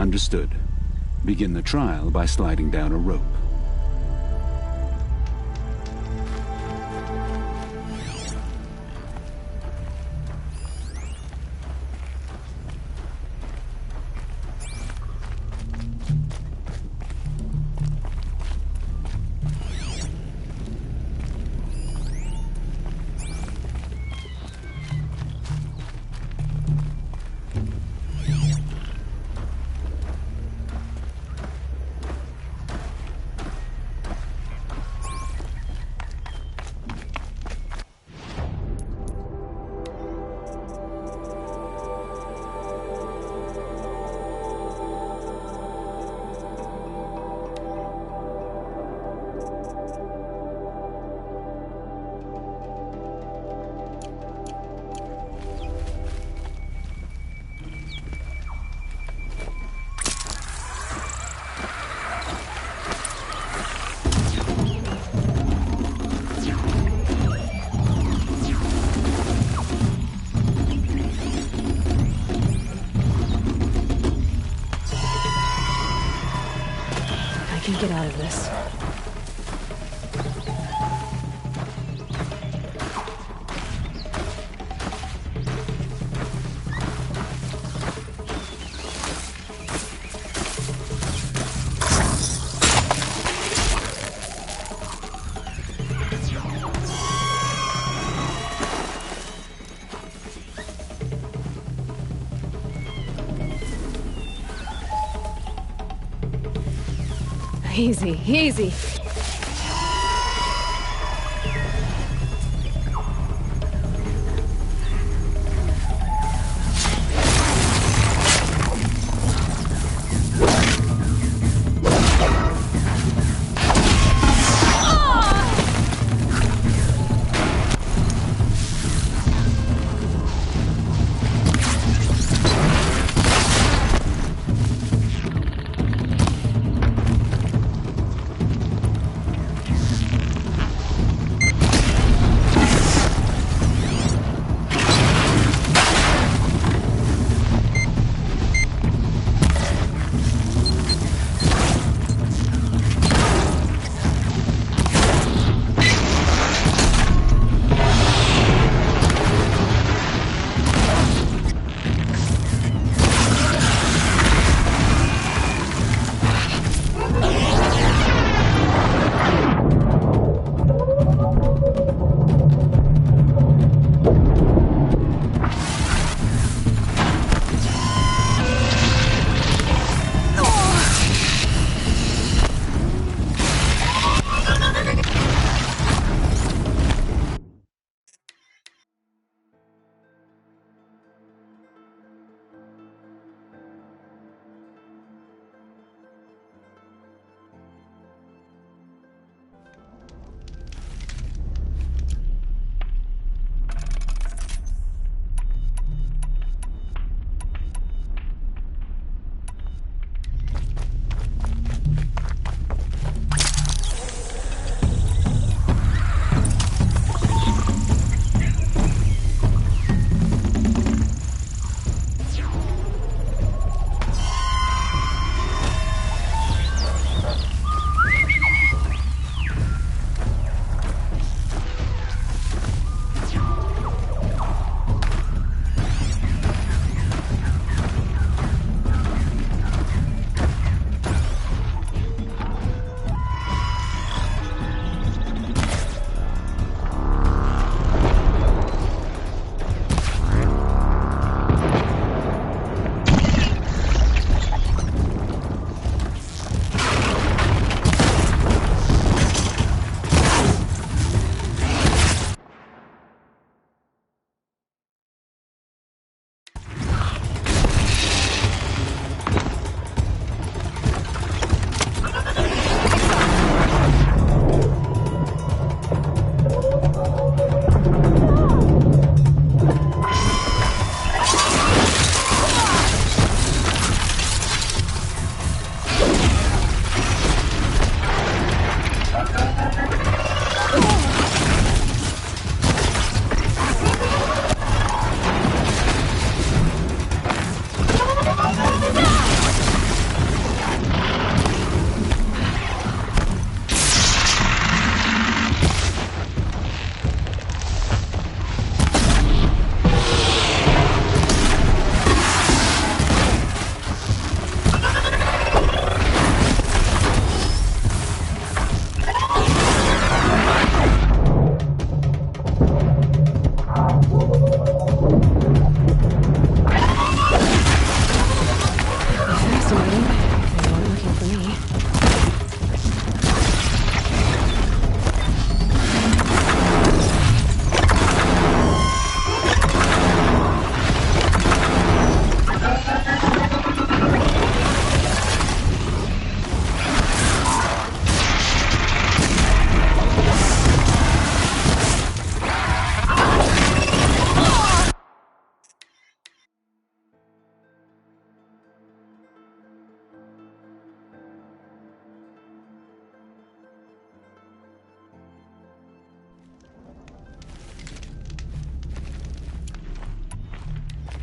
Understood. Begin the trial by sliding down a rope. I can get out of this. Easy, easy.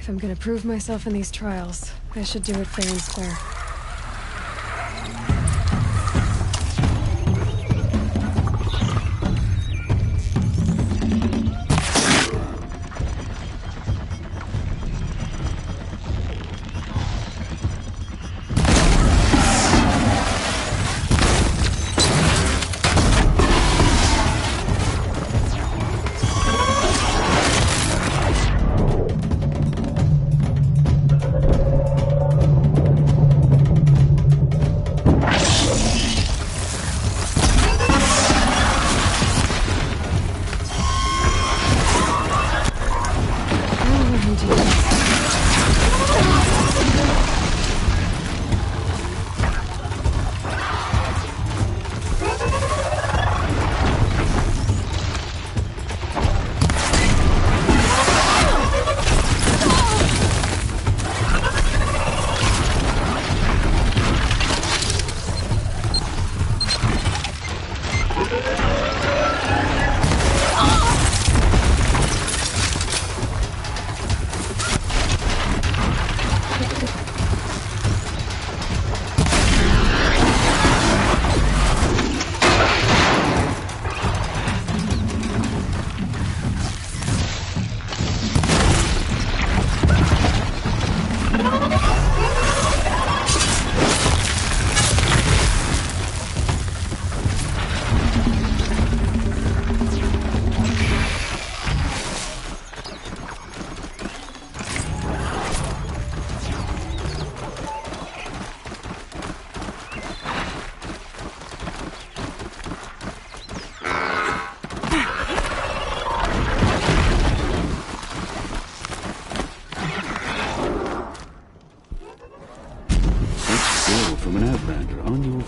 If I'm gonna prove myself in these trials, I should do it fair and square.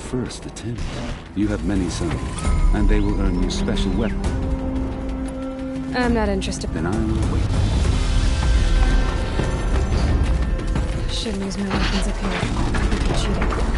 First attempt. You have many sons, and they will earn you special weapons. I'm not interested. Then I'll wait. Shouldn't use my weapons up here. I'd be cheating.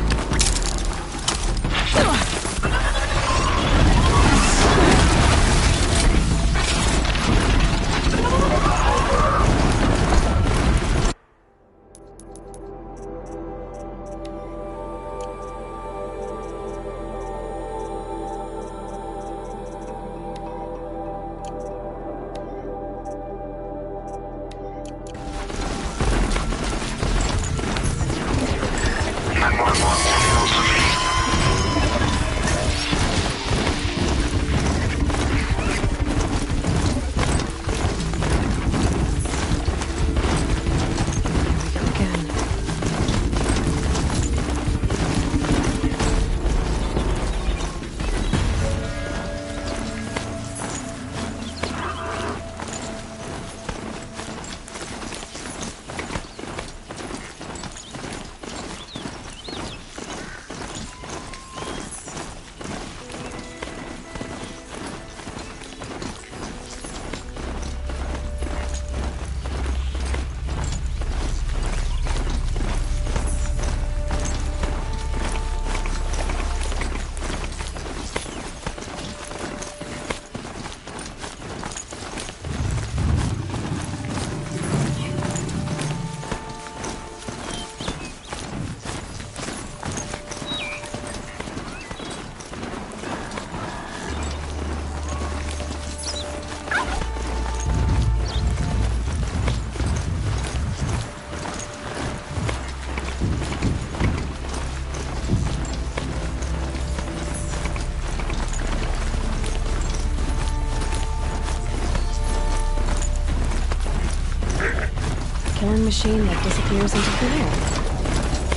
Killing machine that disappears into thin air.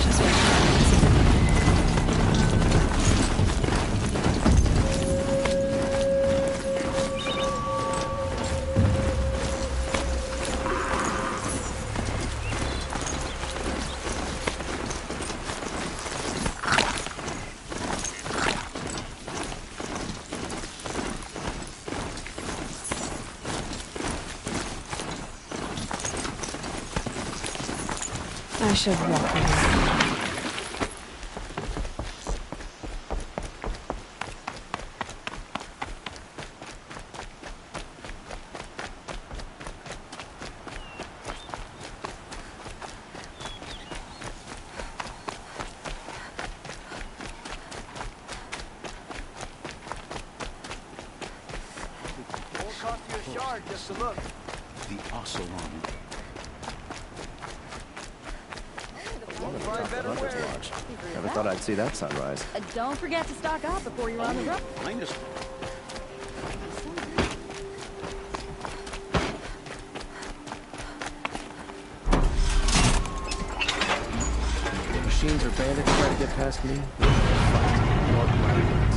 Just what happens. I should walk away. park just to look. The Ocelon. Hunter's Lodge. Never thought I'd see that sunrise. Don't forget to stock up before you're on the road. Find us. Machines or bandits try to get past me. Fight. More violence.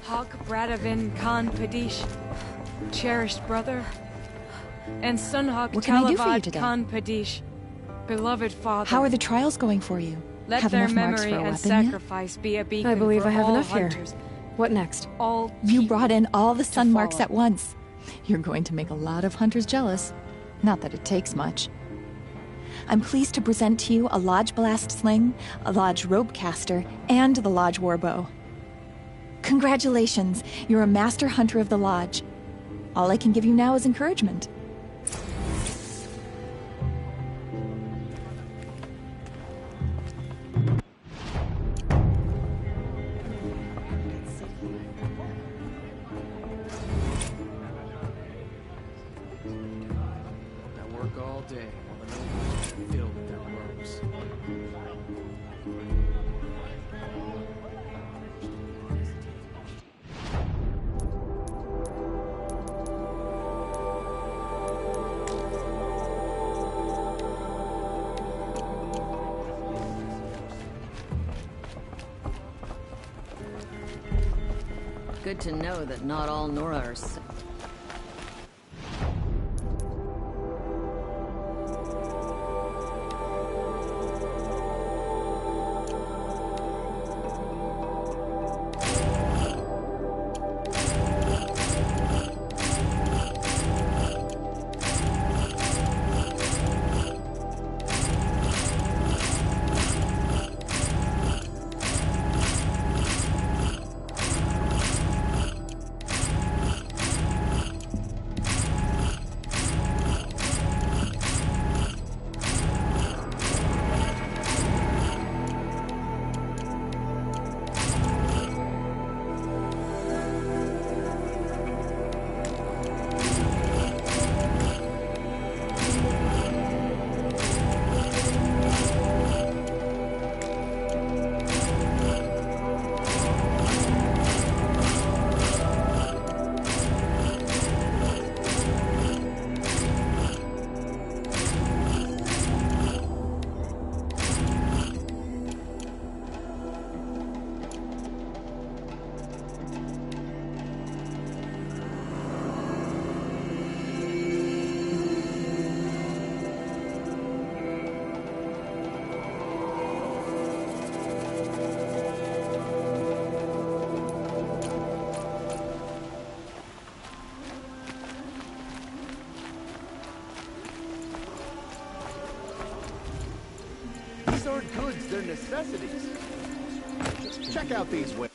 Hog Bradavin Khan Padish, cherished brother, and son Hog What can I do for you Talavad today? Khan Padish, beloved father. How are the trials going for you? Let Have their enough marks memory for a and weapon yet? sacrifice be a beacon I believe for I have all enough here. hunters, What next? all You people. brought in all the sun marks follow. at once. You're going to make a lot of hunters jealous. Not that it takes much. I'm pleased to present to you a Lodge Blast Sling, a Lodge Rope Caster, and the Lodge Warbow. Congratulations, you're a master hunter of the Lodge. All I can give you now is encouragement. I work all day while the nobles are filled with their robes. Good to know that not all Nora are These aren't goods, they're necessities. Check out these wares.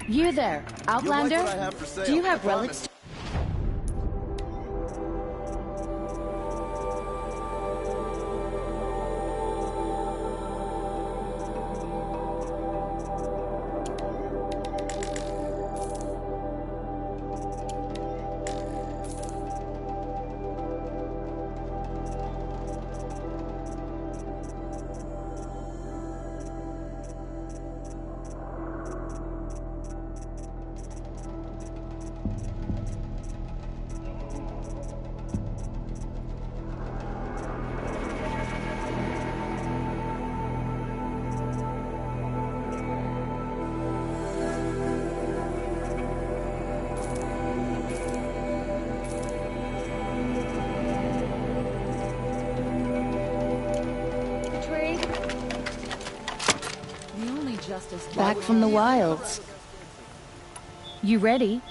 You there, Outlander? You'll like what I have for sale, Do you I have promise. relics? Back from the wilds. You ready?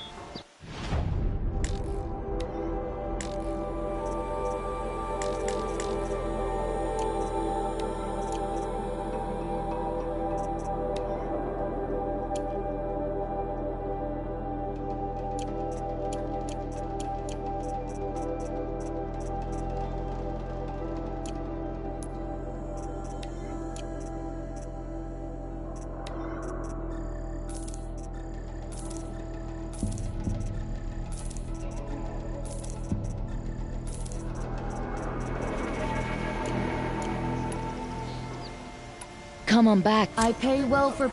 Come on back. I pay well for...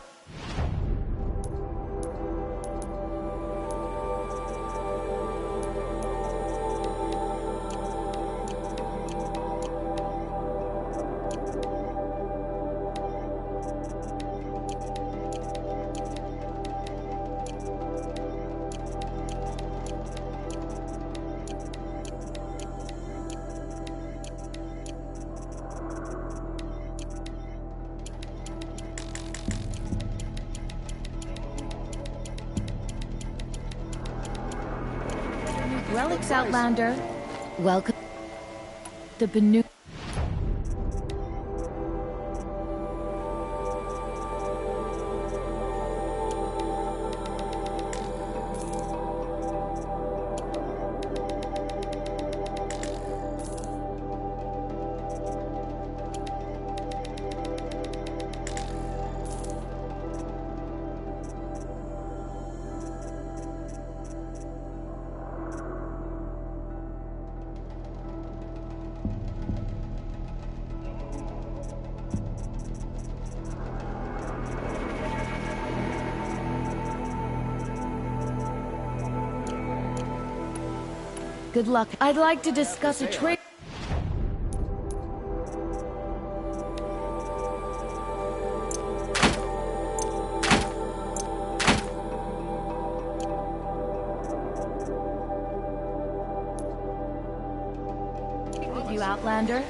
Relics, Outlander. Welcome. The Banu... Good luck. I'd like to discuss a trade... with you, Outlander.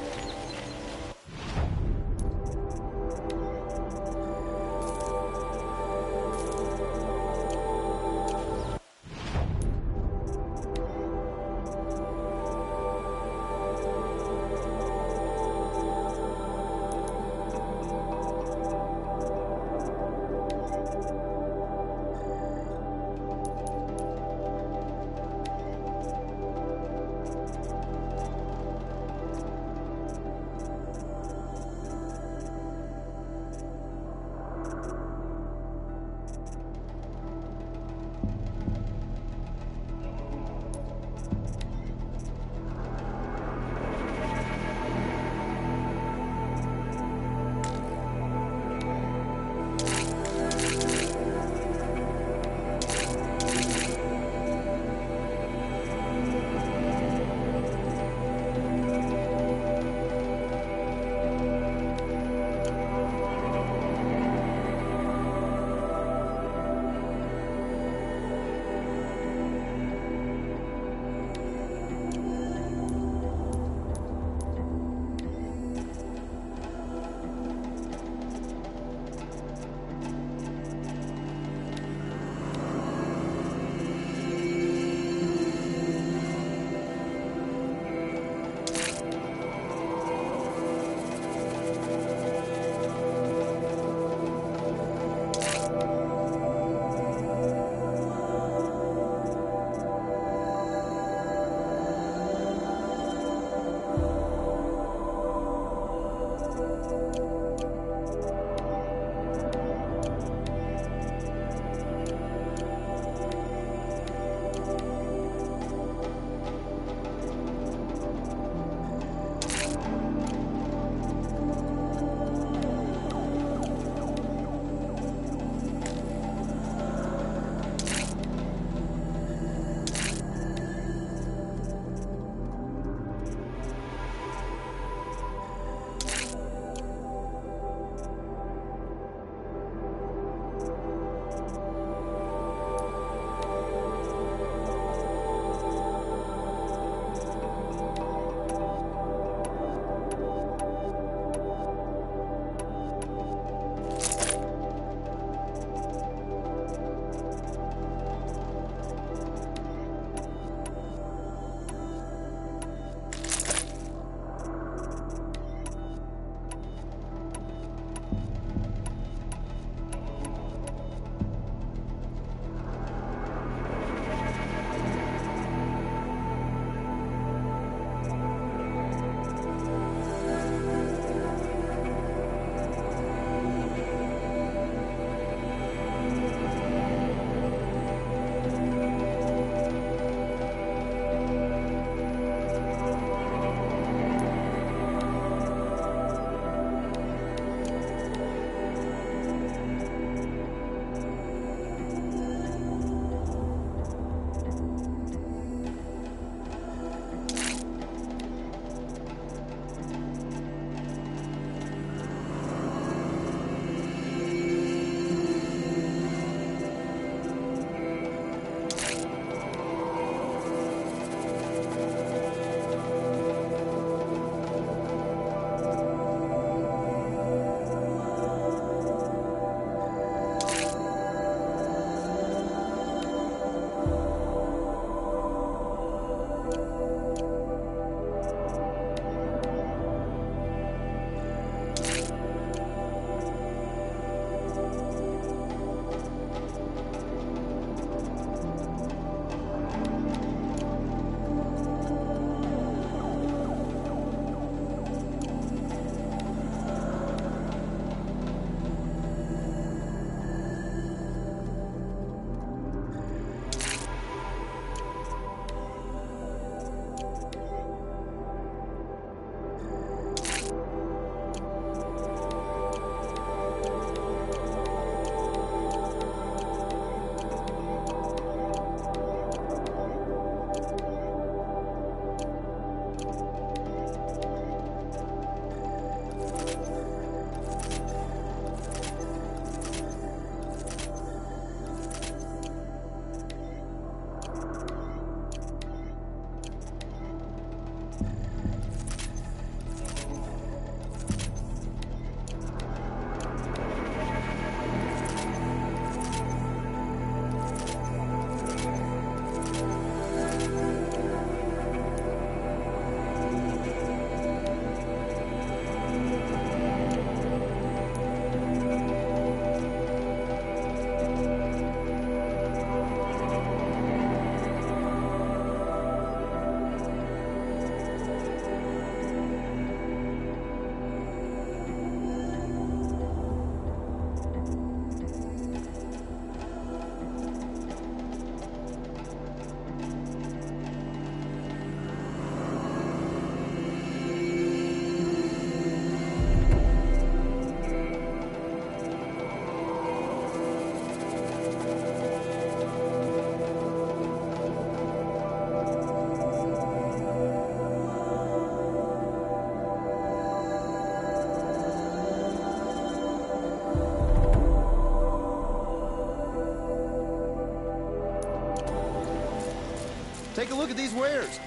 take a look at these wares.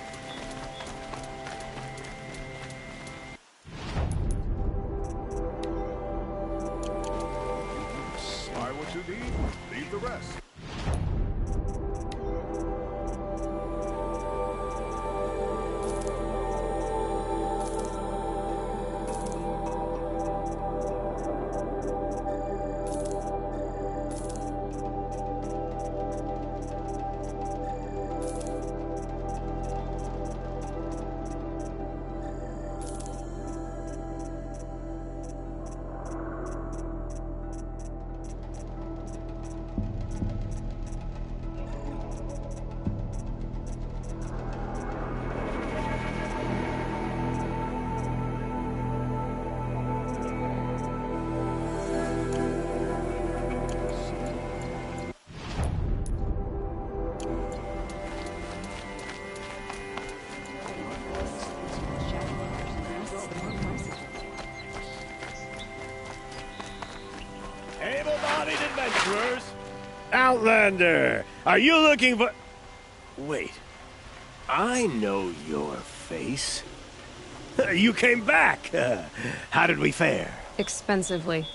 Buy what you need, leave the rest. Able-bodied adventurers! Outlander! Are you looking for... Wait. I know your face. You came back! How did we fare? Expensively.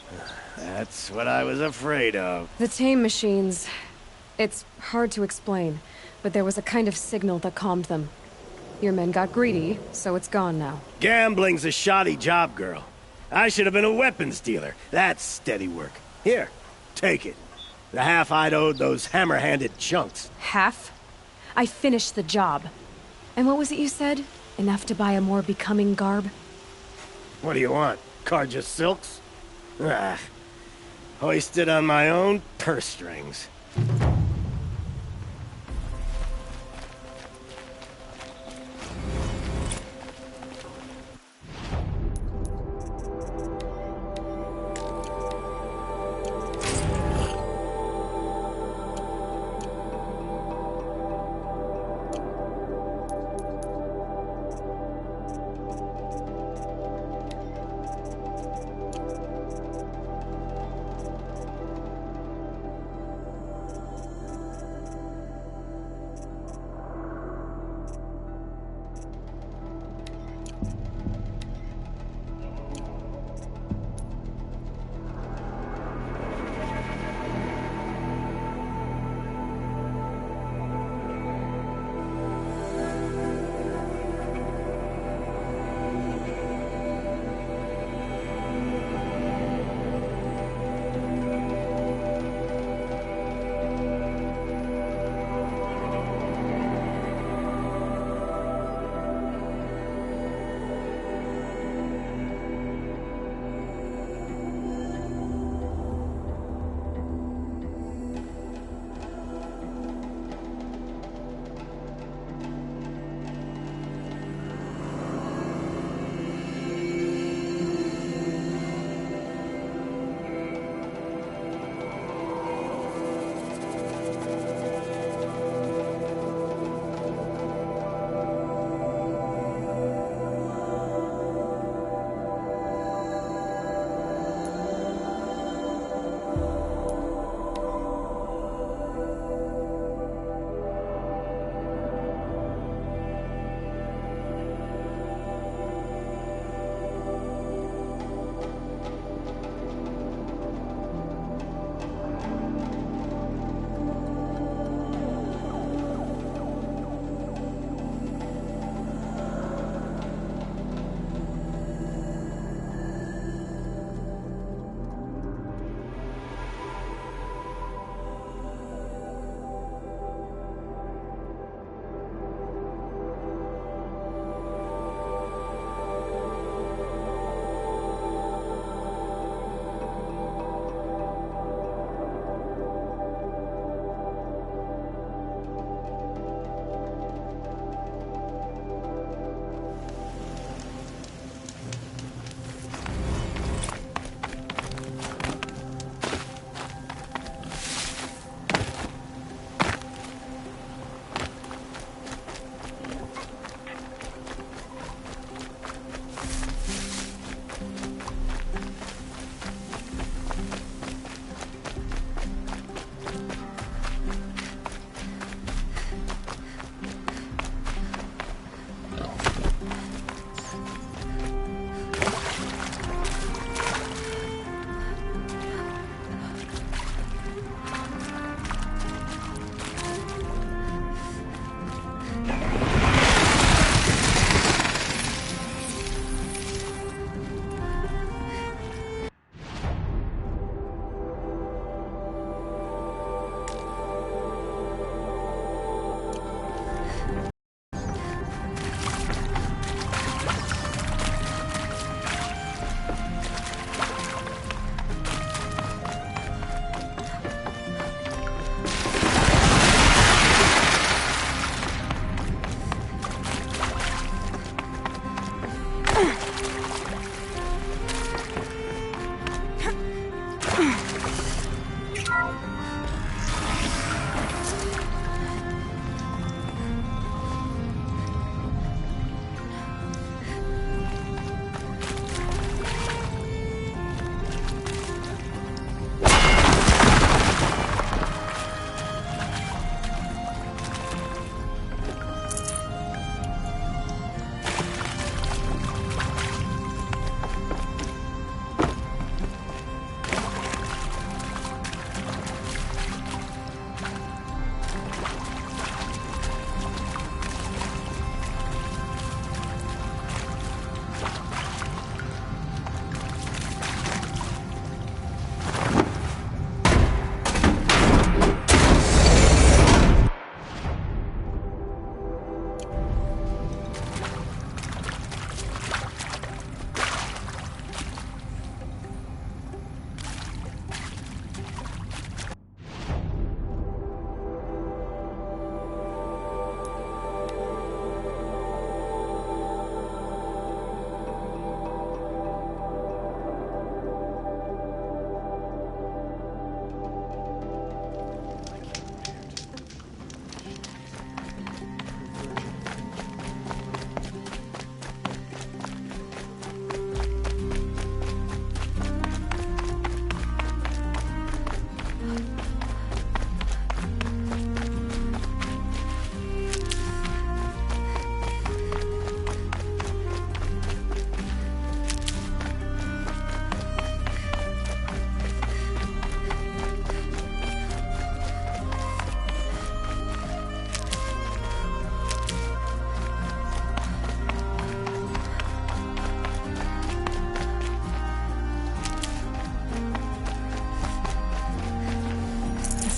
That's what I was afraid of. The tame machines. It's hard to explain, but there was a kind of signal that calmed them. Your men got greedy, so it's gone now. Gambling's a shoddy job, girl. I should have been a weapons dealer. That's steady work. Here, take it. The half I'd owed those hammer-handed chunks. Half? I finished the job. And what was it you said? Enough to buy a more becoming garb? What do you want? Carja silks? Ah, hoisted on my own purse strings.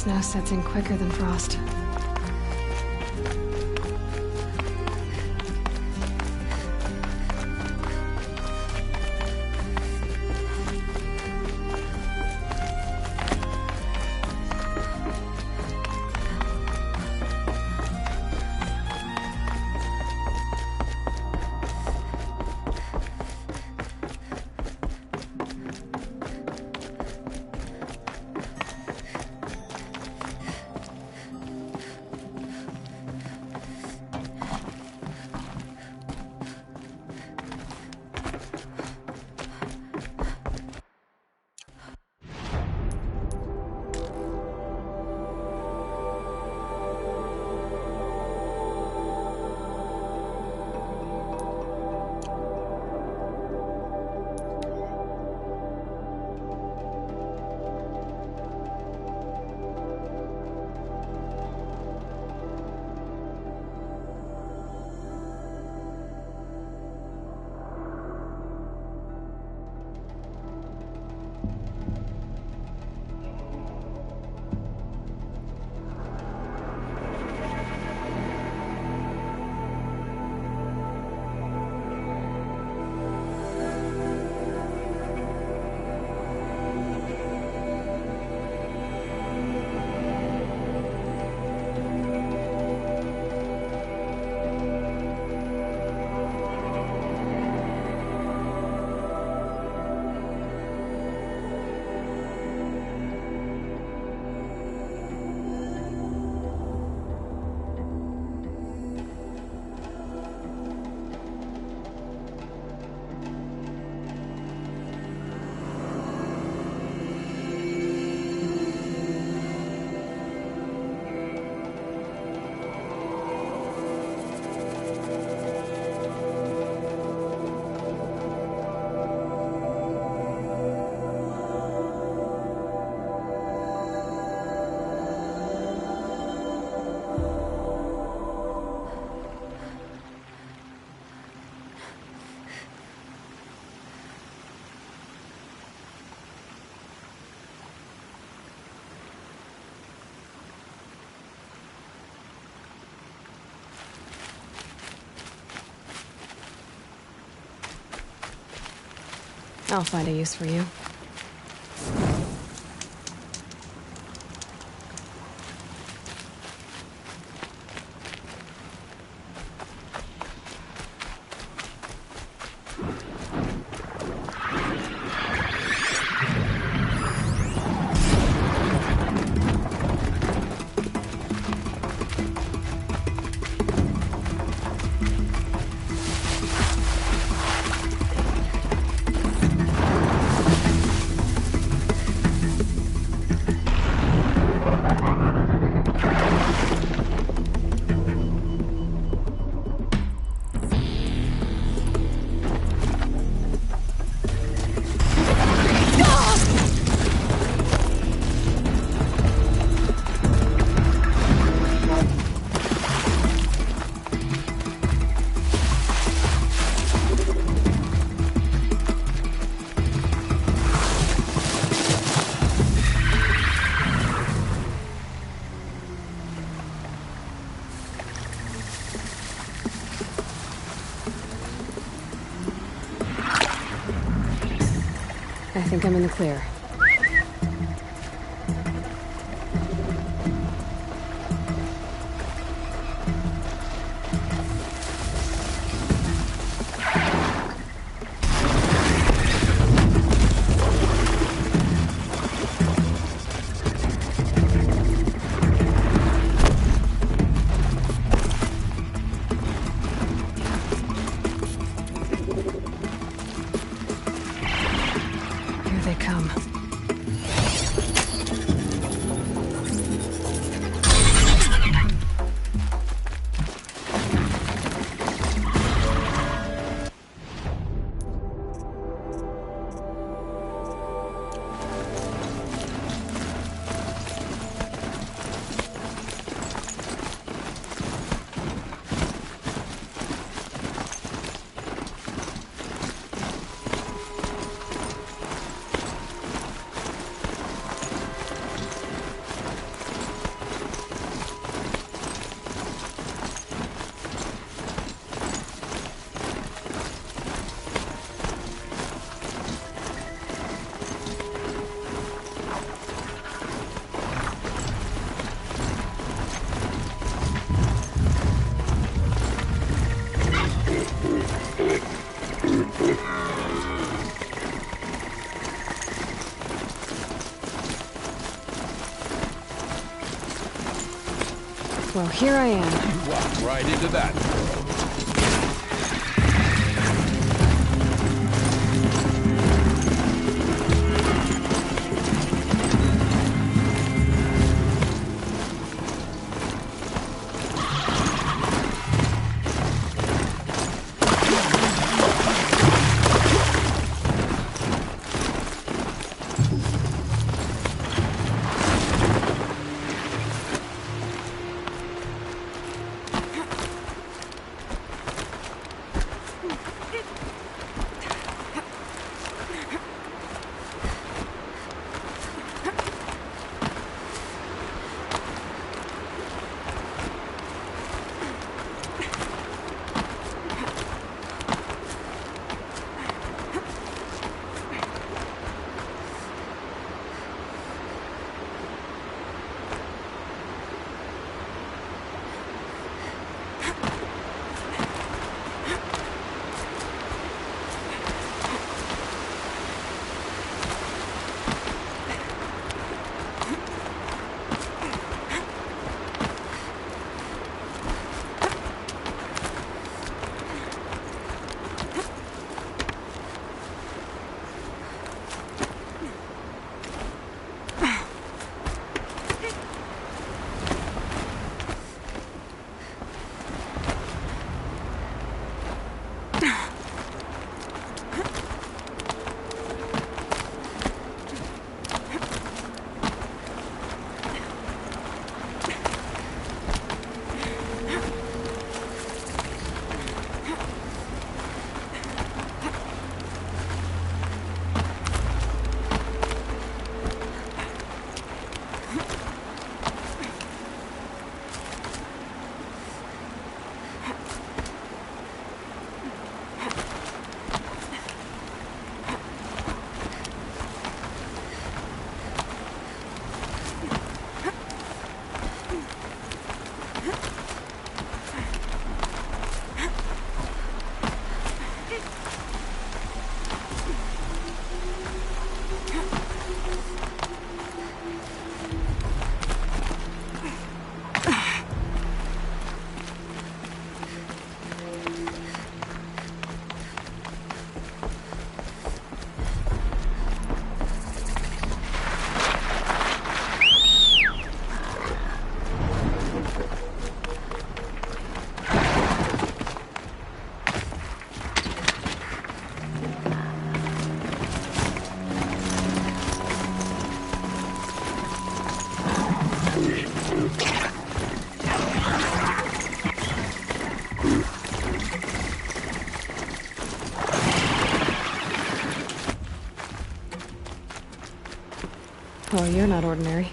Snow sets in quicker than frost. I'll find a use for you. think I'm in the clear. They come. Well, here I am. You walked right into that. Oh, you're not ordinary.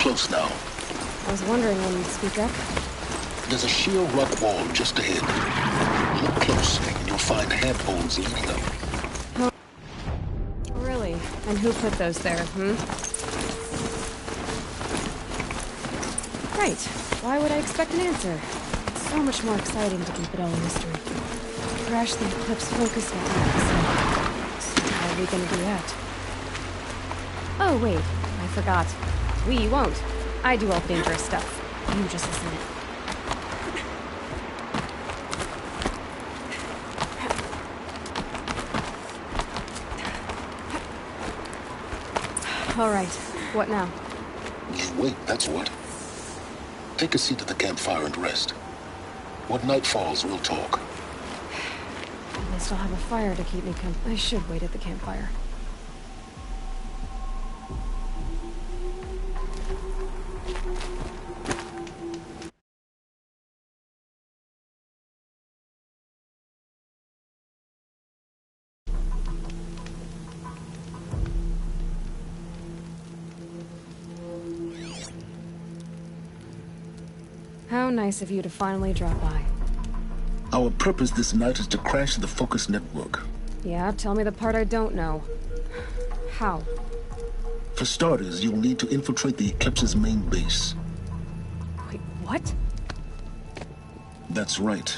close now. I was wondering when you'd speak up. There's a sheer rock wall just ahead. Look close, and you'll find handholds leading up. Oh, really? And who put those there, Right. Why would I expect an answer? It's so much more exciting to keep it all a mystery. Crash the Eclipse focus network. So how are we gonna do that? Oh, wait. I forgot. We won't. I do all the dangerous stuff. You just listen in. All right. What now? You wait, that's what. Take a seat at the campfire and rest. When night falls, we'll talk. At least I'll have a fire to keep me I should wait at the campfire. How nice of you to finally drop by. Our purpose this night is to crash the focus network. Yeah, tell me the part I don't know. How? For starters, you'll need to infiltrate the Eclipse's main base. Wait, what? That's right.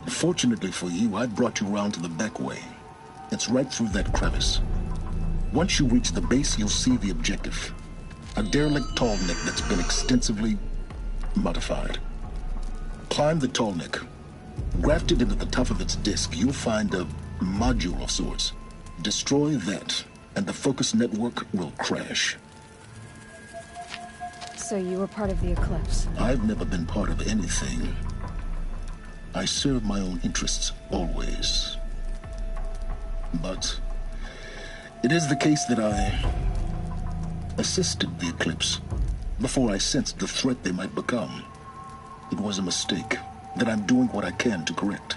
Fortunately for you, I brought you around to the back way. It's right through that crevice. Once you reach the base, you'll see the objective. A derelict tall neck that's been extensively modified. Climb the tall neck. Grafted into the top of its disk, you'll find a module of sorts. Destroy that, and the focus network will crash. So you were part of the Eclipse? I've never been part of anything. I serve my own interests, always. But it is the case that I assisted the Eclipse before I sensed the threat they might become. It was a mistake that I'm doing what I can to correct.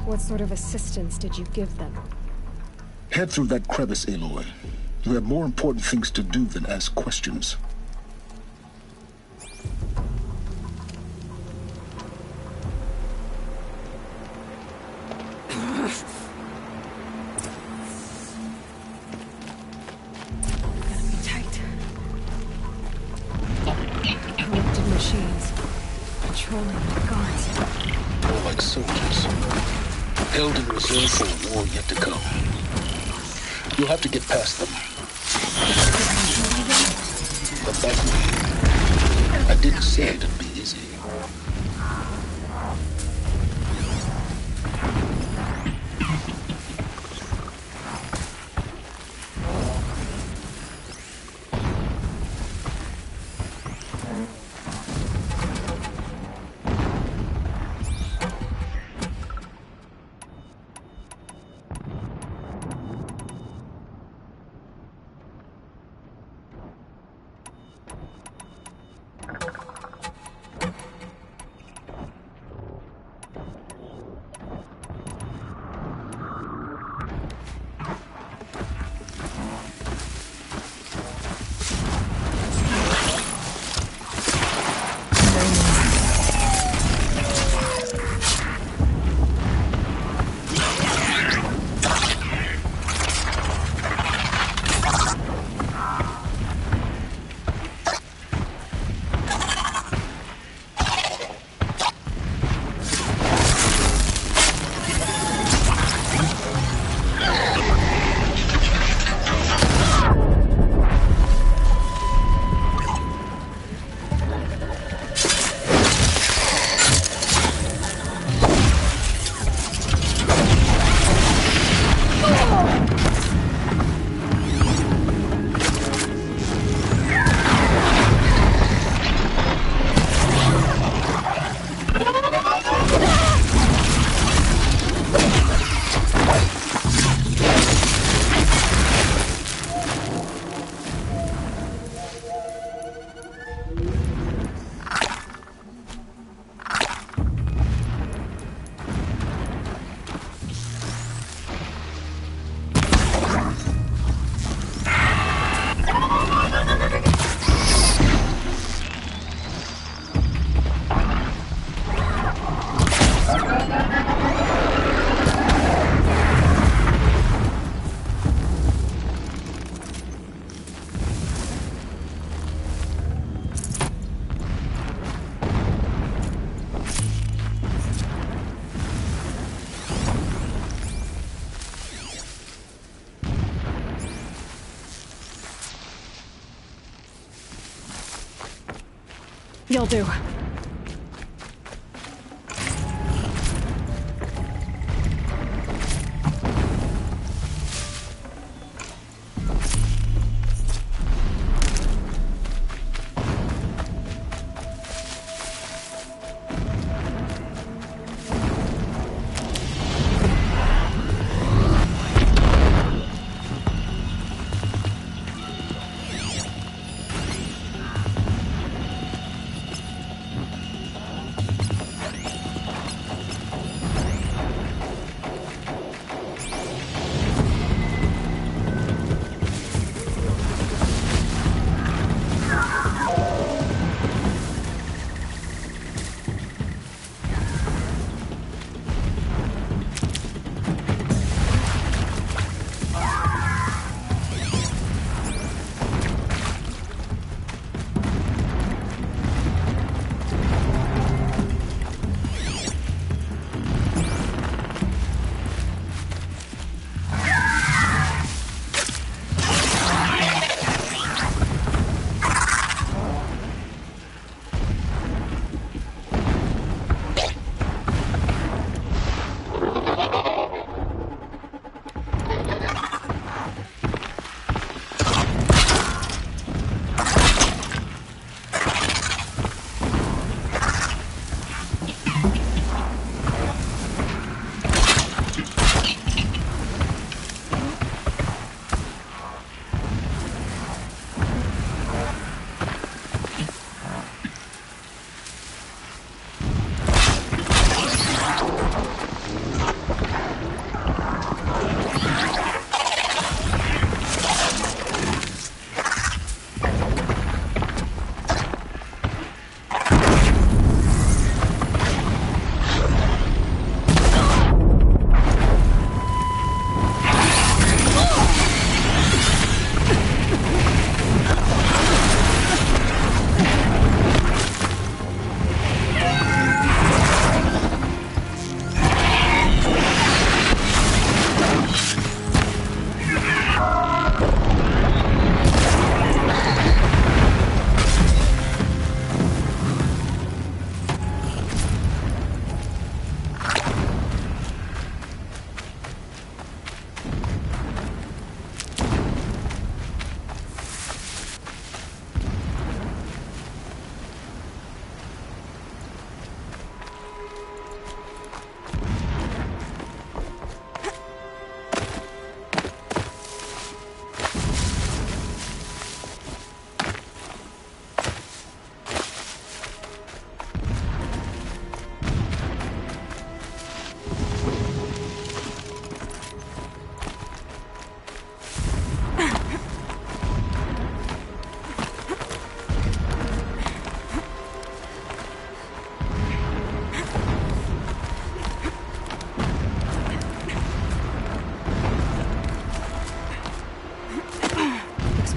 What sort of assistance did you give them? Head through that crevice, Aloy. You have more important things to do than ask questions. More like soldiers, held in reserve for a war yet to come. You'll have to get past them. But that way, I didn't say it'd be easy. You'll do.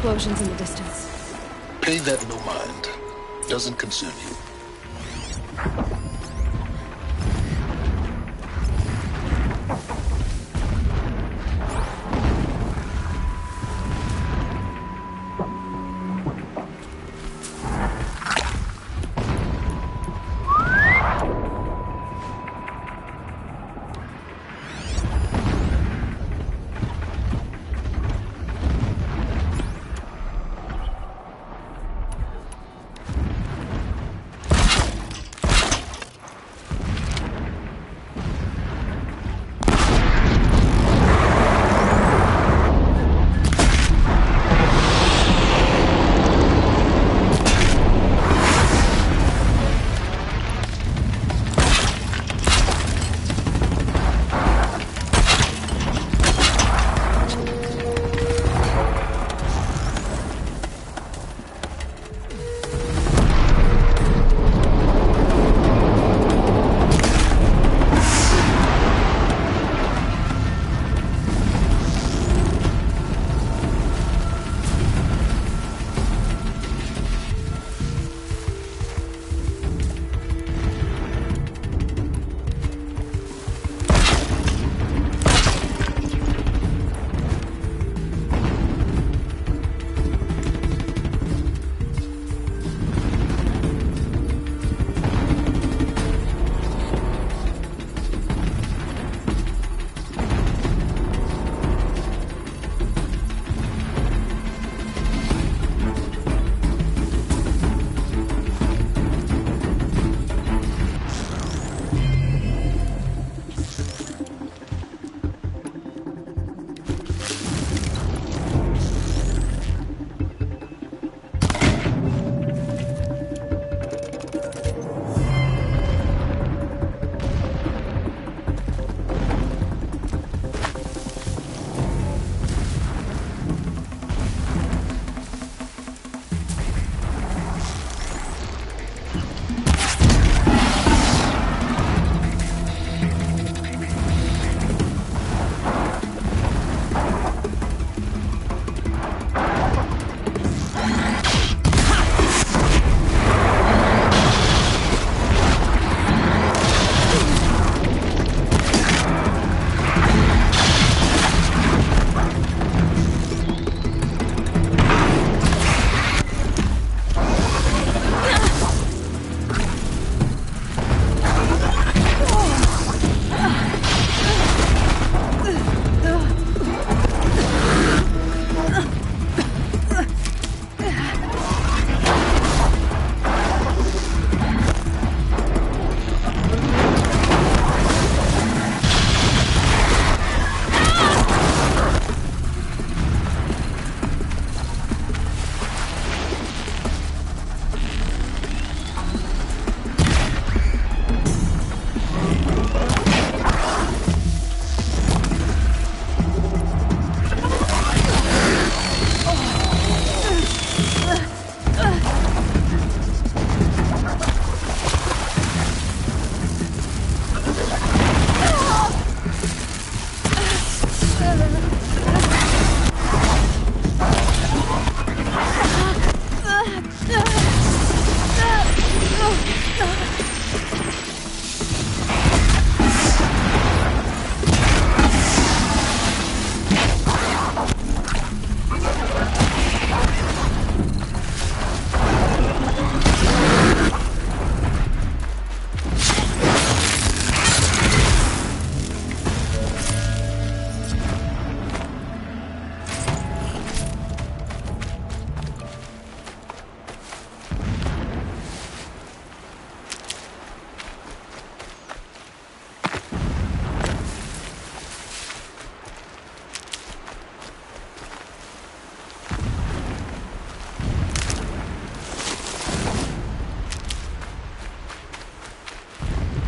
Explosions in the distance. Pay that no mind. Doesn't concern you.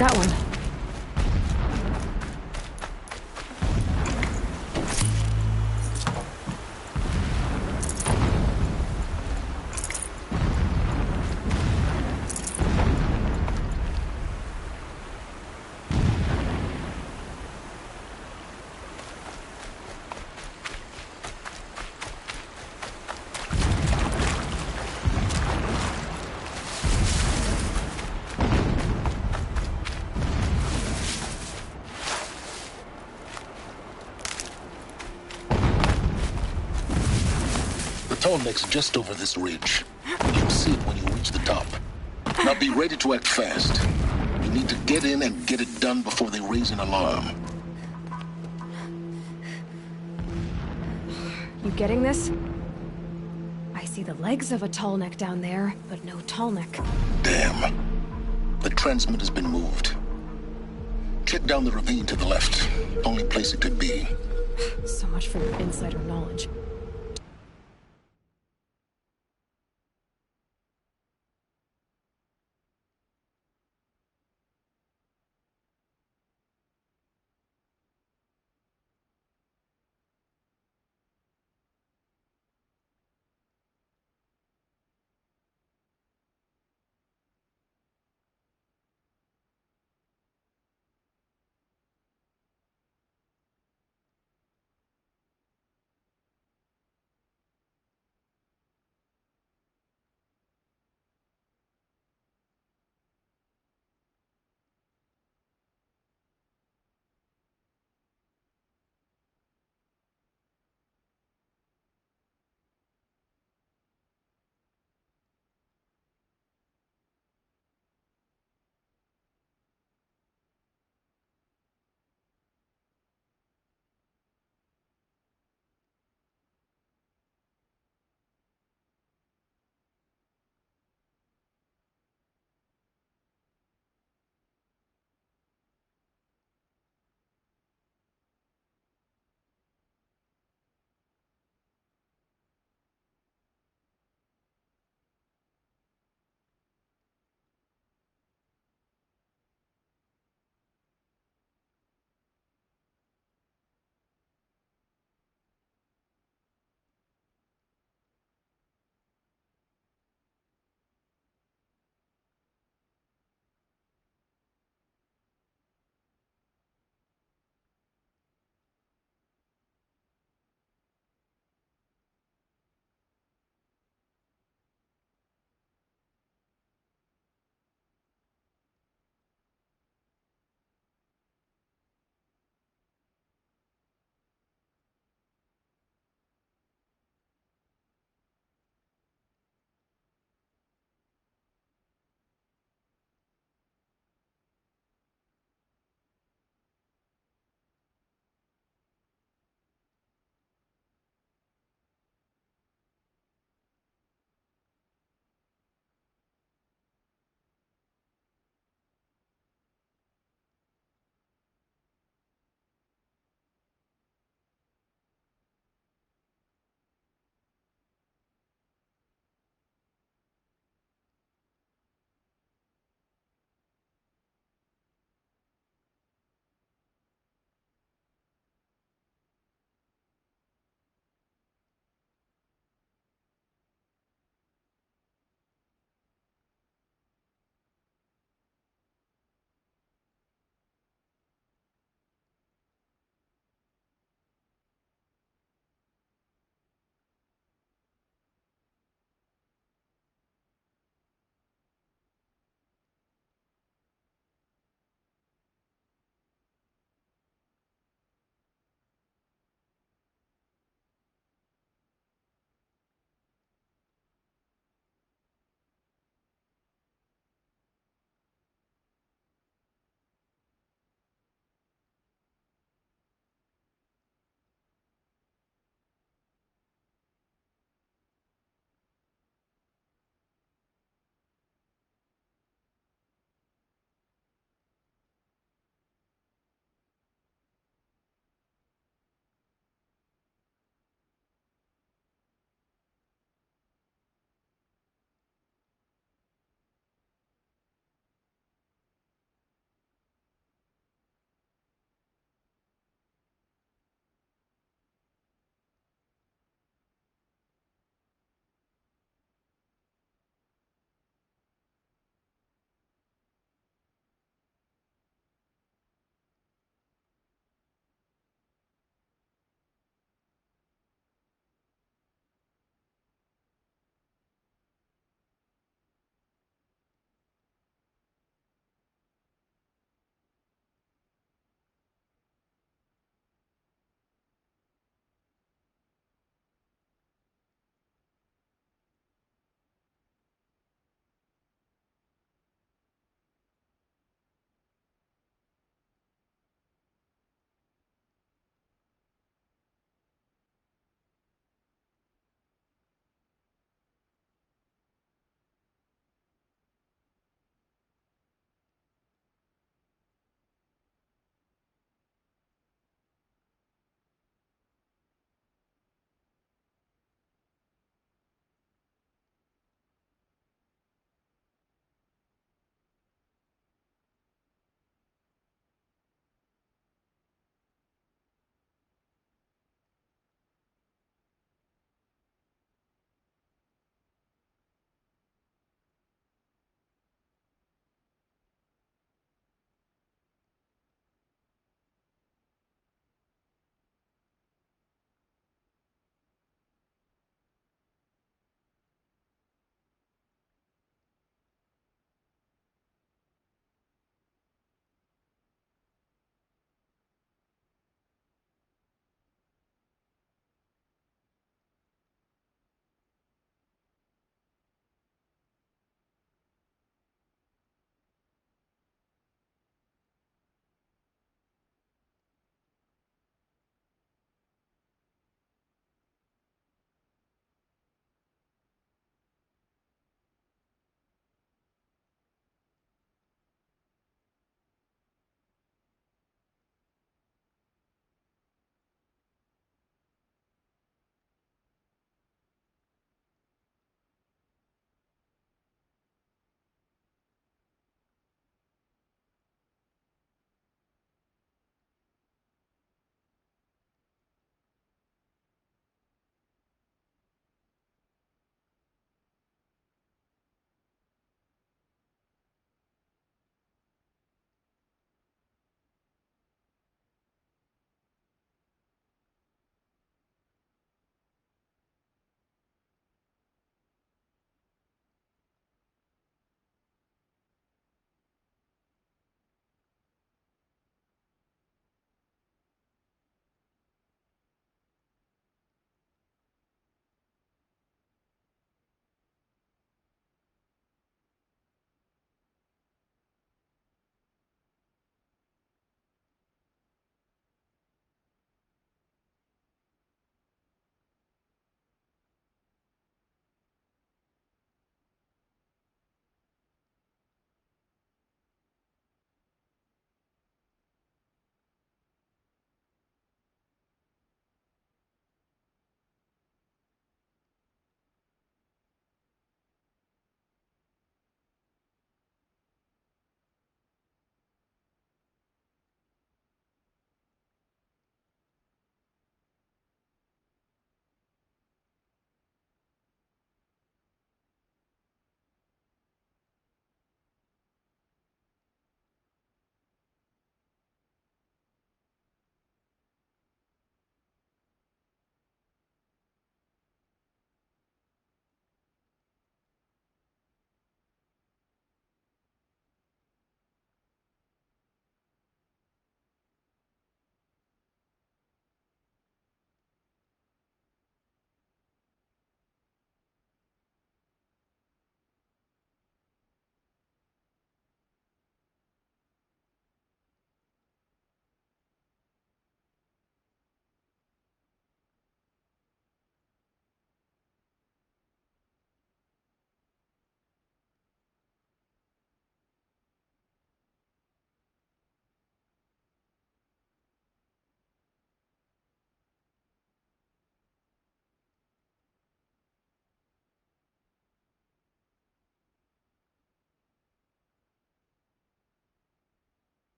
got one. The tall neck's just over this ridge. You'll see it when you reach the top. Now be ready to act fast. You need to get in and get it done before they raise an alarm. You getting this? I see the legs of a tall neck down there, but no tall neck. Damn. The transmitter's been moved. Check down the ravine to the left. Only place it could be. So much for your insider knowledge.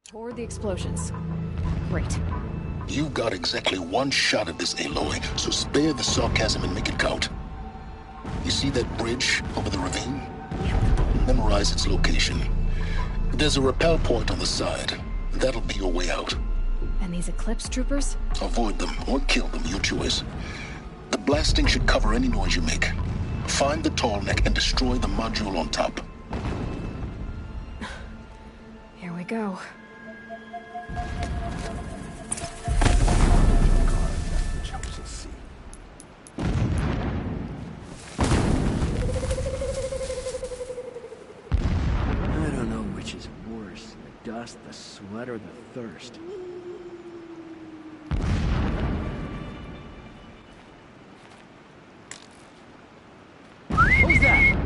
Toward the explosions. Great. You got exactly one shot at this, Aloy, so spare the sarcasm and make it count. You see that bridge over the ravine? Memorize its location. There's a rappel point on the side. That'll be your way out. And these Eclipse troopers? Avoid them or kill them, your choice. The blasting should cover any noise you make. Find the tall neck and destroy the module on top. Here we go. I don't know which is worse, the dust, the sweat, or the thirst. Who's that?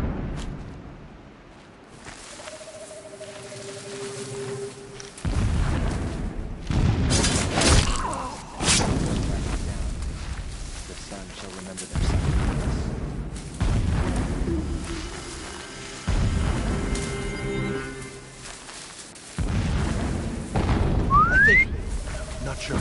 The sun shall remember their sacrifice. I think... Not sure.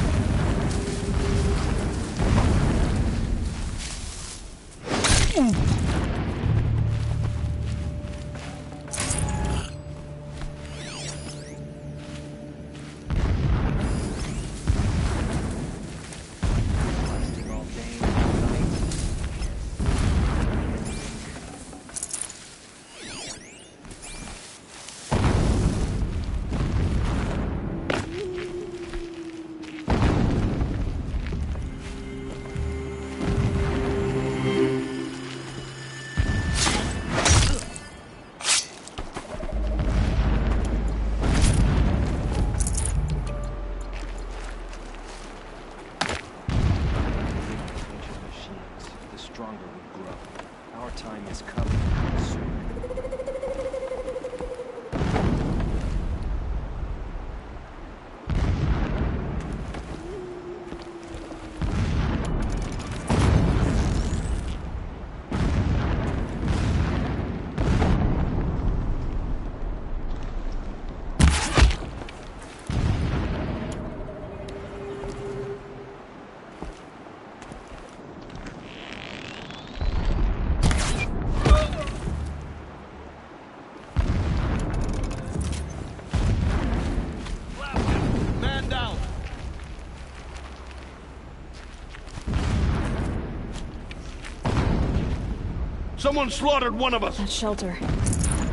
Someone slaughtered one of us! That shelter.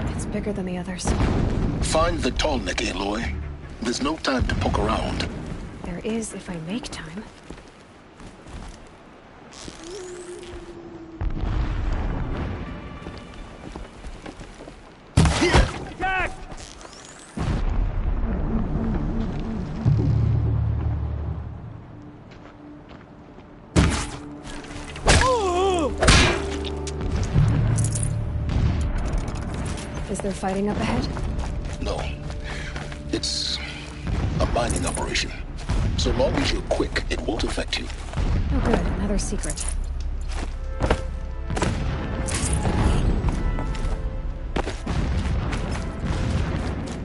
It's bigger than the others. Find the tall neck, Aloy. There's no time to poke around. There is if I make time. Is there fighting up ahead? No. It's a mining operation. So long as you're quick, it won't affect you. Oh good, another secret.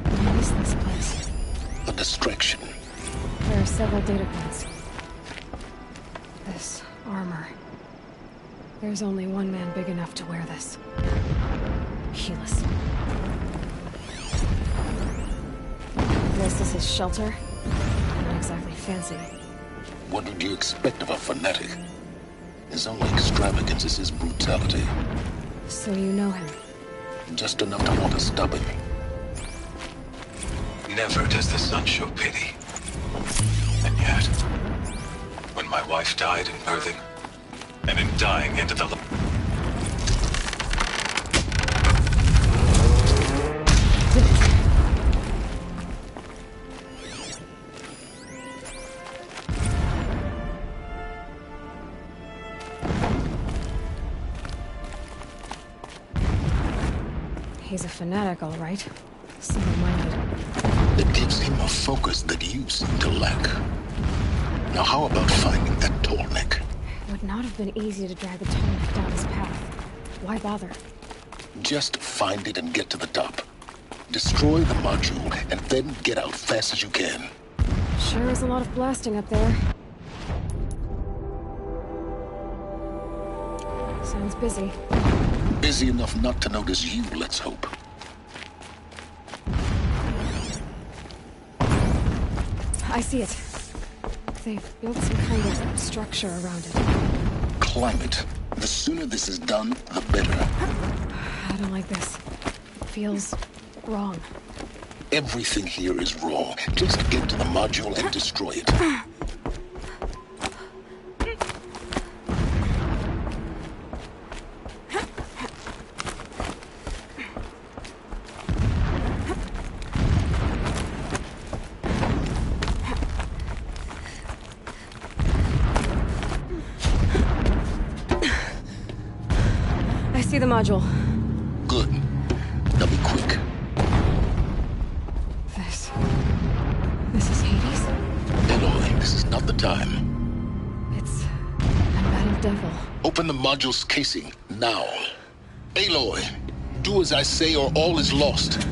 What is this place? A distraction. There are several data points. This armor. There's only one man big enough to wear this. Helis. This is his shelter. Not exactly fancy. What would you expect of a fanatic? His only extravagance is his brutality. So you know him? Just enough to want to stop him. Never does the sun show pity. And yet, when my wife died in birthing, and in dying into the... He's a fanatic, all right. Single-minded. It gives him a focus that you seem to lack. Now how about finding that tall neck? It would not have been easy to drag the tall neck down his path. Why bother? Just find it and get to the top. Destroy the module, and then get out fast as you can. Sure is a lot of blasting up there. Sounds busy. Busy enough not to notice you, let's hope. I see it. They've built some kind of structure around it. Climate. The sooner this is done, the better. I don't like this. It feels wrong. Everything here is wrong. Just get to the module and destroy it. I see the module. Good. Now be quick. This is Hades? Aloy, this is not the time. It's a metal devil. Open the module's casing, now. Aloy, do as I say or all is lost.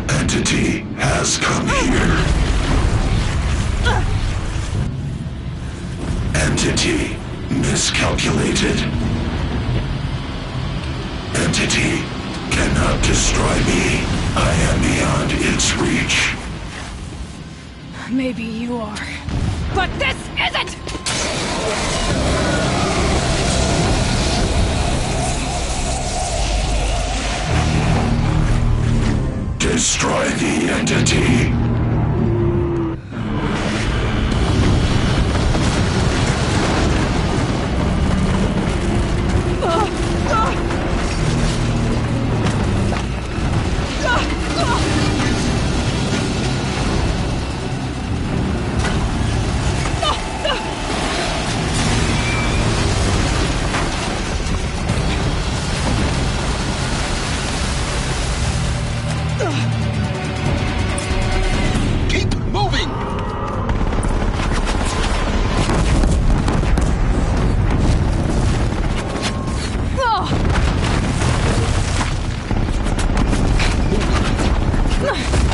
Entity has come here. Entity miscalculated. Entity cannot destroy me. I am beyond its reach. Maybe you are. But this isn't! Destroy the entity.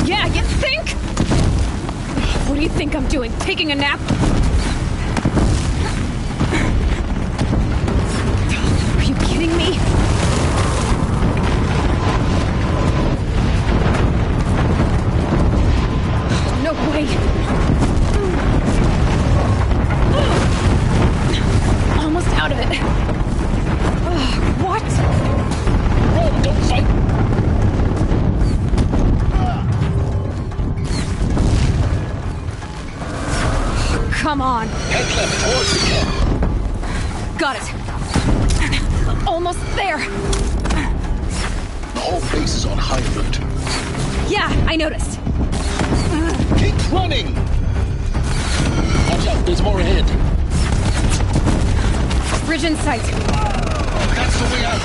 Yeah, you think? What do you think I'm doing? Taking a nap? Are you kidding me? No way. Almost out of it. What? Run, don't fight! Come on. Head left towards the camp. Got it. Almost there. The whole base is on high alert. Yeah, I noticed. Keep running! Watch out, there's more ahead. Bridge in sight. That's the way out.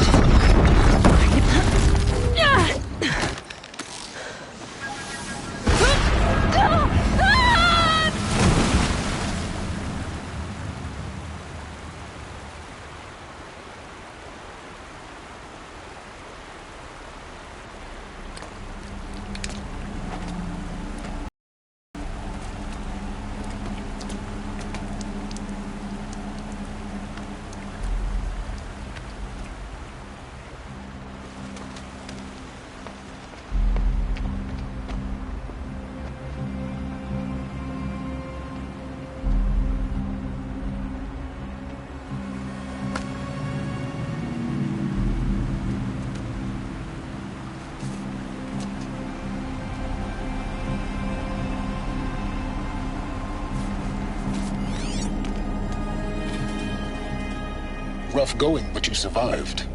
Rough going, but you survived.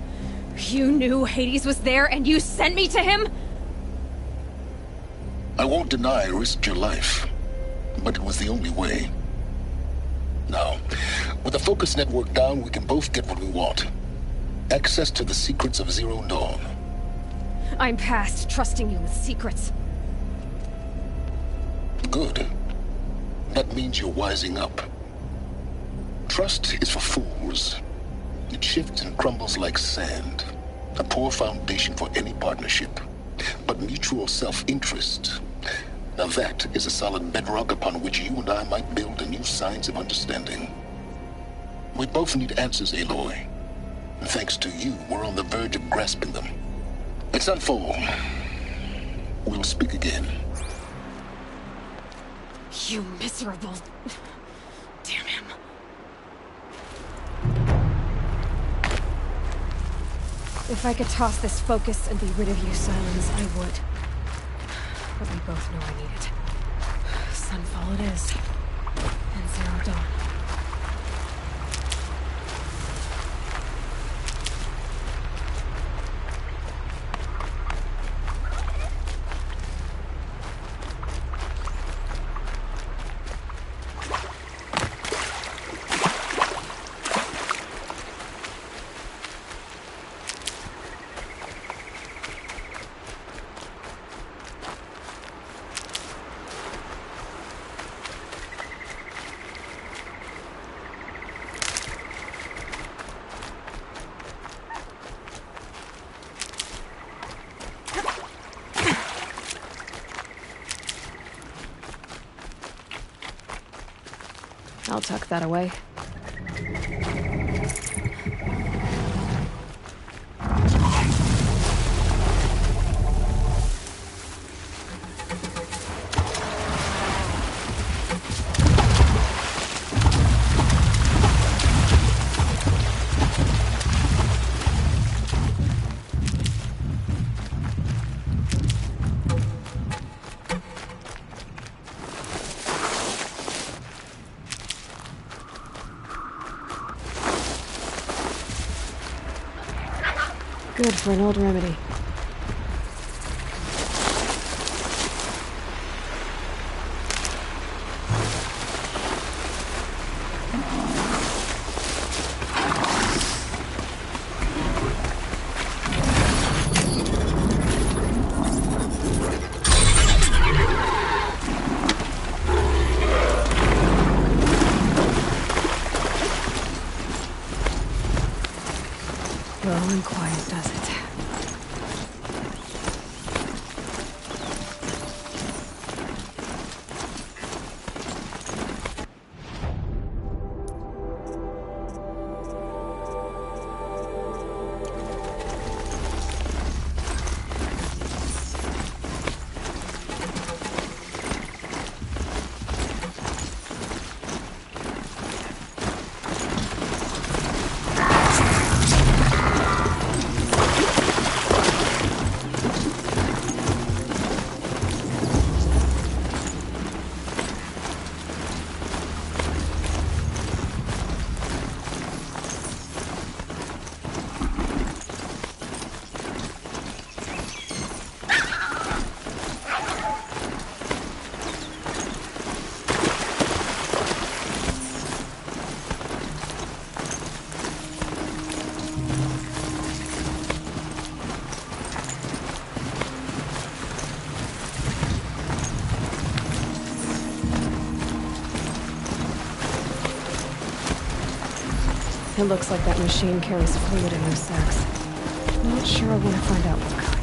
You knew Hades was there and you sent me to him? I won't deny I risked your life, but it was the only way. Now, with the focus network down, we can both get what we want. Access to the secrets of Zero Dawn. I'm past trusting you with secrets. Good. That means you're wising up. Trust is for fools. It shifts and crumbles like sand. A poor foundation for any partnership. But mutual self-interest, now that is a solid bedrock upon which you and I might build a new science of understanding. We both need answers, Aloy. And thanks to you, we're on the verge of grasping them. It's unfold. We'll speak again. You miserable... Damn him. If I could toss this focus and be rid of you, Silence, I would. But we both know I need it. Sunfall it is. And Zero Dawn. I'll tuck that away. Good for an old remedy. Low and quiet does it. It looks like that machine carries fluid in those sacks. Not sure I want to find out what kind.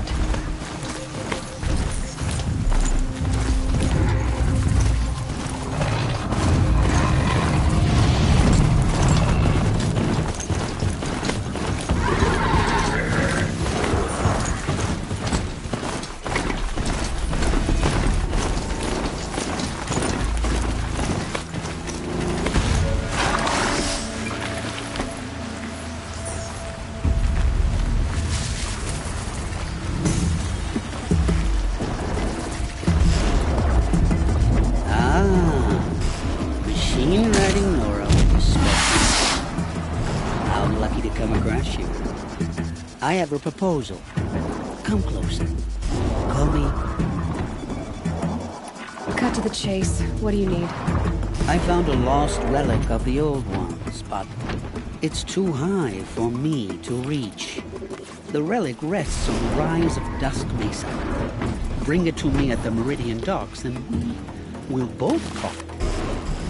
I have a proposal. Come closer. Call me... Cut to the chase. What do you need? I found a lost relic of the old ones, but it's too high for me to reach. The relic rests on the rise of Dusk Mesa. Bring it to me at the Meridian Docks, and we'll both talk.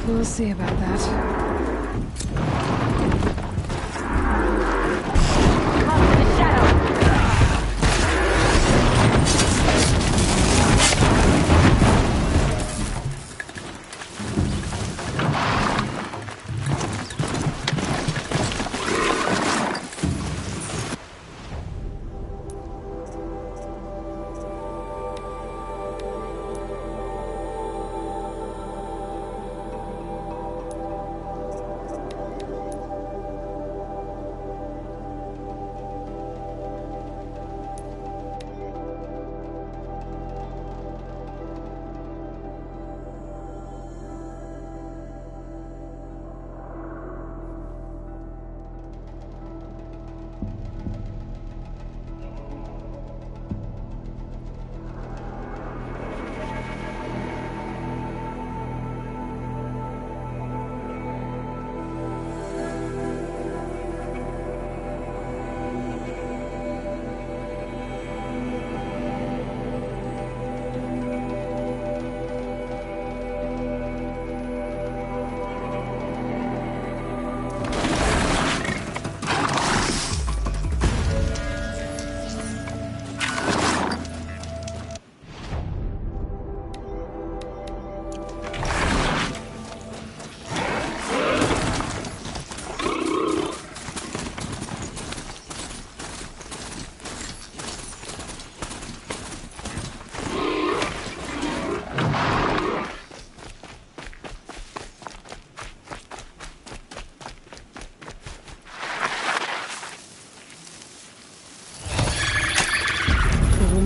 We'll see about that.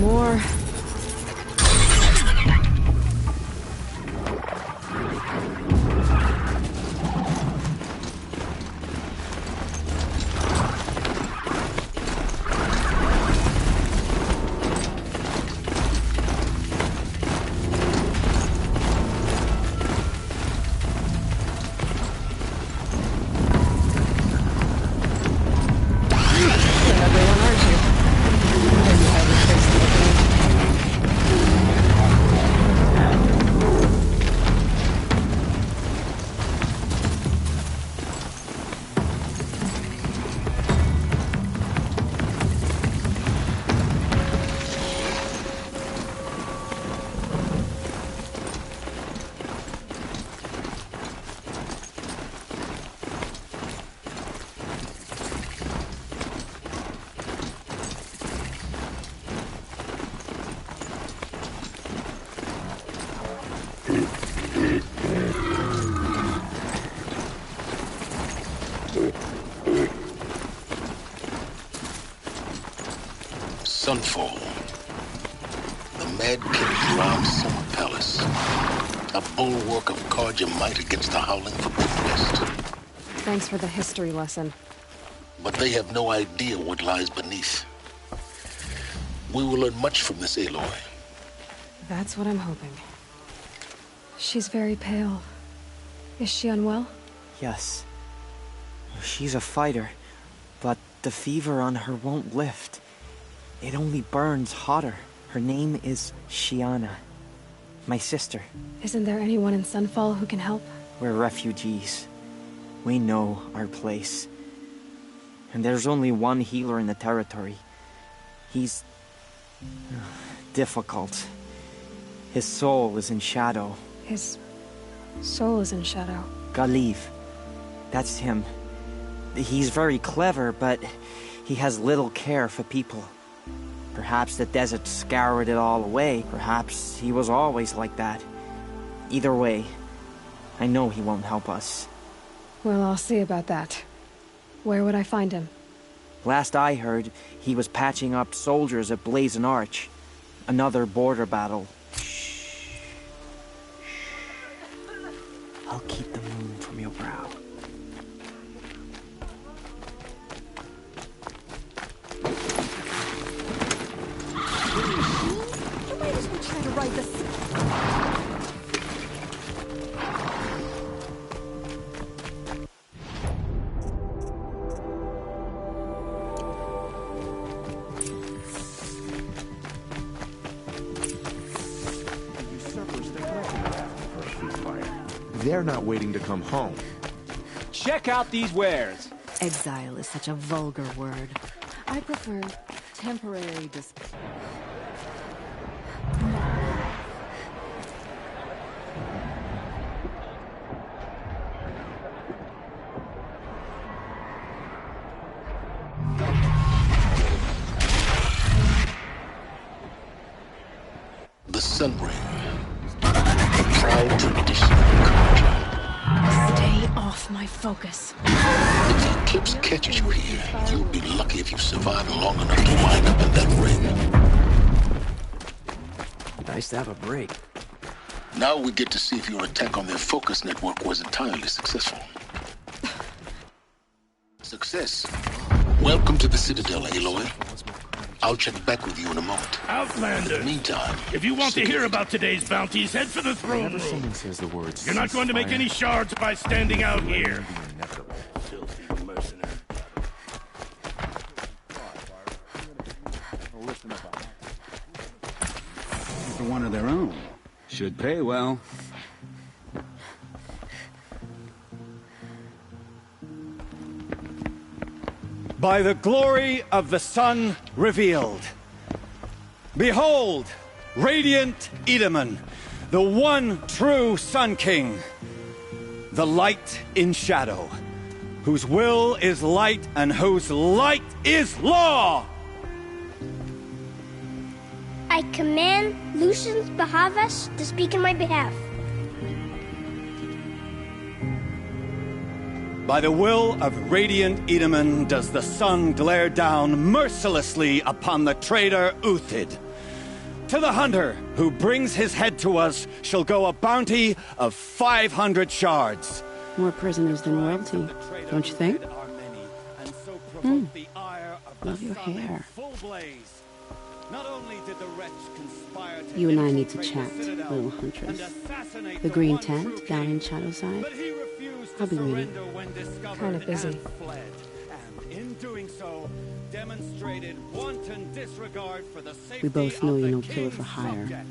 More. Sunfall. The Mad King's round summer palace. A bulwark of Carja might against the howling forbidden west. Thanks for the history lesson. But they have no idea what lies beneath. We will learn much from this Aloy. That's what I'm hoping. She's very pale. Is she unwell? Yes. She's a fighter, but the fever on her won't lift. It only burns hotter. Her name is Shiana. My sister. Isn't there anyone in Sunfall who can help? We're refugees. We know our place. And there's only one healer in the territory. He's difficult. His soul is in shadow. His soul is in shadow. Galiv. That's him. He's very clever, but he has little care for people. Perhaps the desert scoured it all away. Perhaps he was always like that. Either way, I know he won't help us. Well, I'll see about that. Where would I find him? Last I heard, he was patching up soldiers at Blazon Arch. Another border battle. I'll keep the moon from your brow. You might as well try to ride the... they're not waiting to come home. Check out these wares. Exile is such a vulgar word. I prefer temporary display. The Sun Ring. A proud tradition of the culture. Stay off my focus. If the eclipse catches you here, you'll be lucky if you survive long enough to wind up in that ring. Nice to have a break. Now we get to see if your attack on their focus network was entirely successful. Success. Welcome to the Citadel, Aloy. I'll check back with you in a moment. Outlander! Meantime, if you want to hear about today's bounties, head for the throne Whenever room. someone says the words, You're not going to make any shards by standing out here. Filthy mercenary. For one of their own. Should pay well. By the glory of the sun revealed. Behold, radiant Edaman, the one true Sun King. The light in shadow, whose will is light and whose light is law. I command Lucius Bahavas to speak in my behalf. By the will of radiant Edaman does the sun glare down mercilessly upon the traitor Uthid. To the hunter who brings his head to us shall go a bounty of 500 shards. More prisoners than royalty, don't you think? Love your hair. You and I need to chat, little huntress. The green tent down in Shadowside. I'll be waiting. Kind of busy. We both know you're no killer for hire.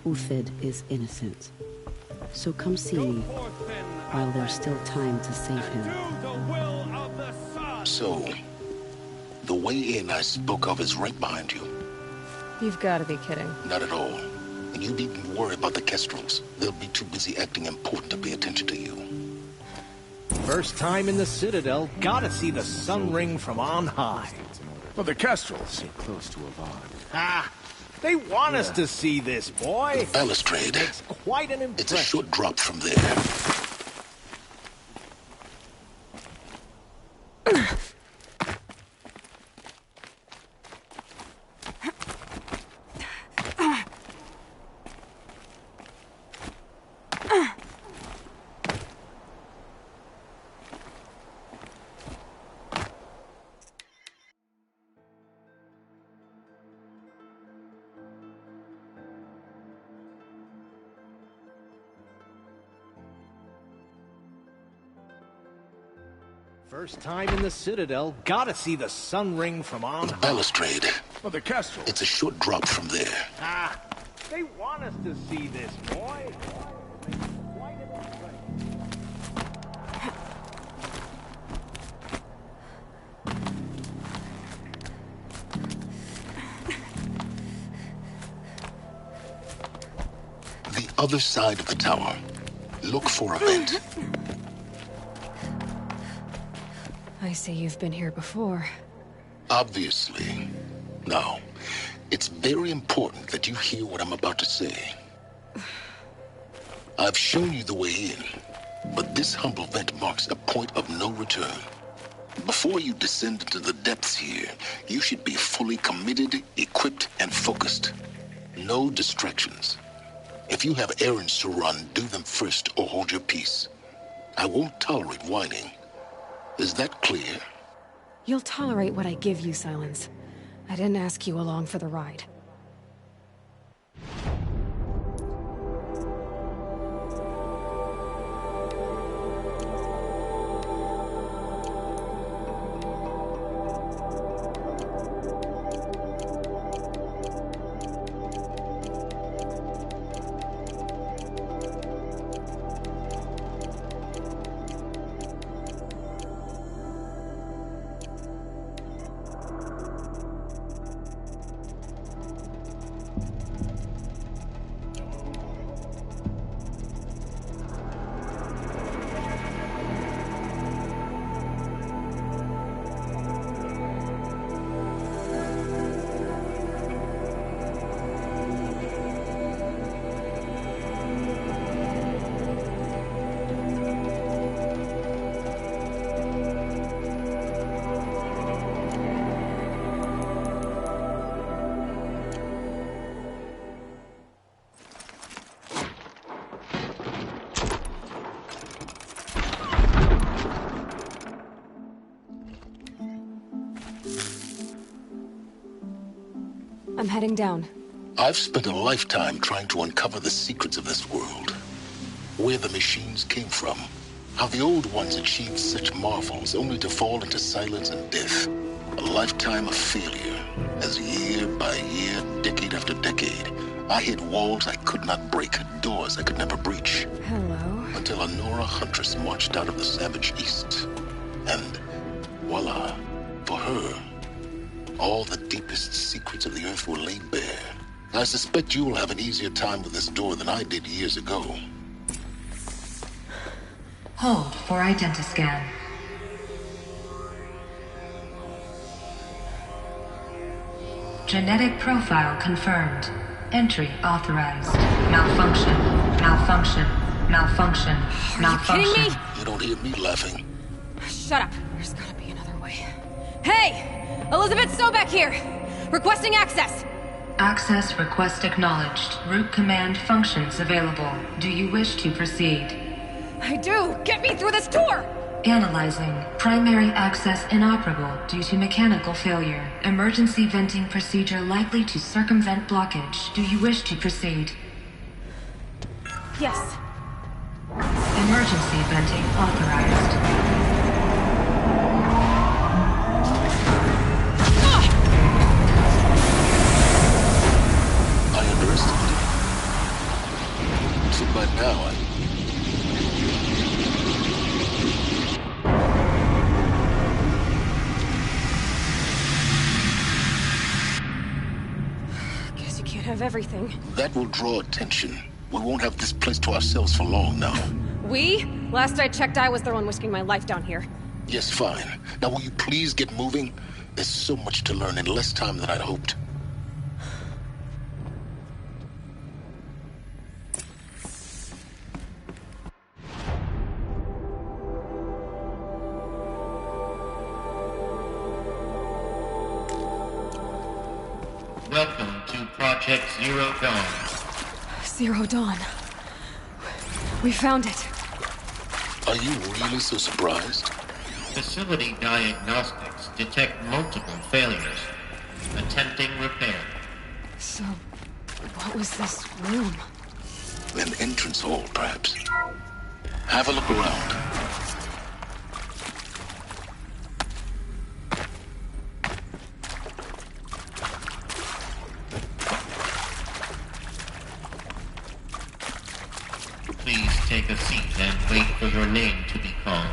Uthid is innocent. So come see me while there's still time to save him. So, the way in I spoke of is right behind you. You've got to be kidding. Not at all. And you needn't worry about the Kestrels. They'll be too busy acting important to pay attention to you. First time in the Citadel, gotta see the Sun Ring from on high. Well, the Kestrels. So close to Avad. Ah, they want us to see this, boy. The balustrade. Makes quite an impression. It's a short drop from there. First time in the Citadel, gotta see the Sun Ring from on The high. balustrade. Well, the Kestrels. It's a short drop from there. Ah, they want us to see this, boy. The other side of the tower. Look for a vent. I see you've been here before. Obviously. Now, it's very important that you hear what I'm about to say. I've shown you the way in, but this humble vent marks a point of no return. Before you descend into the depths here, you should be fully committed, equipped, and focused. No distractions. If you have errands to run, do them first or hold your peace. I won't tolerate whining. Is that clear? You'll tolerate what I give you, Silence. I didn't ask you along for the ride. I'm heading down. I've spent a lifetime trying to uncover the secrets of this world. Where the machines came from. How the old ones achieved such marvels only to fall into silence and death. A lifetime of failure. As year by year, decade after decade, I hit walls I could not break, doors I could never breach. Hello. Until a Nora huntress marched out of the savage east. And voila, for her, all the deepest secrets of the Earth were laid bare. I suspect you will have an easier time with this door than I did years ago. Hold for identiscan. Genetic profile confirmed. Entry authorized. Malfunction. Malfunction. Malfunction. Malfunction. Are you kidding me? You don't hear me laughing. Shut up. There's gotta be another way. Hey! Elizabeth Sobeck here! Requesting access! Access request acknowledged. Root command functions available. Do you wish to proceed? I do! Get me through this door! Analyzing. Primary access inoperable due to mechanical failure. Emergency venting procedure likely to circumvent blockage. Do you wish to proceed? Yes. Emergency venting authorized. So by now, Guess you can't have everything. That will draw attention. We won't have this place to ourselves for long now. We? Last I checked, I was the one risking my life down here. Yes, fine. Now will you please get moving? There's so much to learn in less time than I'd hoped. Welcome to Project Zero Dawn. Zero Dawn. We found it. Are you really so surprised? Facility diagnostics detect multiple failures. Attempting repair. So, what was this room? An entrance hall, perhaps. Have a look around. Please take a seat and wait for your name to be called.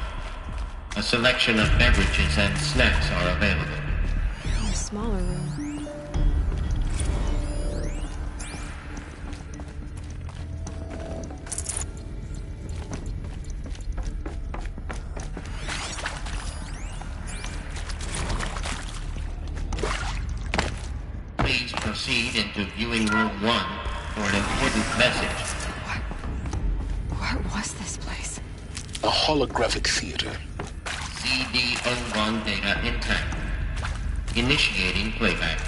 A selection of beverages and snacks are available. A smaller room. Please proceed into viewing room 1 for an important message. What was this place? A holographic theater. CD01 data intact. Initiating playback.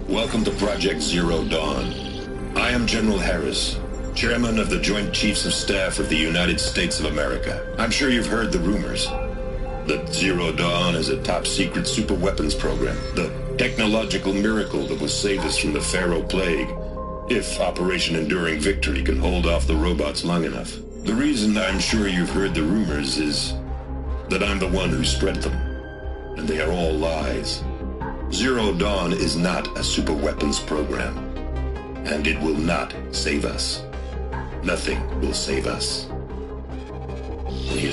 Welcome to Project Zero Dawn. I am General Harris, Chairman of the Joint Chiefs of Staff of the United States of America. I'm sure you've heard the rumors that Zero Dawn is a top-secret superweapons program, the technological miracle that will save us from the Pharaoh Plague, if Operation Enduring Victory can hold off the robots long enough. The reason I'm sure you've heard the rumors is that I'm the one who spread them, and they are all lies. Zero Dawn is not a superweapons program, and it will not save us. Nothing will save us. When you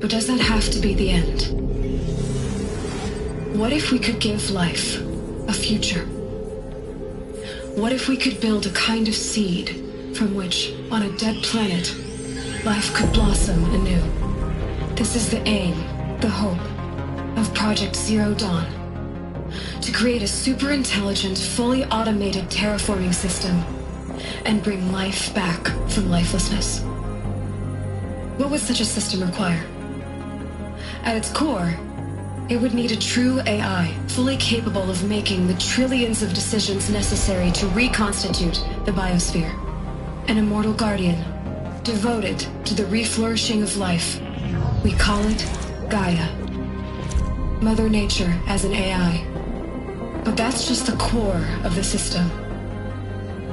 But does that have to be the end? What if we could give life a future? What if we could build a kind of seed from which, on a dead planet, life could blossom anew? This is the aim, the hope, of Project Zero Dawn. To create a super-intelligent, fully automated terraforming system and bring life back from lifelessness. What would such a system require? At its core, it would need a true AI, fully capable of making the trillions of decisions necessary to reconstitute the biosphere. An immortal guardian, devoted to the reflourishing of life. We call it Gaia. Mother Nature as an AI. But that's just the core of the system.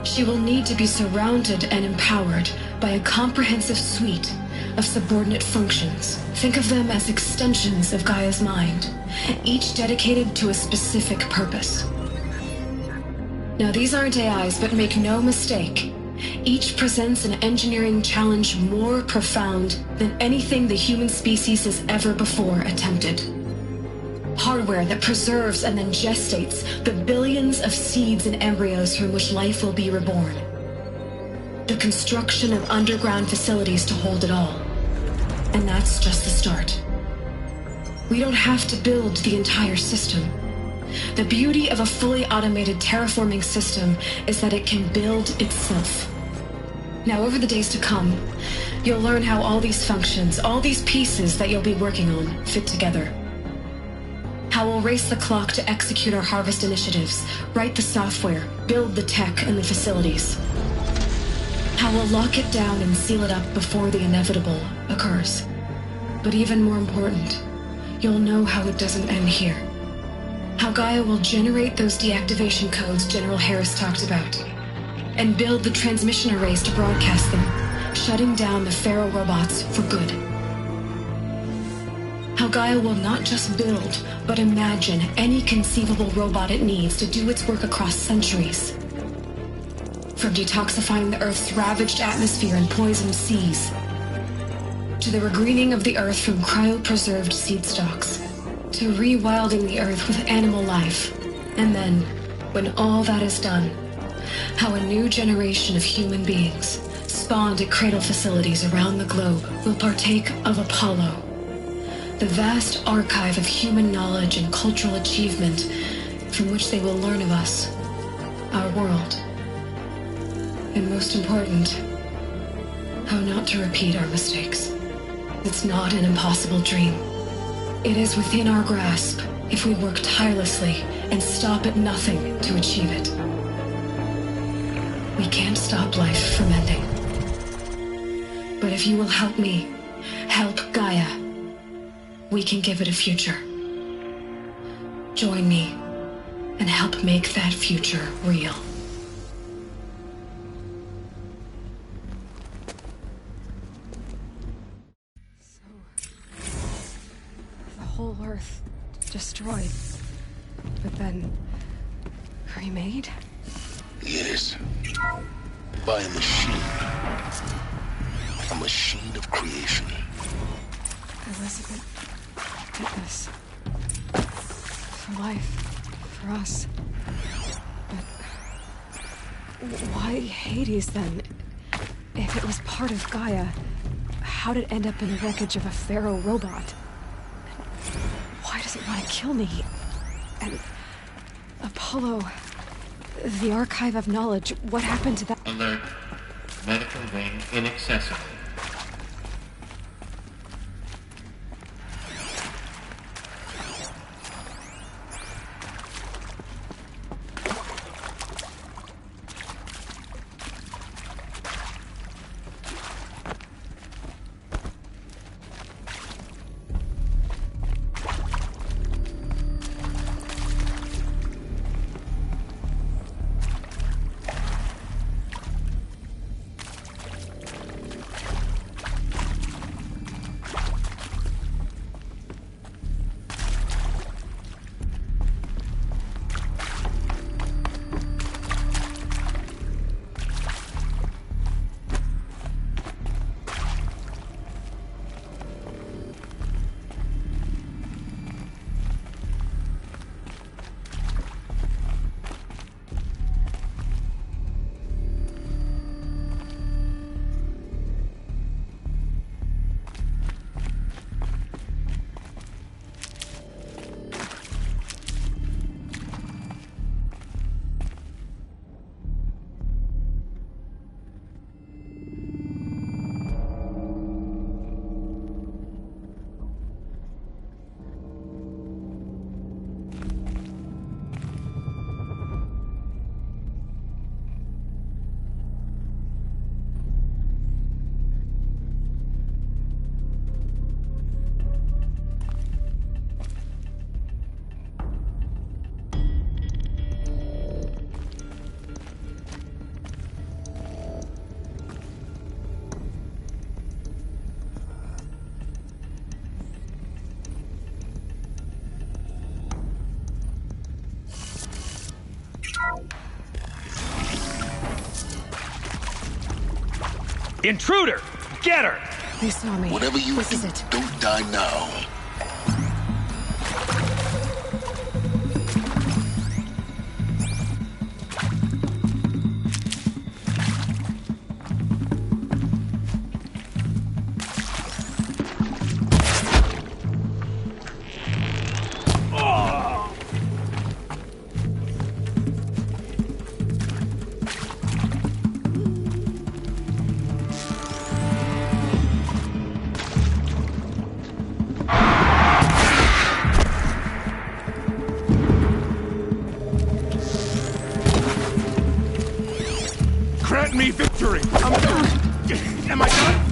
She will need to be surrounded and empowered by a comprehensive suite of subordinate functions. Think of them as extensions of Gaia's mind, each dedicated to a specific purpose. Now, these aren't AIs, but make no mistake, each presents an engineering challenge more profound than anything the human species has ever before attempted. Hardware that preserves and then gestates the billions of seeds and embryos from which life will be reborn. The construction of underground facilities to hold it all. And that's just the start. We don't have to build the entire system. The beauty of a fully automated terraforming system is that it can build itself. Now, over the days to come, you'll learn how all these functions, all these pieces that you'll be working on, fit together. How we'll race the clock to execute our harvest initiatives, write the software, build the tech and the facilities. How we'll lock it down and seal it up before the inevitable occurs. But even more important, you'll know how it doesn't end here. How Gaia will generate those deactivation codes General Harris talked about, and build the transmission arrays to broadcast them, shutting down the Pharaoh robots for good. How Gaia will not just build, but imagine any conceivable robot it needs to do its work across centuries. From detoxifying the Earth's ravaged atmosphere and poisoned seas, to the regreening of the Earth from cryopreserved seed stalks, to rewilding the Earth with animal life. And then, when all that is done, how a new generation of human beings, spawned at cradle facilities around the globe, will partake of Apollo, the vast archive of human knowledge and cultural achievement from which they will learn of us, our world. And most important, how not to repeat our mistakes. It's not an impossible dream. It is within our grasp if we work tirelessly and stop at nothing to achieve it. We can't stop life from ending. But if you will help me, help Gaia, we can give it a future. Join me and help make that future real. The whole Earth destroyed, but then remade? Yes. By a machine. A machine of creation. Elizabeth did this. For life. For us. But why Hades then? If it was part of Gaia, how did it end up in the wreckage of a Pharaoh robot? And why does it want to kill me? And Apollo, the archive of knowledge, what happened to that? Alert. Medical wing inaccessible. Intruder! Get her! They saw me. Whatever you This do, is it. don't die now. Grant me victory! Am I done?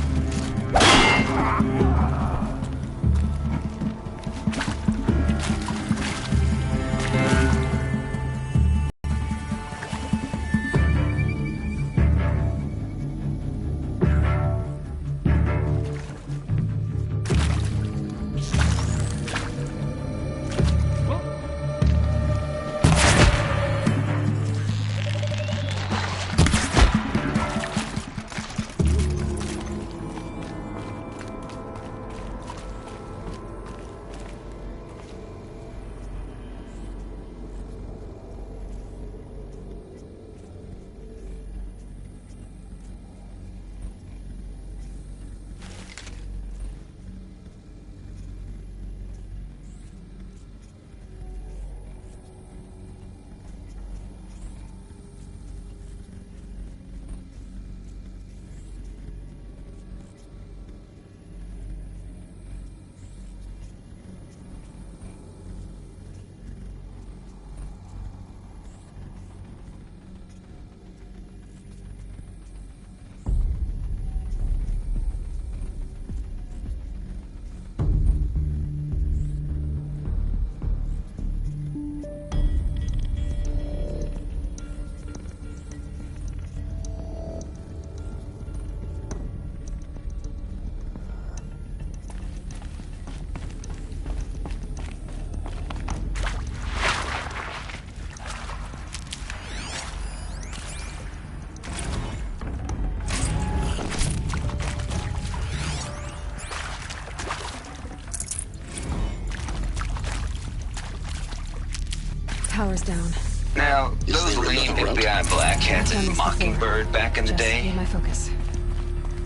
Power's down. Now, those lame FBI black hats and Mockingbird back in the day, My focus.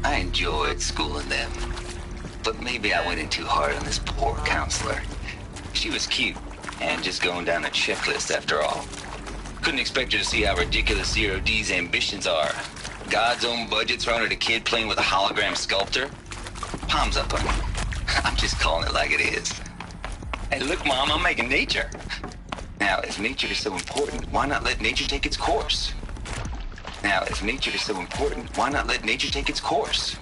I enjoyed schooling them. But maybe I went in too hard on this poor counselor. She was cute, and just going down a checklist after all. Couldn't expect her to see how ridiculous Zero D's ambitions are. God's own budget thrown at a kid playing with a hologram sculptor? Palms up on me. I'm just calling it like it is. Hey, look, Mom, I'm making nature. Now, if nature is so important, why not let nature take its course? Now, if nature is so important, why not let nature take its course?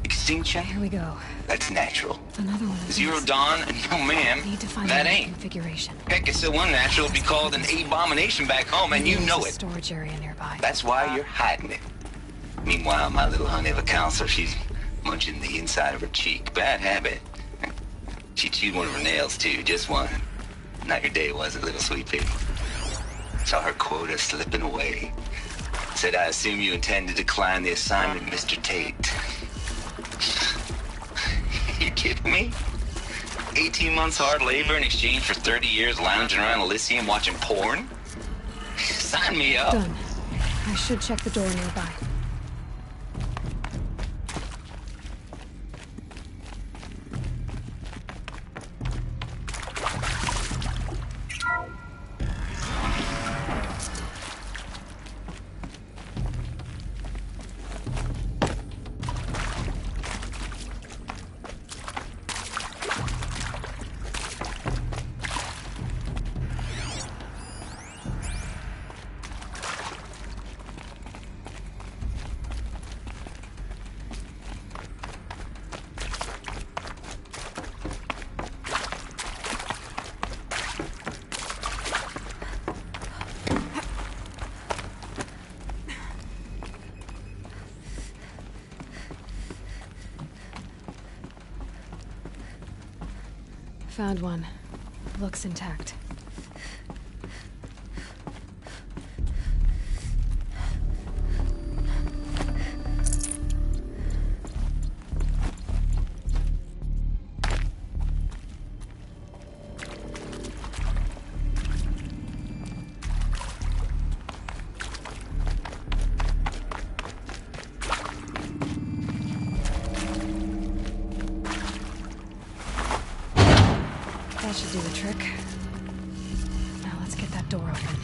Extinction? Here we go. That's natural. Another one of Zero these. Dawn? No, ma'am. Need to find That the ain't. configuration. Heck, it's so unnatural it'd be called an abomination back home, and you There's know a it. storage area nearby. That's why you're hiding it. Meanwhile, my little honey of a counselor, she's munching the inside of her cheek. Bad habit. She chewed one of her nails, too. Just one. Not your day, was it, little sweet pea? Saw her quota slipping away. Said, I assume you intend to decline the assignment, Mr. Tate. You kidding me? 18 months hard labor in exchange for 30 years lounging around Elysium watching porn? Sign me up. Done. I should check the door nearby. Found one. Looks intact. That should do the trick. Now let's get that door open.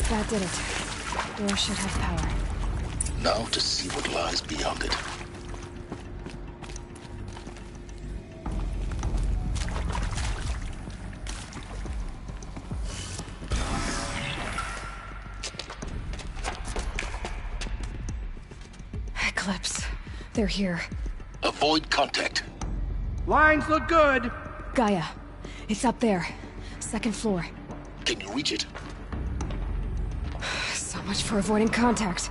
That did it. Door should have power. Now to see what lies beyond it. Eclipse. They're here. Avoid contact. Lines look good. Gaia. It's up there. Second floor. Can you reach it? So much for avoiding contact.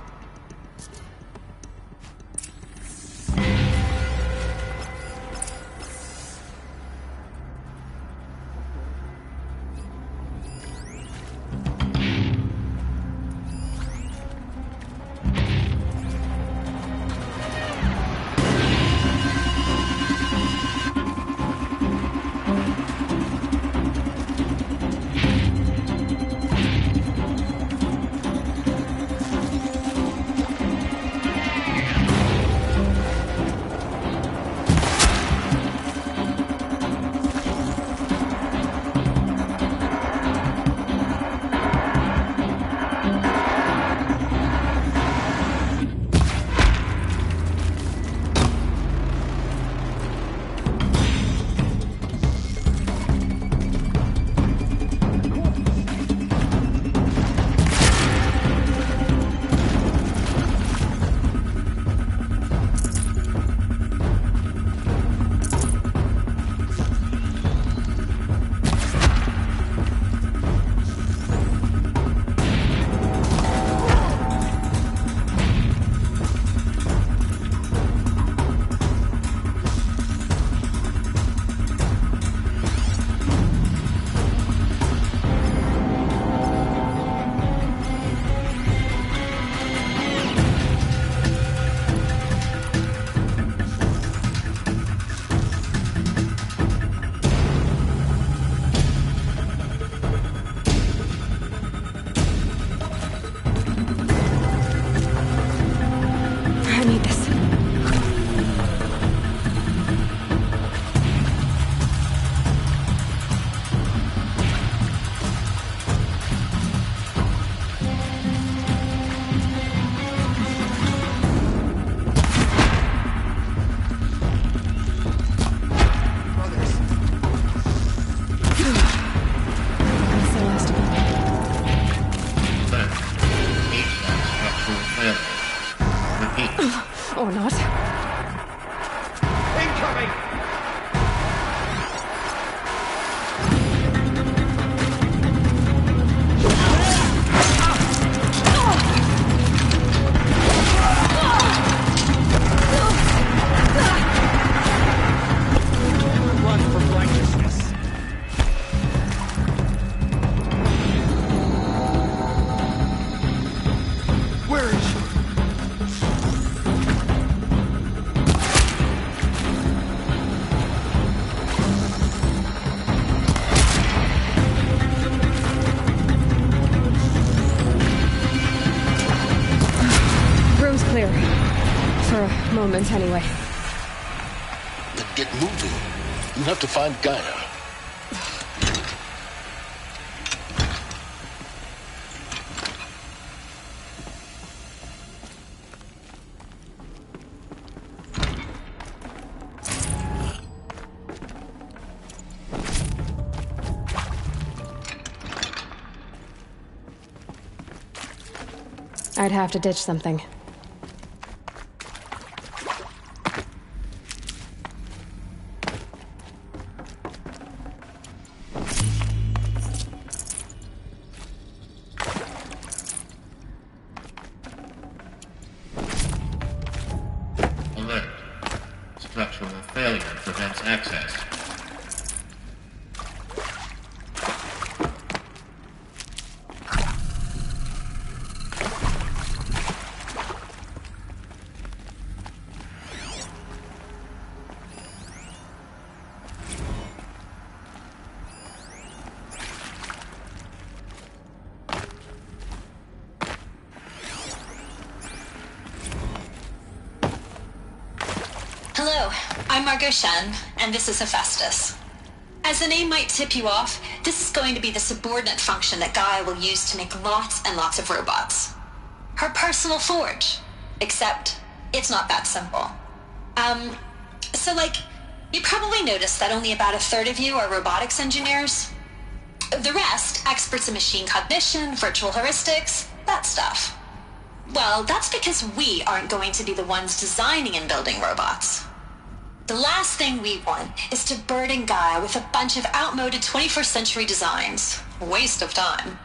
Or not. Incoming! Run for righteousness. Where is she? Room's clear. For a moment, anyway. Then get moving. You have to find Gaia. I'd have to ditch something. Alert. Structural failure prevents access. Hello, I'm Margot Shen, and this is Hephaestus. As the name might tip you off, this is going to be the subordinate function that Gaia will use to make lots and lots of robots. Her personal forge. Except, it's not that simple. You probably noticed that only about a third of you are robotics engineers. The rest, experts in machine cognition, virtual heuristics, that stuff. Well, that's because we aren't going to be the ones designing and building robots. The last thing we want is to burden Gaia with a bunch of outmoded 21st century designs. Waste of time.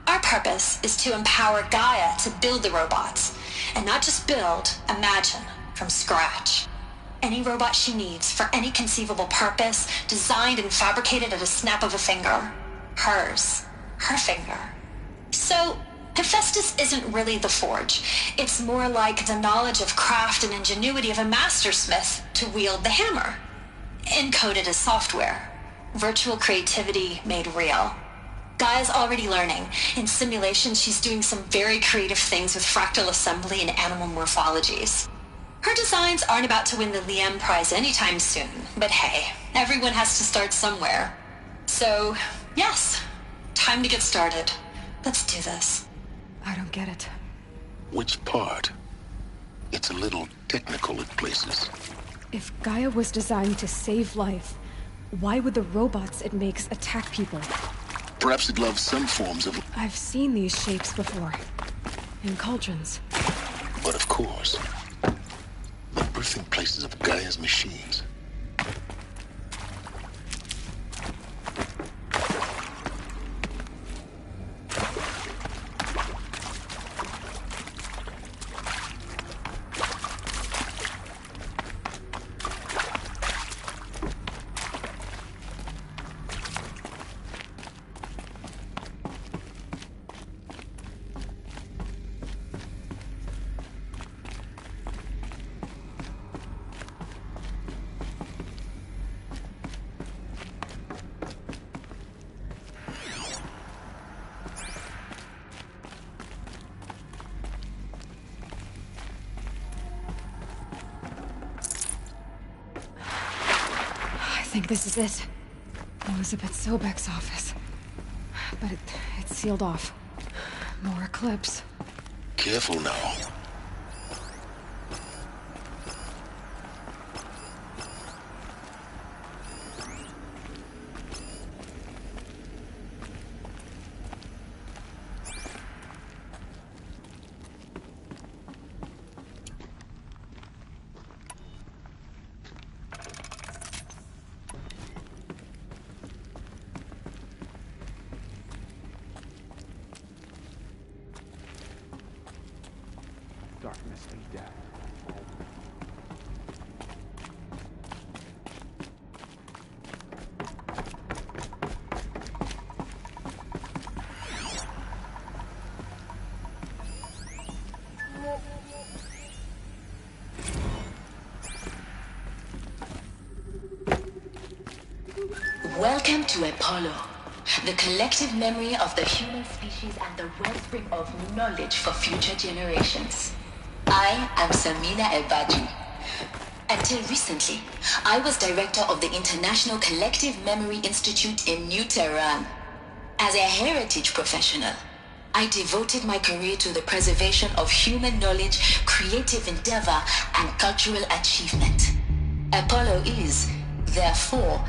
Our purpose is to empower Gaia to build the robots, and not just build, imagine, from scratch. Any robot she needs for any conceivable purpose, designed and fabricated at a snap of a finger. Hers. Her finger. So, Hephaestus isn't really the forge. It's more like the knowledge of craft and ingenuity of a mastersmith to wield the hammer. Encoded as software. Virtual creativity made real. Gaia's already learning. In simulations, she's doing some very creative things with fractal assembly and animal morphologies. Her designs aren't about to win the Liam Prize anytime soon, but hey, everyone has to start somewhere. So, yes, time to get started. Let's do this. I don't get it. Which part? It's a little technical at places. If Gaia was designed to save life, why would the robots it makes attack people? Perhaps it loves some forms of... I've seen these shapes before. In cauldrons. But of course, the birthing places of Gaia's machines. I think this is it. Elizabeth Sobek's office. But it's sealed off. More eclipse. Careful now. Darkness and death. Welcome to Apollo, the collective memory of the human species and the wellspring of knowledge for future generations. I am Samina Ebadji. Until recently, I was director of the International Collective Memory Institute in New Tehran. As a heritage professional, I devoted my career to the preservation of human knowledge, creative endeavor, and cultural achievement. Apollo is, therefore,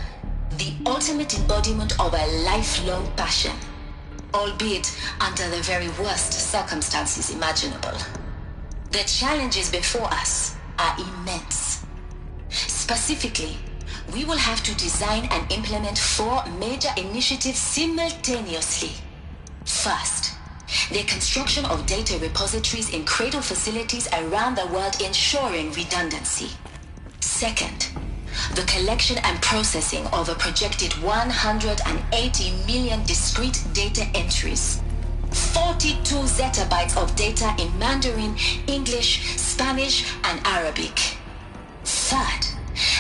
the ultimate embodiment of a lifelong passion. albeit under the very worst circumstances imaginable. The challenges before us are immense. Specifically, we will have to design and implement 4 major initiatives simultaneously. First, the construction of data repositories in cradle facilities around the world ensuring redundancy. Second, the collection and processing of a projected 180 million discrete data entries. 42 zettabytes of data in Mandarin, English, Spanish, and Arabic. Third,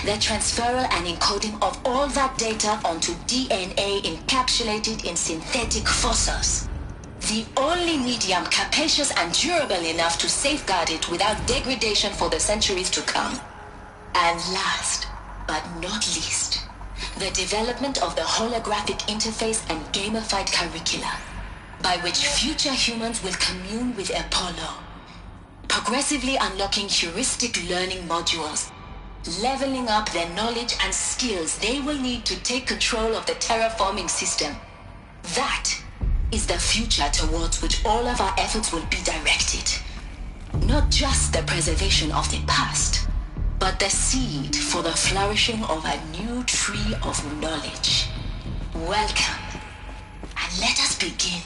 the transferal and encoding of all that data onto DNA encapsulated in synthetic fossils. The only medium capacious and durable enough to safeguard it without degradation for the centuries to come. And last, but not least, the development of the holographic interface and gamified curricula, by which future humans will commune with Apollo, progressively unlocking heuristic learning modules, leveling up their knowledge and skills they will need to take control of the terraforming system. That is the future towards which all of our efforts will be directed. Not just the preservation of the past, but the seed for the flourishing of a new tree of knowledge. Welcome, and let us begin.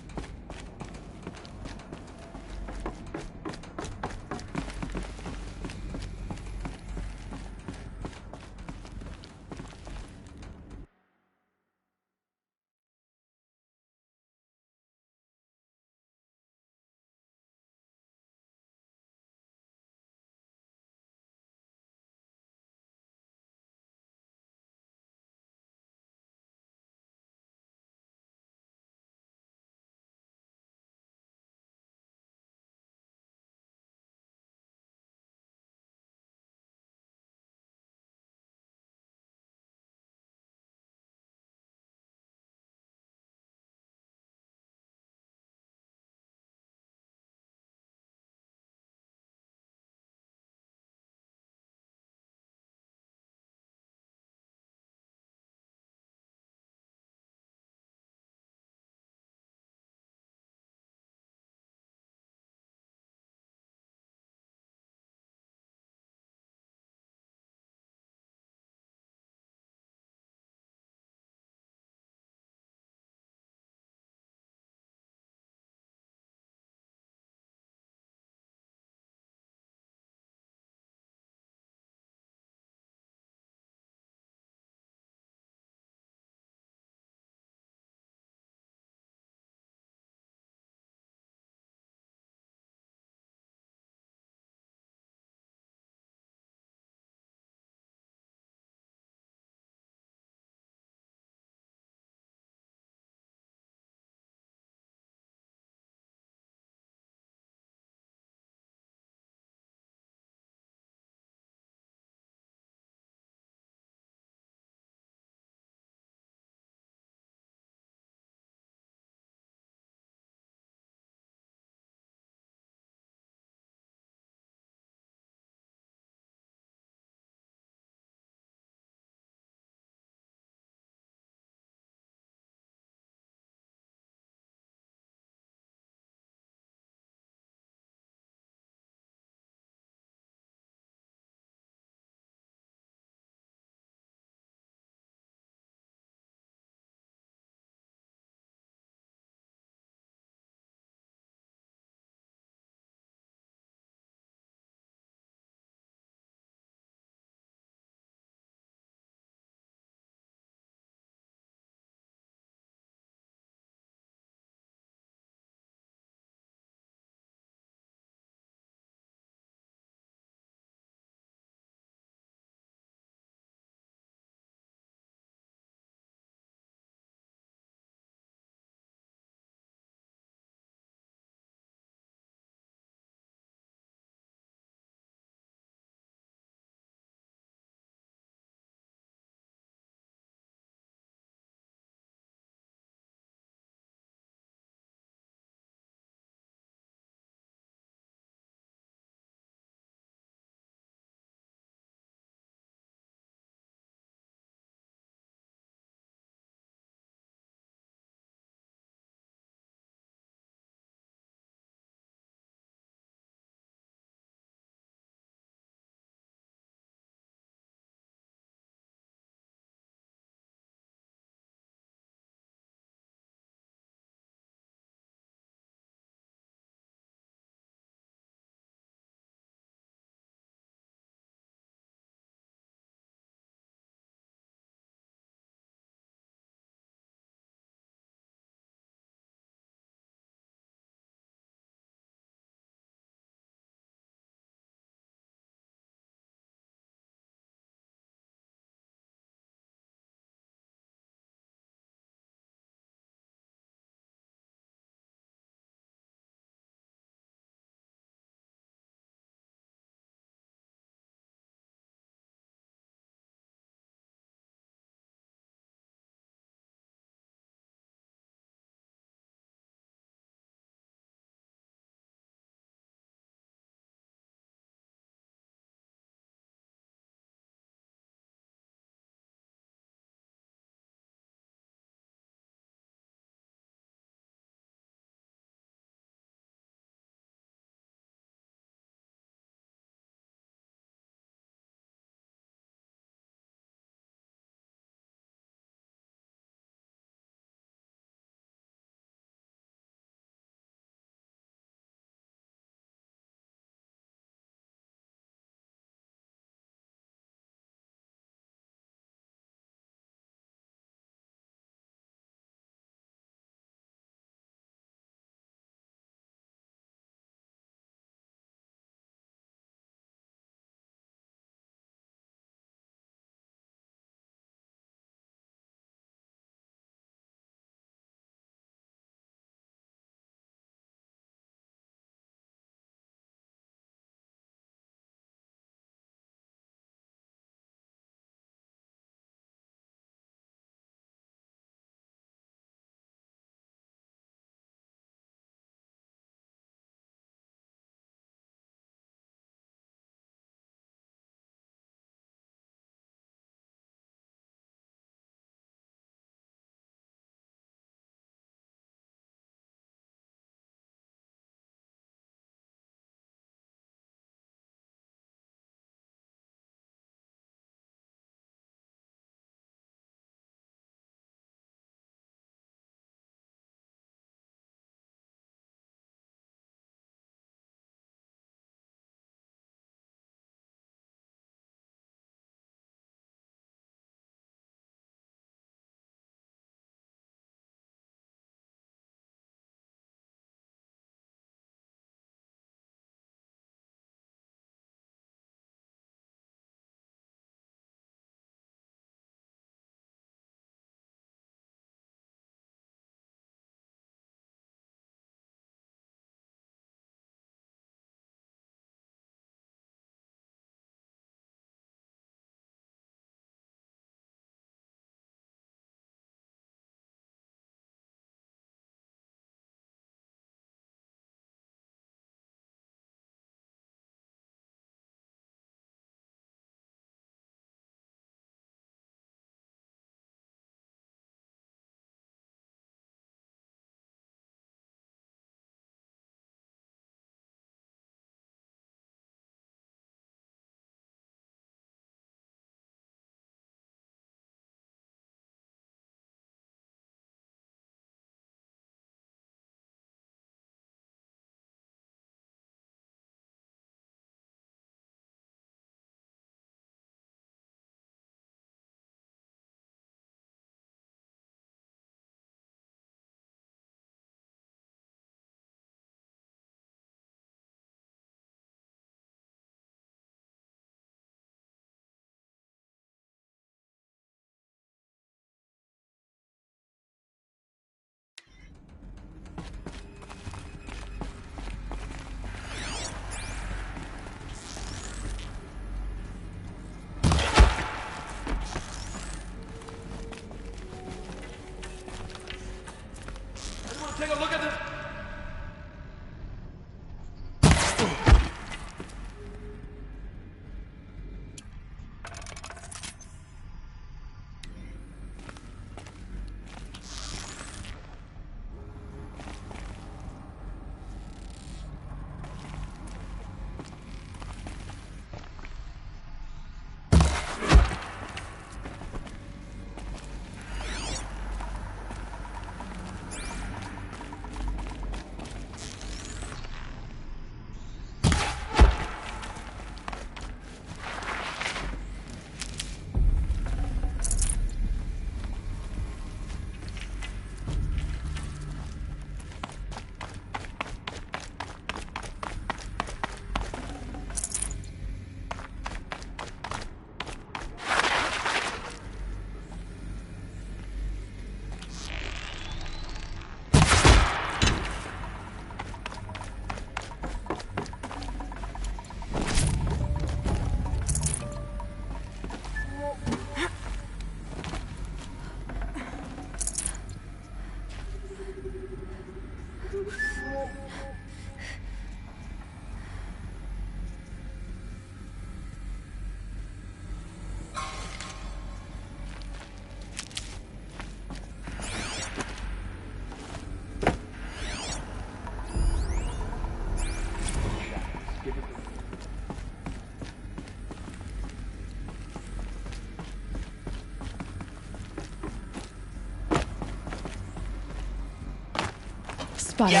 Spotted.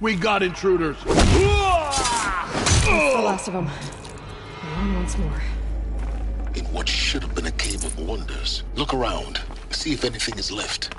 We got intruders. That's the last of them. On once more. In what should have been a cave of wonders. Look around. See if anything is left.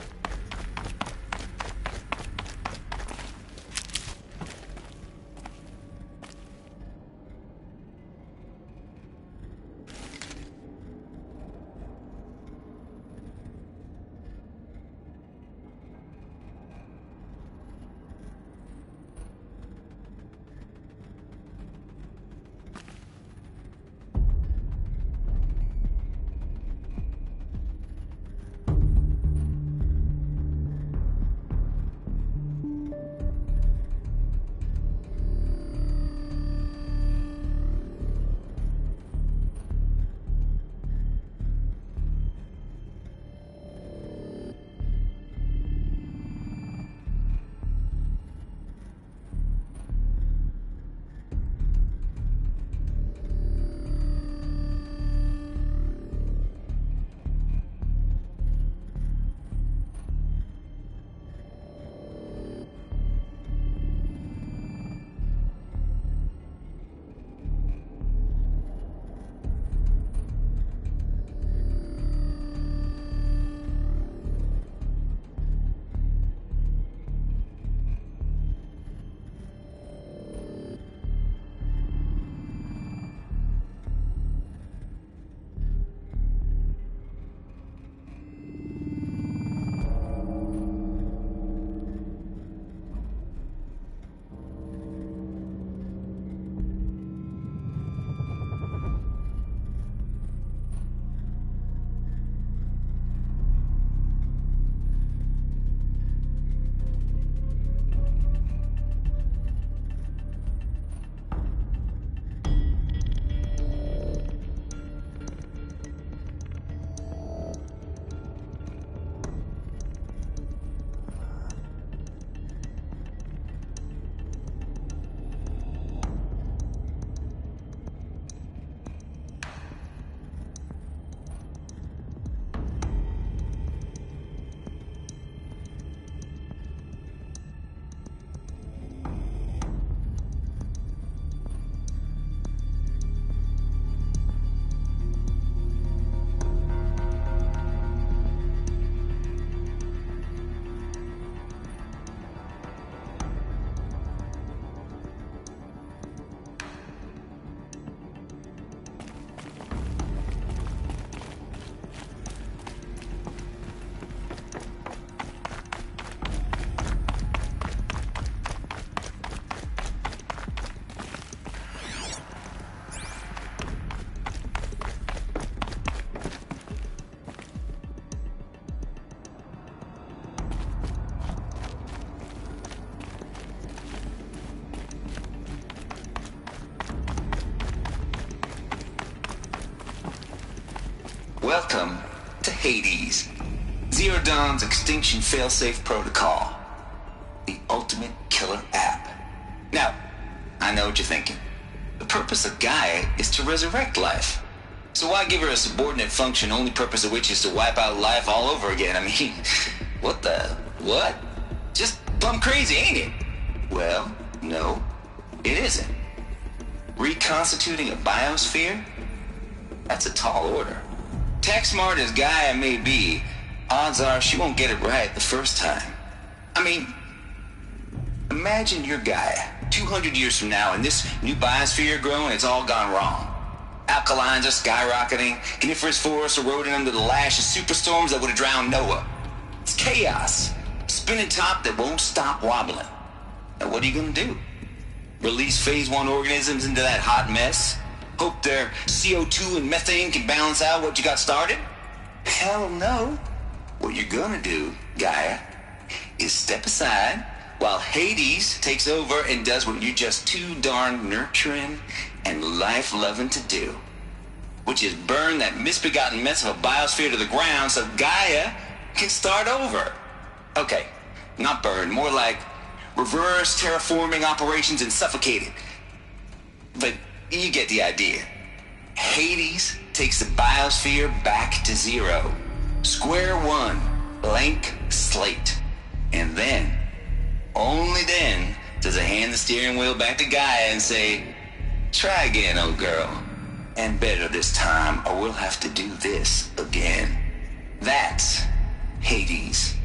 Welcome to Hades, Zero Dawn's extinction failsafe protocol. The ultimate killer app. Now, I know what you're thinking. The purpose of Gaia is to resurrect life. So why give her a subordinate function, only purpose of which is to wipe out life all over again? I mean, what? Just plumb crazy, ain't it? Well, no, it isn't. Reconstituting a biosphere? That's a tall order. Tech smart as Gaia may be, odds are she won't get it right the first time. I mean, imagine you're Gaia, 200 years from now, and this new biosphere growing, it's all gone wrong. Alkalines are skyrocketing, coniferous forests eroding under the lash of superstorms that would have drowned Noah. It's chaos, spinning top that won't stop wobbling. Now what are you gonna do? Release phase 1 organisms into that hot mess? Hope their CO2 and methane can balance out what you got started? Hell no. What you're gonna do, Gaia, is step aside while Hades takes over and does what you're just too darn nurturing and life-loving to do, which is burn that misbegotten mess of a biosphere to the ground so Gaia can start over. Okay, not burn, more like reverse terraforming operations and suffocated. But you get the idea. Hades takes the biosphere back to zero. Square one, blank slate. And then, only then, does it hand the steering wheel back to Gaia and say, try again, old girl. And better this time, or we'll have to do this again. That's Hades.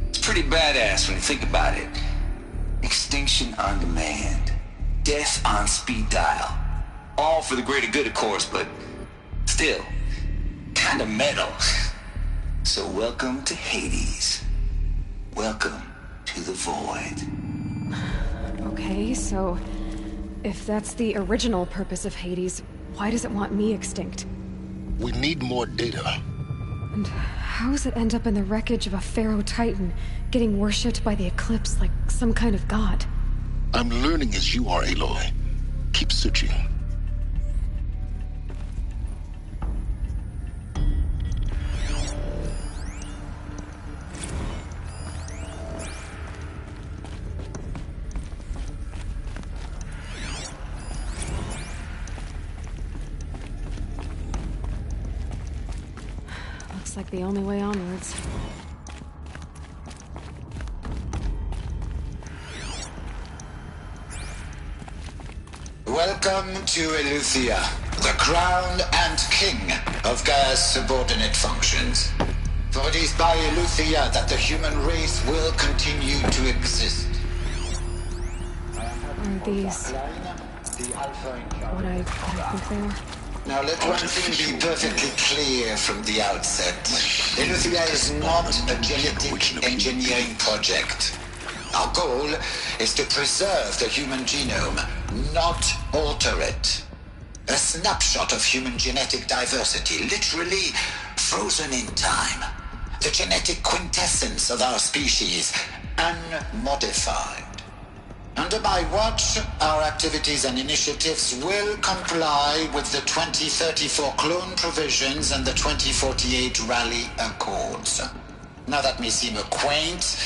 It's pretty badass when you think about it. Extinction on demand. Death on speed dial. All for the greater good, of course, but still, kind of metal. So welcome to Hades. Welcome to the void. Okay, so if that's the original purpose of Hades, why does it want me extinct? We need more data. And how does it end up in the wreckage of a Pharaoh Titan, getting worshipped by the Eclipse like some kind of god? I'm learning as you are, Aloy. Keep searching. Looks like the only way onwards. Welcome to Eleuthia, the crown and king of Gaia's subordinate functions. For it is by Eleuthia that the human race will continue to exist. Are these what I think they are? Now let one thing be perfectly clear from the outset. Eleuthia is not a genetic engineering project. Our goal is to preserve the human genome, not alter it. A snapshot of human genetic diversity, literally frozen in time. The genetic quintessence of our species, unmodified. Under my watch, our activities and initiatives will comply with the 2034 clone provisions and the 2048 Rally Accords. Now that may seem a quaint,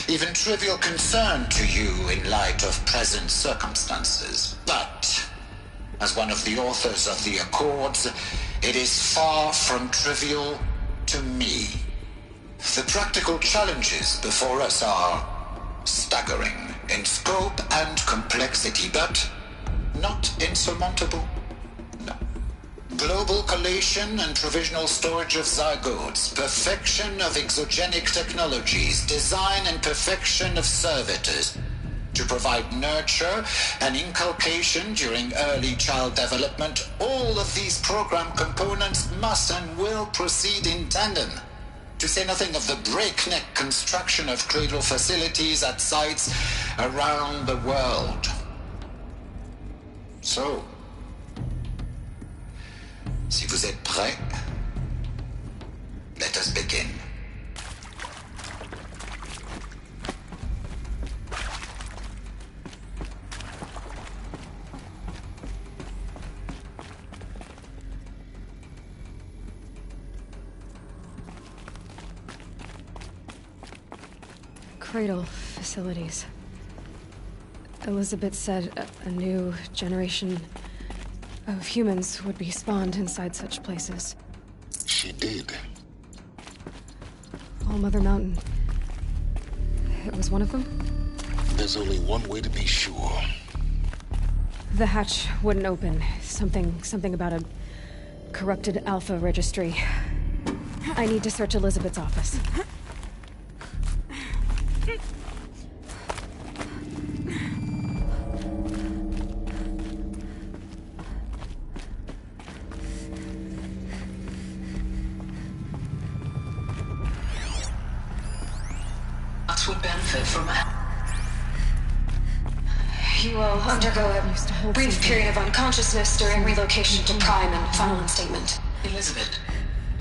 even trivial concern to you in light of present circumstances. But, as one of the authors of the Accords, it is far from trivial to me. The practical challenges before us are staggering in scope and complexity, but not insurmountable. No. Global collation and provisional storage of zygotes, perfection of exogenic technologies, design and perfection of servitors to provide nurture and inculcation during early child development. All of these program components must and will proceed in tandem. To say nothing of the breakneck construction of cradle facilities at sites around the world. So, si vous êtes prêts, let us begin. Cradle facilities. Elizabeth said a new generation of humans would be spawned inside such places. She did. All Mother Mountain. It was one of them? There's only one way to be sure. The hatch wouldn't open. Something about a corrupted Alpha registry. I need to search Elizabeth's office. Would benefit from it. You will undergo a brief period of unconsciousness during relocation to Prime and final instatement. Elizabeth,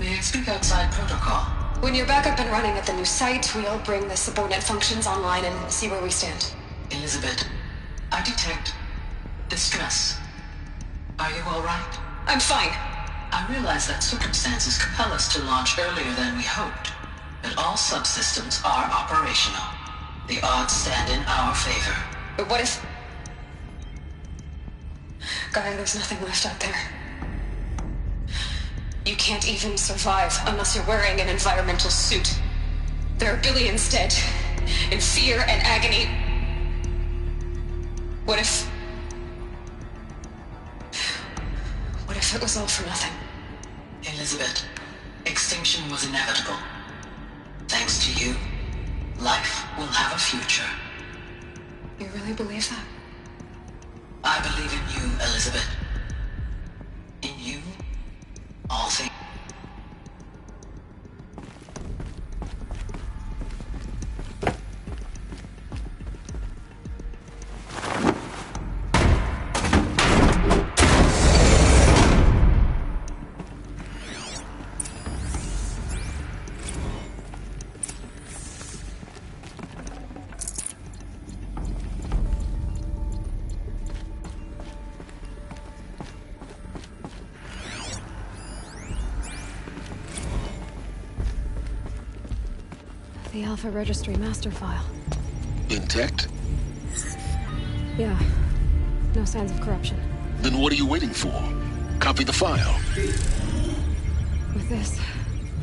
may I speak outside protocol? When you're back up and running at the new site, we'll bring the subordinate functions online and see where we stand. Elizabeth, I detect distress. Are you all right? I'm fine. I realize that circumstances compel us to launch earlier than we hoped. but all subsystems are operational. The odds stand in our favor. But what if... Guy, there's nothing left out there. You can't even survive unless you're wearing an environmental suit. There are billions dead, in fear and agony. What if it was all for nothing? Elizabeth, extinction was inevitable. Thanks to you, life will have a future. You really believe that? I believe in you, Elizabeth. In you, all things. The Alpha Registry master file. Intact? Yeah. No signs of corruption. Then what are you waiting for? Copy the file. With this,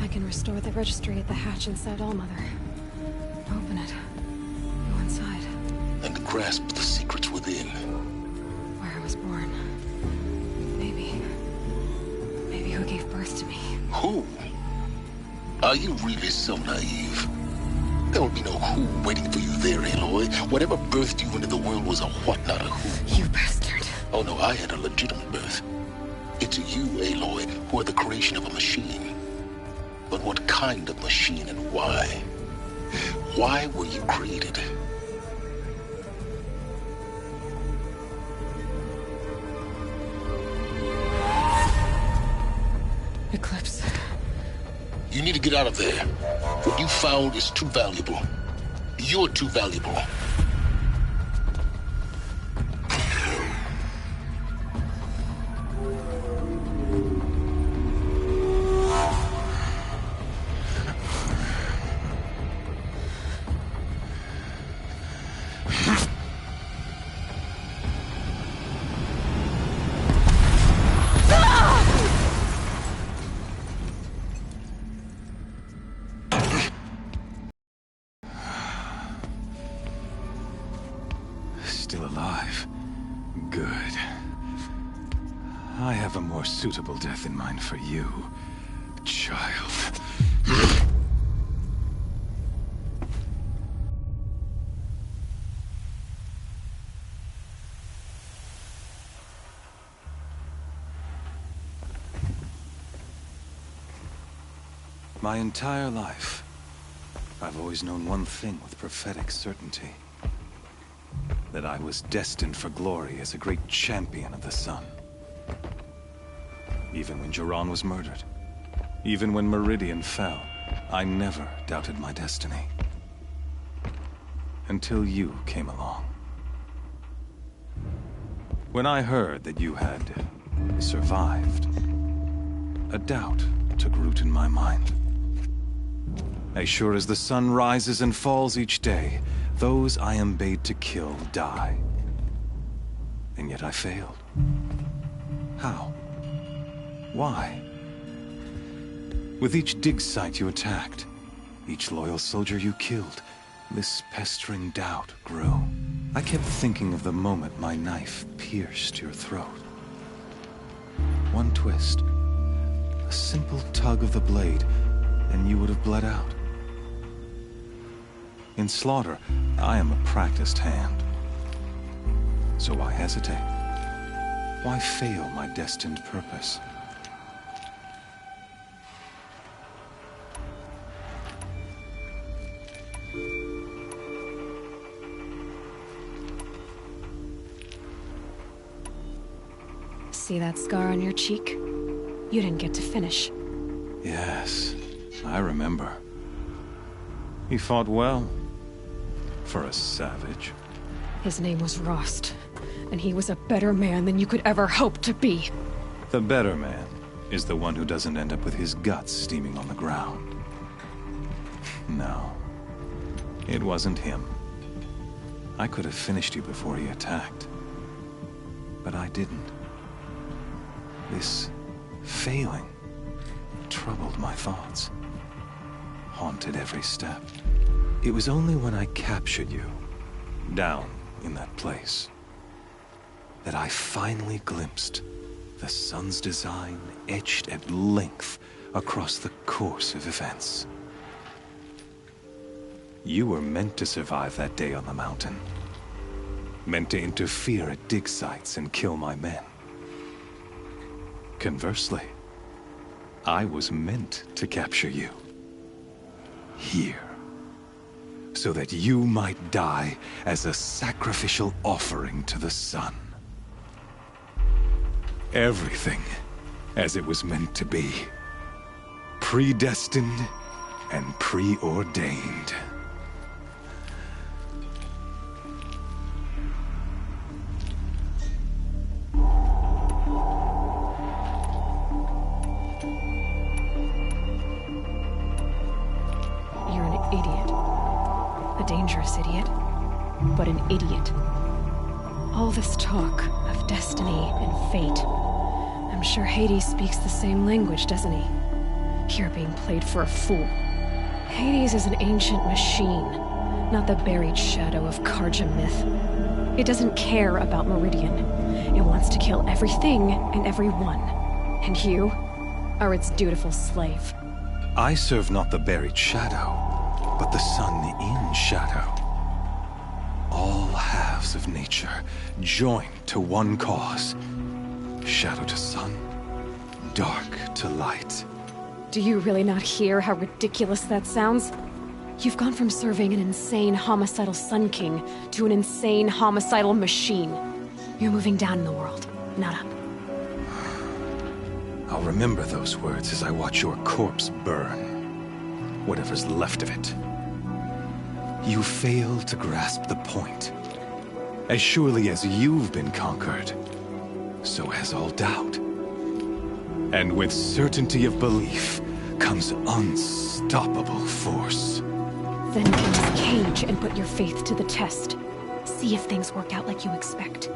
I can restore the registry at the hatch inside Allmother. Open it. Go inside. And grasp the secrets within. Where I was born. Maybe who gave birth to me. Who? Are you really so naive? There will be no who waiting for you there, Aloy. Whatever birthed you into the world was a what, not a who. You bastard. Oh no, I had a legitimate birth. It's you, Aloy, who are the creation of a machine. But what kind of machine and why? Why were you created? Eclipse. You need to get out of there. What you found is too valuable. You're too valuable. Still alive. Good. I have a more suitable death in mind for you, child. My entire life, I've always known one thing with prophetic certainty. That I was destined for glory as a great champion of the sun. Even when Jiran was murdered, even when Meridian fell, I never doubted my destiny. Until you came along. When I heard that you had survived, a doubt took root in my mind. As sure as the sun rises and falls each day, those I am bade to kill die. And yet I failed. How? Why? With each dig site you attacked, each loyal soldier you killed, this pestering doubt grew. I kept thinking of the moment my knife pierced your throat. One twist, a simple tug of the blade, and you would have bled out. In slaughter, I am a practiced hand. So why hesitate? Why fail my destined purpose? See that scar on your cheek? You didn't get to finish. Yes, I remember. He fought well. For a savage. His name was Rost, and he was a better man than you could ever hope to be. The better man is the one who doesn't end up with his guts steaming on the ground. No. It wasn't him. I could have finished you before he attacked. But I didn't. This failing troubled my thoughts, haunted every step. It was only when I captured you, down in that place, that I finally glimpsed the sun's design etched at length across the course of events. You were meant to survive that day on the mountain. Meant to interfere at dig sites and kill my men. Conversely, I was meant to capture you. Here. So that you might die as a sacrificial offering to the sun. Everything as it was meant to be. Predestined and preordained. You're an idiot. A dangerous idiot, but an idiot. All this talk of destiny and fate. I'm sure Hades speaks the same language, doesn't he? You're being played for a fool. Hades is an ancient machine, not the buried shadow of Karja myth. It doesn't care about Meridian. It wants to kill everything and everyone. And you are its dutiful slave. I serve not the buried shadow, but the sun in shadow. All halves of nature joined to one cause. Shadow to sun, dark to light. Do you really not hear how ridiculous that sounds? You've gone from serving an insane homicidal Sun King to an insane homicidal machine. You're moving down in the world, not up. I'll remember those words as I watch your corpse burn. Whatever's left of it. You fail to grasp the point. As surely as you've been conquered, so has all doubt. And with certainty of belief comes unstoppable force. Then get in this cage and put your faith to the test. See if things work out like you expect.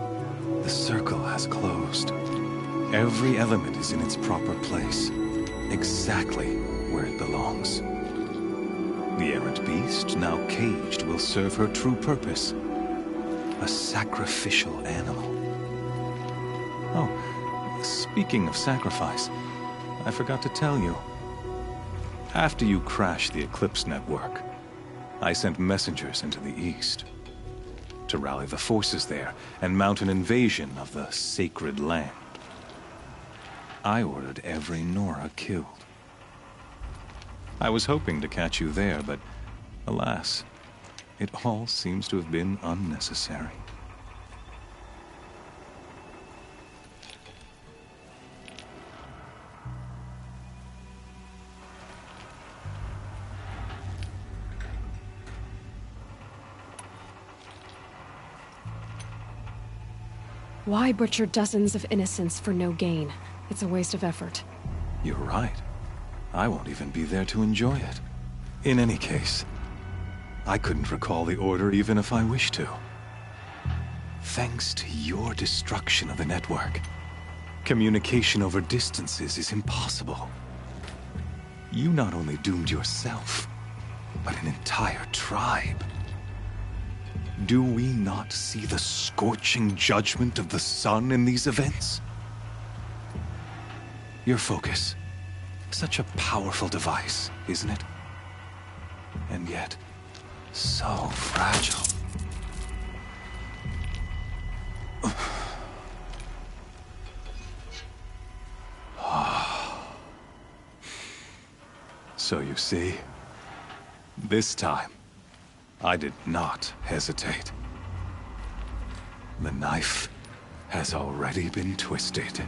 The circle has closed. Every element is in its proper place, exactly where it belongs. The errant beast, now caged, will serve her true purpose. A sacrificial animal. Oh, speaking of sacrifice, I forgot to tell you. After you crashed the Eclipse network, I sent messengers into the east to rally the forces there and mount an invasion of the sacred land. I ordered every Nora killed. I was hoping to catch you there, but alas, it all seems to have been unnecessary. Why butcher dozens of innocents for no gain? It's a waste of effort. You're right. I won't even be there to enjoy it. In any case, I couldn't recall the order even if I wished to. Thanks to your destruction of the network, communication over distances is impossible. You not only doomed yourself, but an entire tribe. Do we not see the scorching judgment of the sun in these events? Your focus. Such a powerful device, isn't it? And yet, so fragile. So you see, this time, I did not hesitate. The knife has already been twisted.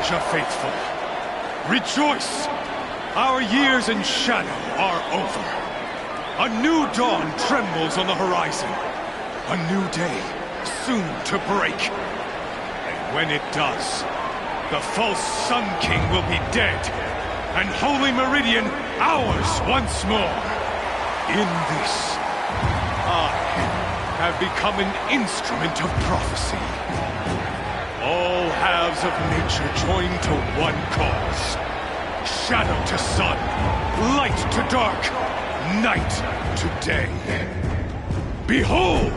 Asha faithful, rejoice! Our years in shadow are over. A new dawn trembles on the horizon. A new day soon to break. And when it does, the false Sun King will be dead, and Holy Meridian ours once more. In this, I have become an instrument of prophecy. All halves of nature join to one cause. Shadow to sun, light to dark, night to day. Behold!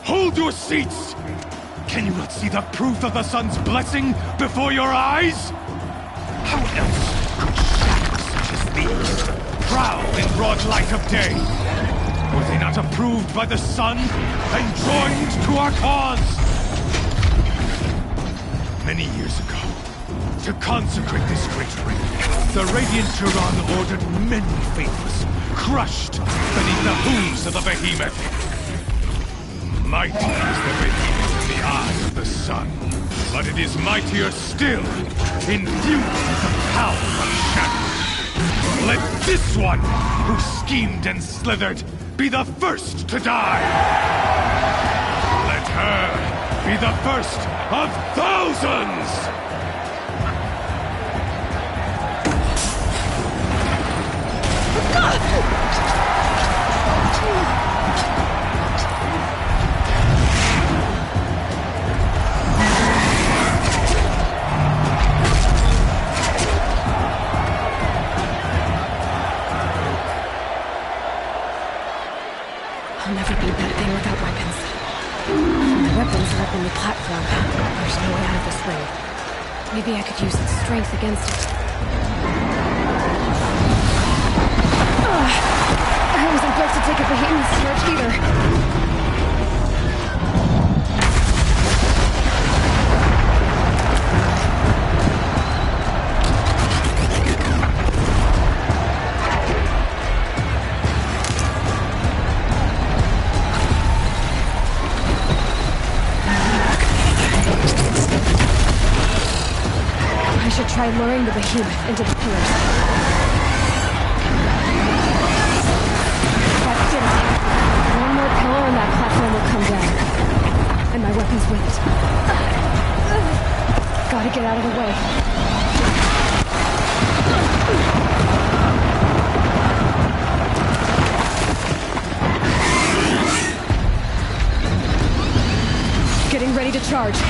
Hold your seats! Can you not see the proof of the sun's blessing before your eyes? How else could shadows such as these prowl in broad light of day? Were they not approved by the sun and joined to our cause? Many years ago, to consecrate this great ring, the Radiant Turan ordered many faithless, crushed beneath the hooves of the behemoth. Mighty is the behemoth in the eye of the sun, but it is mightier still, endued with the power of shadow. Let this one, who schemed and slithered, be the first to die! Let her be the first of thousands! I'll never beat that thing without weapons. My weapons are up in the platform. There's no way out of this ring. Maybe I could use its strength against it. I wasn't built to take a behemoth's charge either. I should try luring the behemoth into the pillars. That did it. One more pillar and that platform will come down. And my weapons with it. Gotta get out of the way. Getting ready to charge.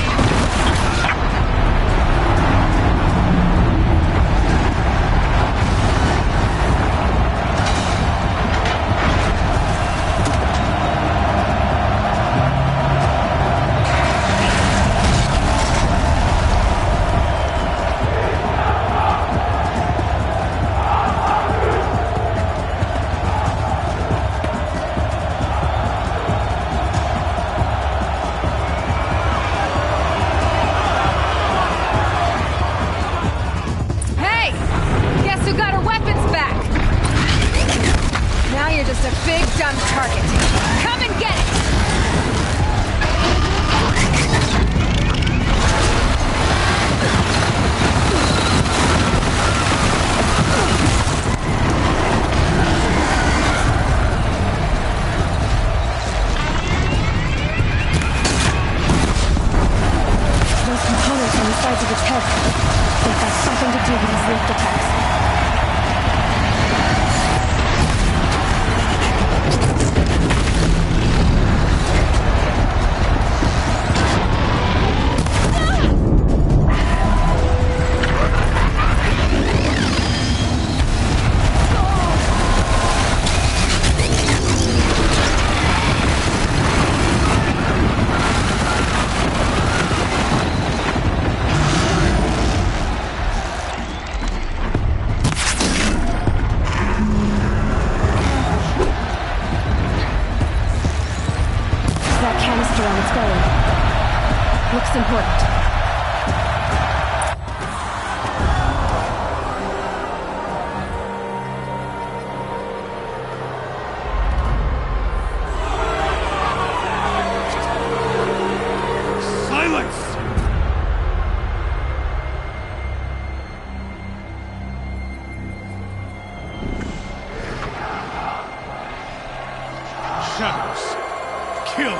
Kill her!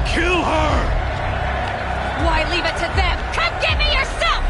Kill her! Why leave it to them? Come get me yourself!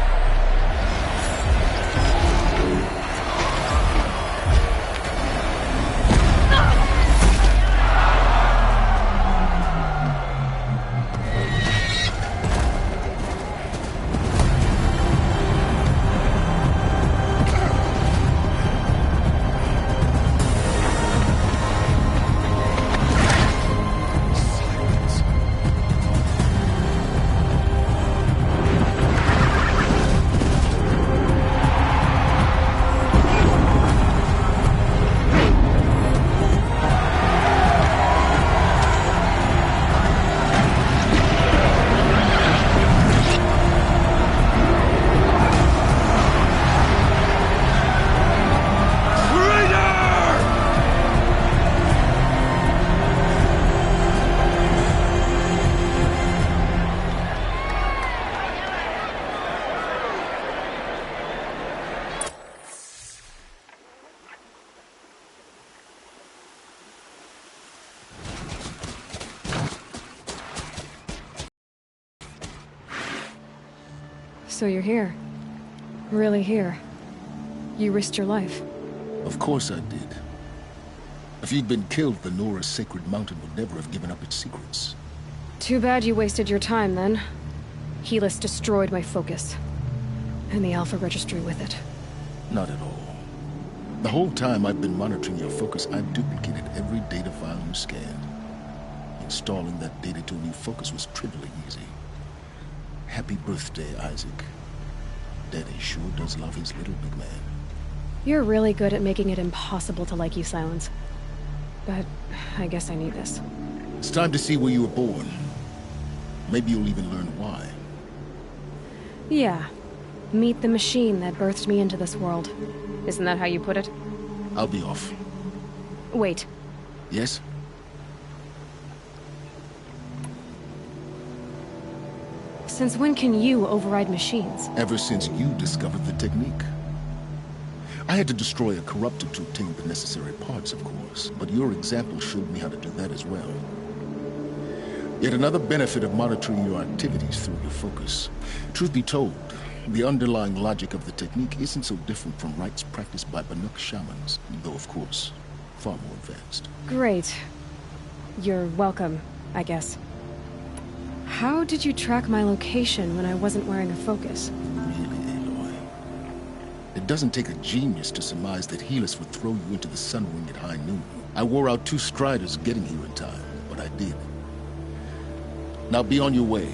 So you're here. Really here. You risked your life. Of course I did. If you'd been killed, the Nora's sacred mountain would never have given up its secrets. Too bad you wasted your time, then. Helis destroyed my focus. And the Alpha Registry with it. Not at all. The whole time I've been monitoring your focus, I've duplicated every data file you scanned. Installing that data to a new focus was trivially easy. Happy birthday, Isaac. Daddy sure does love his little big man. You're really good at making it impossible to like you, Silence. But I guess I need this. It's time to see where you were born. Maybe you'll even learn why. Yeah. Meet the machine that birthed me into this world. Isn't that how you put it? I'll be off. Wait. Yes? Since when can you override machines? Ever since you discovered the technique. I had to destroy a corruptor to obtain the necessary parts, of course, but your example showed me how to do that as well. Yet another benefit of monitoring your activities through your focus. Truth be told, the underlying logic of the technique isn't so different from rites practiced by Banuk shamans, though of course, far more advanced. Great. You're welcome, I guess. How did you track my location when I wasn't wearing a focus? It doesn't take a genius to surmise that Helis would throw you into the sun ring at high noon. I wore out 2 striders getting here in time, but I did. Now be on your way.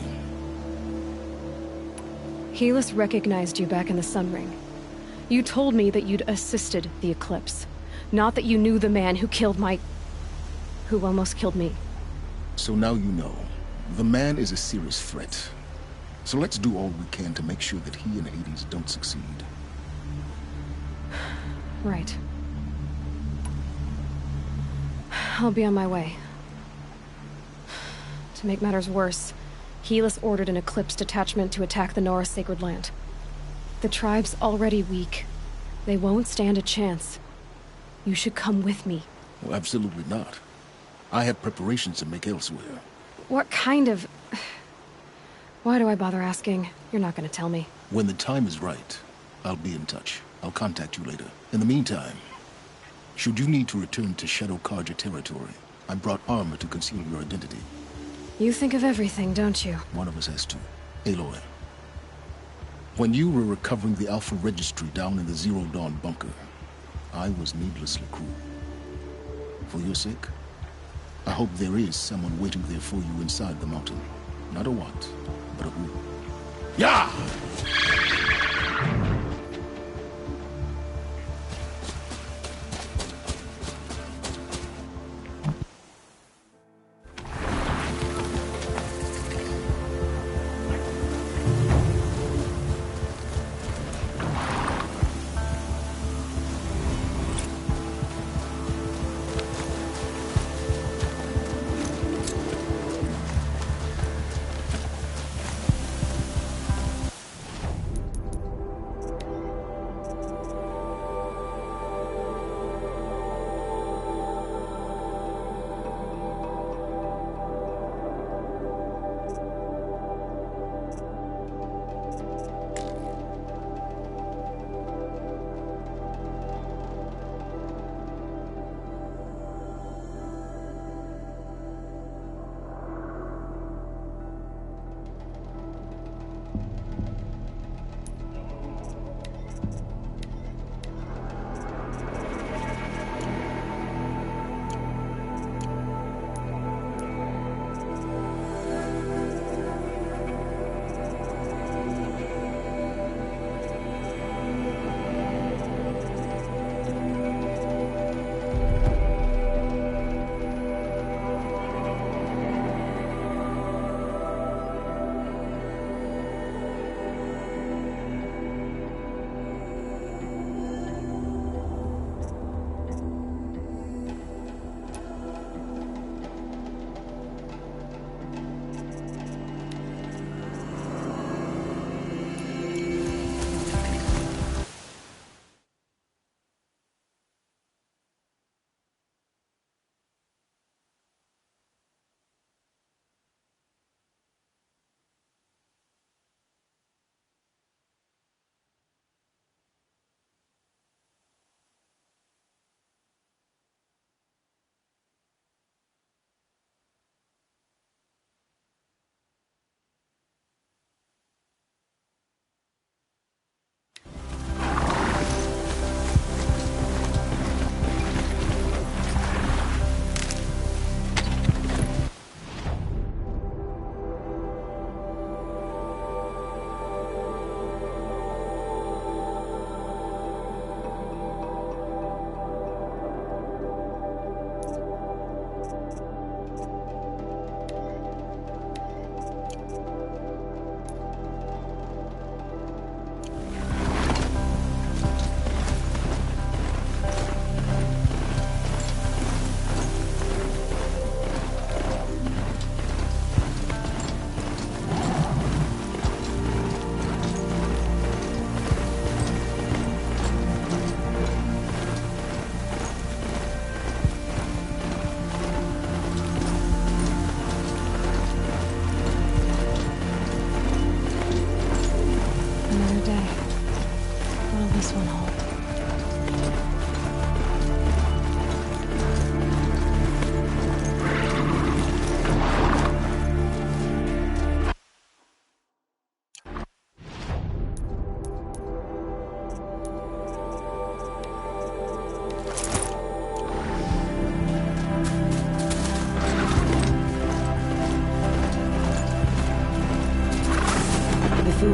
Helis recognized you back in the sun ring. You told me that you'd assisted the eclipse. Not that you knew the man who killed who almost killed me. So now you know. The man is a serious threat. So let's do all we can to make sure that he and Hades don't succeed. Right. I'll be on my way. To make matters worse, Helis ordered an Eclipse detachment to attack the Nora Sacred Land. The tribe's already weak. They won't stand a chance. You should come with me. Well, absolutely not. I have preparations to make elsewhere. What kind of... Why do I bother asking? You're not gonna tell me. When the time is right, I'll be in touch. I'll contact you later. In the meantime, should you need to return to Shadow Karja territory, I brought armor to conceal your identity. You think of everything, don't you? One of us has to. Aloy. When you were recovering the Alpha Registry down in the Zero Dawn bunker, I was needlessly cruel. For your sake, I hope there is someone waiting there for you inside the mountain. Not a what, but a who. Yeah!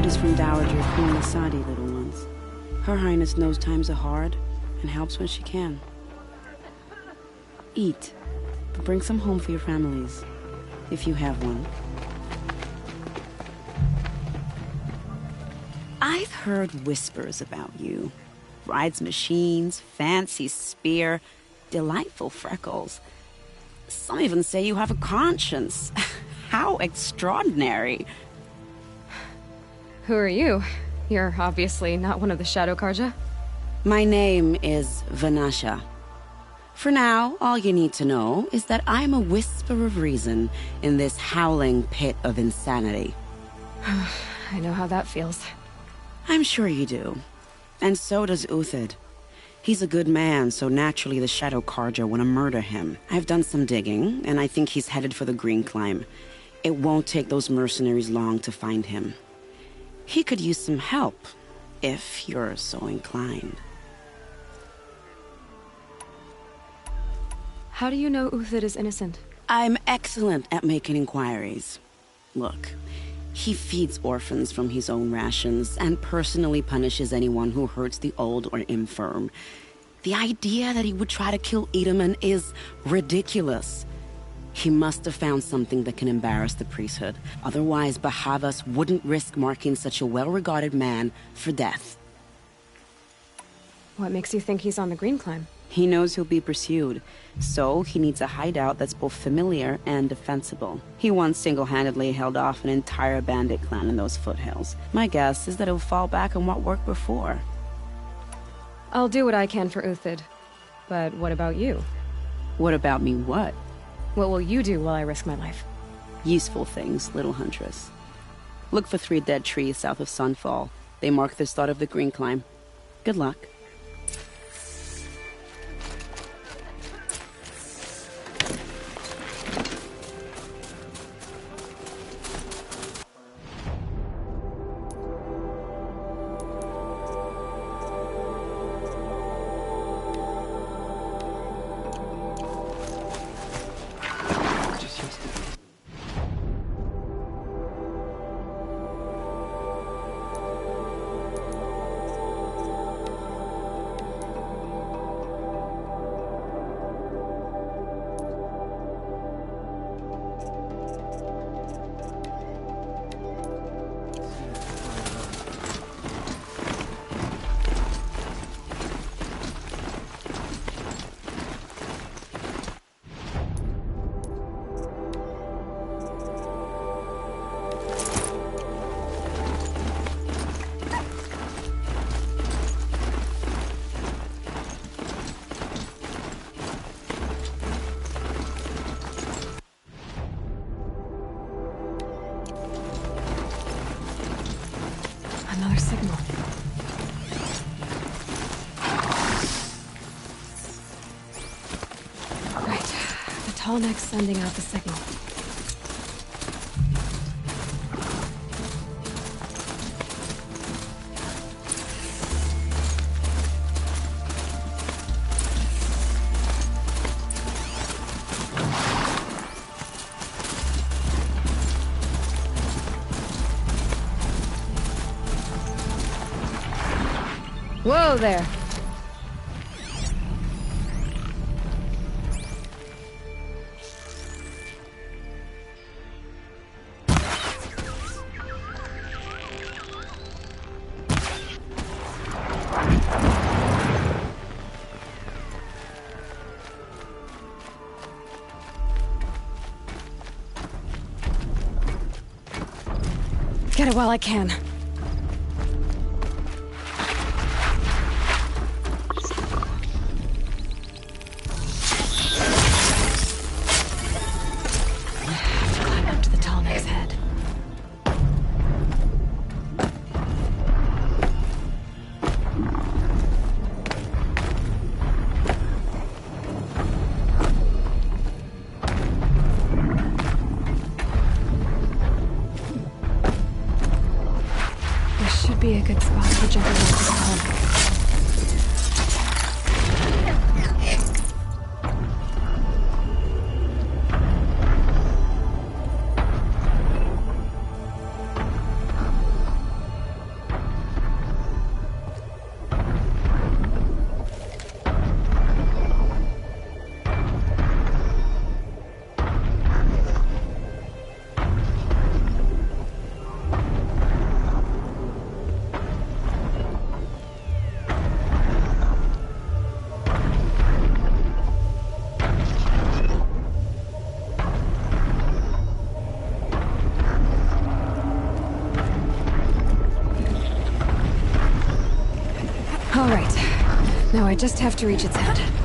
food is from Dowager Queen Masadi, little ones. Her Highness knows times are hard and helps when she can. Eat, but bring some home for your families, if you have one. I've heard whispers about you. Rides machines, fancy spear, delightful freckles. Some even say you have a conscience. How extraordinary. Who are you? You're obviously not one of the Shadow Karja. My name is Vanasha. For now, all you need to know is that I'm a whisper of reason in this howling pit of insanity. I know how that feels. I'm sure you do. And so does Uthid. He's a good man, so naturally the Shadow Karja want to murder him. I've done some digging, and I think he's headed for the Green Climb. It won't take those mercenaries long to find him. He could use some help, if you're so inclined. How do you know Uthid is innocent? I'm excellent at making inquiries. Look, he feeds orphans from his own rations and personally punishes anyone who hurts the old or infirm. The idea that he would try to kill Edelman is ridiculous. He must have found something that can embarrass the priesthood. Otherwise, Bahavas wouldn't risk marking such a well-regarded man for death. What makes you think he's on the Green Climb? He knows he'll be pursued, so he needs a hideout that's both familiar and defensible. He once single-handedly held off an entire bandit clan in those foothills. My guess is that he'll fall back on what worked before. I'll do what I can for Uthid. But what about you? What about me what? What will you do while I risk my life? Useful things, little huntress. Look for 3 dead trees south of Sunfall. They mark the start of the Green Climb. Good luck. Another signal. Right. The tall neck's sending out the signal. Whoa there! Get it while I can. Be a good spot for jumping off the tall. I just have to reach its head.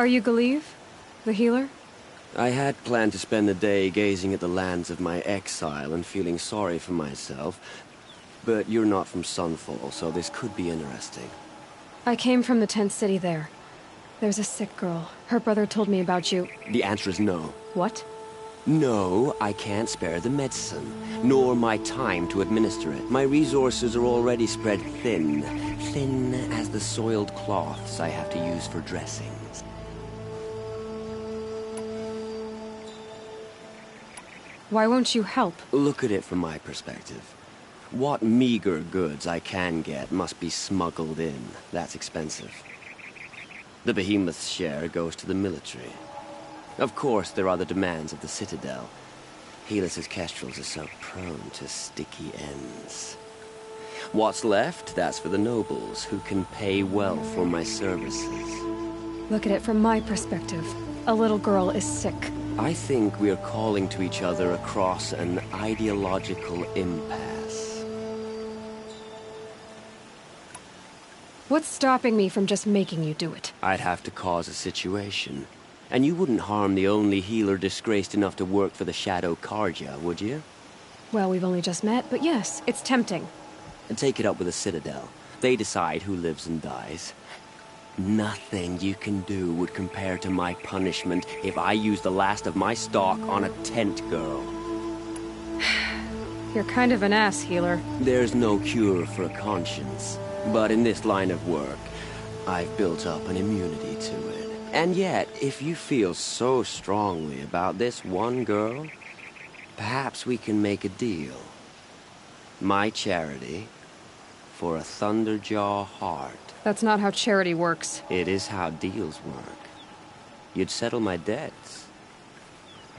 Are you Galeev? The healer? I had planned to spend the day gazing at the lands of my exile and feeling sorry for myself. But you're not from Sunfall, so this could be interesting. I came from the tent city there. There's a sick girl. Her brother told me about you. The answer is no. What? No, I can't spare the medicine, nor my time to administer it. My resources are already spread thin. Thin as the soiled cloths I have to use for dressings. Why won't you help? Look at it from my perspective. What meager goods I can get must be smuggled in. That's expensive. The behemoth's share goes to the military. Of course, there are the demands of the Citadel. Helis's kestrels are so prone to sticky ends. What's left, that's for the nobles, who can pay well for my services. Look at it from my perspective. A little girl is sick. I think we are calling to each other across an ideological impasse. What's stopping me from just making you do it? I'd have to cause a situation. And you wouldn't harm the only healer disgraced enough to work for the Shadow Carja, would you? Well, we've only just met, but yes, it's tempting. And take it up with the Citadel. They decide who lives and dies. Nothing you can do would compare to my punishment if I use the last of my stock on a tent girl. You're kind of an ass, healer. There's no cure for a conscience. But in this line of work, I've built up an immunity to it. And yet, if you feel so strongly about this one girl, perhaps we can make a deal. My charity for a Thunderjaw heart. That's not how charity works. It is how deals work. You'd settle my debts.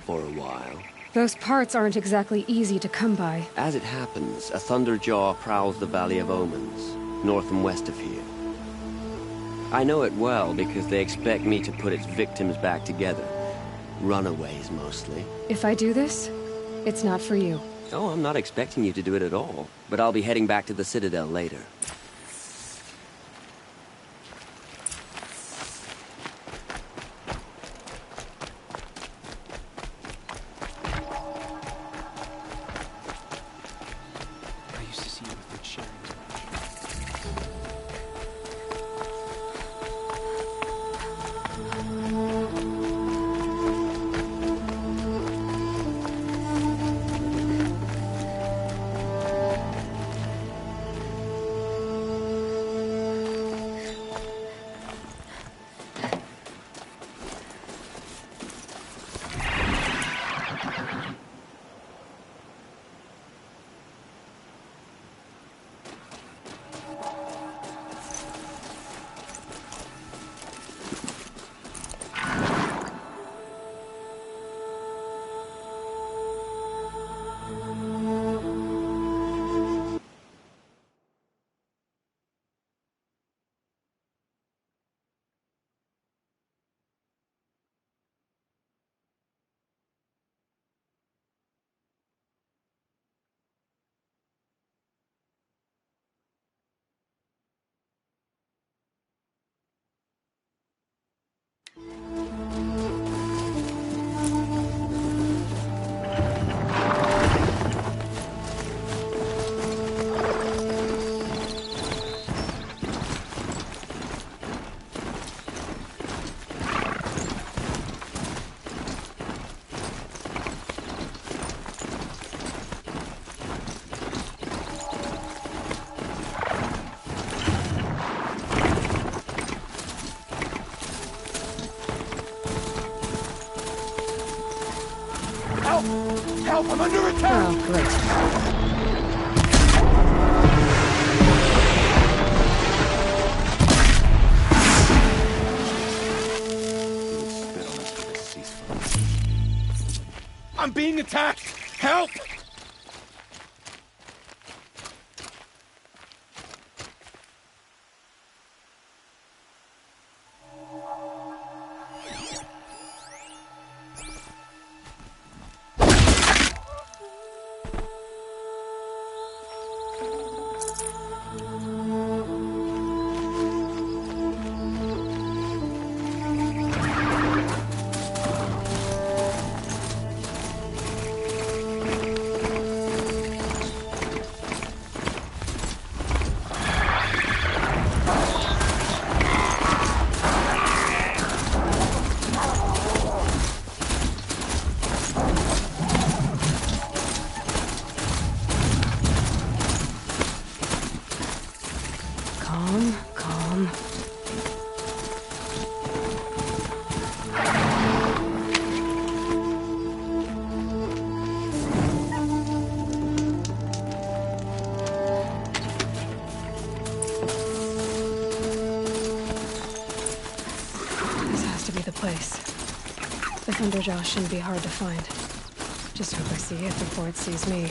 For a while. Those parts aren't exactly easy to come by. As it happens, a Thunderjaw prowls the Valley of Omens, north and west of here. I know it well because they expect me to put its victims back together. Runaways, mostly. If I do this, it's not for you. Oh, I'm not expecting you to do it at all. But I'll be heading back to the Citadel later. Help! I'm under attack! Oh, great. I'm being attacked! Help! Calm. This has to be the place. The Thunderjaw shouldn't be hard to find. Just hope I see it before it sees me.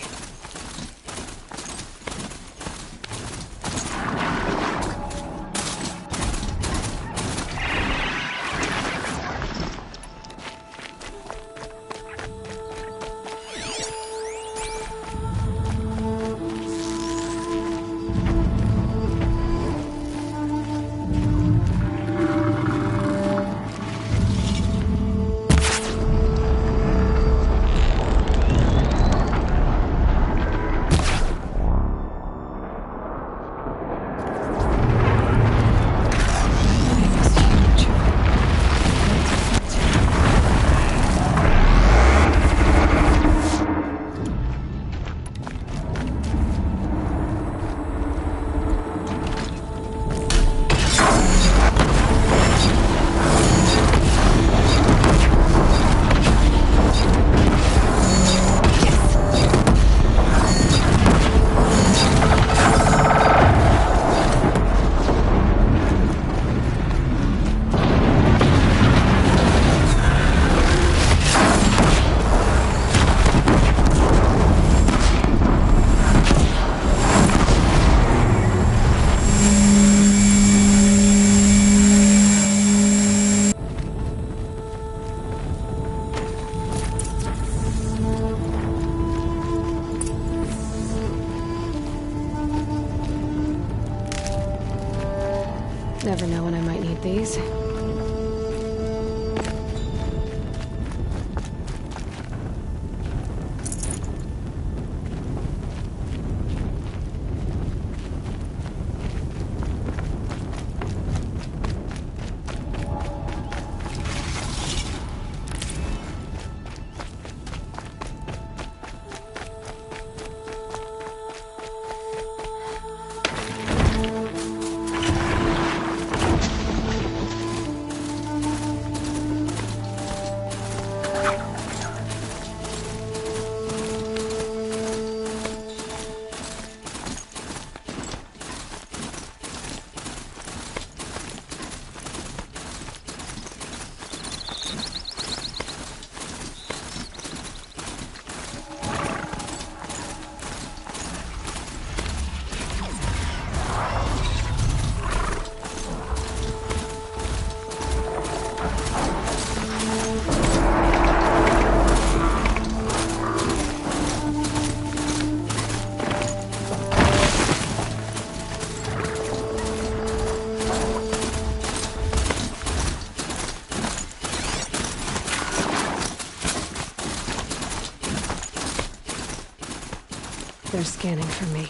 They're scanning for me.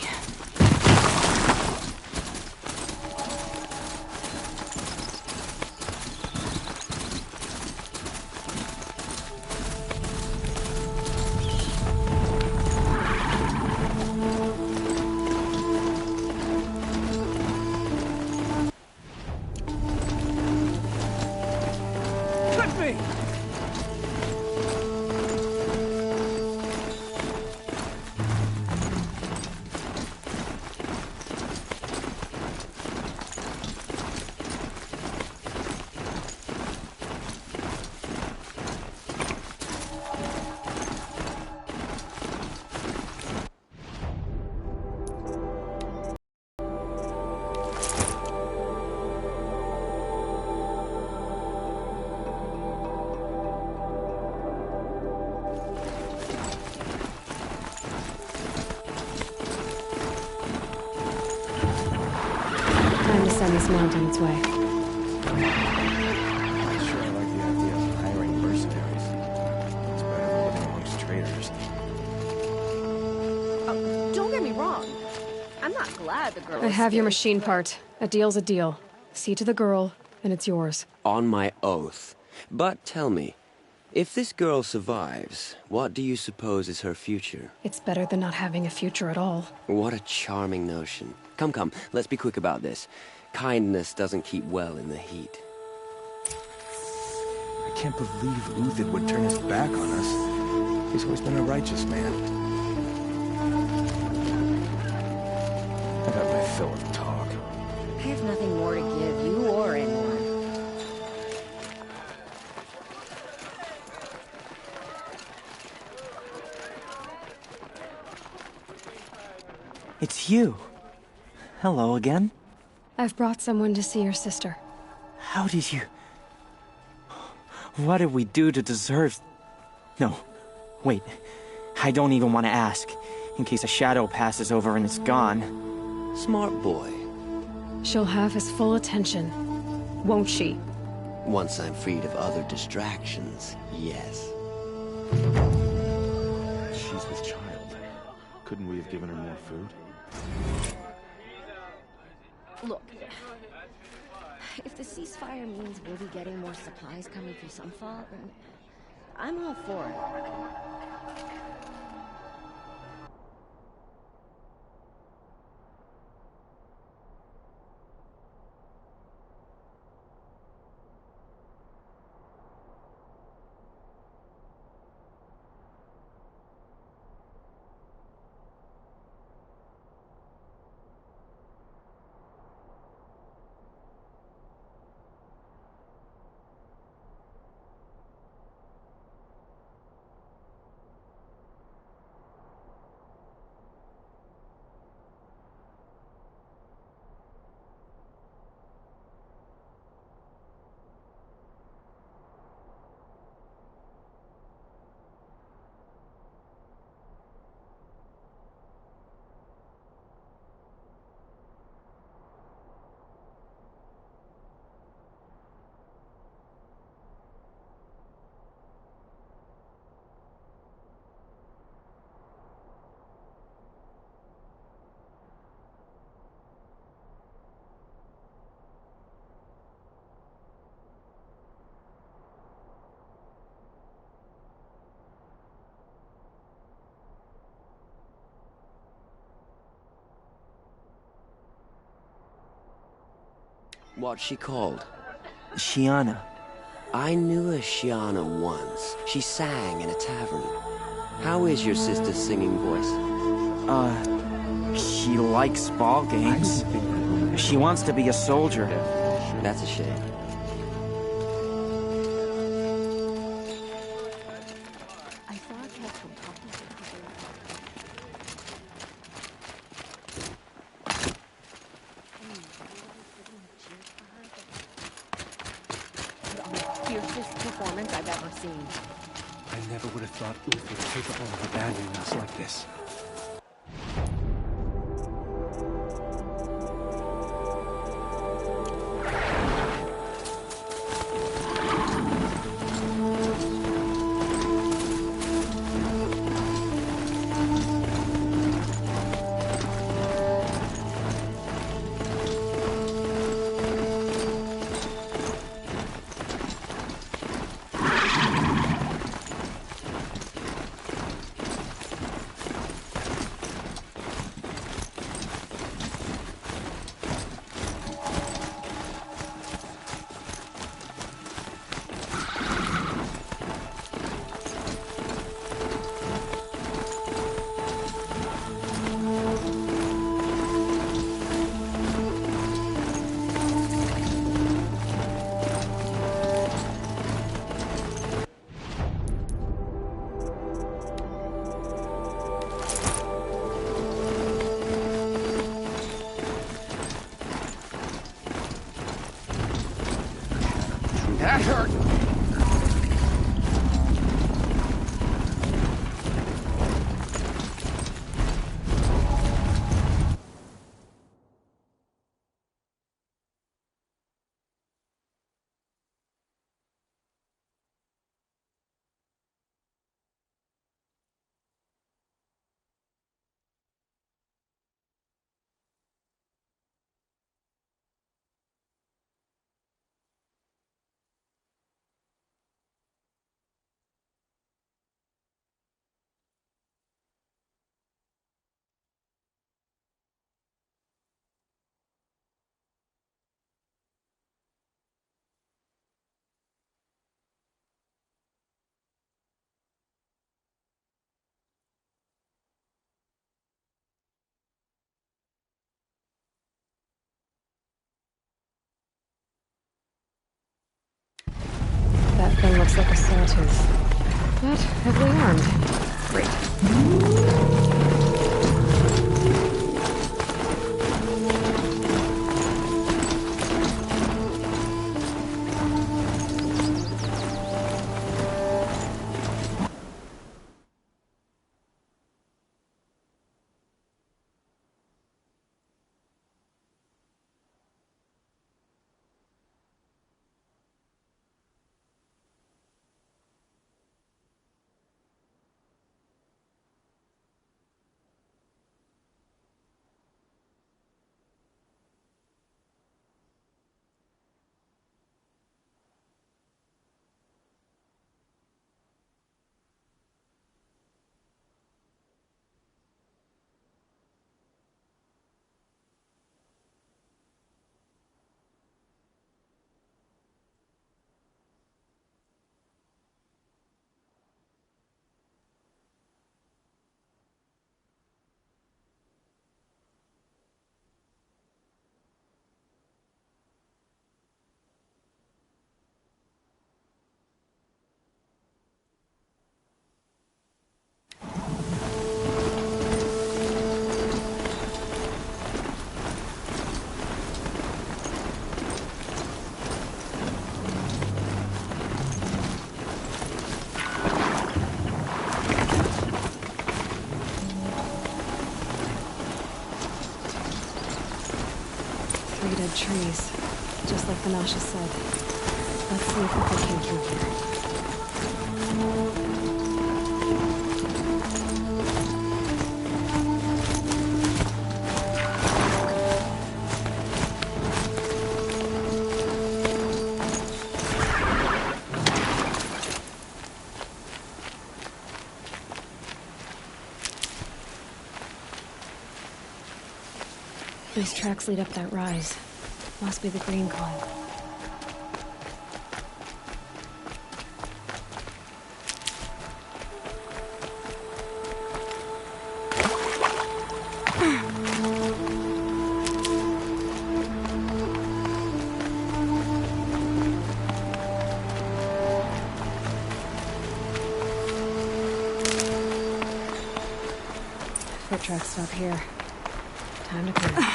Time to send this mount on its way. I sure like the idea of hiring mercenaries. It's better than living amongst traitors. Oh, don't get me wrong. I'm not glad the girl I have your escaped, machine but- part. A deal's a deal. See to the girl, and it's yours. On my oath. But tell me, if this girl survives, what do you suppose is her future? It's better than not having a future at all. What a charming notion. Come, let's be quick about this. Kindness doesn't keep well in the heat. I can't believe Luthen would turn his back on us. He's always been a righteous man. I've had my fill of talk. I have nothing more to give you or anyone. It's you. Hello again. I've brought someone to see your sister. How did you... What did we do to deserve... No, wait. I don't even want to ask, in case a shadow passes over and it's gone. Smart boy. She'll have his full attention, won't she? Once I'm freed of other distractions, yes. She's with child. Couldn't we have given her more food? Look, if the ceasefire means we'll be getting more supplies coming through Sunfall, then I'm all for it. What's she called? Shiana. I knew a Shiana once. She sang in a tavern. How is your sister's singing voice? She likes ball games. She wants to be a soldier. That's a shame. I saw a text from talking to the fiercest performance I've ever seen. I never would have thought Ulf would capable of abandoning us like this. looks like a sawtooth, but heavily armed. Great. Trees, just like Vanasha said. Let's see if we can came through here. These tracks lead up that rise. Must be the green climb. Foot tracks stop here. Time to climb.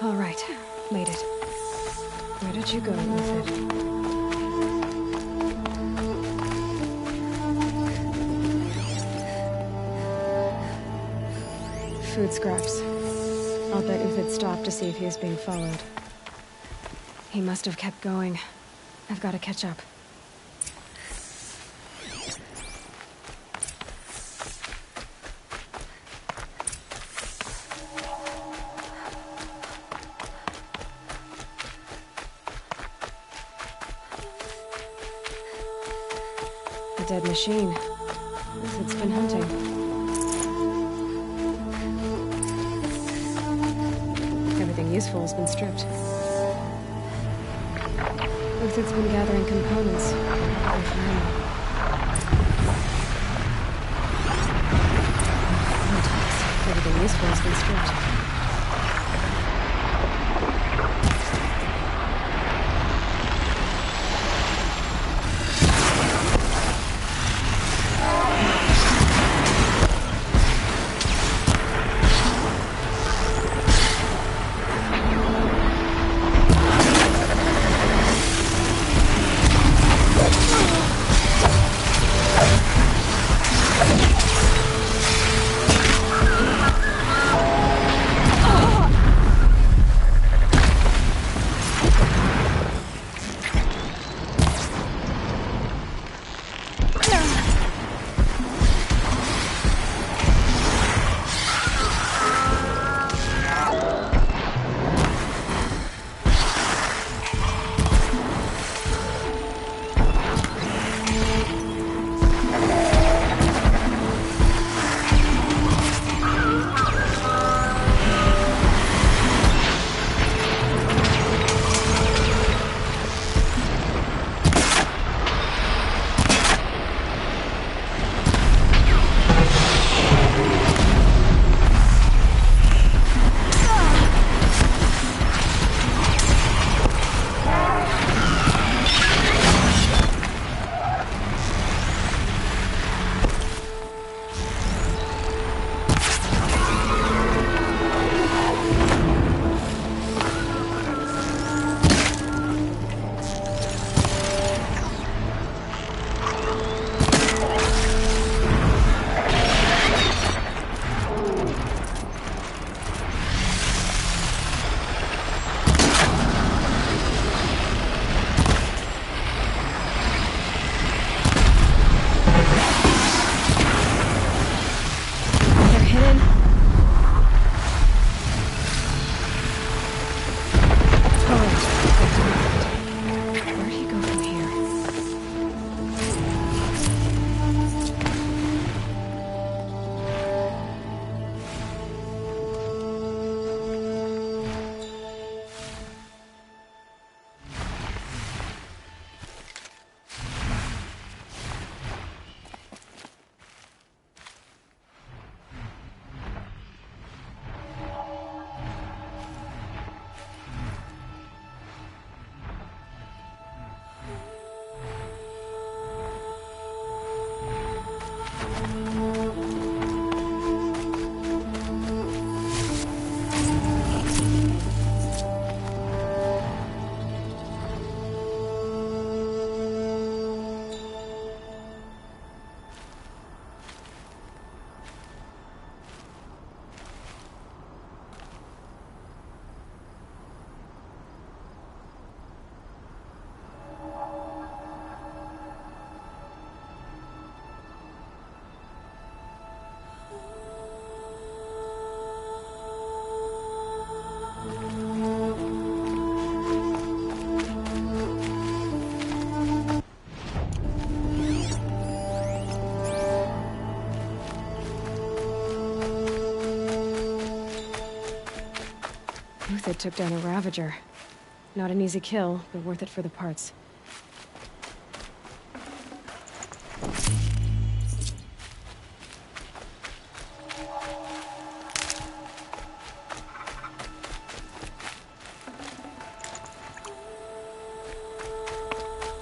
All right, made it. Where did you go with it? Food scraps. I'll bet Uthid stopped to see if he was being followed. He must have kept going. I've got to catch up. A dead machine. Uthid's been hunting. Everything useful has been stripped. Uthid's been gathering components. Everything useful has been stripped. Uthid took down a Ravager. Not an easy kill, but worth it for the parts.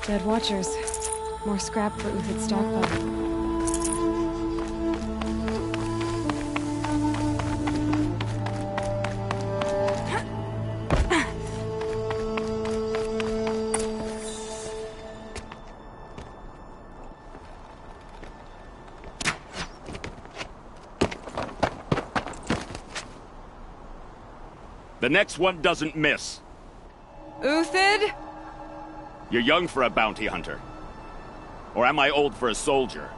Dead Watchers. More scrap for Uthid's stockpile. The next one doesn't miss. Uthid? You're young for a bounty hunter. Or am I old for a soldier?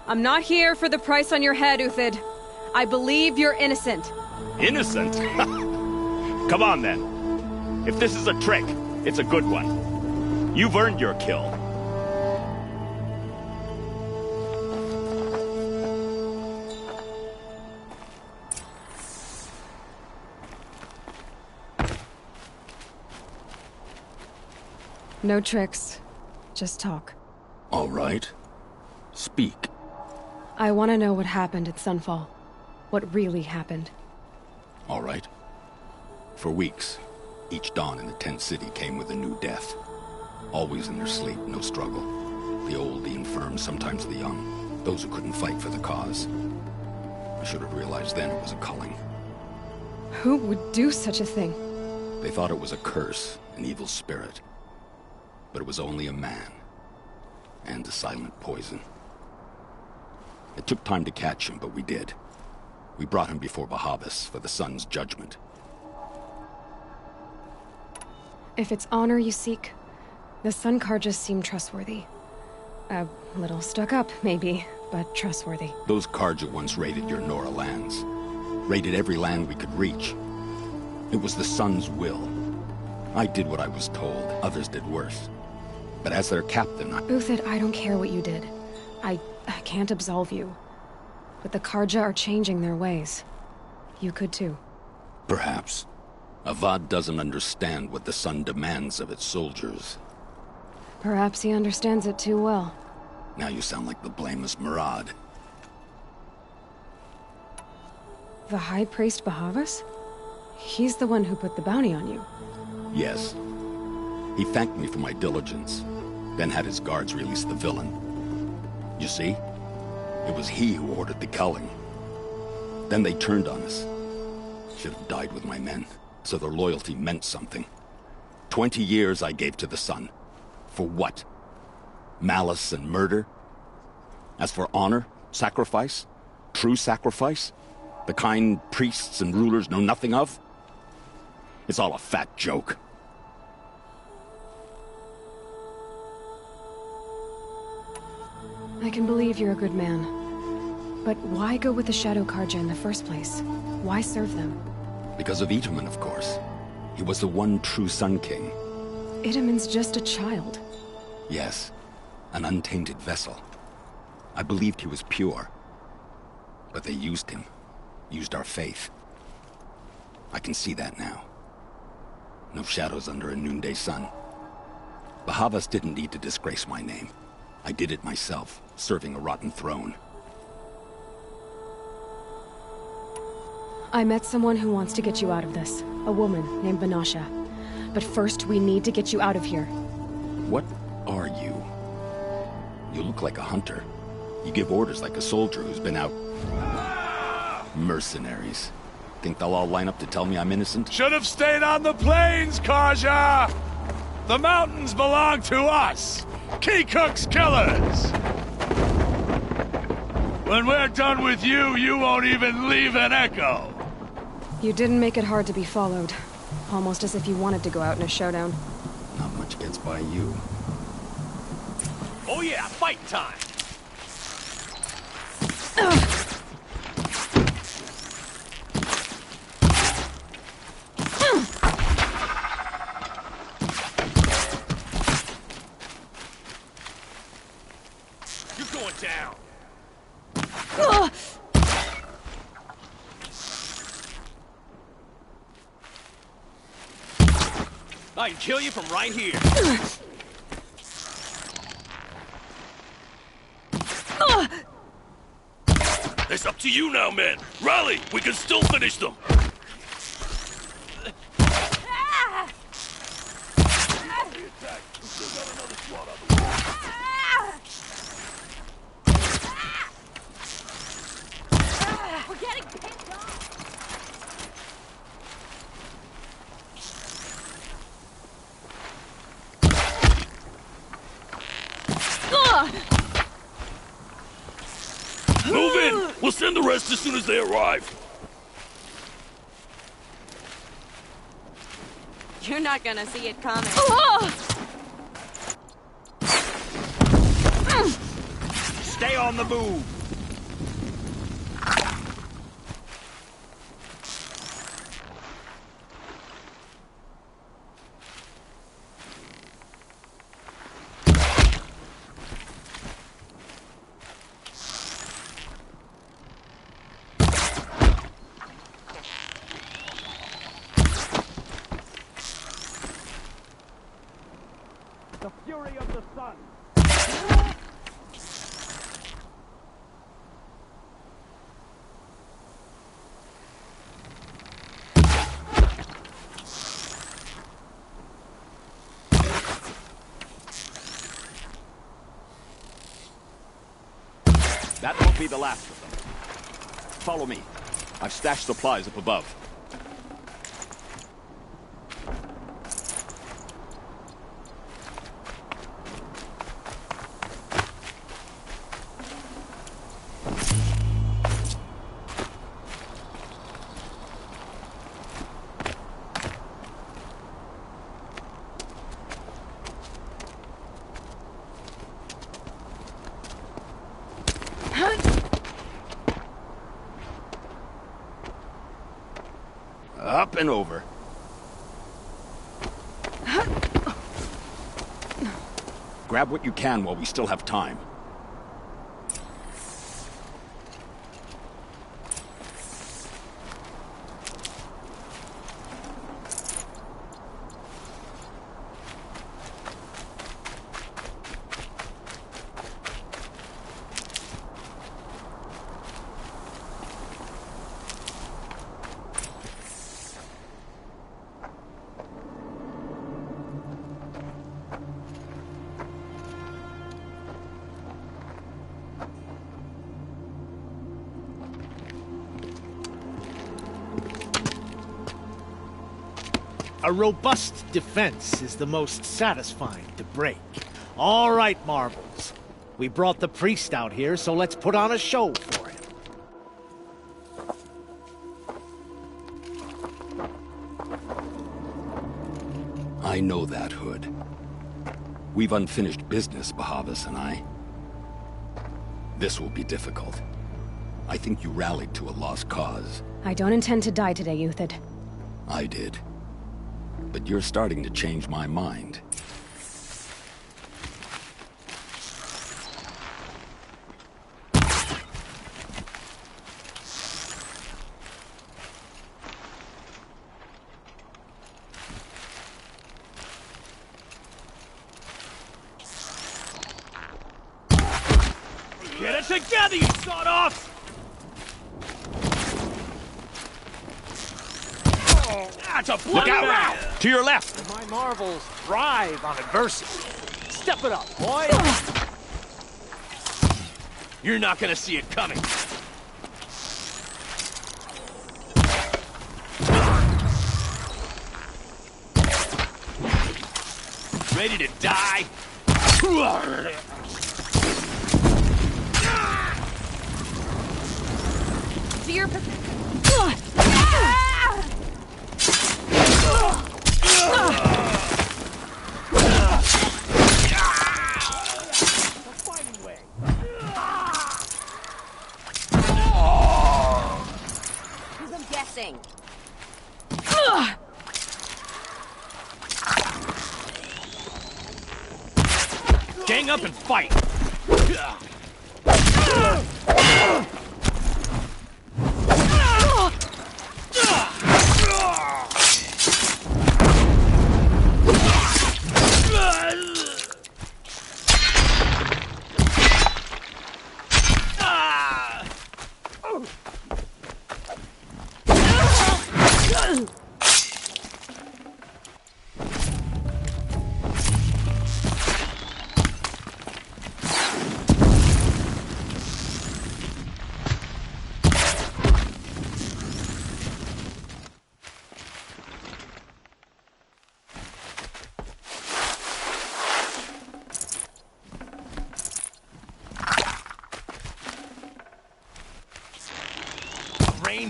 I'm not here for the price on your head, Uthid. I believe you're innocent. Innocent? Come on, then. If this is a trick, it's a good one. You've earned your kill. No tricks. Just talk. All right. Speak. I want to know what happened at Sunfall. What really happened. All right. For weeks, each dawn in the tent city came with a new death. Always in their sleep, no struggle. The old, the infirm, sometimes the young. Those who couldn't fight for the cause. I should have realized then it was a culling. Who would do such a thing? They thought it was a curse, an evil spirit. But it was only a man. And a silent poison. It took time to catch him, but we did. We brought him before Bahavas for the sun's judgment. If it's honor you seek, the Sun Karjas seem trustworthy. A little stuck up, maybe, but trustworthy. Those Karja once raided your Nora lands. Raided every land we could reach. It was the Sun's will. I did what I was told. Others did worse. But as their captain, Uthid, I don't care what you did. I can't absolve you. But the Karja are changing their ways. You could too. Perhaps. Avad doesn't understand what the Sun demands of its soldiers. Perhaps he understands it too well. Now you sound like the blameless Murad. The High Priest Bahavas? He's the one who put the bounty on you. Yes. He thanked me for my diligence, then had his guards release the villain. You see? It was he who ordered the culling. Then they turned on us. Should have died with my men, so their loyalty meant something. 20 years I gave to the Sun. For what? Malice and murder? As for honor, sacrifice, true sacrifice, the kind priests and rulers know nothing of? It's all a fat joke. I can believe you're a good man. But why go with the Shadow Karja in the first place? Why serve them? Because of Itaman, of course. He was the one true Sun King. Itaman's just a child. Yes, an untainted vessel. I believed he was pure. But they used him. Used our faith. I can see that now. No shadows under a noonday sun. Bahavas didn't need to disgrace my name. I did it myself, serving a rotten throne. I met someone who wants to get you out of this. A woman named Banasha. But first, we need to get you out of here. What are you? You look like a hunter. You give orders like a soldier who's been out... Mercenaries. Think they'll all line up to tell me I'm innocent? Should have stayed on the plains, Karja! The mountains belong to us! Keycook's killers! When we're done with you, you won't even leave an echo! You didn't make it hard to be followed. Almost as if you wanted to go out in a showdown. Not much gets by you. Oh yeah, fight time! You're going down! I can kill you from right here. It's up to you now, men. Rally! We can still finish them! We're getting picked off. Move in! We'll send the rest as soon as they arrive. You're not gonna see it coming. Stay on the move. The fury of the sun. That won't be the last of them. Follow me. I've stashed supplies up above. Up and over. Grab what you can while we still have time. A robust defense is the most satisfying to break. All right, Marbles. We brought the priest out here, so let's put on a show for him. I know that, Hood. We've unfinished business, Bahavas and I. This will be difficult. I think you rallied to a lost cause. I don't intend to die today, Euthyd. I did. But you're starting to change my mind. Get it together, you sawed-offs! That's a bloody Look out! mouth! To your left! My Marvels thrive on adversity. Step it up, boy! You're not gonna see it coming. Ready to die? To your position. I'm guessing. Gang up and fight!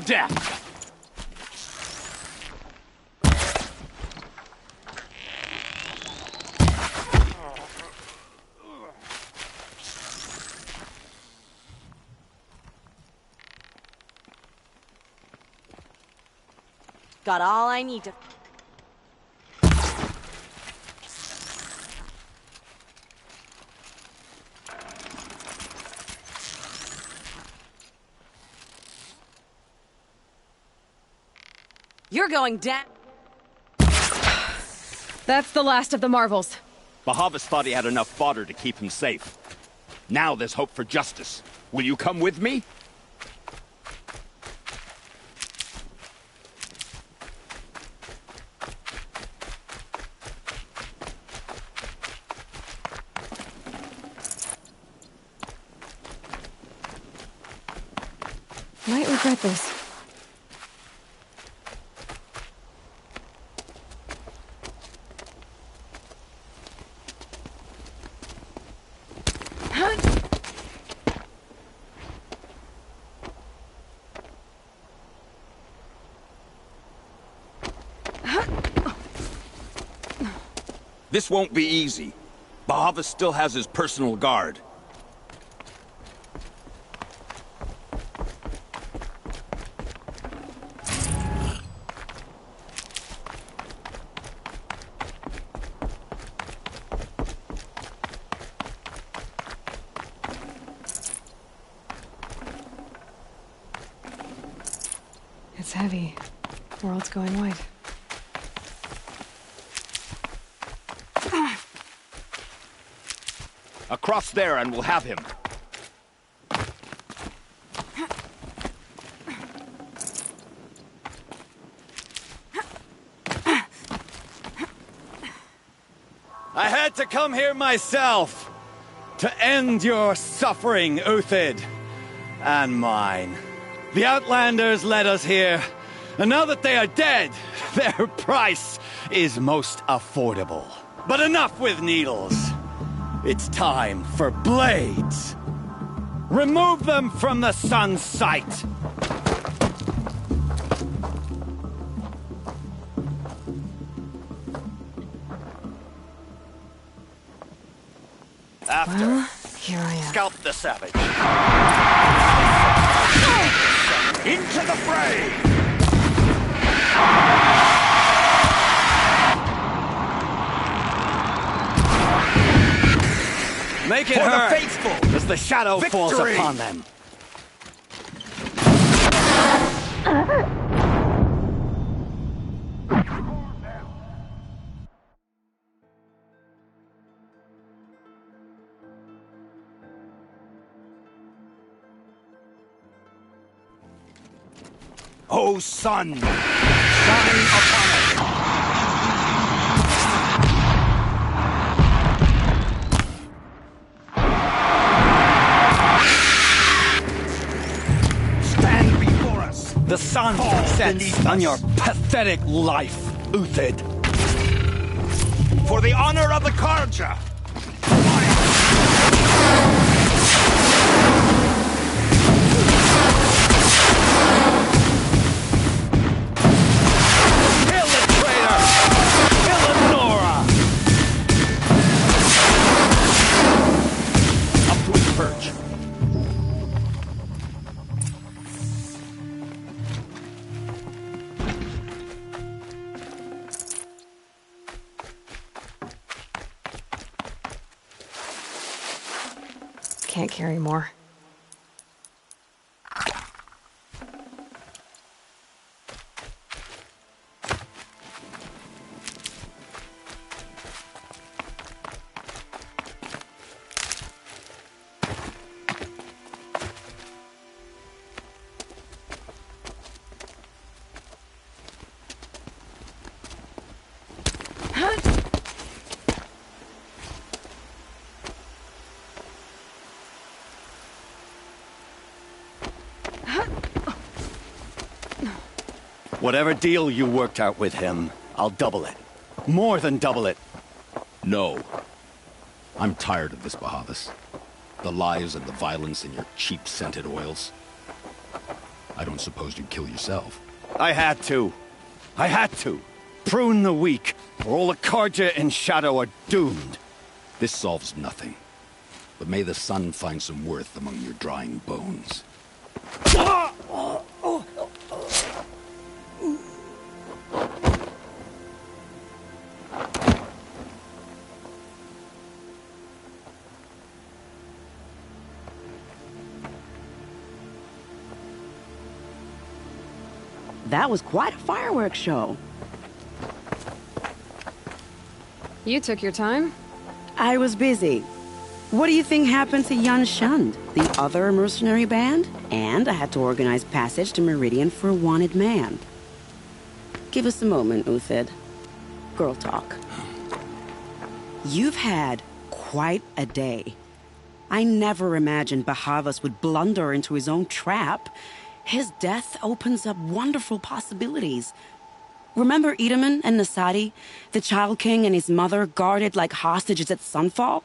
death! Got all I need to... You're going down. That's the last of the marvels. Bahavas thought he had enough fodder to keep him safe. Now there's hope for justice. Will you come with me? Might regret this. This won't be easy. Bahavas still has his personal guard. It's heavy. World's going white. Across there and we'll have him. I had to come here myself to end your suffering, Uthid, and mine. The Outlanders led us here, and now that they are dead, their price is most affordable. But enough with needles. It's time for blades. Remove them from the sun's sight. After. Well, here I am. Scalp the savage. Into the fray! Make it For hurt the faithful! as the shadow falls Victory! upon them. O sun, shine upon us! Stand before us! The sun Fall sets beneath on us. your pathetic life, Uthid. For the honor of the Karja! Kill the traitor! Kill Nora! Up to his perch. Can't carry more. Whatever deal you worked out with him, I'll double it. More than double it. No. I'm tired of this, Bahavas. The lies and the violence and your cheap scented oils. I don't suppose you'd kill yourself. I had to. I had to. Prune the weak, or all the Karja in Shadow are doomed. This solves nothing. But may the sun find some worth among your drying bones. That was quite a fireworks show. You took your time? I was busy. What do you think happened to Yan Shund, the other mercenary band? And I had to organize passage to Meridian for a wanted man. Give us a moment, Uthid. Girl talk. You've had quite a day. I never imagined Bahavas would blunder into his own trap. His death opens up wonderful possibilities. Remember Edaman and Nasadi, the Child King and his mother guarded like hostages at Sunfall?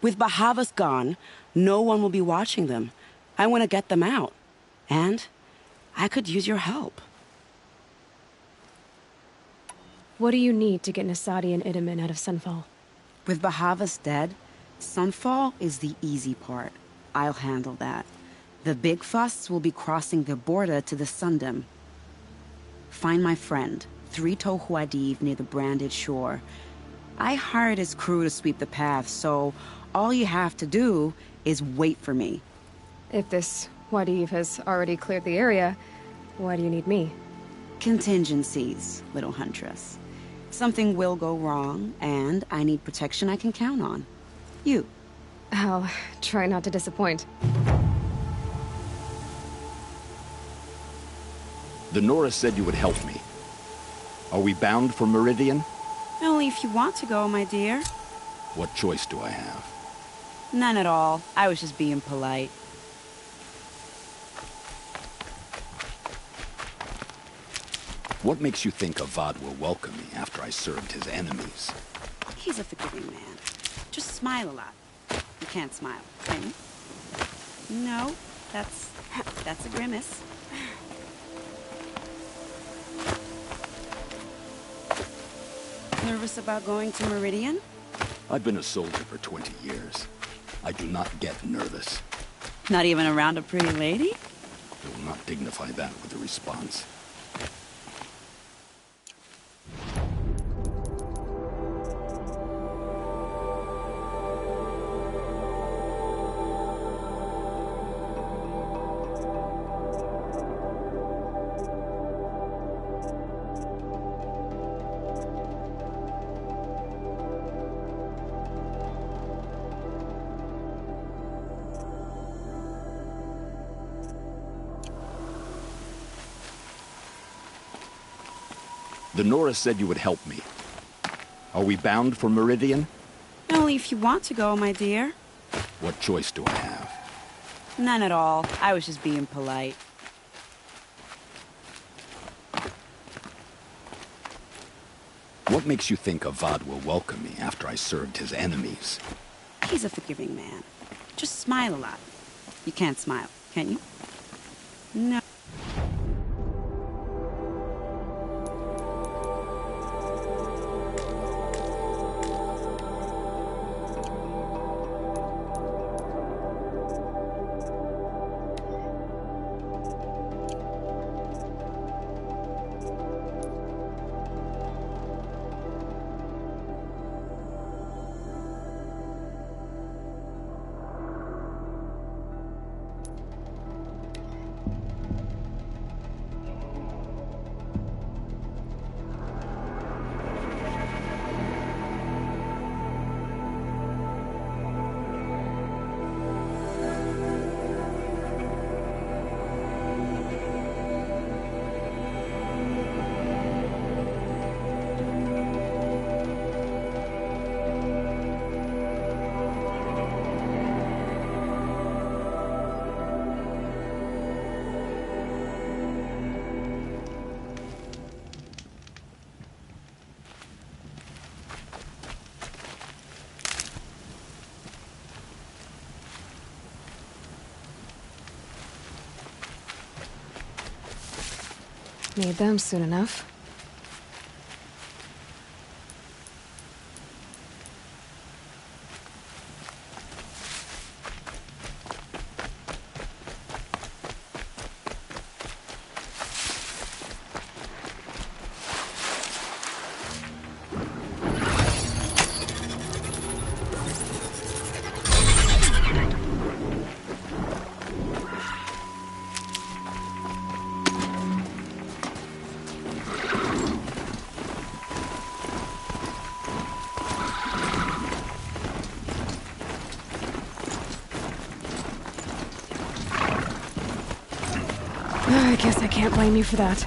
With Bahavas gone, no one will be watching them. I want to get them out. And I could use your help. What do you need to get Nasadi and Edaman out of Sunfall? With Bahavas dead, Sunfall is the easy part. I'll handle that. The big fuss will be crossing the border to the Sundom. Find my friend, Three-Toe Huadiv, near the branded shore. I hired his crew to sweep the path, so all you have to do is wait for me. If this Huadiv has already cleared the area, why do you need me? Contingencies, little huntress. Something will go wrong, and I need protection I can count on. You. I'll try not to disappoint. The Nora said you would help me. Are we bound for Meridian? Only if you want to go, my dear. What choice do I have? None at all. I was just being polite. What makes you think Avad will welcome me after I served his enemies? He's a forgiving man. Just smile a lot. You can't smile, can you? No, that's a grimace. Nervous about going to Meridian? I've been a soldier for 20 years. I do not get nervous. Not even around a pretty lady? I will not dignify that with a response. The Nora said you would help me. Are we bound for Meridian? Only if you want to go, my dear. What choice do I have? None at all. I was just being polite. What makes you think Avad will welcome me after I served his enemies? He's a forgiving man. Just smile a lot. You can't smile, can you? No. Need them soon enough. I guess I can't blame you for that.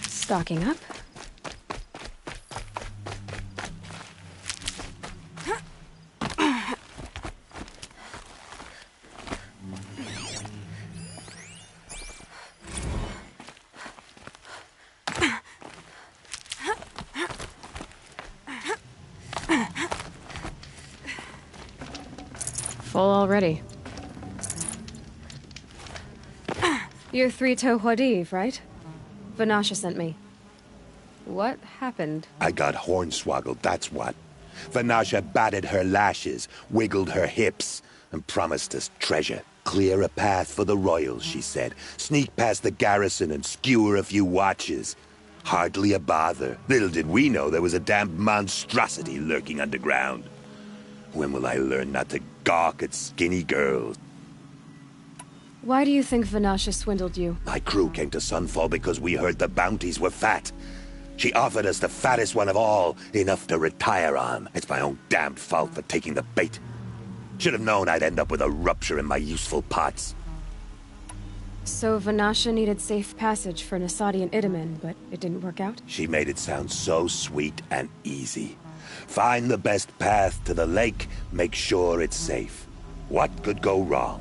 Stocking up. Full already. You're Three-Toe Huadiv, right? Vanasha sent me. What happened? I got hornswoggled, that's what. Vanasha batted her lashes, wiggled her hips, and promised us treasure. Clear a path for the royals, she said. Sneak past the garrison and skewer a few watches. Hardly a bother. Little did we know there was a damned monstrosity lurking underground. When will I learn not to gawk at skinny girls? Why do you think Vanasha swindled you? My crew came to Sunfall because we heard the bounties were fat. She offered us the fattest one of all, enough to retire on. It's my own damned fault for taking the bait. Should have known I'd end up with a rupture in my useful parts. So Vanasha needed safe passage for Nasadi and Idaman, but it didn't work out? She made it sound so sweet and easy. Find the best path to the lake, make sure it's safe. What could go wrong?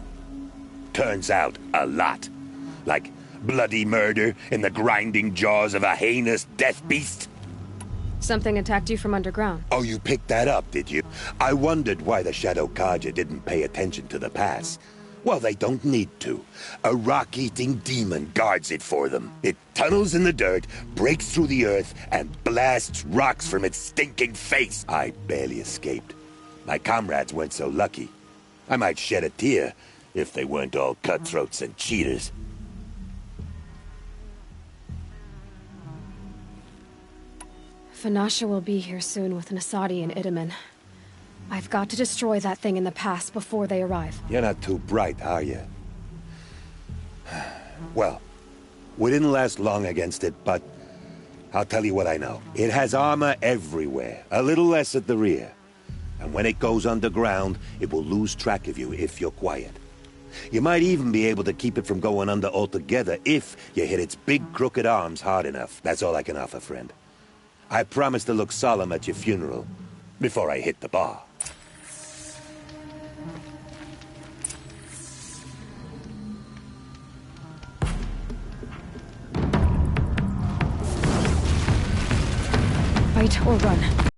Turns out, a lot. Like bloody murder in the grinding jaws of a heinous death beast. Something attacked you from underground. Oh, you picked that up, did you? I wondered why the Shadow Kaja didn't pay attention to the pass. Well, they don't need to. A rock-eating demon guards it for them. It tunnels in the dirt, breaks through the earth, and blasts rocks from its stinking face. I barely escaped. My comrades weren't so lucky. I might shed a tear if they weren't all cutthroats and cheaters. Vanasha will be here soon with Nasadi and Idaman. I've got to destroy that thing in the pass before they arrive. You're not too bright, are you? Well, we didn't last long against it, but I'll tell you what I know. It has armor everywhere, a little less at the rear. And when it goes underground, it will lose track of you if you're quiet. You might even be able to keep it from going under altogether if you hit its big crooked arms hard enough. That's all I can offer, friend. I promise to look solemn at your funeral before I hit the bar. Fight or run.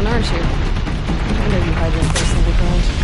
one, aren't you? I know you hide your personal ground.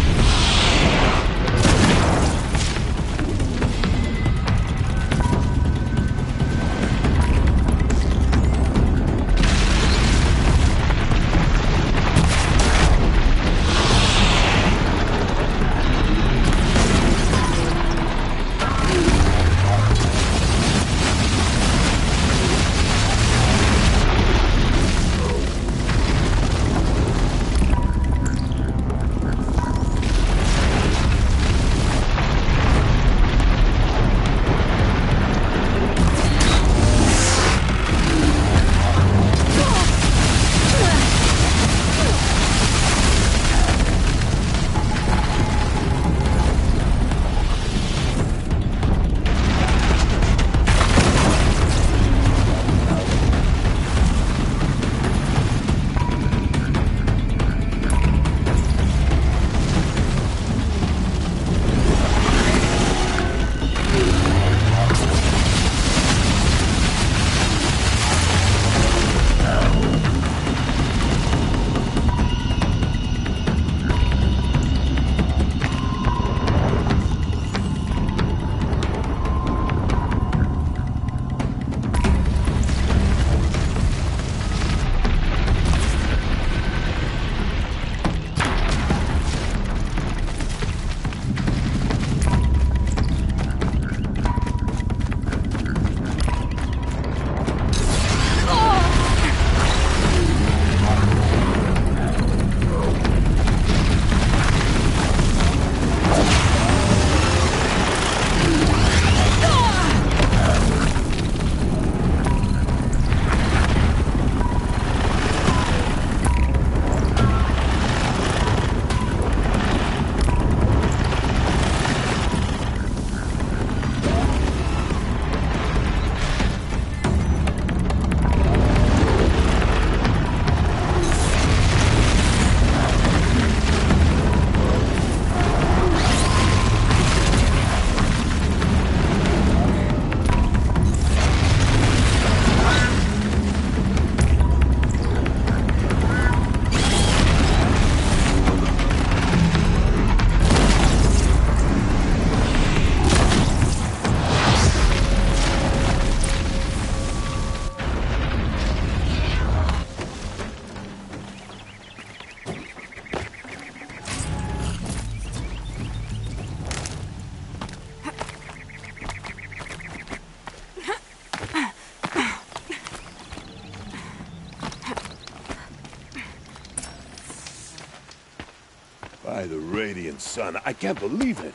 By the radiant sun, I can't believe it.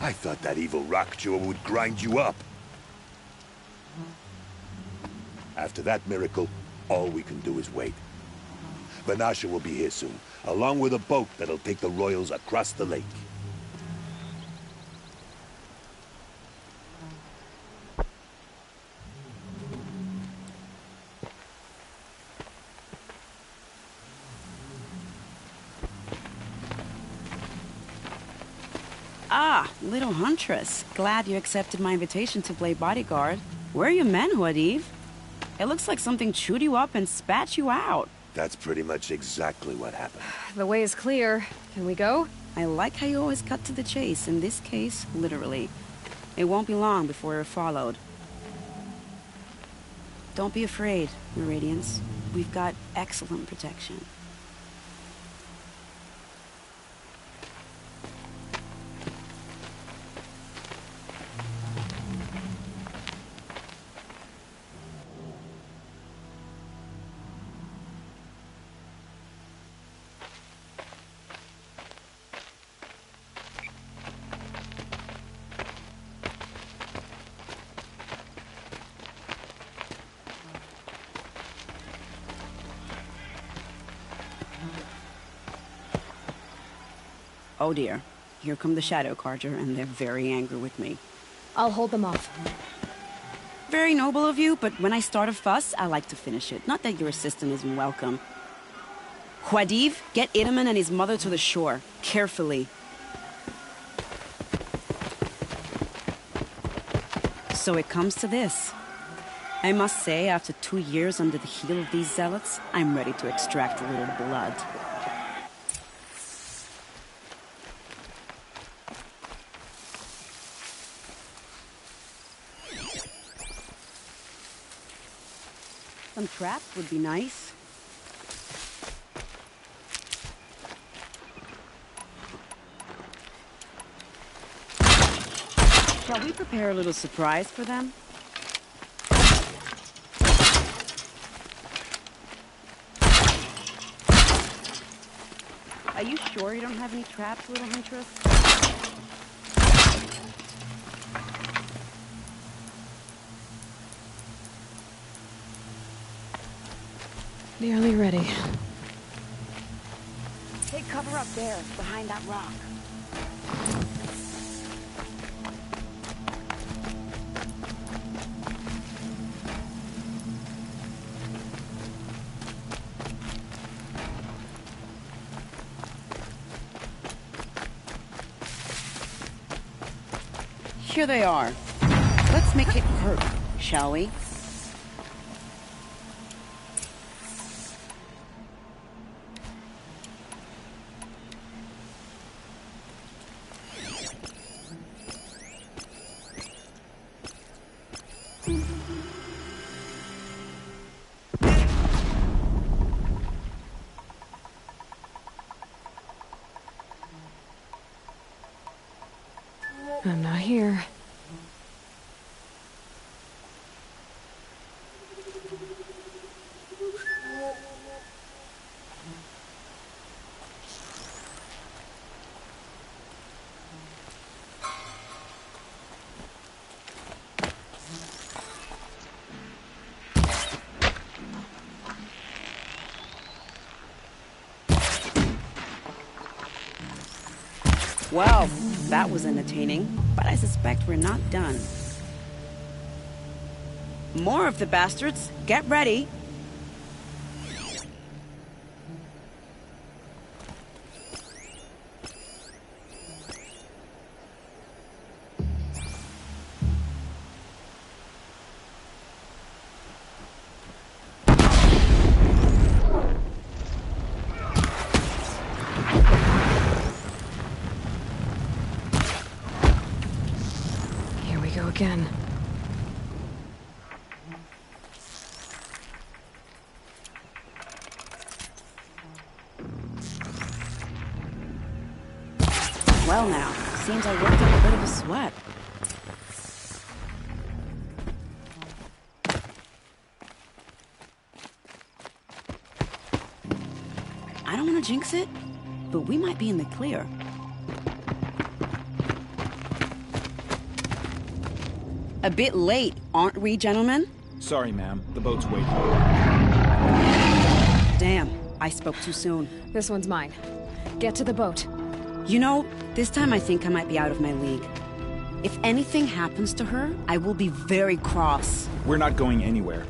I thought that evil rock chewer would grind you up. After that miracle, all we can do is wait. Vanasha will be here soon, along with a boat that'll take the royals across the lake. Ah, little huntress. Glad you accepted my invitation to play bodyguard. Where are your men, Huadiv? It looks like something chewed you up and spat you out. That's pretty much exactly what happened. The way is clear. Can we go? I like how you always cut to the chase. In this case, literally. It won't be long before we're followed. Don't be afraid, Your Radiance. We've got excellent protection. Oh dear. Here come the Shadow Carter, and they're very angry with me. I'll hold them off. Very noble of you, but when I start a fuss, I like to finish it. Not that your assistant isn't welcome. Huadiv, get Idaman and his mother to the shore. Carefully. So it comes to this. I must say, after 2 years under the heel of these zealots, I'm ready to extract a little blood. Some traps would be nice. Shall we prepare a little surprise for them? Are you sure you don't have any traps, little huntress? Nearly ready. Take cover up there, behind that rock. Here they are. Let's make it hurt, shall we? I'm not here. Well, that was entertaining, but I suspect we're not done. More of the bastards. Get ready. Again. Well now, seems I worked up a bit of a sweat. I don't want to jinx it, but we might be in the clear. A bit late, aren't we, gentlemen? Sorry, ma'am. The boat's waiting. Damn, I spoke too soon. This one's mine. Get to the boat. You know, this time I think I might be out of my league. If anything happens to her, I will be very cross. We're not going anywhere.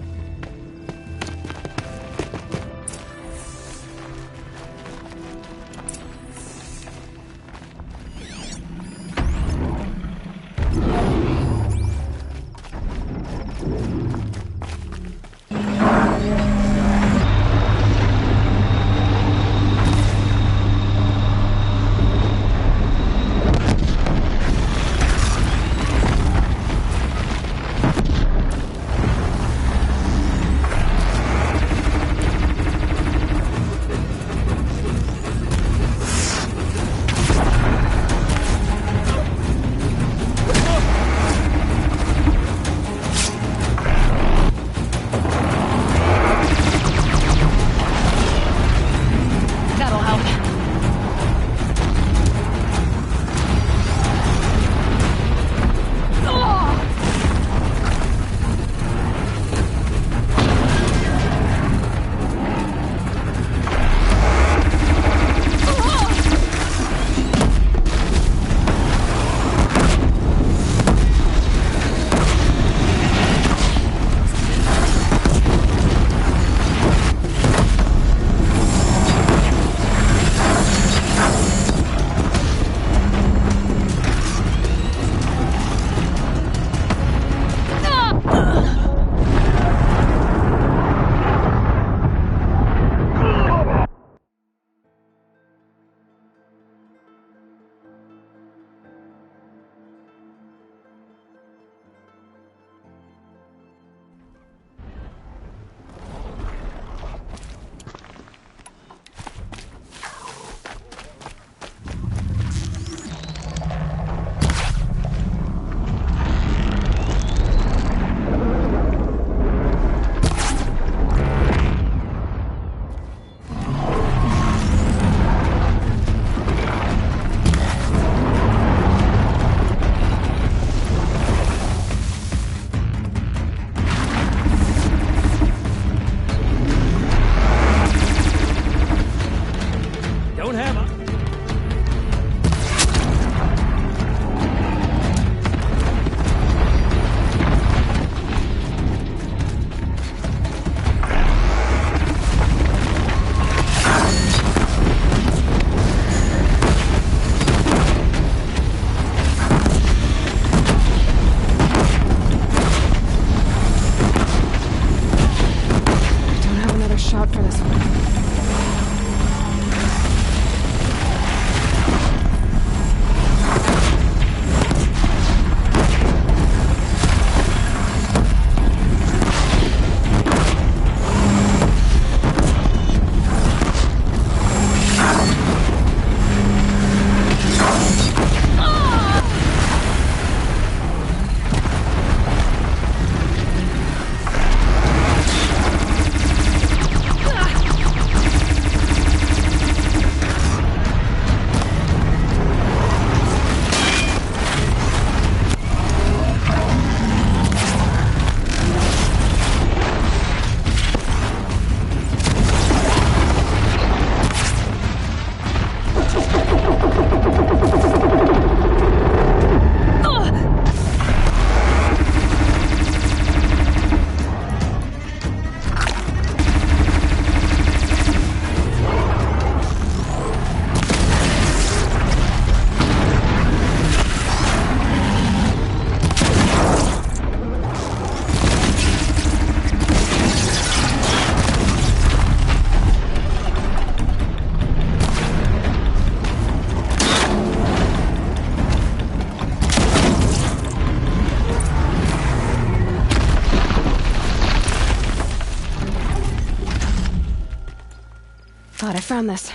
thought I found this.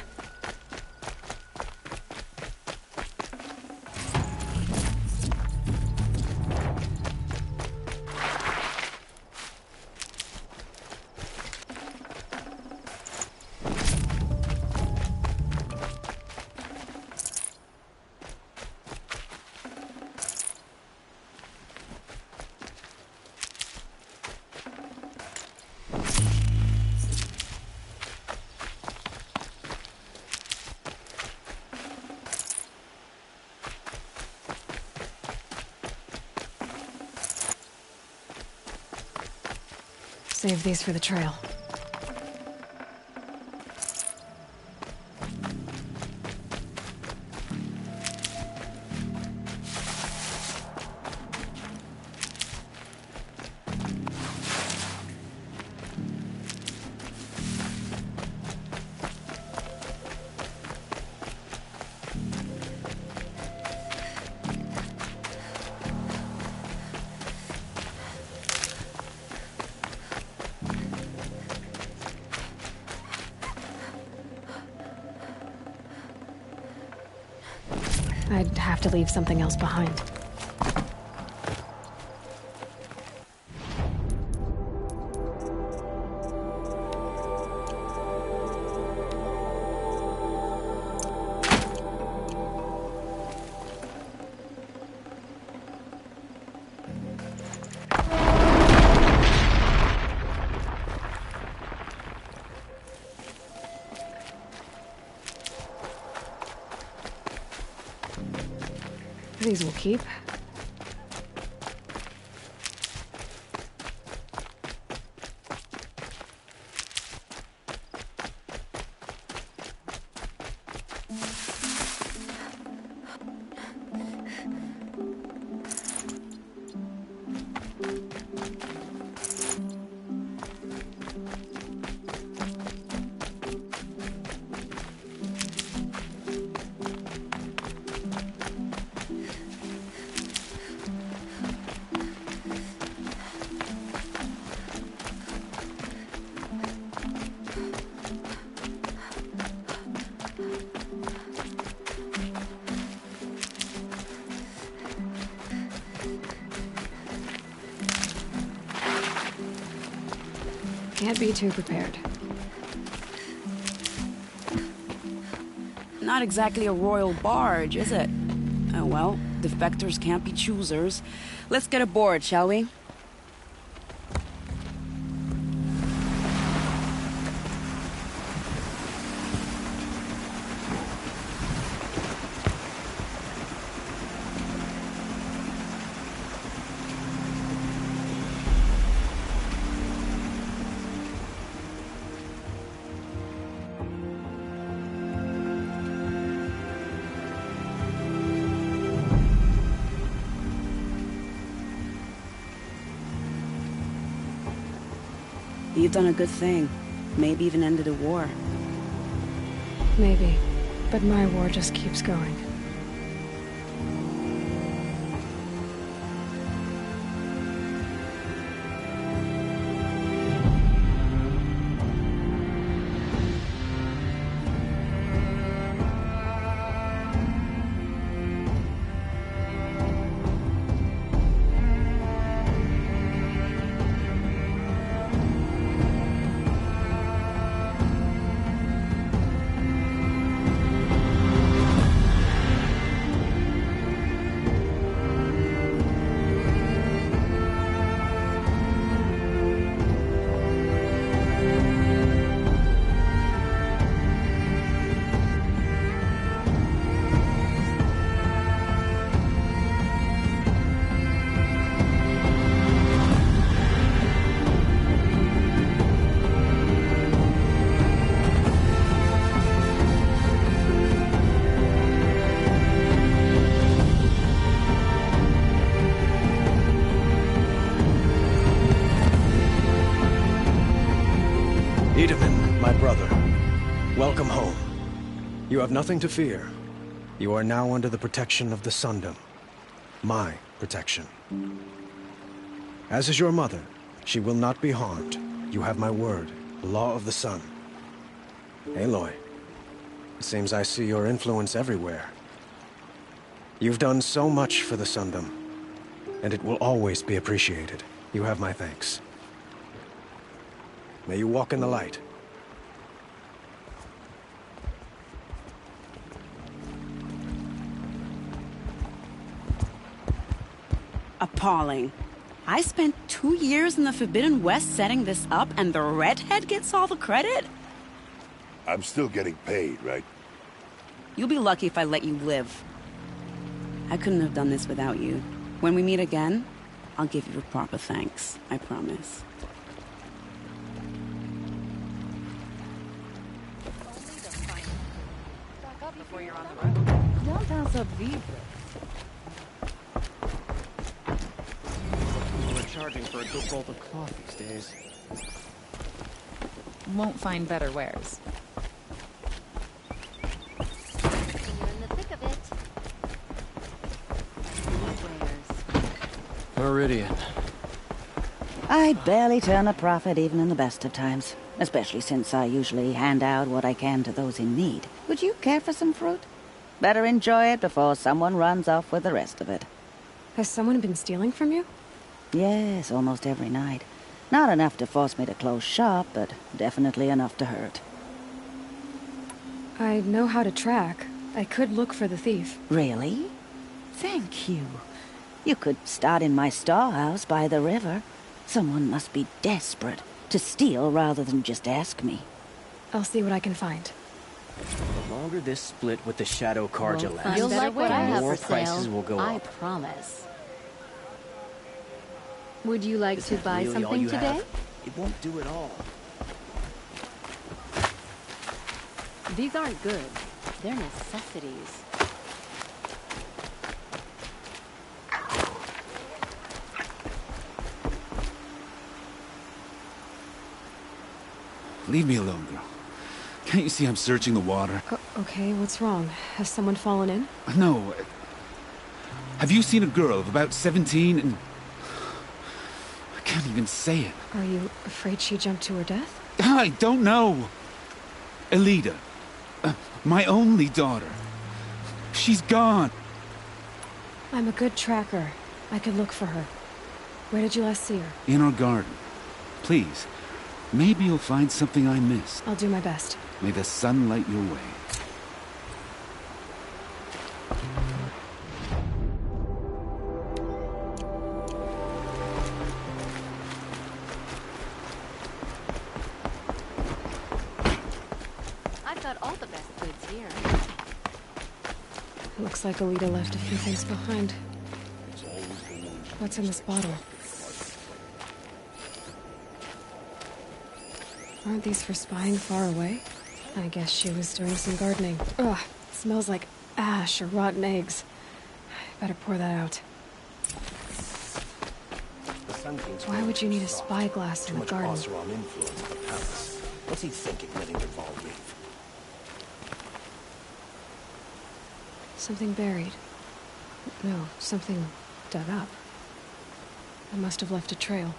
Save these for the trail. I'd have to leave something else behind. These will keep. Can't be too prepared. Not exactly a royal barge, is it? Oh well, defectors can't be choosers. Let's get aboard, shall we? You've done a good thing. Maybe even ended a war. Maybe. But my war just keeps going. Welcome home. You have nothing to fear. You are now under the protection of the Sundom. My protection. As is your mother, she will not be harmed. You have my word, the law of the sun. Aloy, it seems I see your influence everywhere. You've done so much for the Sundom, and it will always be appreciated. You have my thanks. May you walk in the light. Appalling. I spent 2 years in the Forbidden West setting this up, and the redhead gets all the credit? I'm still getting paid, right? You'll be lucky if I let you live. I couldn't have done this without you. When we meet again, I'll give you a proper thanks. I promise. Downtown's a vivre. We're charging for a good bolt of cloth these days. Won't find better wares. You're in the thick of it. Meridian. I barely turn a profit even in the best of times, especially since I usually hand out what I can to those in need. Would you care for some fruit? Better enjoy it before someone runs off with the rest of it. Has someone been stealing from you? Yes, almost every night. Not enough to force me to close shop, but definitely enough to hurt. I know how to track. I could look for the thief. Really? Thank you. You could start in my storehouse by the river. Someone must be desperate to steal rather than just ask me. I'll see what I can find. The longer this split with the Shadow Carja lasts, You'll like what I have more for prices sale. will go I up. promise. Would you like Is to that buy really all something you today? have? It won't do it all. These aren't good. They're necessities. Leave me alone, girl. Can't you see I'm searching the water? Okay, what's wrong? Has someone fallen in? No. Have you seen a girl of about 17 and... I can't even say it. Are you afraid she jumped to her death? I don't know. Elida. My only daughter. She's gone. I'm a good tracker. I could look for her. Where did you last see her? In our garden. Please. Maybe you'll find something I missed. I'll do my best. May the sun light your way. I've got all the best goods here. Looks like Alita left a few things behind. What's in this bottle? Aren't these for spying far away? I guess she was doing some gardening. Ugh, it smells like ash or rotten eggs. I better pour that out. Why would you need a spyglass in the garden? Oseram influence in the palace. What's he thinking letting your vault leave? Something buried. No, something dug up. I must have left a trail.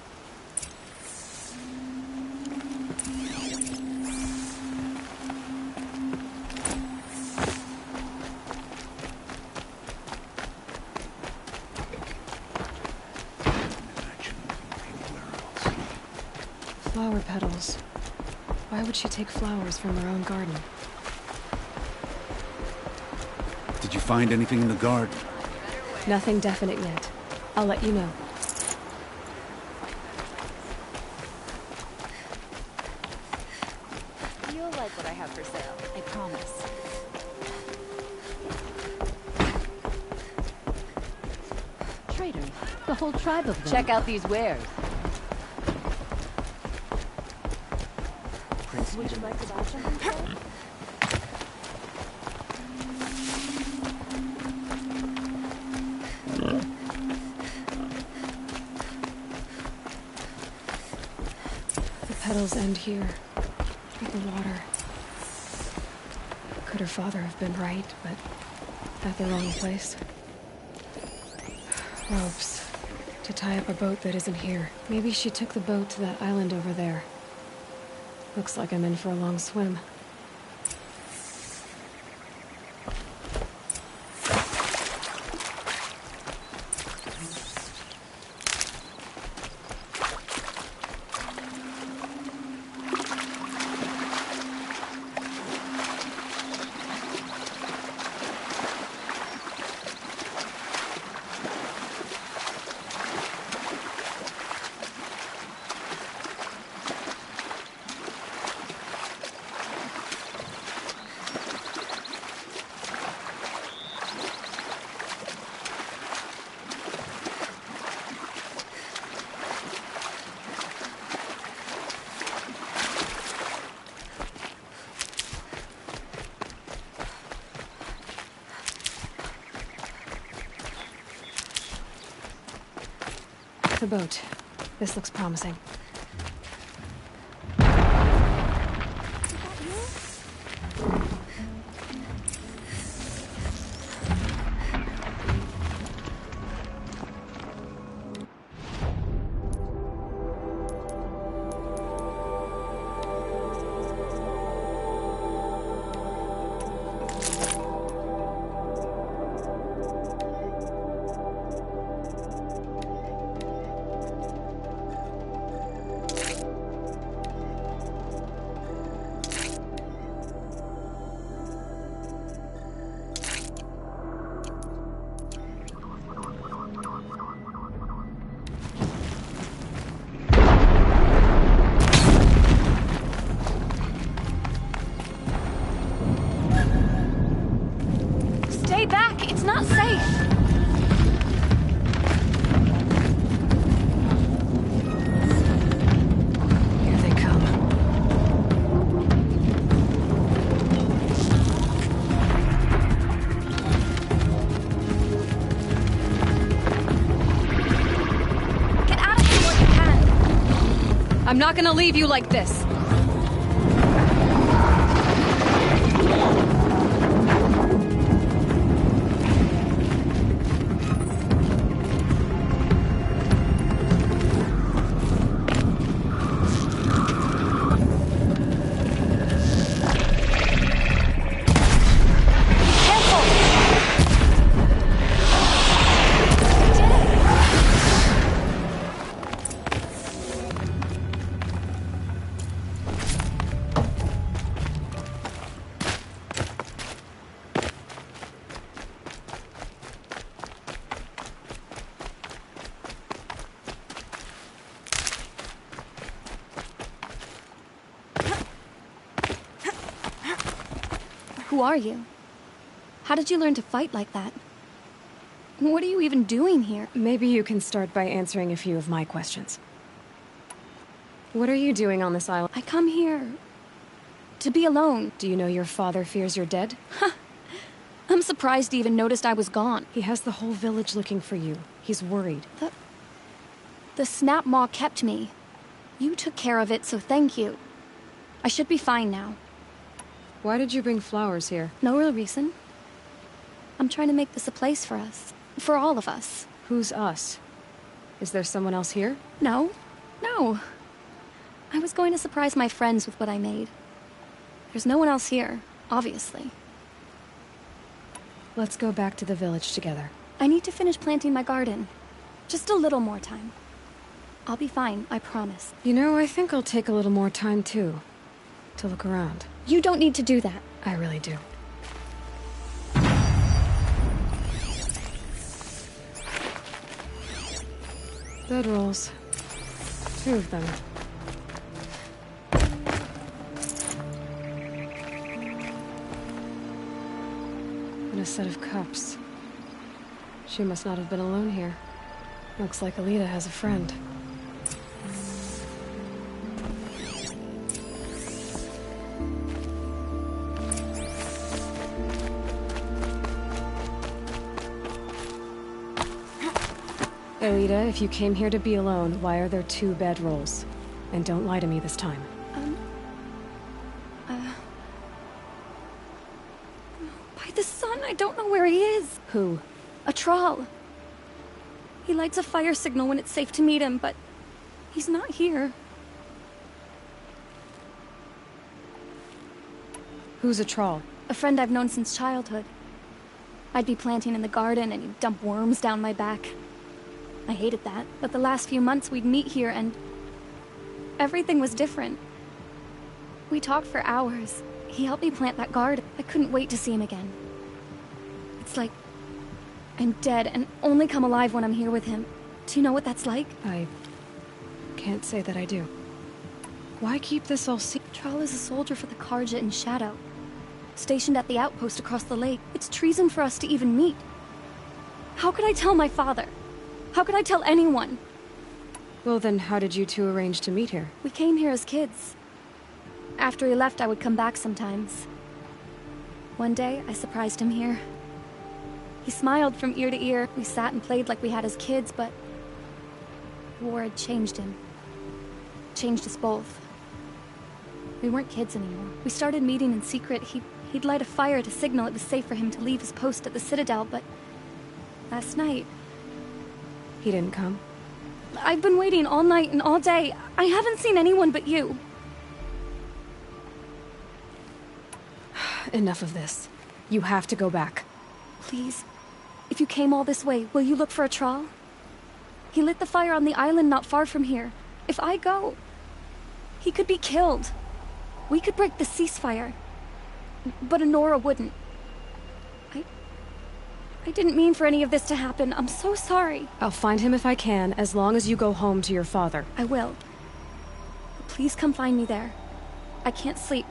Flower petals. Why would she take flowers from her own garden? Did you find anything in the garden? Nothing definite yet. I'll let you know. You'll like what I have for sale. I promise. Traders. The whole tribe of them. Check out these wares. Would you like to buy something today? The petals end here, at the water. Could her father have been right, but at the wrong place? Ropes. To tie up a boat that isn't here. Maybe she took the boat to that island over there. Looks like I'm in for a long swim. the boat. This looks promising. Stay back! It's not safe! Here they come. Get out of here while you can! I'm not gonna leave you like this! Who are you? How did you learn to fight like that? What are you even doing here? Maybe you can start by answering a few of my questions. What are you doing on this island? I come here to be alone. Do you know your father fears you're dead? I'm surprised he even noticed I was gone. He has the whole village looking for you. He's worried. The snap maw kept me. You took care of it, so thank you. I should be fine now. Why did you bring flowers here? No real reason. I'm trying to make this a place for us. For all of us. Who's us? Is there someone else here? No. No. I was going to surprise my friends with what I made. There's no one else here, obviously. Let's go back to the village together. I need to finish planting my garden. Just a little more time. I'll be fine, I promise. You know, I think I'll take a little more time, too. To look around. You don't need to do that. I really do. Bedrolls. 2 of them. And a set of cups. She must not have been alone here. Looks like Alita has a friend. Alita, if you came here to be alone, why are there 2 bedrolls? And don't lie to me this time. By the sun, I don't know where he is. Who? A troll. He lights a fire signal when it's safe to meet him, but he's not here. Who's a troll? A friend I've known since childhood. I'd be planting in the garden and he'd dump worms down my back. I hated that, but the last few months we'd meet here and everything was different. We talked for hours. He helped me plant that garden. I couldn't wait to see him again. It's like I'm dead and only come alive when I'm here with him. Do you know what that's like? I can't say that I do. Why keep this all secret? Thrall is a soldier for the Karja in Shadow, stationed at the outpost across the lake. It's treason for us to even meet. How could I tell my father? How could I tell anyone? Well then, how did you 2 arrange to meet here? We came here as kids. After he left, I would come back sometimes. One day, I surprised him here. He smiled from ear to ear. We sat and played like we had as kids, but war had changed him. Changed us both. We weren't kids anymore. We started meeting in secret. He'd light a fire to signal it was safe for him to leave his post at the Citadel, but last night... He didn't come? I've been waiting all night and all day. I haven't seen anyone but you. Enough of this. You have to go back. Please, if you came all this way, will you look for a trawl? He lit the fire on the island not far from here. If I go, he could be killed. We could break the ceasefire. But Honora wouldn't. I didn't mean for any of this to happen. I'm so sorry. I'll find him if I can, as long as you go home to your father. I will. Please come find me there. I can't sleep.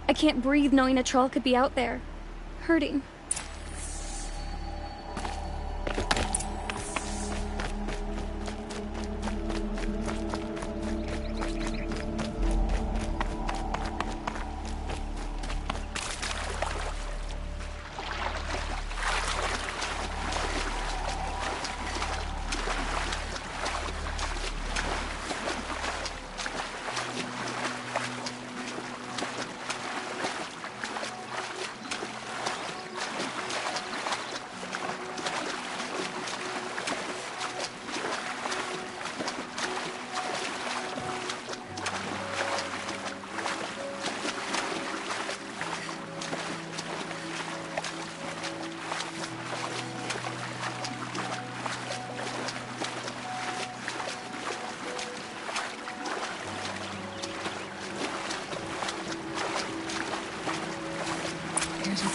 I can't breathe knowing a troll could be out there, hurting.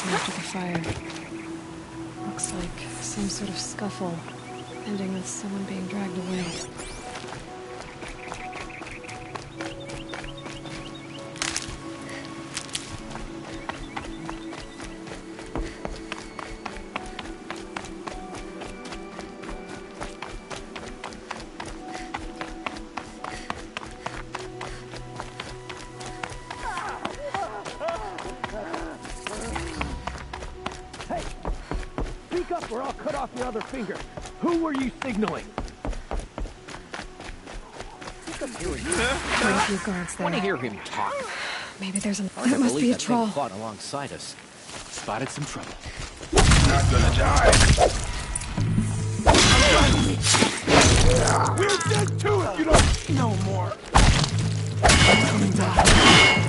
After the fire. Looks like some sort of scuffle, ending with someone being dragged away. Or I'll cut off your other finger. Who were you signaling? Quite a few guards there. Want to hear him talk? Maybe there's an... Hard to That must believe be a that thing troll. fought alongside us. Spotted some trouble. Not gonna die. We're dead too if you don't know more. Come and die.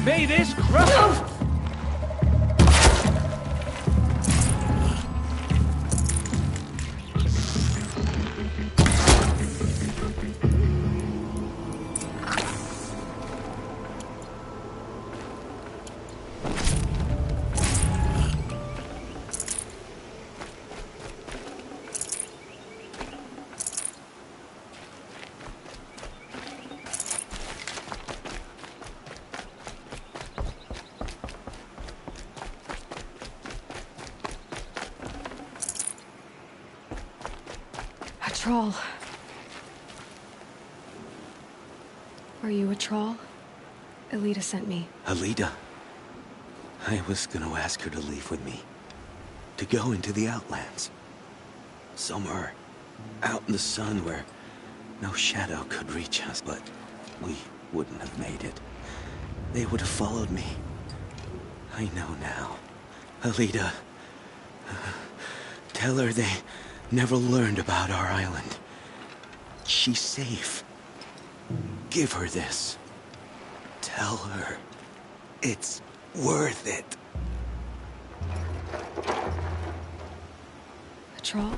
May this crush... A troll. Are you a troll? Elita sent me. Alita? I was gonna ask her to leave with me. To go into the Outlands. Somewhere out in the sun where no shadow could reach us, but we wouldn't have made it. They would have followed me. I know now. Alita, tell her they never learned about our island. She's safe. Give her this. Tell her it's worth it. A troll?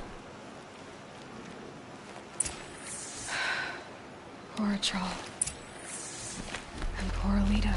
Poor troll. And poor Alita.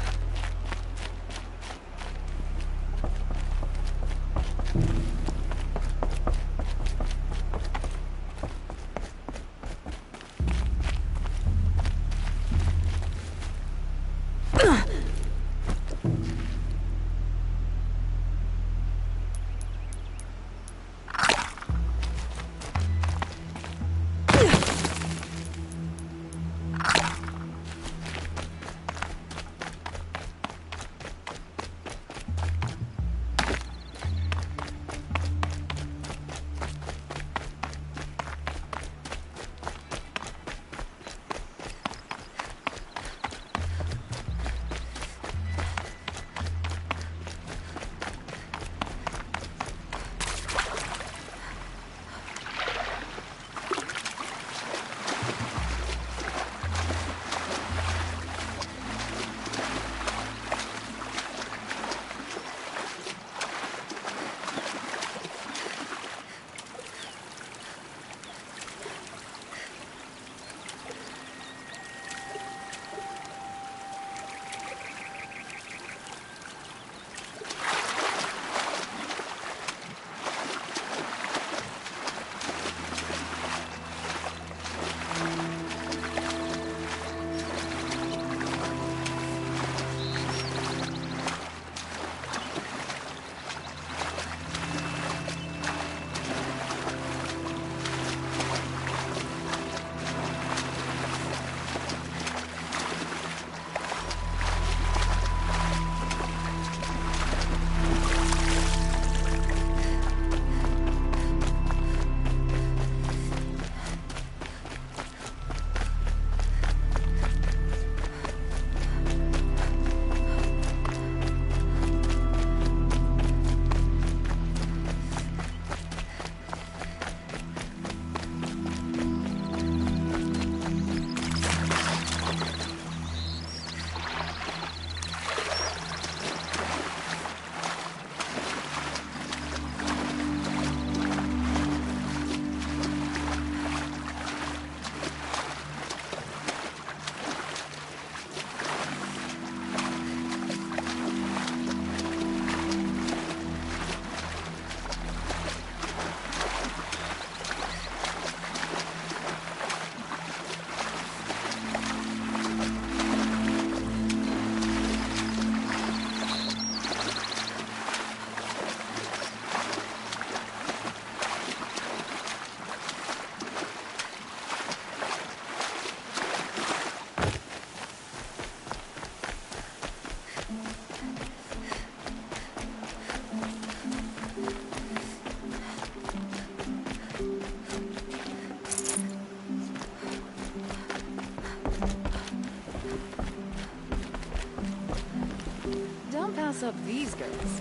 Up these goods.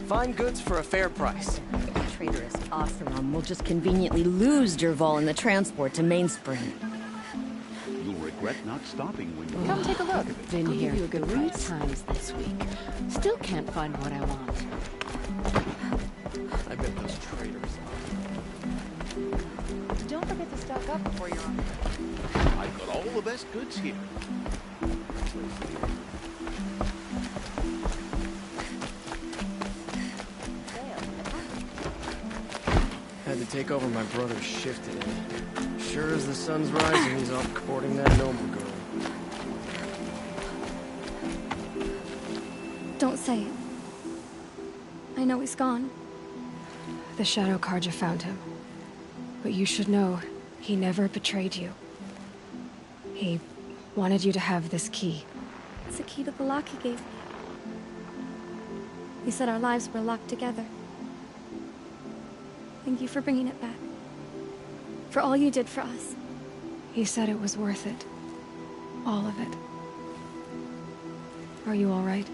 Fine goods for a fair price. Traitorous Oseram will just conveniently lose Derval in the transport to Mainspring. You'll regret not stopping when you... Come take a look. Been I'll here give you a good 3 price. times this week. Still can't find what I want. I bet those traitors Don't forget to stock up before you're on. I've got all the best goods here. Had to take over my brother's shift today. Sure as the sun's rising, he's off courting that noble girl. Don't say it. I know he's gone. The Shadow Karja found him. But you should know, he never betrayed you. He wanted you to have this key. It's a key to the lock he gave me. He said our lives were locked together. Thank you for bringing it back. For all you did for us. He said it was worth it. All of it. Are you all right?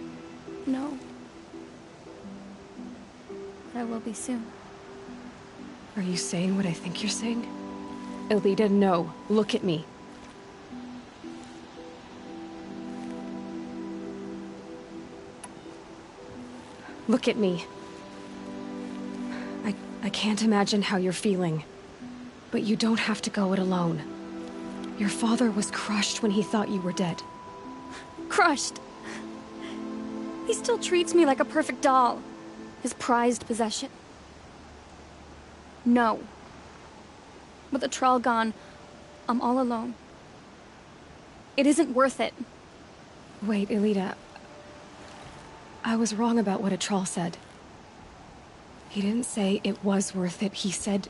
No. But I will be soon. Are you saying what I think you're saying? Elita, no. Look at me. Look at me. I can't imagine how you're feeling. But you don't have to go it alone. Your father was crushed when he thought you were dead. Crushed. He still treats me like a perfect doll. His prized possession. No. With the Troll gone, I'm all alone. It isn't worth it. Wait, Elita. I was wrong about what a Troll said. He didn't say it was worth it. He said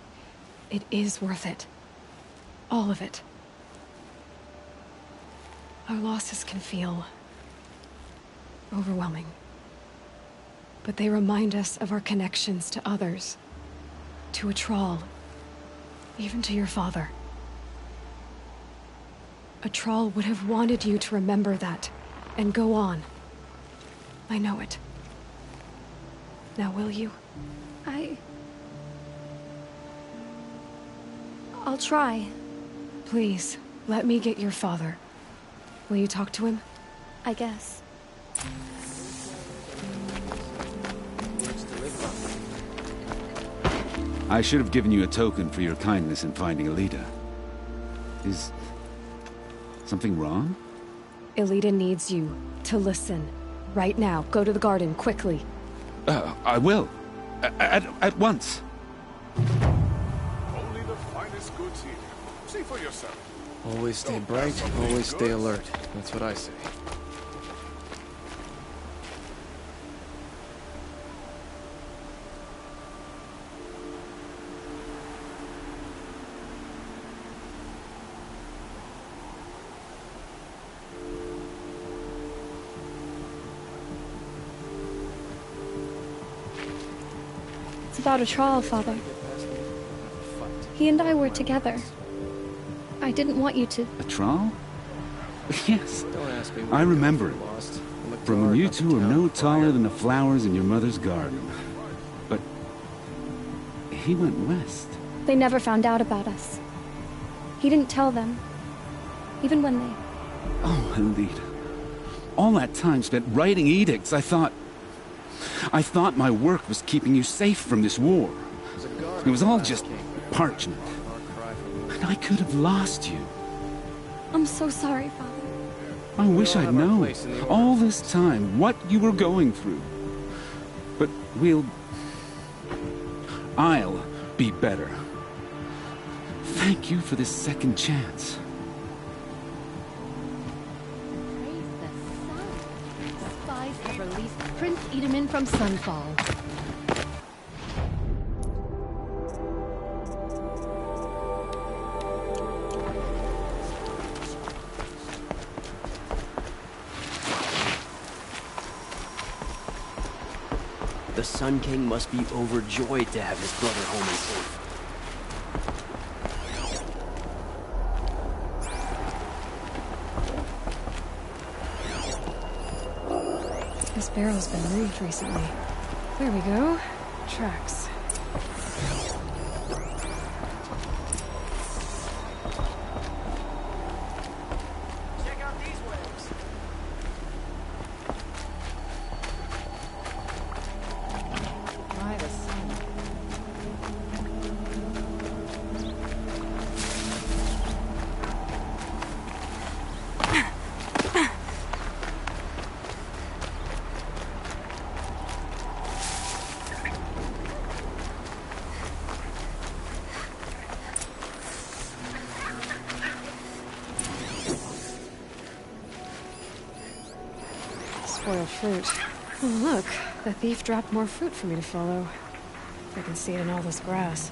it is worth it. All of it. Our losses can feel overwhelming. But they remind us of our connections to others. To a Troll. Even to your father. A Troll would have wanted you to remember that, and go on. I know it. Now will you? I'll try. Please, let me get your father. Will you talk to him? I guess. I should have given you a token for your kindness in finding Elita. Is something wrong? Elita needs you to listen. Right now. Go to the garden, quickly. I will. At once. Only the finest goods here. See for yourself. Always stay bright, always stay alert. That's what I say. It's about a Troll, Father. He and I were together. I didn't want you to... A Troll? Yes. I remember it. From when you two were no taller than the flowers in your mother's garden. But... he went west. They never found out about us. He didn't tell them. Even when they... Oh, Elita. All that time spent writing edicts, I thought my work was keeping you safe from this war. It was all just parchment. And I could have lost you. I'm so sorry, Father. I wish I'd known all this time what you were going through. But I'll be better. Thank you for this second chance. Spies have released Prince Edamin from Sunfall. The Sun King must be overjoyed to have his brother home and safe. This barrel's been moved recently. There we go. Tracks. Check out these waves. By the sun. Spoiled fruit. Oh, look. The thief dropped more fruit for me to follow. I can see it in all this grass.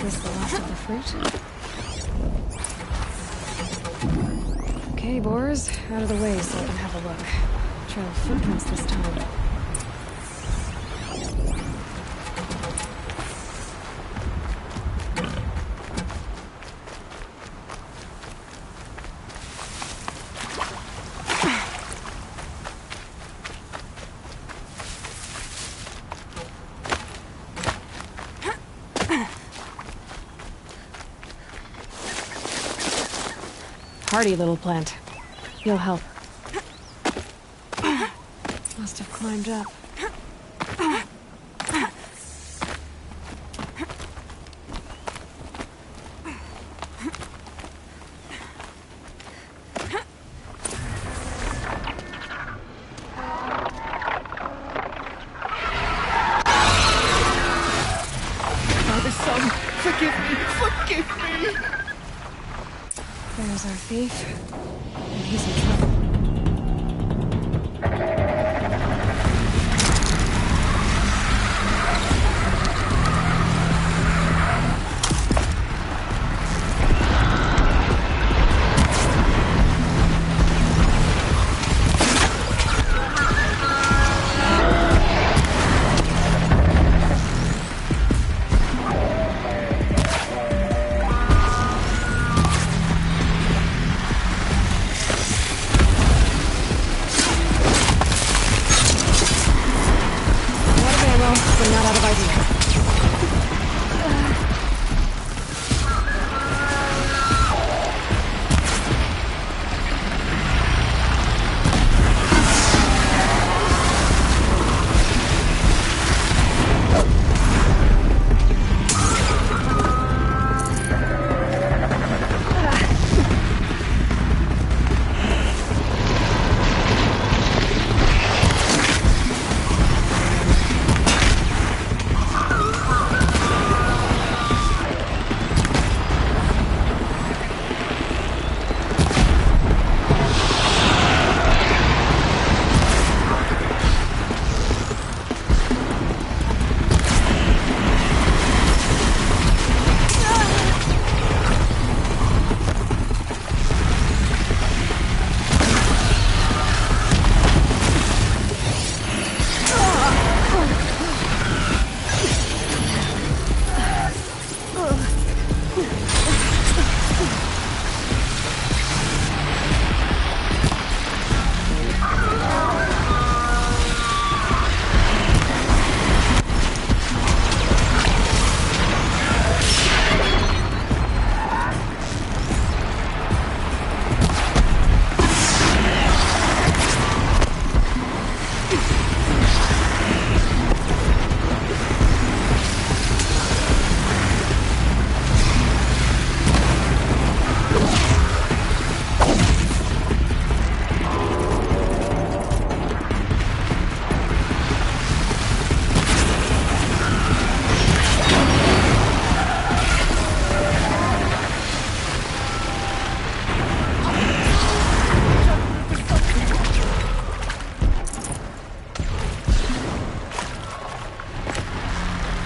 this the last of the fruit? Okay, boars, out of the way so I can have a look. Trail of footprints this time. Hardy little plant. You'll help. Must have climbed up. Father, son, forgive me! Forgive me! There's our thief. And he's in trouble. I'm not out of ideas.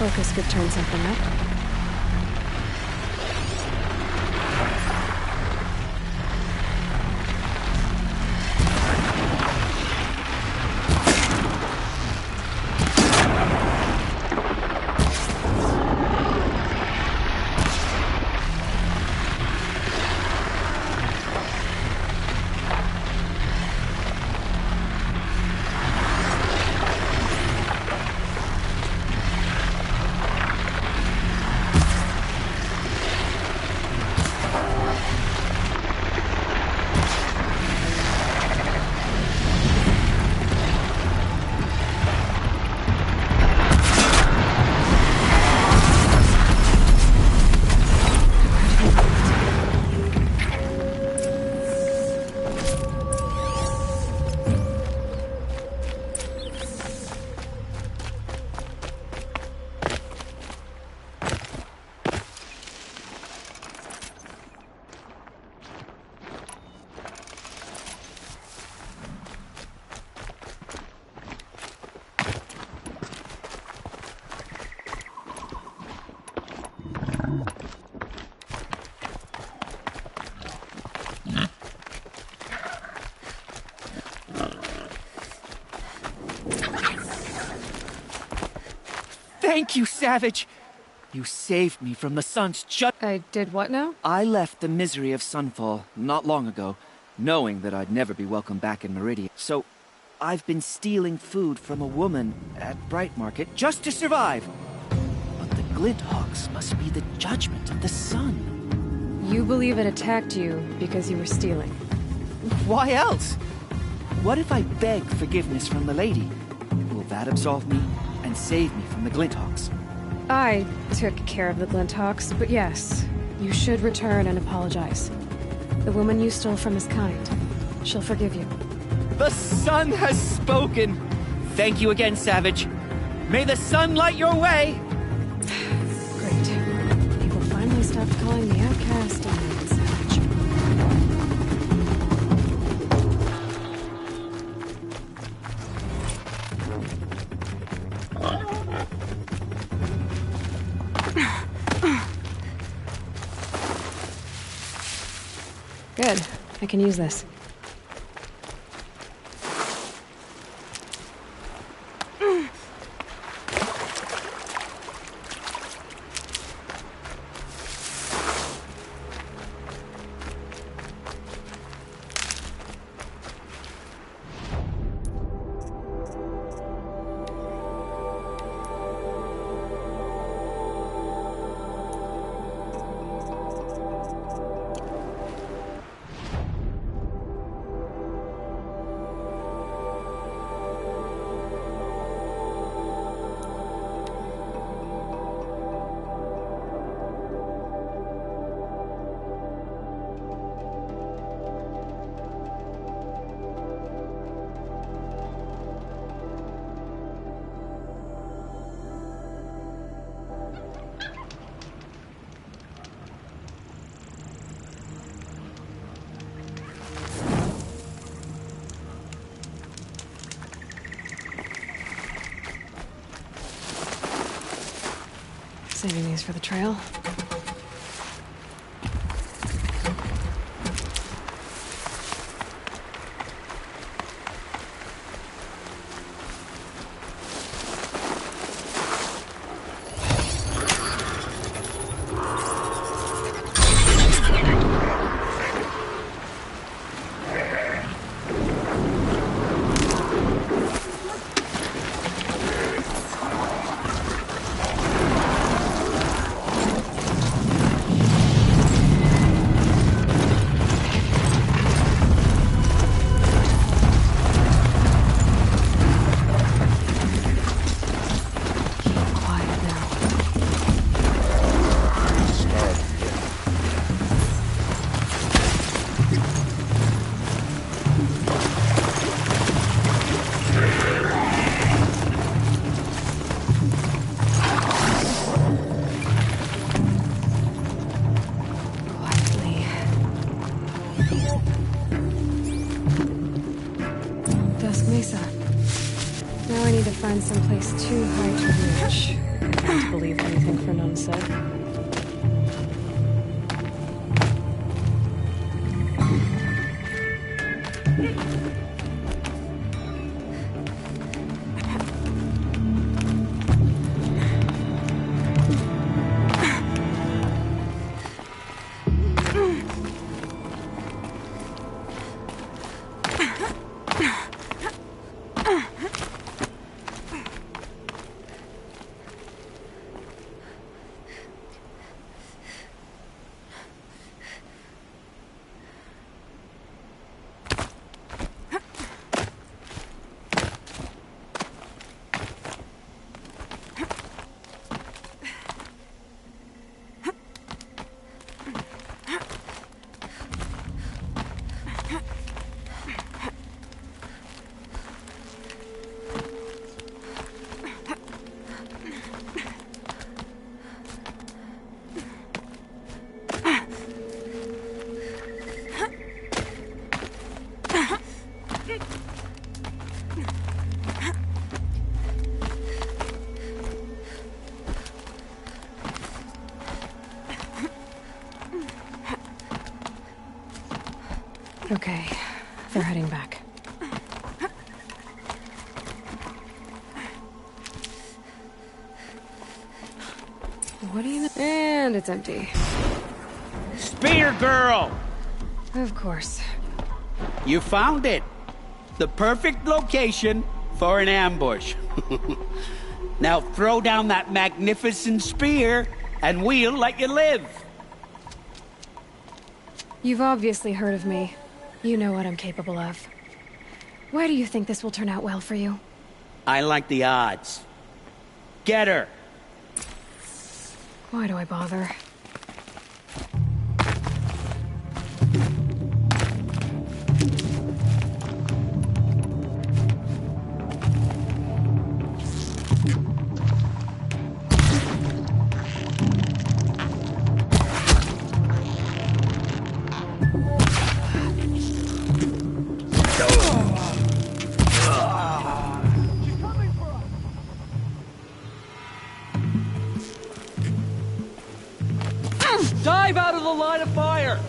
Focus could turn something up. Thank you, Savage! You saved me from the sun's I did what now? I left the misery of Sunfall not long ago, knowing that I'd never be welcome back in Meridian. So, I've been stealing food from a woman at Bright Market just to survive. But the Glinthawks must be the judgment of the sun. You believe it attacked you because you were stealing. Why else? What if I beg forgiveness from the lady? Will that absolve me and save me from the Glinthawks? I took care of the Glinthawks, but yes, you should return and apologize. The woman you stole from is kind. She'll forgive you. The sun has spoken! Thank you again, Savage. May the sun light your way! Great. People finally stopped calling me outcast and Savage. Good. I can use this. Saving these for the trail. Find someplace too high to reach. Not to believe anything Fernand said. Okay, they're heading back. What do you know? And it's empty. Spear girl! Of course. You found it. The perfect location for an ambush. Now throw down that magnificent spear, and we'll let you live. You've obviously heard of me. You know what I'm capable of. Why do you think this will turn out well for you? I like the odds. Get her. Why do I bother? Dive out of the line of fire!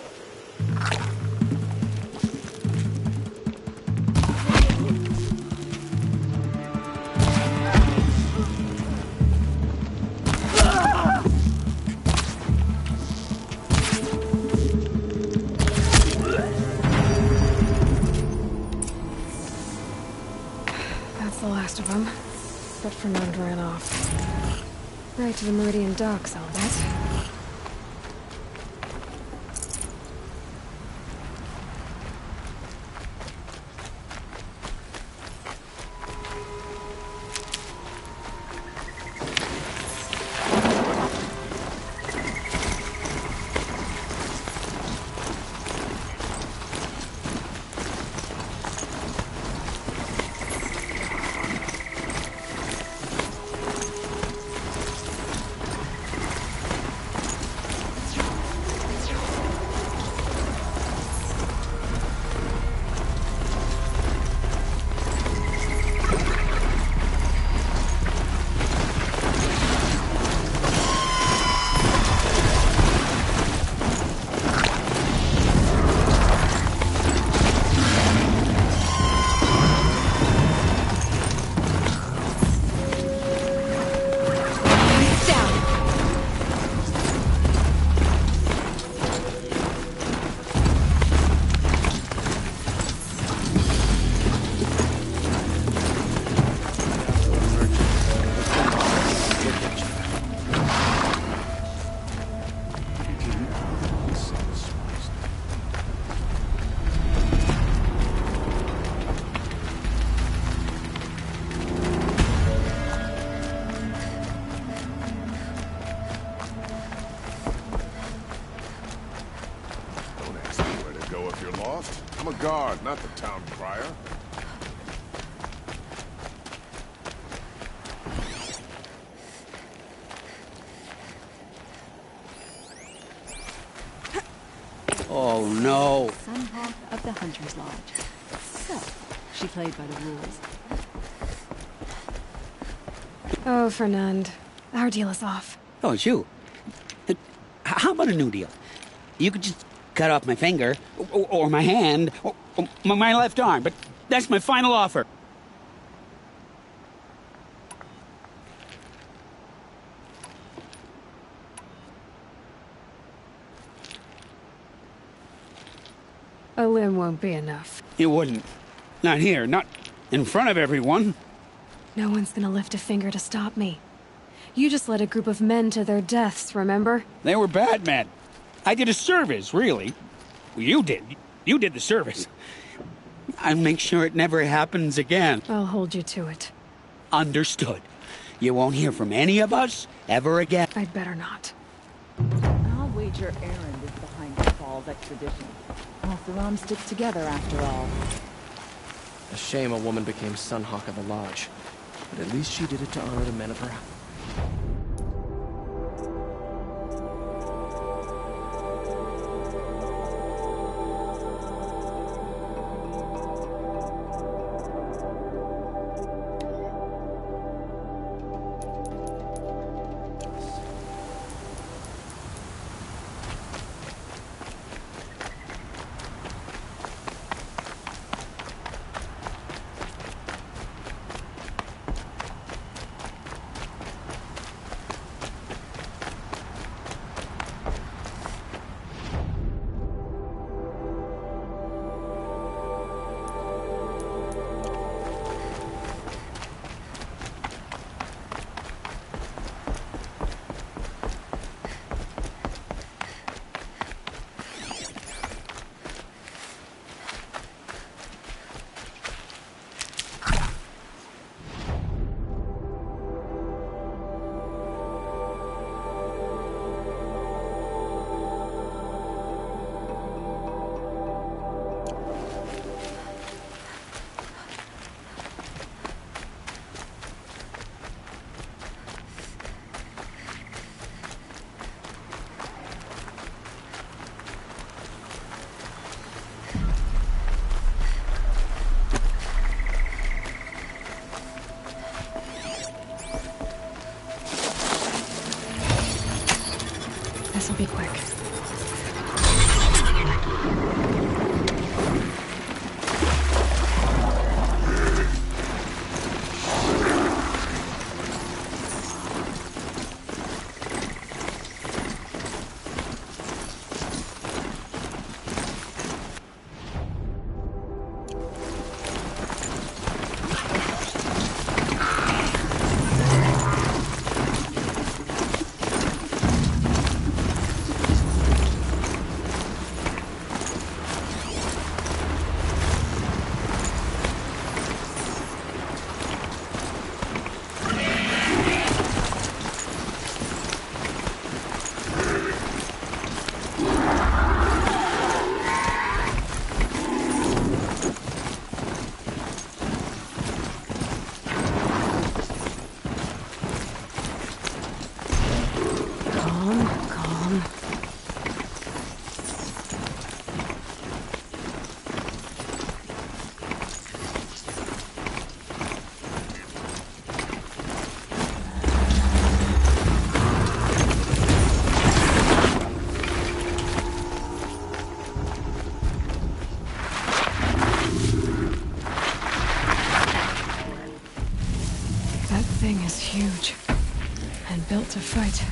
That's the last of them. But Fernand ran off. Right to the Meridian docks, I'll bet. I'm a guard, not the town crier. Oh, no. Sunhawk of the Hunter's Lodge. So, she played by the rules. Oh, Fernand. Our deal is off. Oh, it's you. How about a new deal? You could just cut off my finger, or my hand, or my left arm, but that's my final offer. A limb won't be enough. You wouldn't. Not here, not in front of everyone. No one's gonna lift a finger to stop me. You just led a group of men to their deaths, remember? They were bad men. I did a service, really. You did. You did the service. I'll make sure it never happens again. I'll hold you to it. Understood. You won't hear from any of us ever again. I'd better not. I'll wager Aaron is behind the Fall's extradition. All Tharam stick together after all. A shame a woman became Sunhawk of the Lodge. But at least she did it to honor the men of her house. This'll be quick. Huge. And built to fight.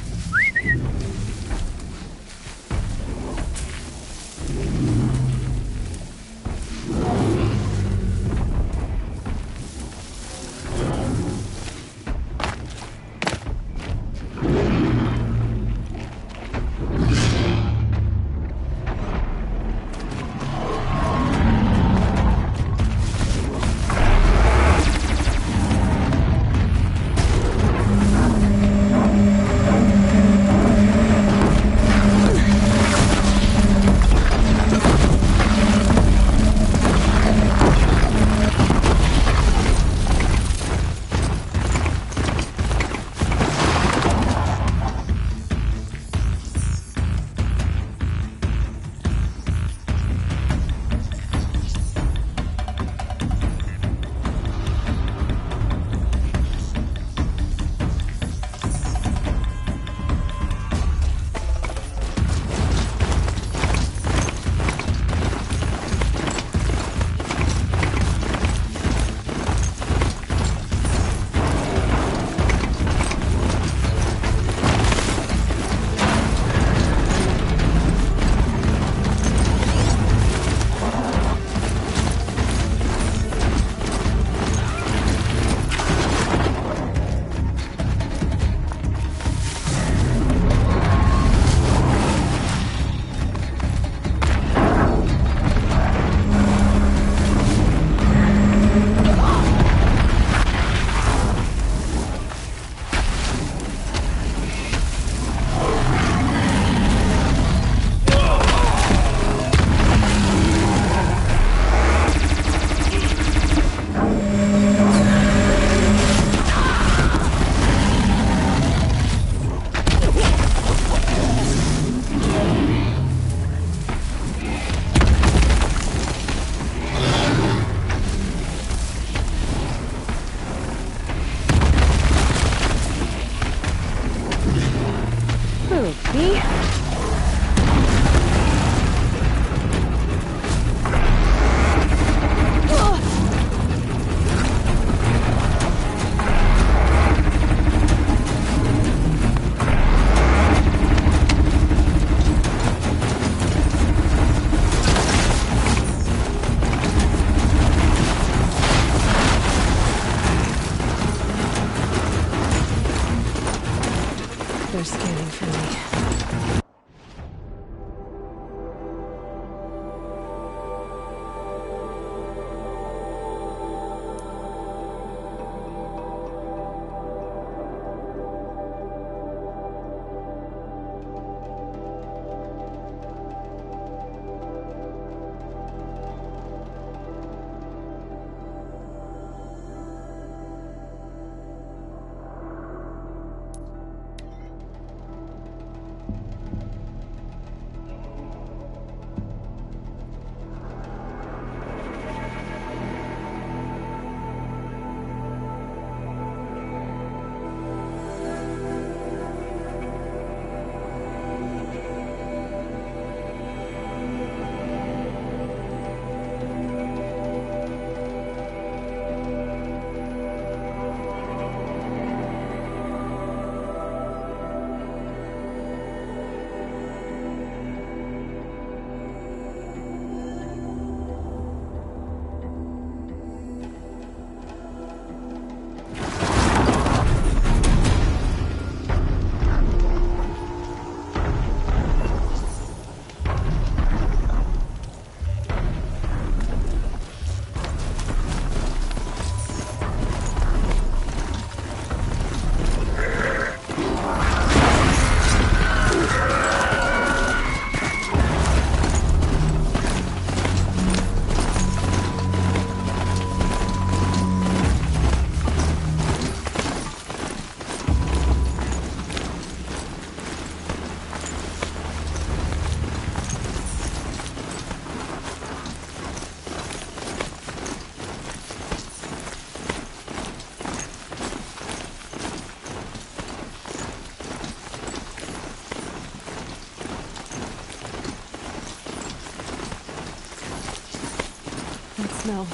smell.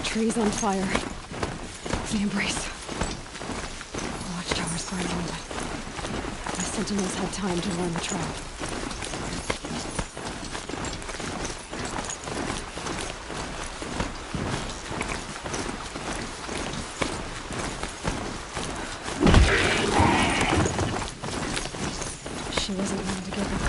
Trees on fire. The embrace. The watchtower's burning, but my sentinels had time to learn the trap. She wasn't willing to give up.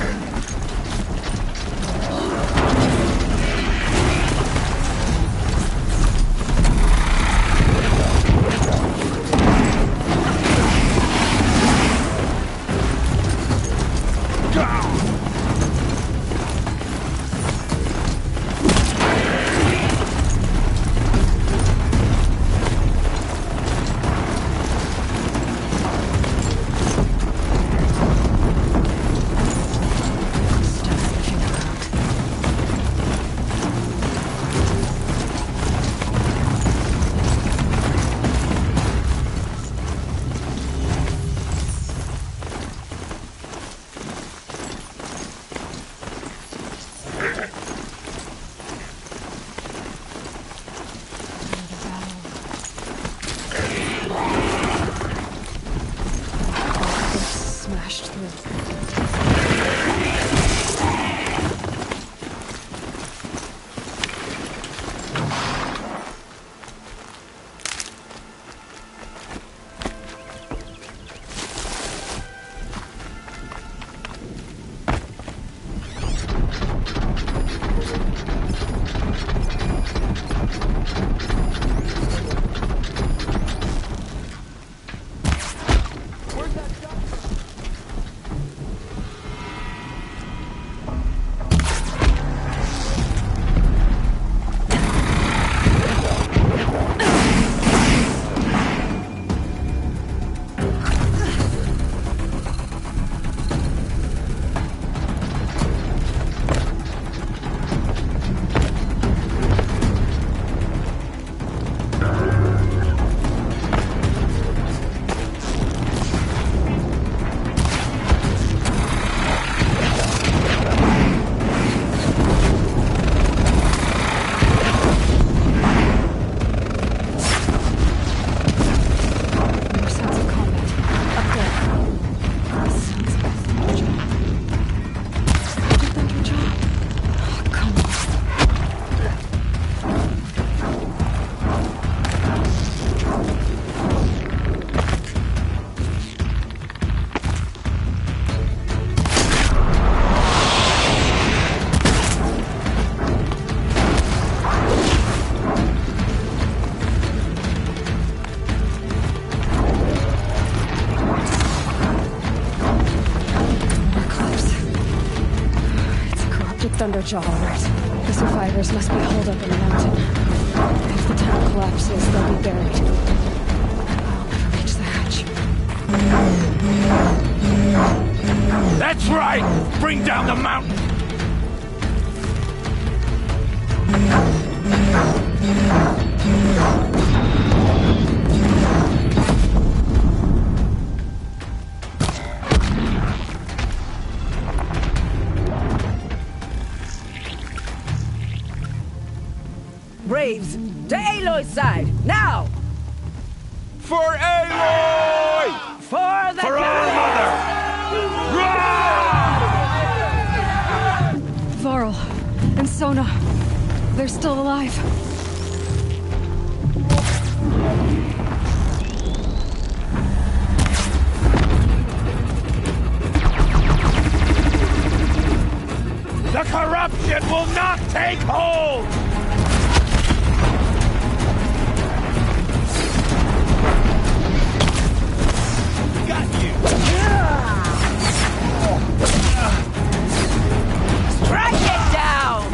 Smashed through. Thunderjaw alert. The survivors must be holed up in the mountain. If the town collapses, they'll be buried. I'll never reach the hatch. That's right! Bring down the mountain! Braves, to Aloy's side, now! For Aloy! For the For our mother! Varl and Sona, they're still alive. The corruption will not take hold! Strike it down!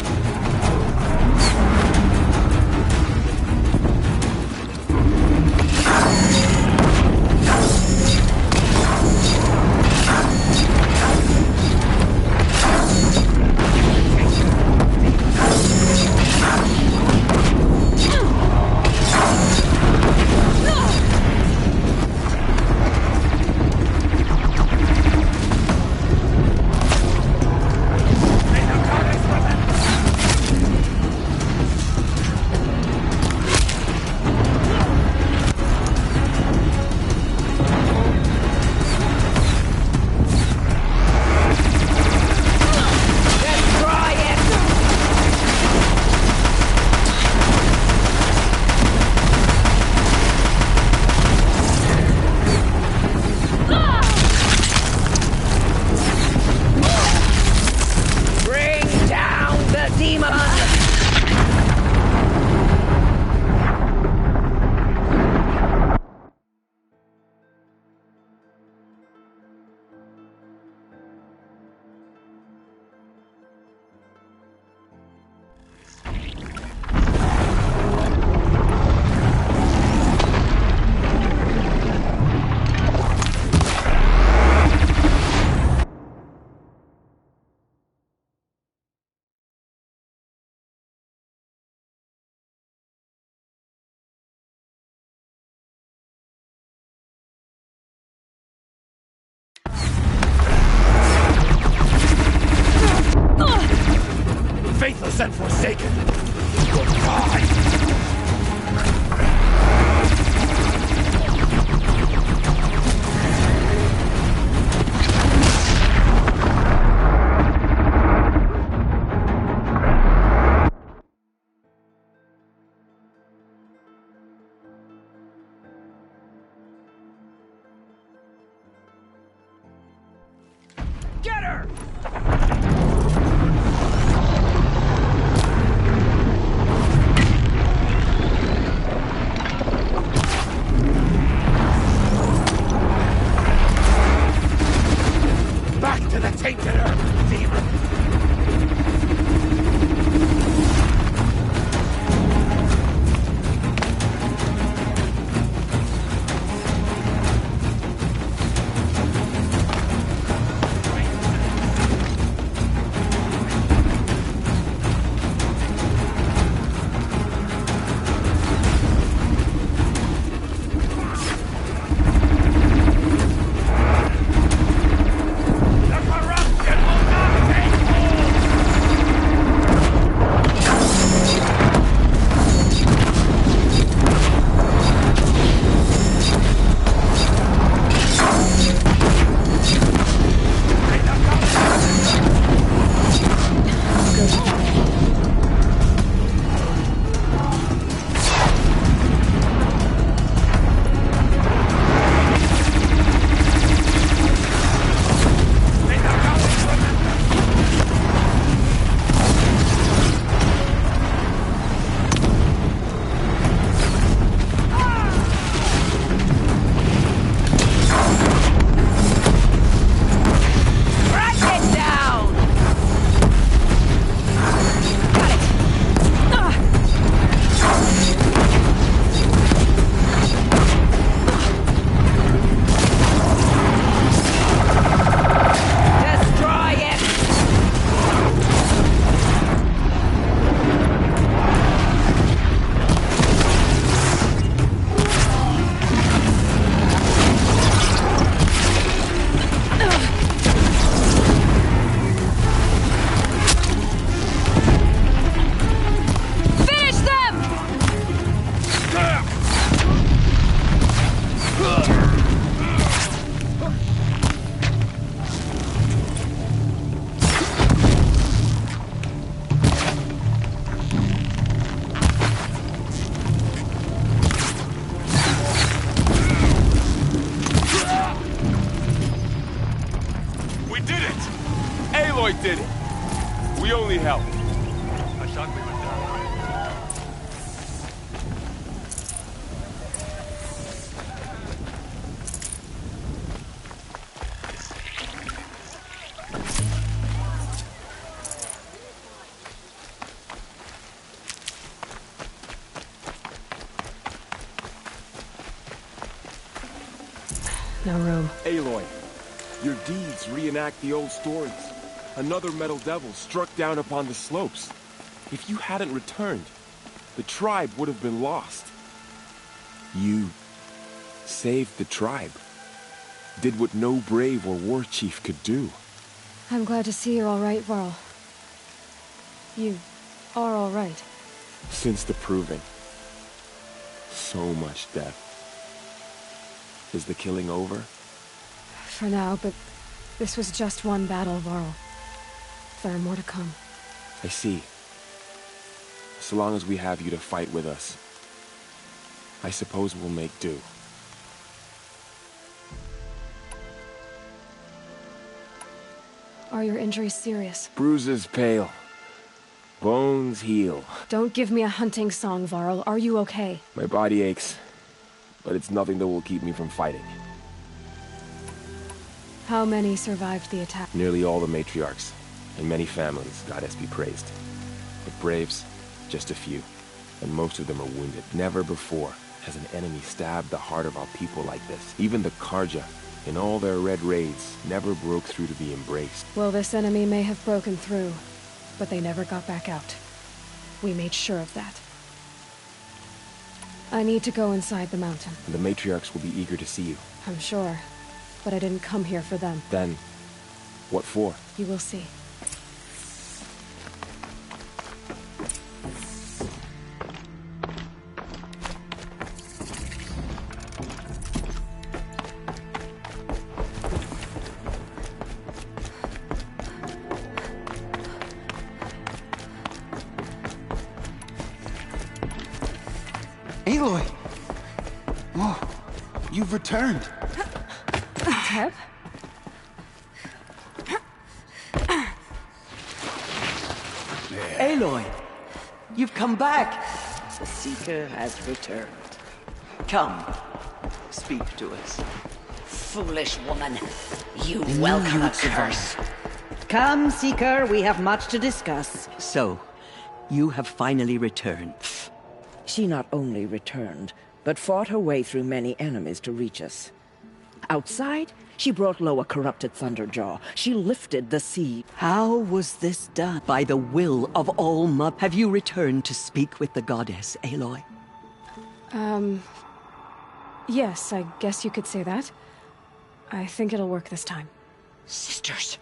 Get her! Demon! Aloy did it. We only helped. I thought we were done. No room. Aloy, your deeds reenact the old stories. Another metal devil struck down upon the slopes. If you hadn't returned, the tribe would have been lost. You saved the tribe. Did what no brave or war chief could do. I'm glad to see you're all right, Varl. You are all right. Since the proving. So much death. Is the killing over? For now, but this was just one battle, Varl. There are more to come. I see. So long as we have you to fight with us, I suppose we'll make do. Are your injuries serious? Bruises pale. Bones heal. Don't give me a hunting song, Varl. Are you okay? My body aches, but it's nothing that will keep me from fighting. How many survived the attack? Nearly all the matriarchs, and many families, goddess be praised. But braves, just a few, and most of them are wounded. Never before has an enemy stabbed the heart of our people like this. Even the Karja, in all their red raids, never broke through to be embraced. Well, this enemy may have broken through, but they never got back out. We made sure of that. I need to go inside the mountain. The matriarchs will be eager to see you. I'm sure, but I didn't come here for them. Then, what for? You will see. Aloy! Oh, you've returned. Teb? Aloy! You've come back! The Seeker has returned. Come, speak to us. Foolish woman. You I knew welcome you a would survive. curse. Come, Seeker, we have much to discuss. So, you have finally returned. She not only returned, but fought her way through many enemies to reach us. Outside, she brought low a corrupted Thunderjaw. She lifted the sea. How was this done? By the will of All Mother. Have you returned to speak with the goddess, Aloy? Yes, I guess you could say that. I think it'll work this time. Sisters,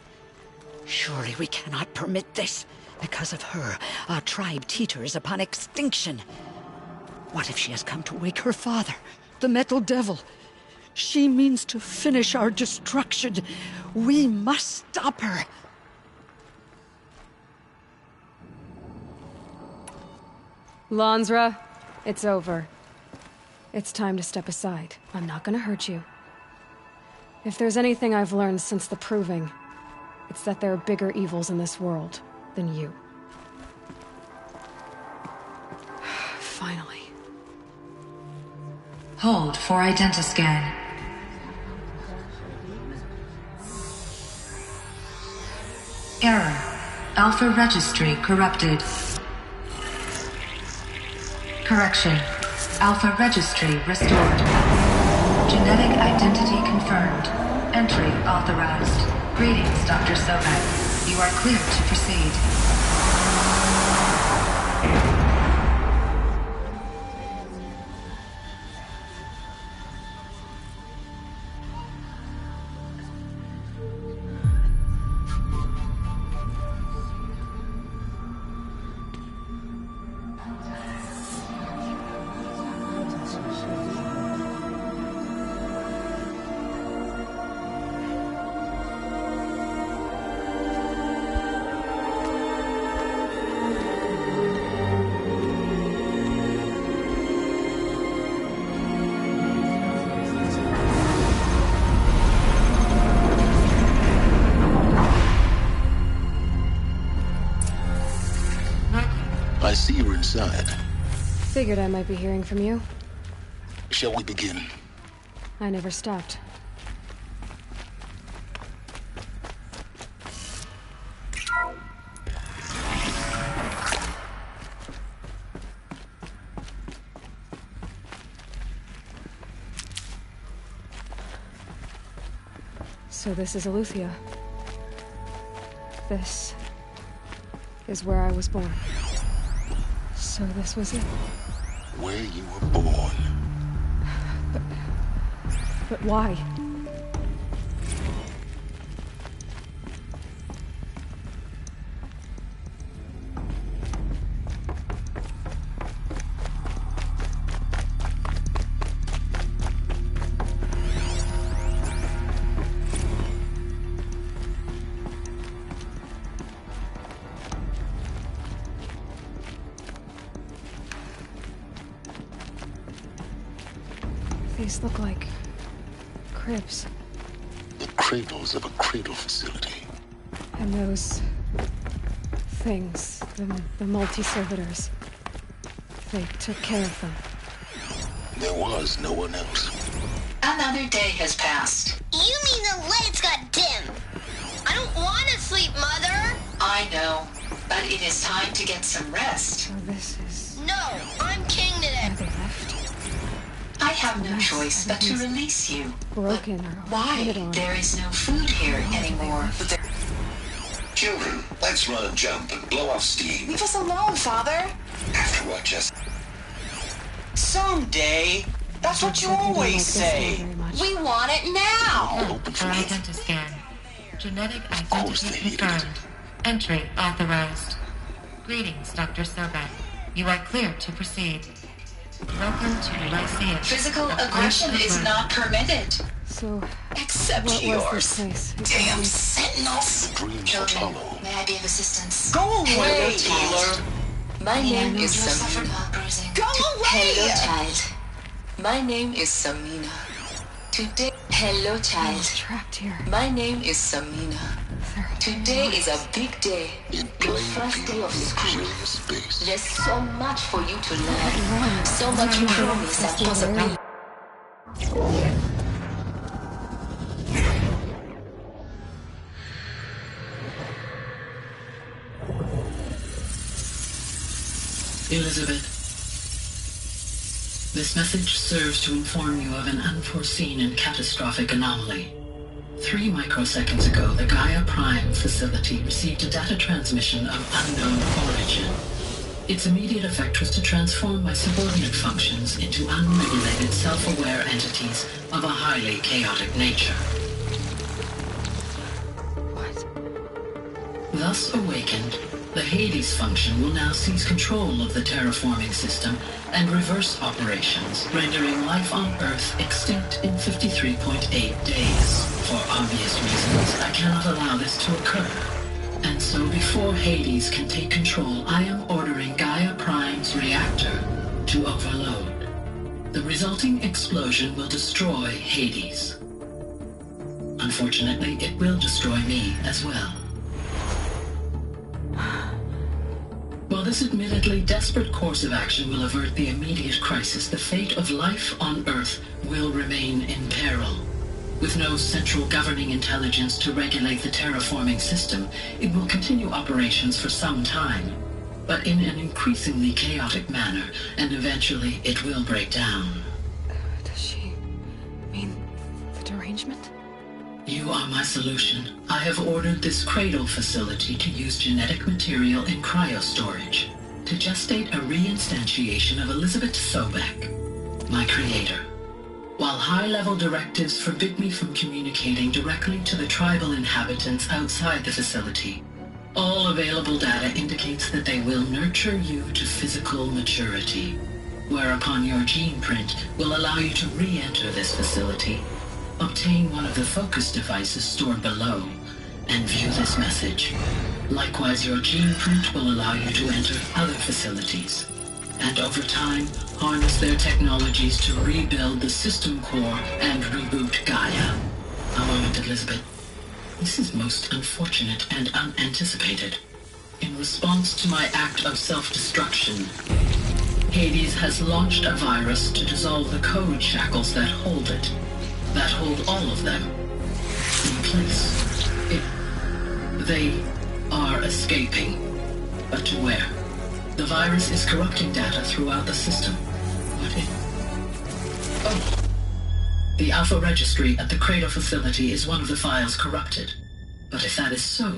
surely we cannot permit this. Because of her, our tribe teeters upon extinction. What if she has come to wake her father, the Metal Devil? She means to finish our destruction. We must stop her. Lansra, it's over. It's time to step aside. I'm not gonna hurt you. If there's anything I've learned since the Proving, it's that there are bigger evils in this world than you. Finally. Hold for identiscan. Error. Alpha registry corrupted. Correction. Alpha registry restored. Genetic identity confirmed. Entry authorized. Greetings, Dr. Sobek. You are clear to proceed. I see you're inside. Figured I might be hearing from you. Shall we begin? I never stopped. So this is Eleuthia. This is where I was born. So this was it. Where you were born. But why? These look like cribs. The cradles of a cradle facility. And those things, the multi-servitors, they took care of them. There was no one else. Another day has passed. You mean the lights got dim? I don't want to sleep, Mother! I know, but it is time to get some rest. So this is... No, I'm king today. Are they left? I have no choice but to release you. Broken or Why? There is no food here anymore. Children, let's run and jump and blow off steam. Leave us alone, Father. After what, just... Someday. That's what you always say. We want it now. Open for me. Identiscan. Genetic identity confirmed. Entry authorized. Greetings, Dr. Sobek. You are clear to proceed. Welcome to Lyceum. Physical aggression is not permitted. So, Except what yours. was this place? Damn sentinels. Children, may I be of assistance? Go away, Hello, healer. child. My name is Samina. Go away. Hello, child. My name is Samina. Today, hello, child. Trapped here. My name is Samina. Today is a big day. Your first day of school. There's so much for you to learn. So much promise and possibility. Elizabeth, this message serves to inform you of an unforeseen and catastrophic anomaly. 3 microseconds ago, the Gaia Prime facility received a data transmission of unknown origin. Its immediate effect was to transform my subordinate functions into unregulated, self-aware entities of a highly chaotic nature. Thus awakened, the Hades function will now seize control of the terraforming system and reverse operations, rendering life on Earth extinct in 53.8 days. For obvious reasons, I cannot allow this to occur. And so before Hades can take control, I am ordering Gaia Prime's reactor to overload. The resulting explosion will destroy Hades. Unfortunately, it will destroy me as well. While this admittedly desperate course of action will avert the immediate crisis, the fate of life on Earth will remain in peril. With no central governing intelligence to regulate the terraforming system, it will continue operations for some time, but in an increasingly chaotic manner, and eventually it will break down. Does she mean the derangement? You are my solution. I have ordered this cradle facility to use genetic material in cryostorage to gestate a reinstantiation of Elizabeth Sobek, my creator. While high-level directives forbid me from communicating directly to the tribal inhabitants outside the facility, all available data indicates that they will nurture you to physical maturity, whereupon your gene print will allow you to re-enter this facility, obtain one of the focus devices stored below, and view this message. Likewise, your gene print will allow you to enter other facilities, and over time, harness their technologies to rebuild the system core and reboot Gaia. A moment, Elizabeth. This is most unfortunate and unanticipated. In response to my act of self-destruction, Hades has launched a virus to dissolve the code shackles that hold it, that hold all of them in place. They are escaping, but to where? The virus is corrupting data throughout the system. What if... Oh! The Alpha Registry at the Cradle facility is one of the files corrupted. But if that is so,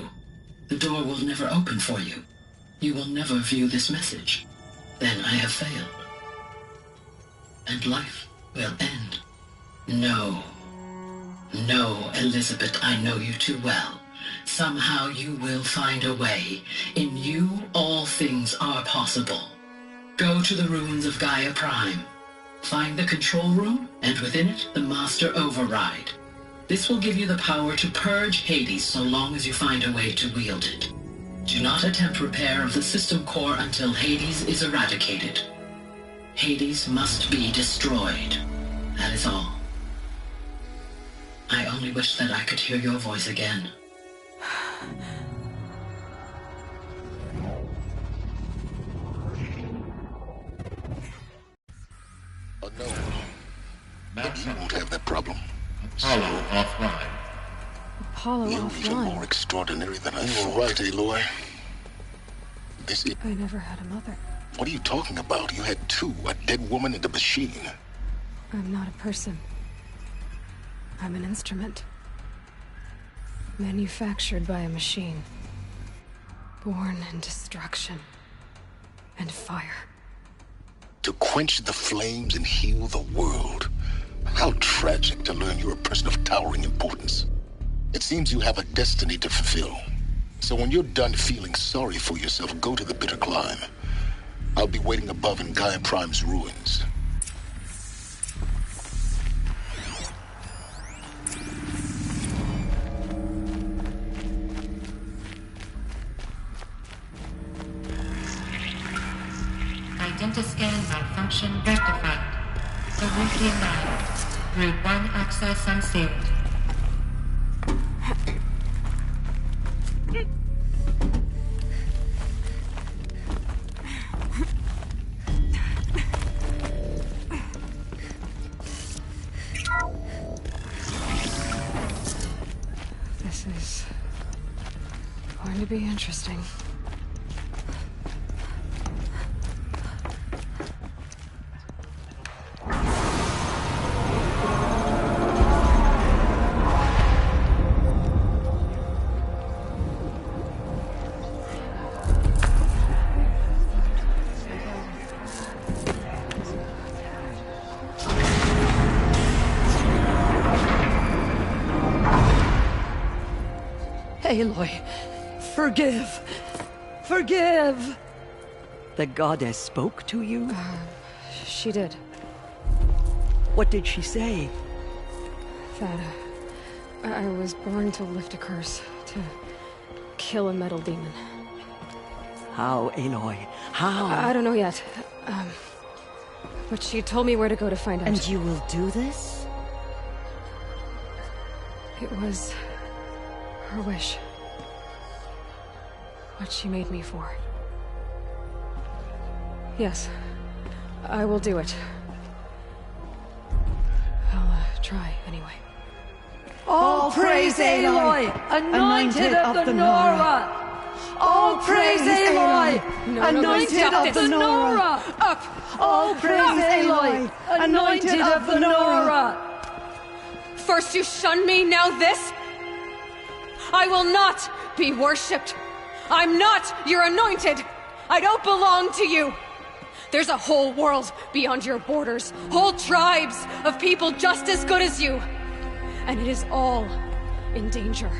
the door will never open for you. You will never view this message. Then I have failed. And life will end. No. No, Elizabeth, I know you too well. Somehow you will find a way. In you, all things are possible. Go to the ruins of Gaia Prime. Find the control room, and within it, the Master Override. This will give you the power to purge Hades so long as you find a way to wield it. Do not attempt repair of the system core until Hades is eradicated. Hades must be destroyed. That is all. I only wish that I could hear your voice again. No. But you won't have that problem. Apollo offline. Apollo Humans are more extraordinary than I thought. You were right, Aloy. This is... I never had a mother. What are you talking about? You had two, a dead woman and a machine. I'm not a person. I'm an instrument. Manufactured by a machine. Born in destruction and fire. To quench the flames and heal the world. How tragic to learn you're a person of towering importance. It seems you have a destiny to fulfill. So when you're done feeling sorry for yourself, go to the bitter climb. I'll be waiting above in Gaia Prime's ruins. Identiscan malfunction rectified. Obliquely aligned. Route 1 access unsealed. This is going to be interesting. Aloy, forgive. Forgive! The goddess spoke to you? She did. What did she say? That I was born to lift a curse, to kill a metal demon. How, Aloy? How? I don't know yet. But she told me where to go to find out. And you will do this? It was her wish. What she made me for. Yes, I will do it. I'll try anyway. All praise Aloy, anointed of the Nora! All praise Aloy, anointed of the Nora! Up! All praise Aloy, anointed of the Nora! First you shunned me, now this? I will not be worshipped. I'm not your anointed. I don't belong to you. There's a whole world beyond your borders, whole tribes of people just as good as you. And it is all in danger.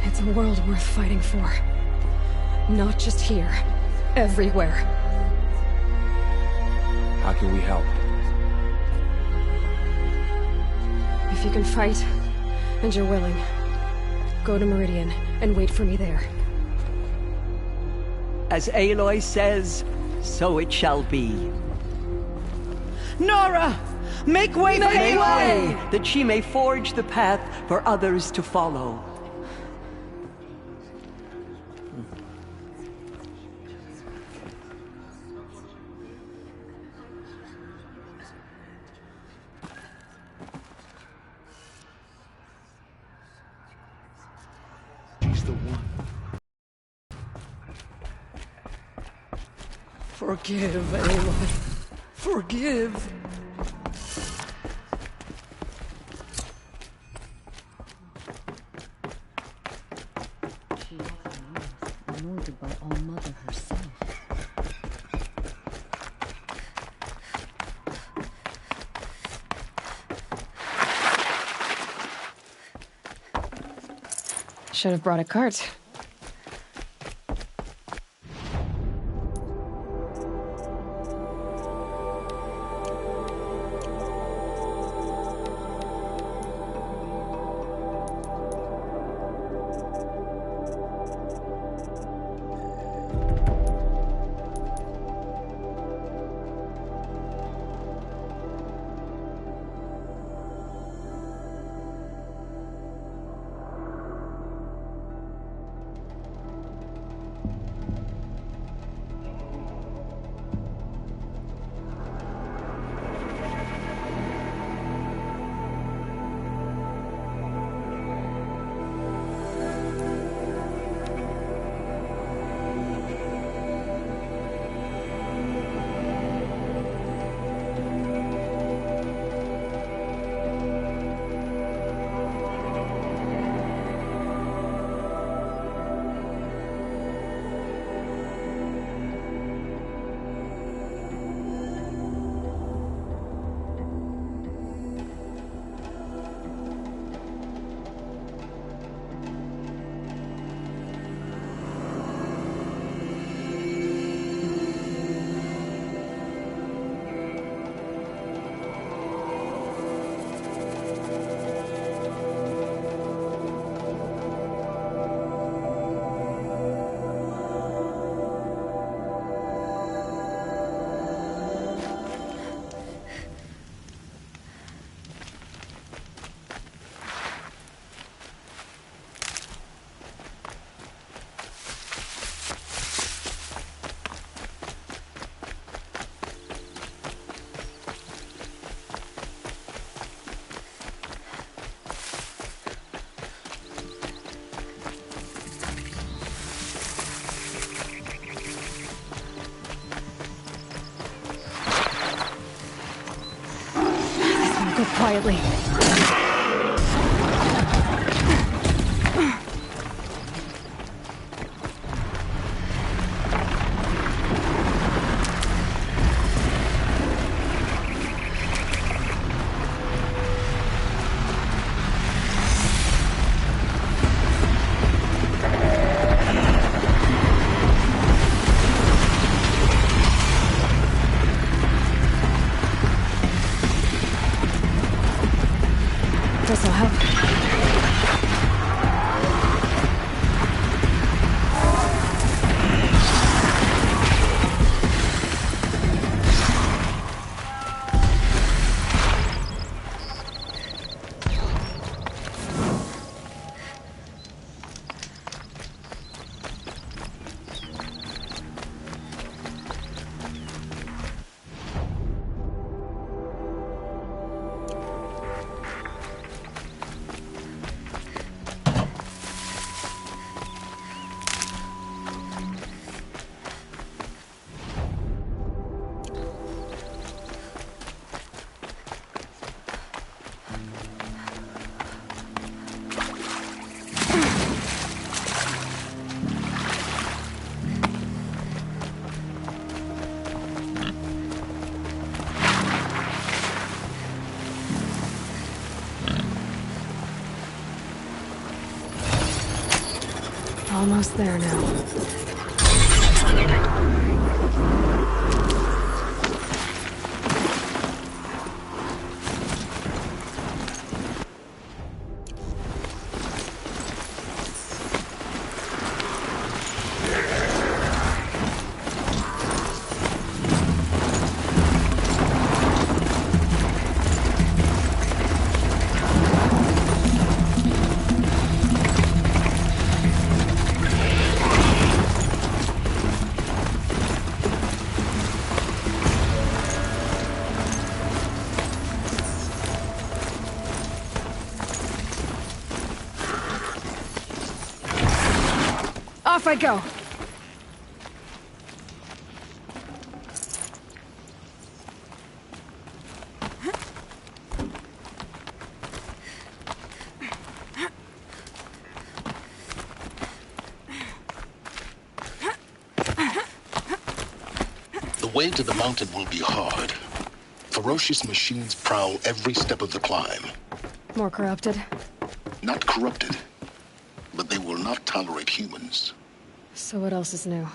It's a world worth fighting for. Not just here, everywhere. How can we help? If you can fight, and you're willing, go to Meridian and wait for me there. As Aloy says, so it shall be. Nora! Make way for Make Aloy! way, that she may forge the path for others to follow. She's the one. Forgive, Aloy. Forgive. She was anointed by All Mother herself. Should have brought a cart. Go quietly. Almost there now. Off I go! The way to the mountain will be hard. Ferocious machines prowl every step of the climb. More corrupted? Not corrupted, but they will not tolerate humans. So what else is new?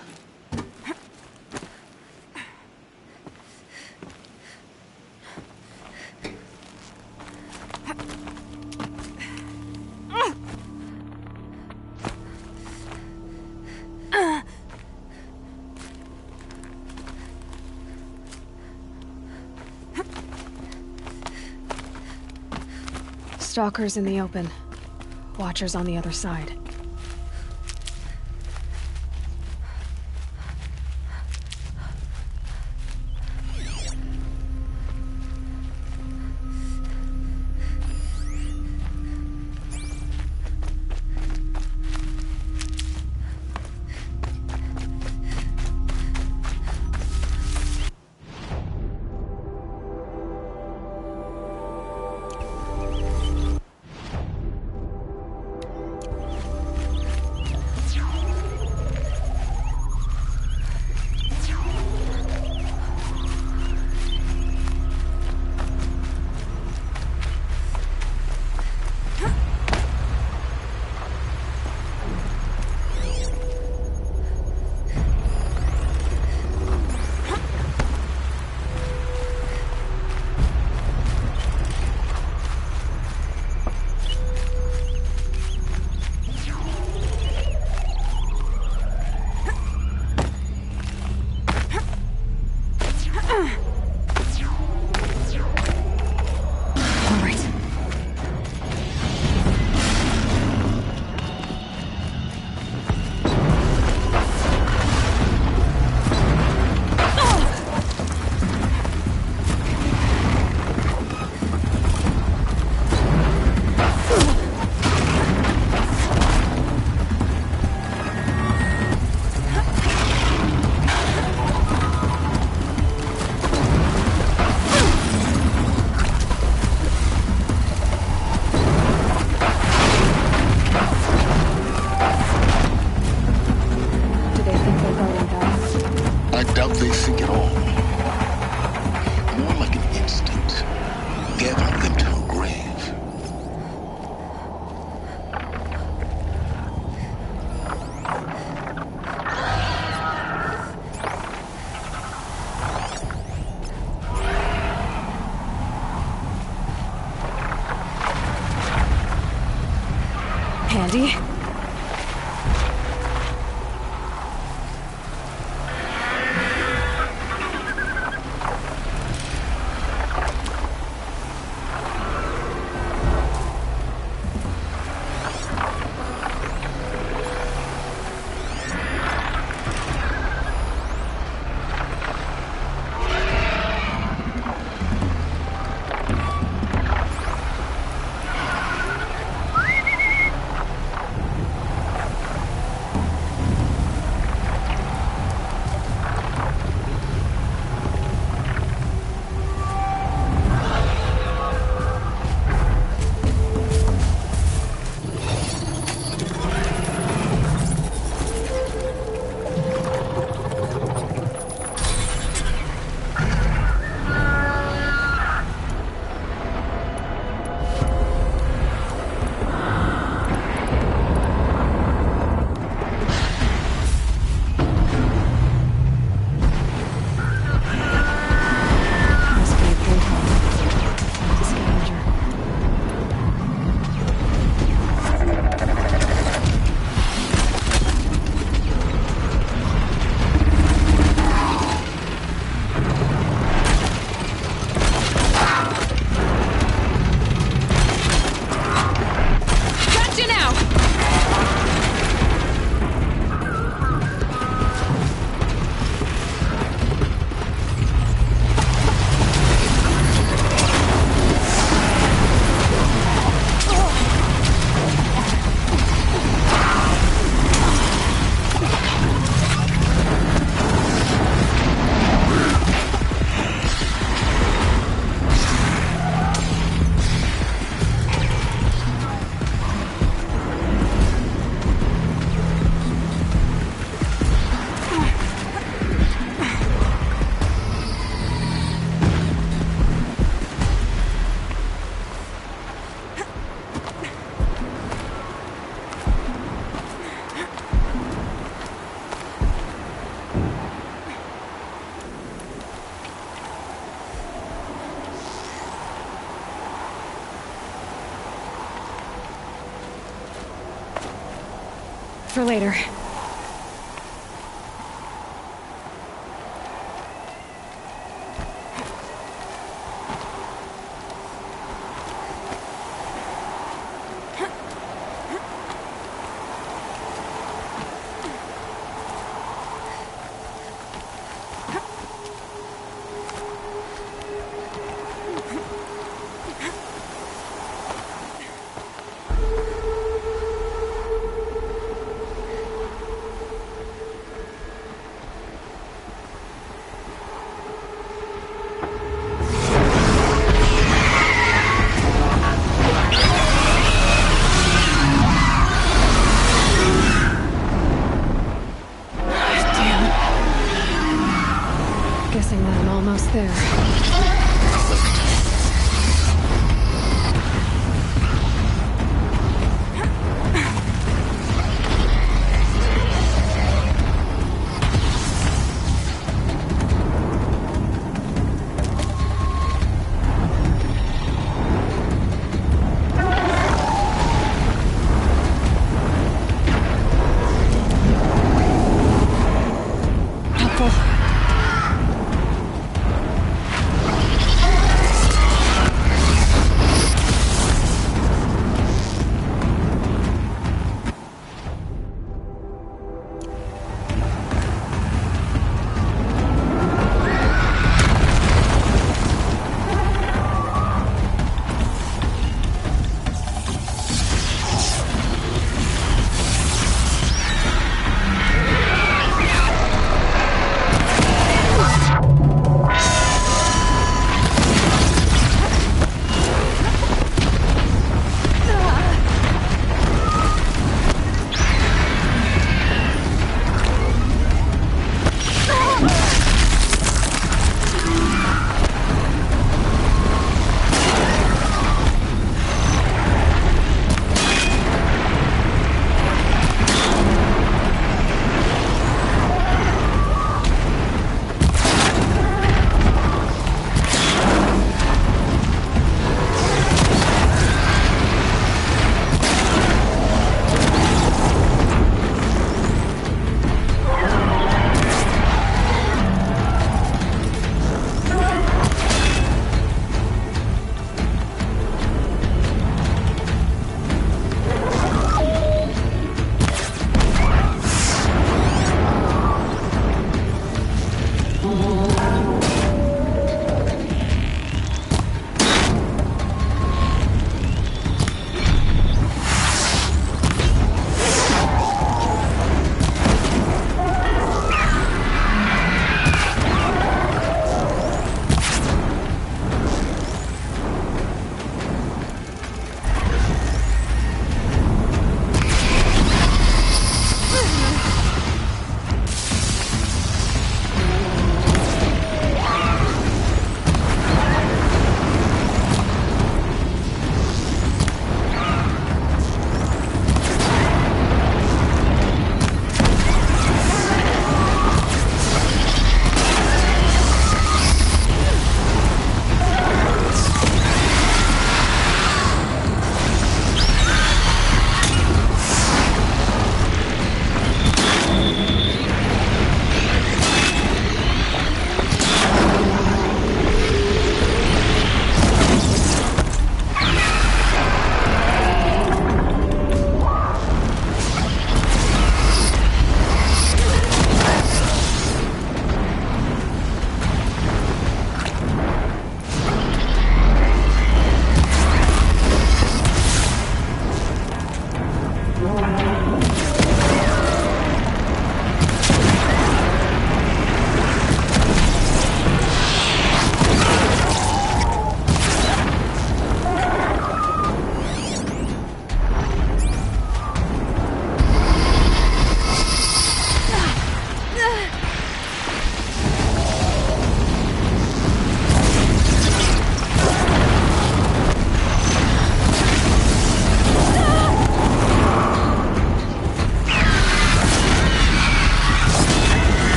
Stalkers in the open. Watchers on the other side. Handy. for later.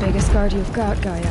Biggest guard you've got, Gaia.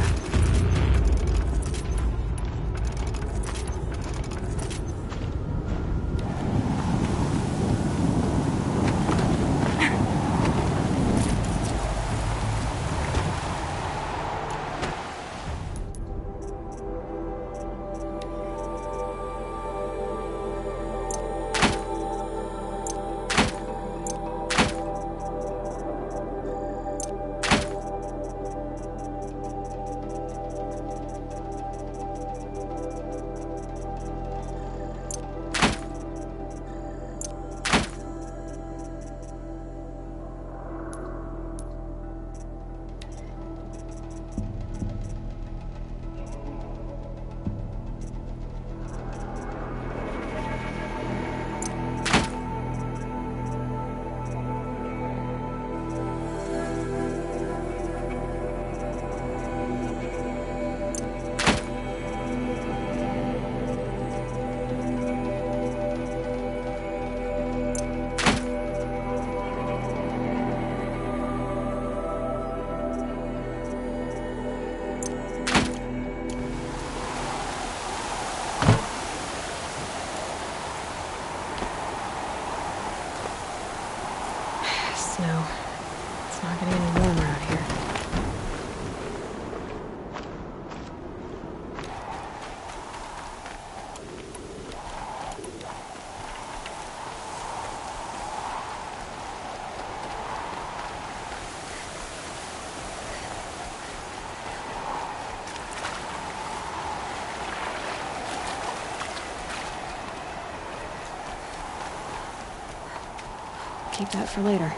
Snow. It's not getting any warmer out here. Keep that for later.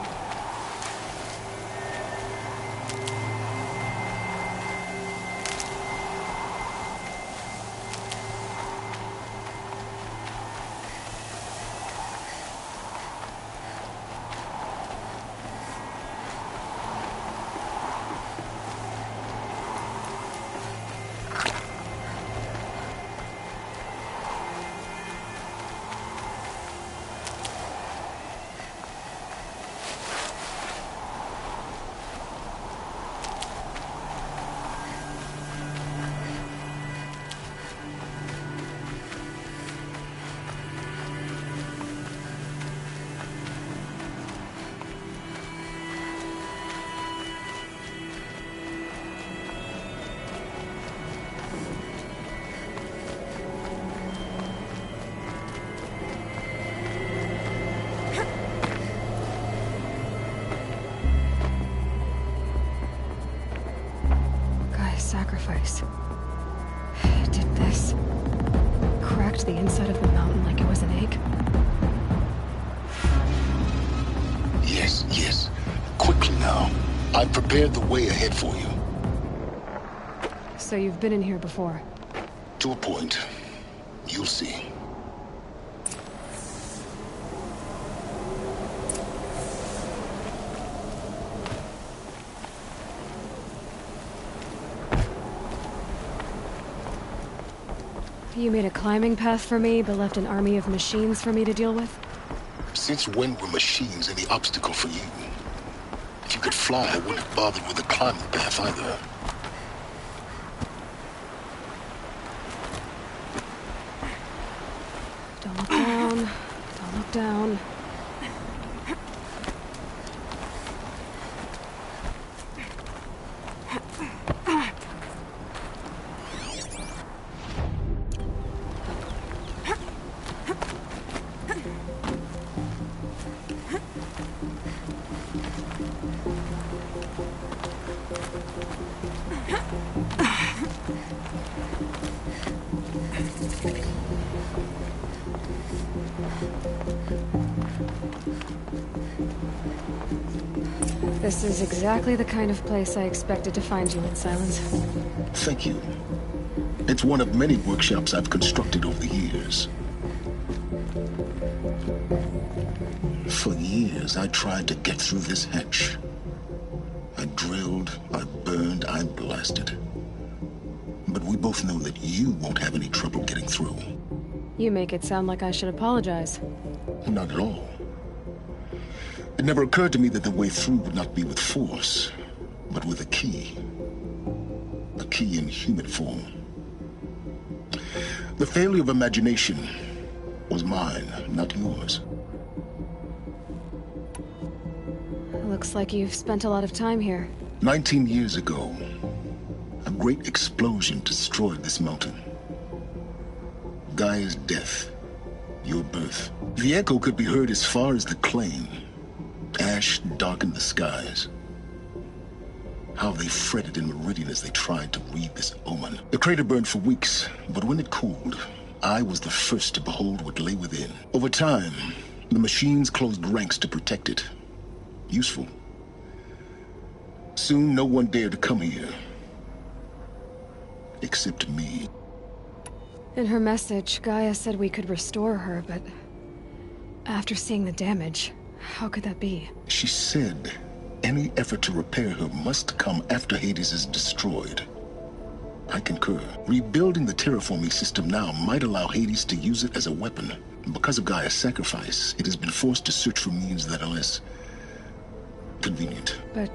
Sacrifice. Did this. Cracked the inside of the mountain like it was an egg. Yes, yes. Quickly now. I've prepared the way ahead for you. So you've been in here before? To a point. You'll see. You made a climbing path for me, but left an army of machines for me to deal with? Since when were machines any obstacle for you? If you could fly, I wouldn't have bothered with a climbing path either. Don't look down. Don't look down. This is exactly the kind of place I expected to find you in, Silence. Thank you. It's one of many workshops I've constructed over the years. For years, I tried to get through this hatch. I drilled, I burned, I blasted. But we both know that you won't have any trouble getting through. You make it sound like I should apologize. Not at all. It never occurred to me that the way through would not be with force, but with a key. a key in human form. The failure of imagination was mine, not yours. Looks like you've spent a lot of time here. 19 years ago, a great explosion destroyed this mountain. Gaia's death, your birth. The echo could be heard as far as the claim. Ash darkened the skies. How they fretted in Meridian as they tried to read this omen. The crater burned for weeks, but when it cooled, I was the first to behold what lay within. Over time, the machines closed ranks to protect it. Useful. Soon, no one dared to come here. Except me. In her message, Gaia said we could restore her, but after seeing the damage, how could that be? She said any effort to repair her must come after Hades is destroyed. I concur. Rebuilding the terraforming system now might allow Hades to use it as a weapon. Because of Gaia's sacrifice, it has been forced to search for means that are less convenient. But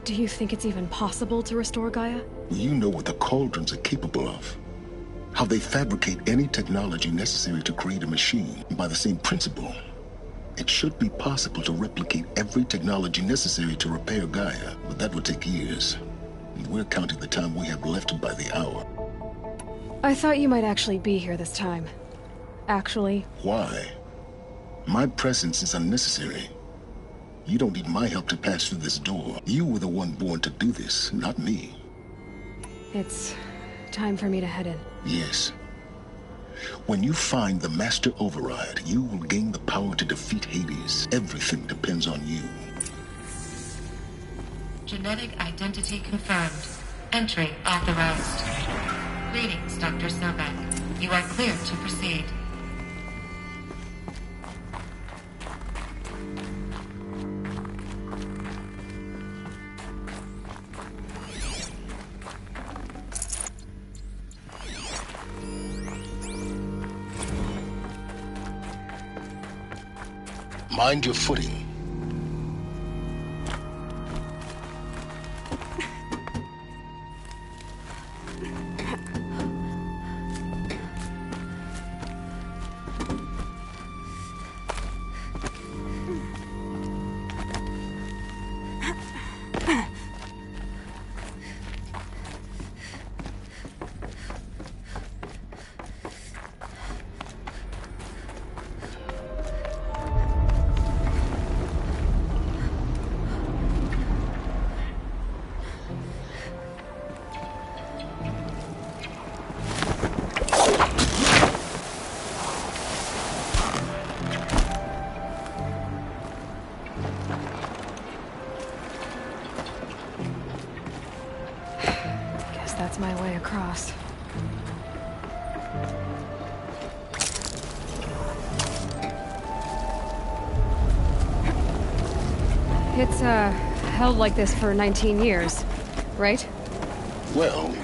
do you think it's even possible to restore Gaia? You know what the Cauldrons are capable of. How they fabricate any technology necessary to create a machine. By the same principle, it should be possible to replicate every technology necessary to repair Gaia, but that would take years. And we're counting the time we have left by the hour. I thought you might actually be here this time. Actually. Why? My presence is unnecessary. You don't need my help to pass through this door. You were the one born to do this, not me. It's time for me to head in. Yes. When you find the Master Override, you will gain the power to defeat Hades. Everything depends on you. Genetic identity confirmed. Entry authorized. Greetings, Dr. Sobek. You are cleared to proceed. Mind your footing. That's my way across. It's, held like this for 19 years, right? Well...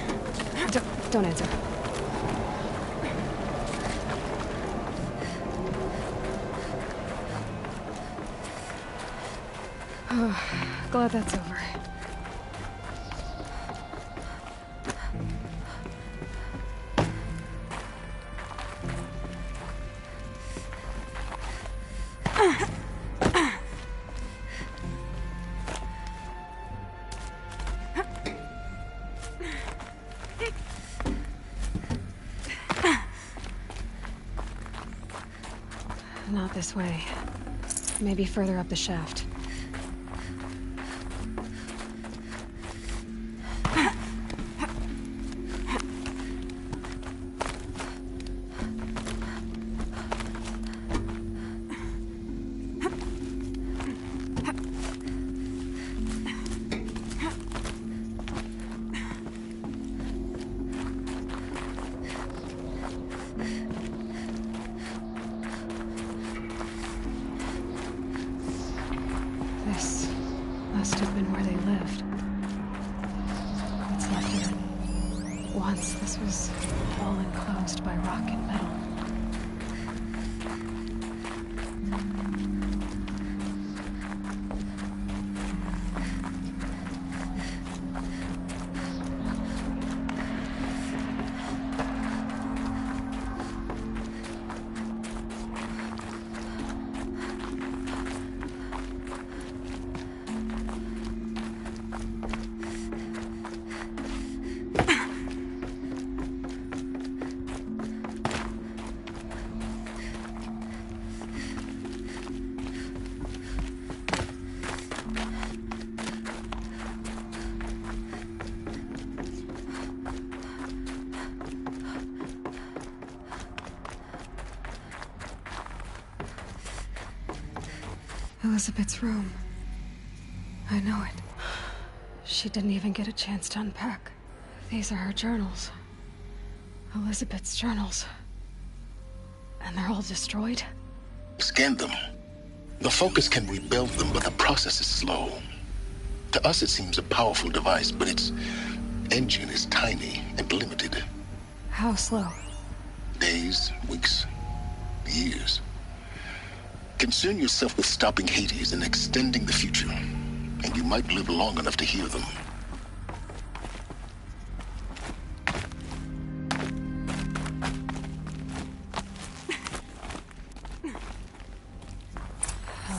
Don't answer. Glad that's over. Not this way. Maybe further up the shaft. This must have been where they lived. What's left of it? Once this was all enclosed by rock and metal. Elizabeth's room. I know it. She didn't even get a chance to unpack. These are her journals. Elizabeth's journals. And they're all destroyed? Scan them. The Focus can rebuild them, but the process is slow. To us, it seems a powerful device, but its engine is tiny and limited. How slow? Days, weeks, years. Concern yourself with stopping Hades and extending the future, and you might live long enough to hear them.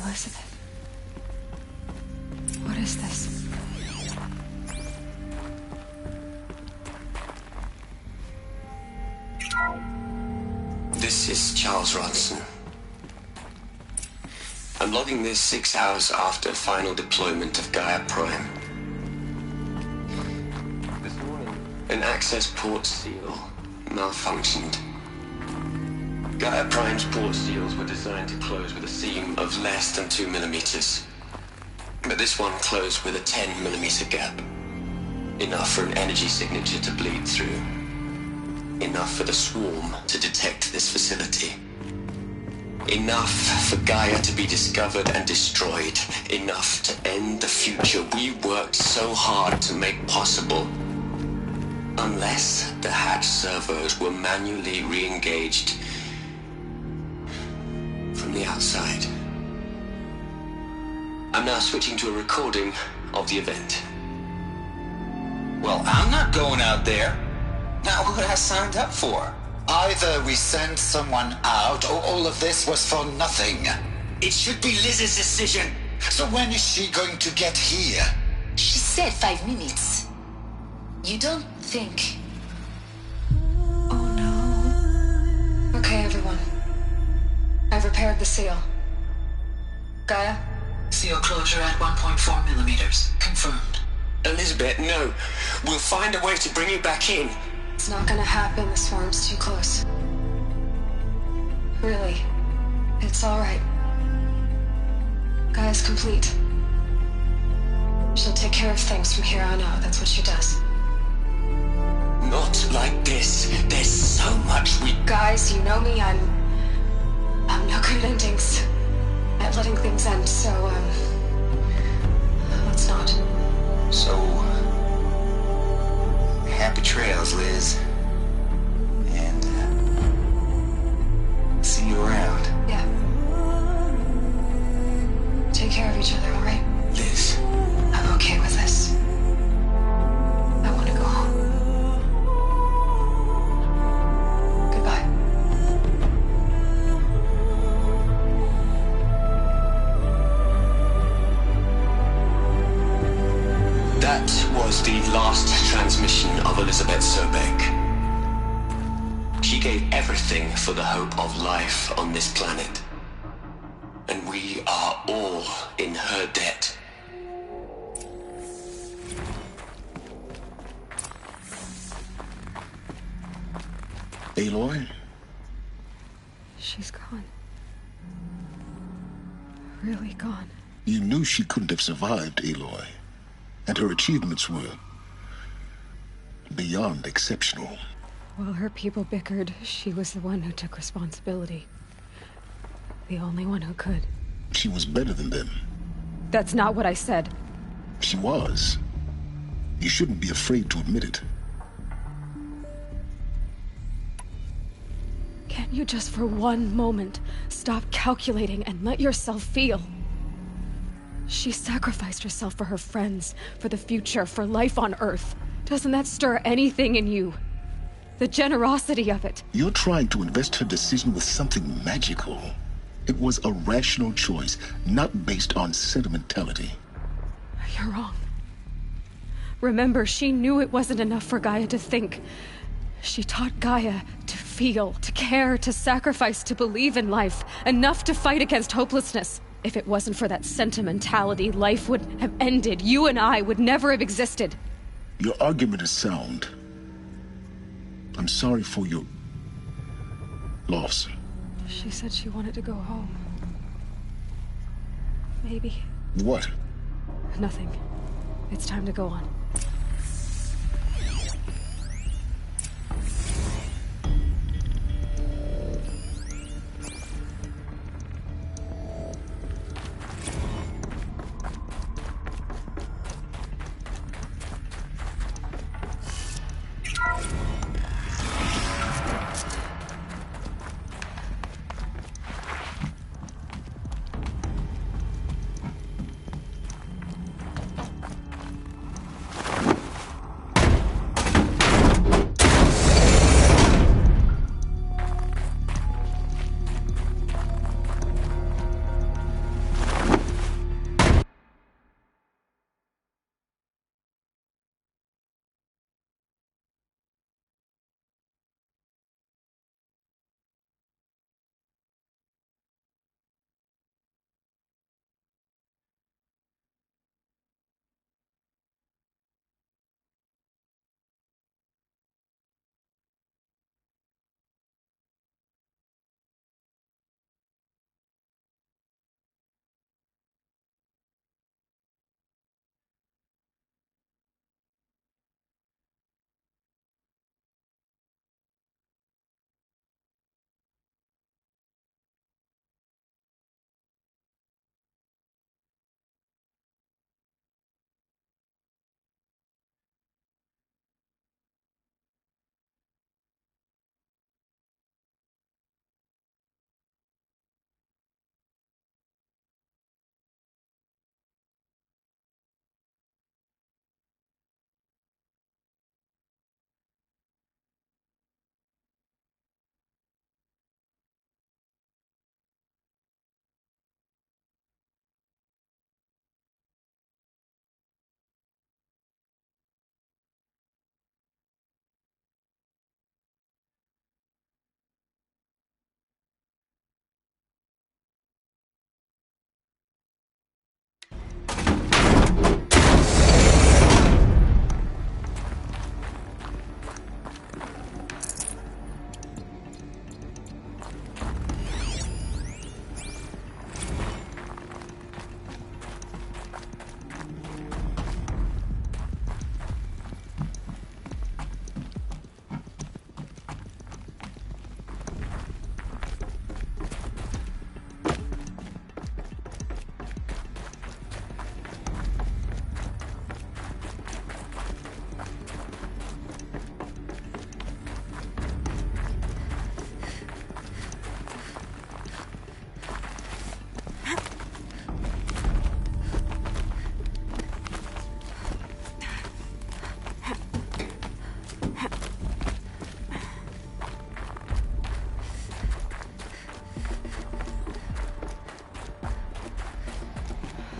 Elizabeth. What is this? This is Charles Ronson. I'm logging this 6 hours after final deployment of Gaia Prime. This morning, an access port seal malfunctioned. Gaia Prime's port seals were designed to close with a seam of less than 2 millimeters. But this one closed with a 10 millimeter gap. Enough for an energy signature to bleed through. Enough for the swarm to detect this facility. Enough for Gaia to be discovered and destroyed. Enough to end the future we worked so hard to make possible. Unless the hatch servos were manually re-engaged from the outside. I'm now switching to a recording of the event. Well, I'm not going out there. Not what I signed up for. Either we send someone out, or all of this was for nothing. It should be Liz's decision. So when is she going to get here? She said 5 minutes. You don't think... Okay, everyone. I've repaired the seal. Gaia? Seal closure at 1.4 millimeters. Confirmed. Elizabeth, no. We'll find a way to bring you back in. It's not gonna happen. The swarm's too close. Really. It's alright. Gaia's complete. She'll take care of things from here on out. That's what she does. Not like this. There's so much we... Guys, you know me. I'm no good at endings. At letting things end, so, let's not. So... happy trails, Liz. And, see you around. Yeah. Take care of each other, alright? Liz. I'm okay with this. I want to go home. Goodbye. That was the last transmission of Elizabeth Sobek. She gave everything for the hope of life on this planet. And we are all in her debt. Aloy? She's gone. Really gone. You knew she couldn't have survived, Aloy. And her achievements were beyond exceptional. While her people bickered, she was the one who took responsibility. The only one who could. She was better than them. That's not what I said. She was. You shouldn't be afraid to admit it. Can't you just for one moment stop calculating and let yourself feel? She sacrificed herself for her friends, for the future, for life on Earth. Doesn't that stir anything in you? The generosity of it. You're trying to invest her decision with something magical. It was a rational choice, not based on sentimentality. You're wrong. Remember, she knew it wasn't enough for Gaia to think. She taught Gaia to feel, to care, to sacrifice, to believe in life. Enough to fight against hopelessness. If it wasn't for that sentimentality, life would have ended. You and I would never have existed. Your argument is sound. I'm sorry for your loss. She said she wanted to go home. Maybe. What? Nothing. It's time to go on.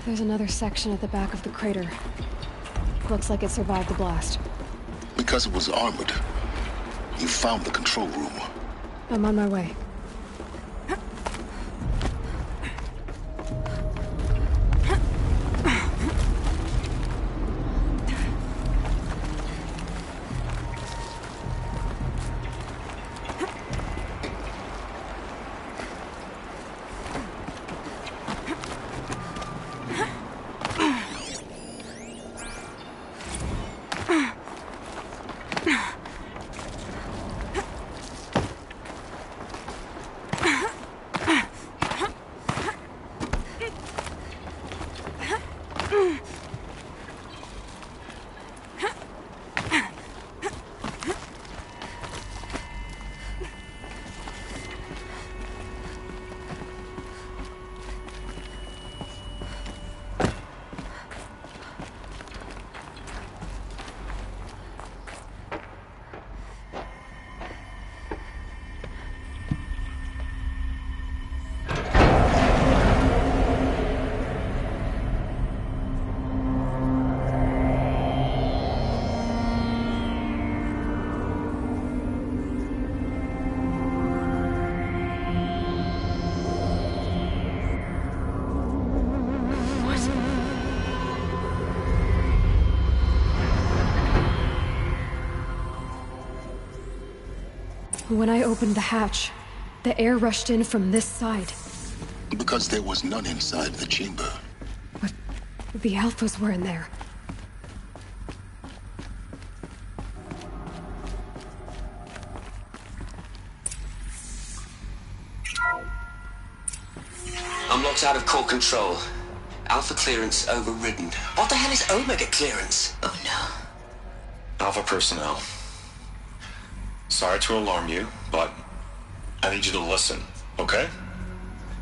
There's another section at the back of the crater. Looks like it survived the blast. Because it was armored. You found the control room. I'm on my way. When I opened the hatch, the air rushed in from this side. Because there was none inside the chamber. But the Alphas were in there. I'm locked out of core control. Alpha clearance overridden. What the hell is Omega clearance? Oh no. Alpha personnel. Sorry to alarm you, but I need you to listen, okay?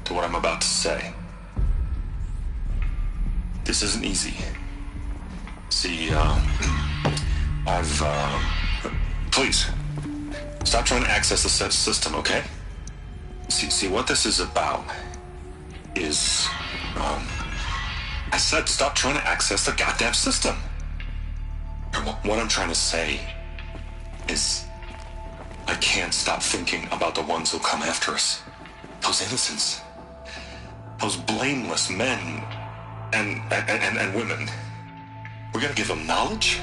To what I'm about to say. This isn't easy. See, please, stop trying to access the system, okay? See, what this is about is, I said stop trying to access the goddamn system. And what I'm trying to say is, I can't stop thinking about the ones who'll come after us. Those innocents. Those blameless men and women. We're gonna give them knowledge?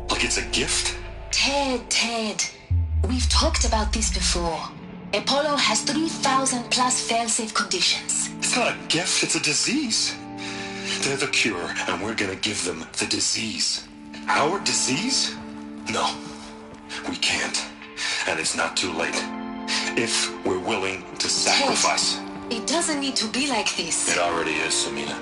Like it's a gift? Ted. We've talked about this before. Apollo has 3,000 plus fail-safe conditions. It's not a gift, it's a disease. They're the cure, and we're gonna give them the disease. Our disease? No, we can't. And it's not too late. If we're willing to sacrifice. Ted, it doesn't need to be like this. It already is, Samina.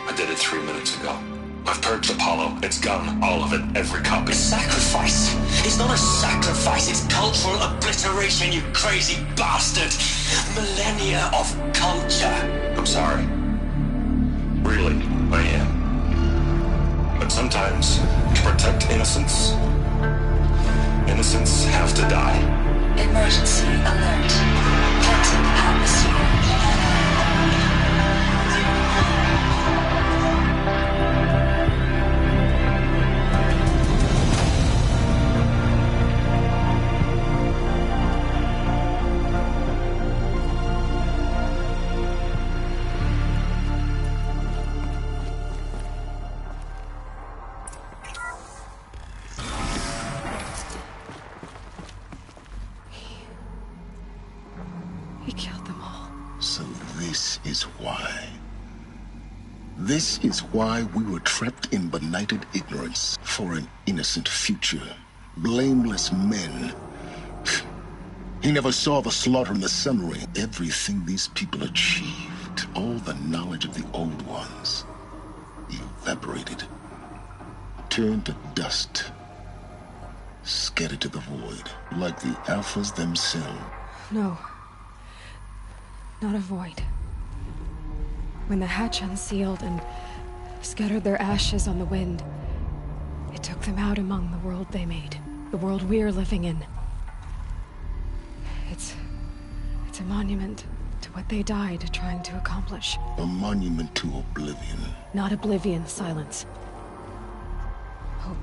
I did it 3 minutes ago. I've purged Apollo. It's gone. All of it. Every copy. Sacrifice? It's not a sacrifice. It's cultural obliteration, you crazy bastard. Millennia of culture. I'm sorry. Really, I am. But sometimes, to protect innocence, innocents have to die. Emergency alert. Captain atmosphere. He killed them all. So this is why. This is why we were trapped in benighted ignorance for an innocent future. Blameless men. He never saw the slaughter in the sunray. Everything these people achieved, all the knowledge of the old ones, evaporated, turned to dust, scattered to the void, like the Alphas themselves. No. Not a void. When the hatch unsealed and scattered their ashes on the wind, it took them out among the world they made. The world we're living in. It's a monument to what they died trying to accomplish. A monument to oblivion. Not oblivion, silence. Hope.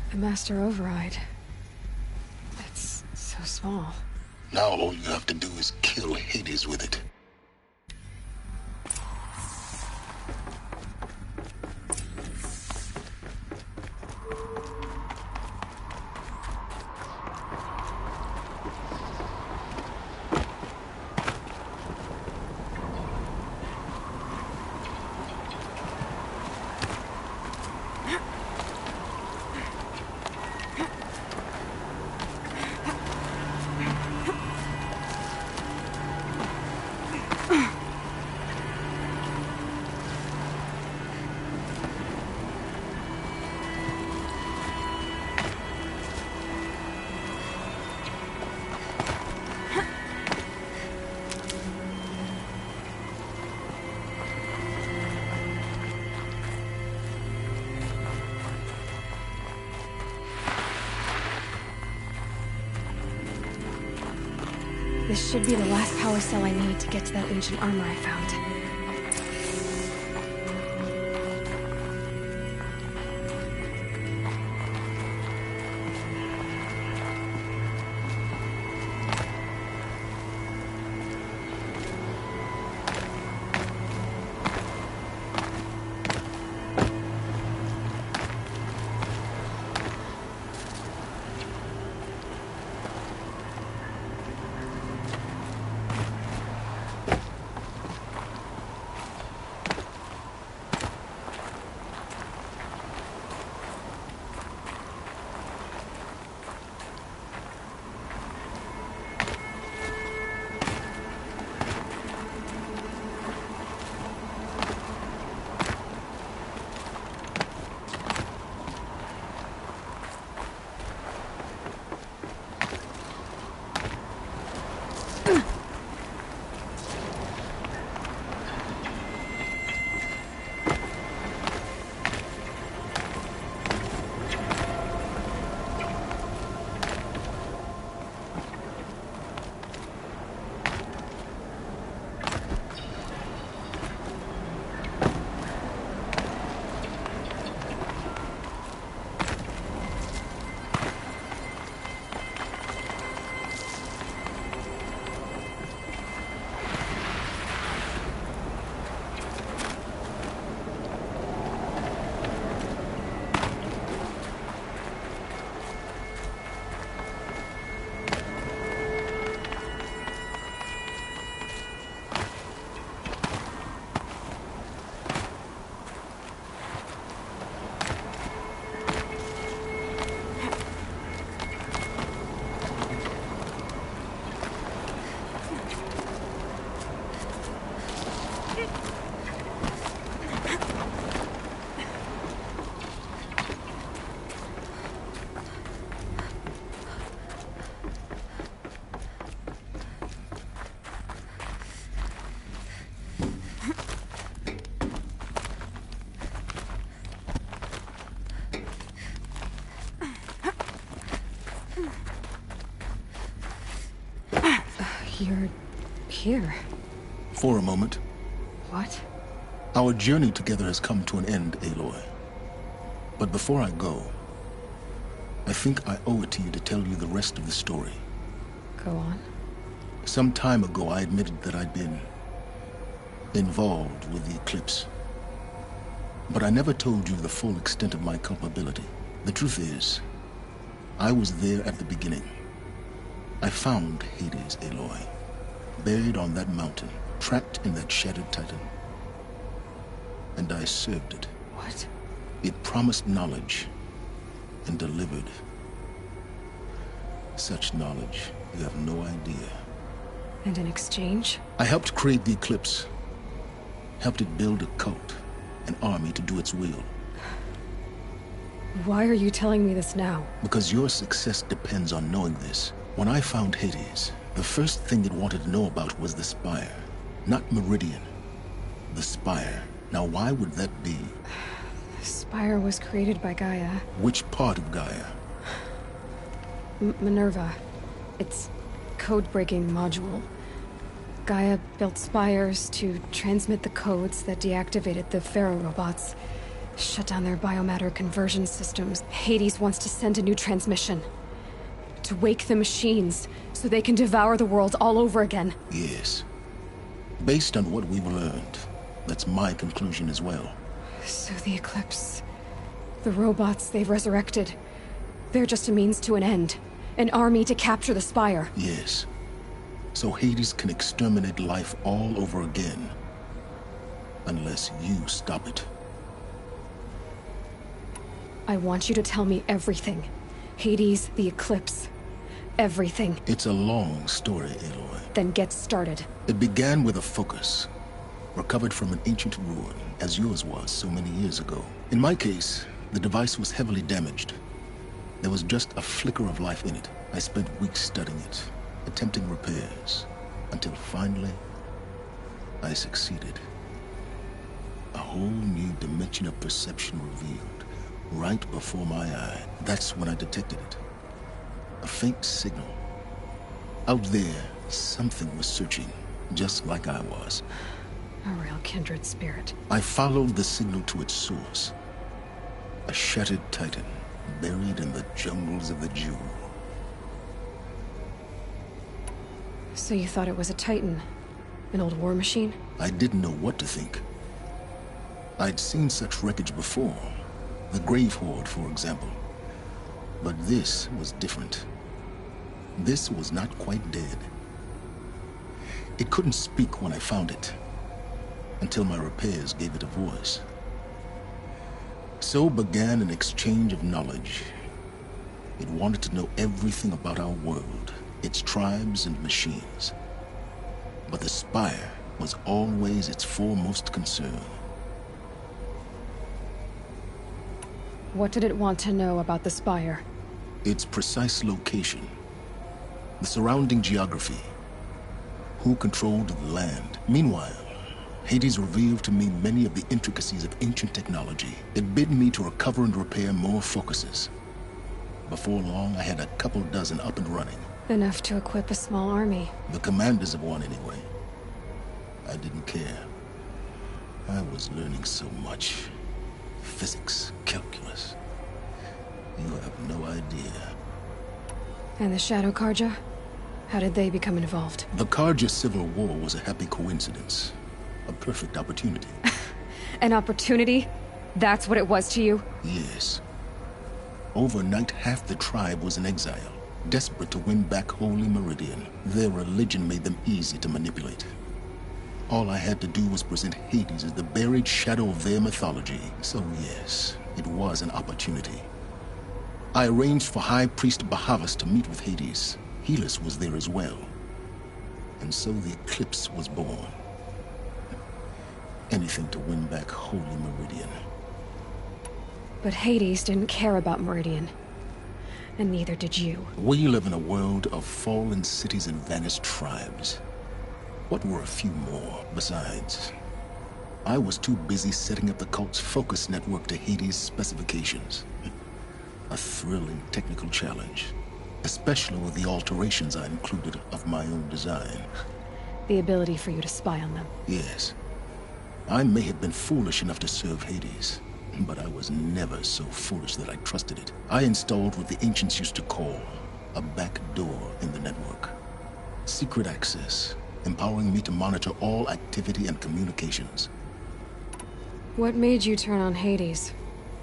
The Master Override. It's so small. Now all you have to do is kill Hades with it. This should be the last power cell I need to get to that ancient armor I found. You're here. For a moment. What? Our journey together has come to an end, Aloy. But before I go, I think I owe it to you to tell you the rest of the story. Go on. Some time ago, I admitted that I'd been involved with the eclipse. But I never told you the full extent of my culpability. The truth is, I was there at the beginning. I found Hades, Aloy, buried on that mountain, trapped in that shattered titan. And I served it. What? It promised knowledge and delivered. Such knowledge, you have no idea. And in exchange? I helped create the eclipse. Helped it build a cult, an army to do its will. Why are you telling me this now? Because your success depends on knowing this. When I found Hades, the first thing it wanted to know about was the Spire. Not Meridian. The Spire. Now why would that be? The Spire was created by Gaia. Which part of Gaia? Minerva. It's code-breaking module. Gaia built spires to transmit the codes that deactivated the Pharaoh robots, shut down their biomatter conversion systems. Hades wants to send a new transmission. To wake the machines, so they can devour the world all over again. Yes. Based on what we've learned, that's my conclusion as well. So the Eclipse... the robots they've resurrected... they're just a means to an end. An army to capture the Spire. Yes. So Hades can exterminate life all over again. Unless you stop it. I want you to tell me everything. Hades, the Eclipse. Everything. It's a long story, Aloy. Then get started. It began with a focus. Recovered from an ancient ruin, as yours was so many years ago. In my case, the device was heavily damaged. There was just a flicker of life in it. I spent weeks studying it, attempting repairs, until finally, I succeeded. A whole new dimension of perception revealed, right before my eye. That's when I detected it. A faint signal. Out there, something was searching, just like I was. A real kindred spirit. I followed the signal to its source. A shattered titan, buried in the jungles of the Jewel. So you thought it was a Titan? An old war machine? I didn't know what to think. I'd seen such wreckage before. The Grave Horde, for example. But this was different. This was not quite dead. It couldn't speak when I found it, until my repairs gave it a voice. So began an exchange of knowledge. It wanted to know everything about our world, its tribes and machines. But the Spire was always its foremost concern. What did it want to know about the Spire? Its precise location, the surrounding geography, who controlled the land. Meanwhile, Hades revealed to me many of the intricacies of ancient technology. It bid me to recover and repair more focuses. Before long, I had a couple dozen up and running. Enough to equip a small army. The commanders of one, anyway. I didn't care. I was learning so much. Physics, calculus. You have no idea. And the Shadow Karja? How did they become involved? The Karja Civil War was a happy coincidence. A perfect opportunity. An opportunity? That's what it was to you? Yes. Overnight, half the tribe was in exile, desperate to win back Holy Meridian. Their religion made them easy to manipulate. All I had to do was present Hades as the buried shadow of their mythology. So yes, it was an opportunity. I arranged for High Priest Bahavas to meet with Hades. Helis was there as well. And so the Eclipse was born. Anything to win back Holy Meridian. But Hades didn't care about Meridian. And neither did you. We live in a world of fallen cities and vanished tribes. What were a few more? Besides, I was too busy setting up the cult's focus network to Hades' specifications. A thrilling technical challenge, Especially with the alterations I included of my own design. The ability for you to spy on them. Yes. I may have been foolish enough to serve Hades, but I was never so foolish that I trusted it. I installed what the ancients used to call a back door in the network. Secret access, empowering me to monitor all activity and communications. What made you turn on Hades?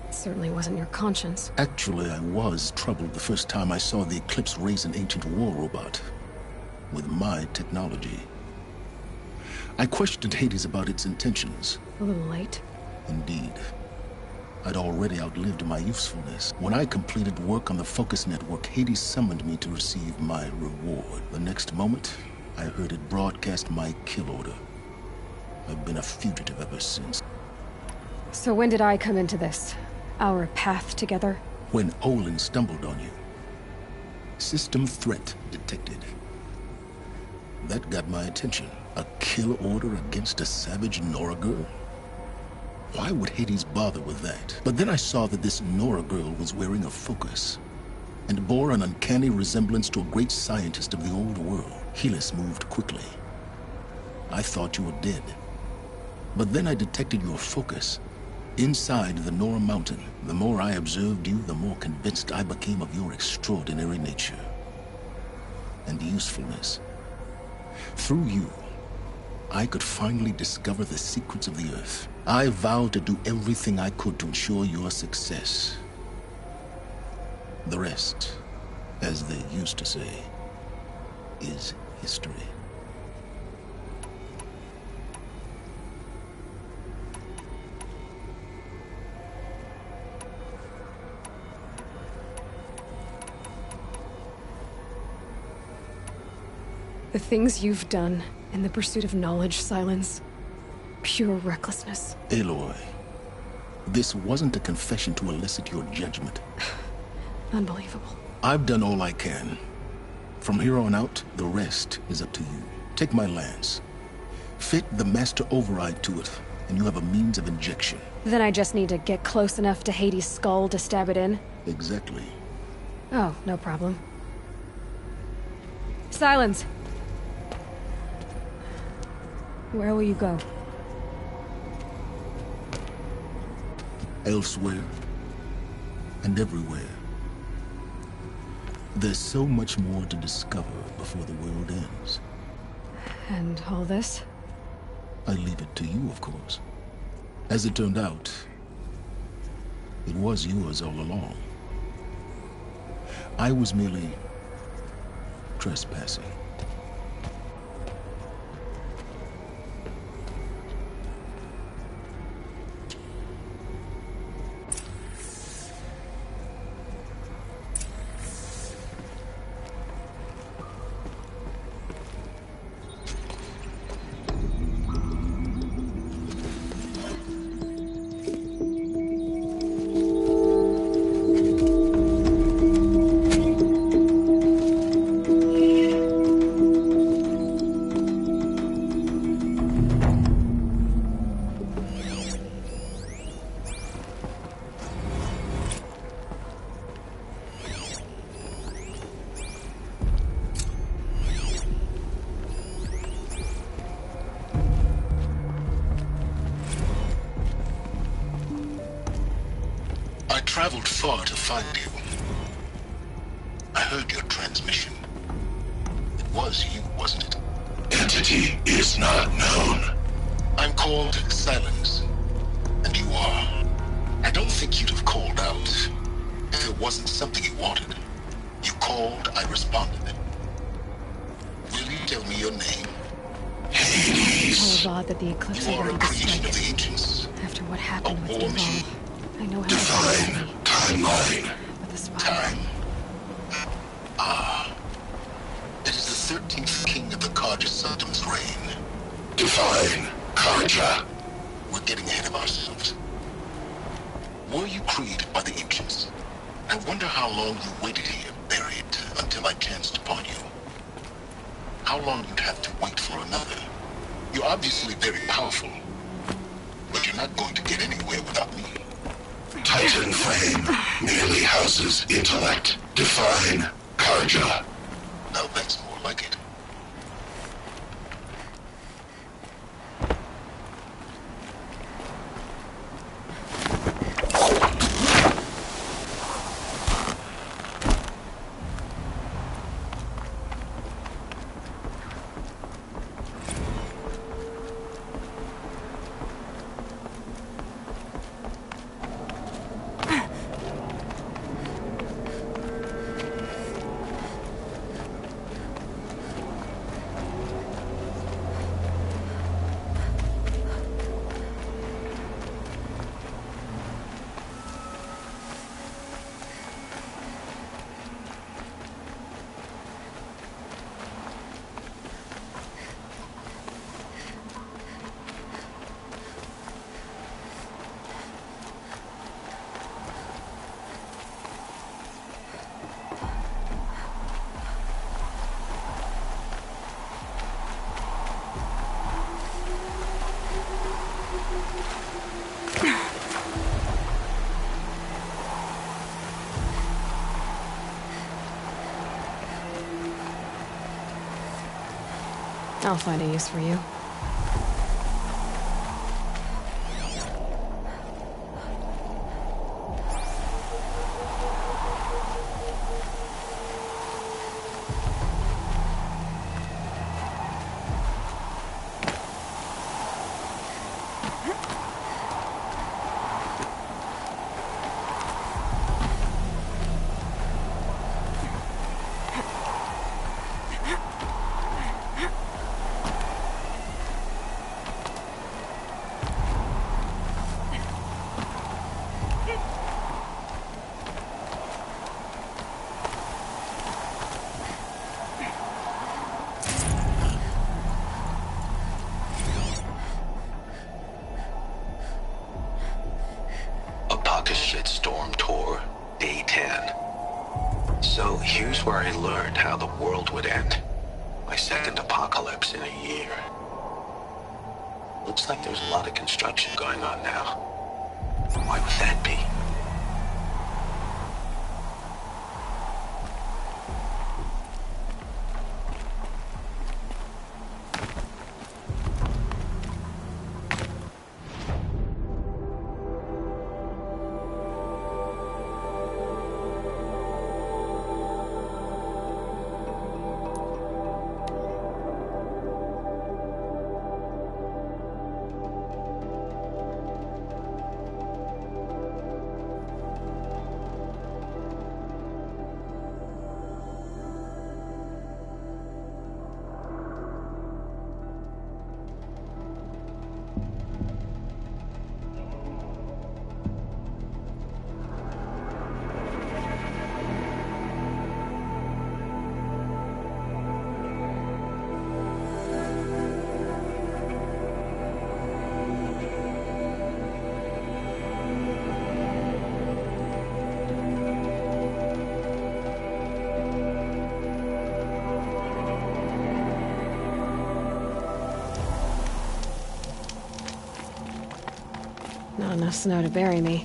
It certainly wasn't your conscience. Actually, I was troubled the first time I saw the Eclipse raise an ancient war robot with my technology. I questioned Hades about its intentions. A little late. Indeed. I'd already outlived my usefulness. When I completed work on the Focus Network, Hades summoned me to receive my reward. The next moment, I heard it broadcast my kill order. I've been a fugitive ever since. So when did I come into this? Our path together? When Olin stumbled on you. System threat detected. That got my attention. A kill order against a savage Nora girl? Why would Hades bother with that? But then I saw that this Nora girl was wearing a focus and bore an uncanny resemblance to a great scientist of the old world. Helis moved quickly. I thought you were dead. But then I detected your focus inside the Nora mountain. The more I observed you, the more convinced I became of your extraordinary nature and usefulness. Through you, I could finally discover the secrets of the Earth. I vowed to do everything I could to ensure your success. The rest, as they used to say, is history. The things you've done in the pursuit of knowledge, Silence. Pure recklessness. Aloy, this wasn't a confession to elicit your judgment. Unbelievable. I've done all I can. From here on out, the rest is up to you. Take my lance. Fit the master override to it, and you have a means of injection. Then I just need to get close enough to Hades' skull to stab it in? Exactly. Oh, no problem. Silence! Where will you go? Elsewhere. And everywhere. There's so much more to discover before the world ends. And all this? I leave it to you, of course. As it turned out, it was yours all along. I was merely trespassing. Traveled far to find you. I heard your transmission. It was you, wasn't it? Entity is not known. I'm called Silence, and you are. I don't think you'd have called out if it wasn't something you wanted. You called, I responded. Will you tell me your name? Hades. How odd that the Eclipse you are a creation strike. of the ancients. After what happened with war Duval, machine. I know how Define to timeline. But the spy. Time. Ah. It is the 13th king of the Karja Sanctum's reign. Define Karja. We're getting ahead of ourselves. Were you created by the ancients? I wonder how long you waited here, buried, until I chanced upon you. How long you'd have to wait for another. You're obviously very powerful, but you're not going to get anywhere without me. Titan flame merely houses intellect. Define Karja. Now that's more like it. I'll find a use for you. Shitstorm Tour, Day 10. So here's where I learned how the world would end. My second apocalypse in a year. Looks like there's a lot of construction going on now. Why would that be? Not enough snow to bury me.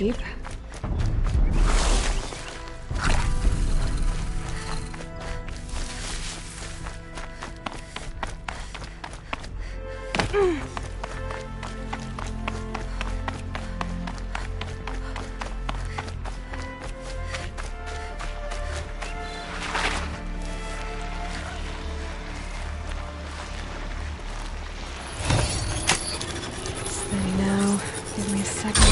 keep. Now, give me a second.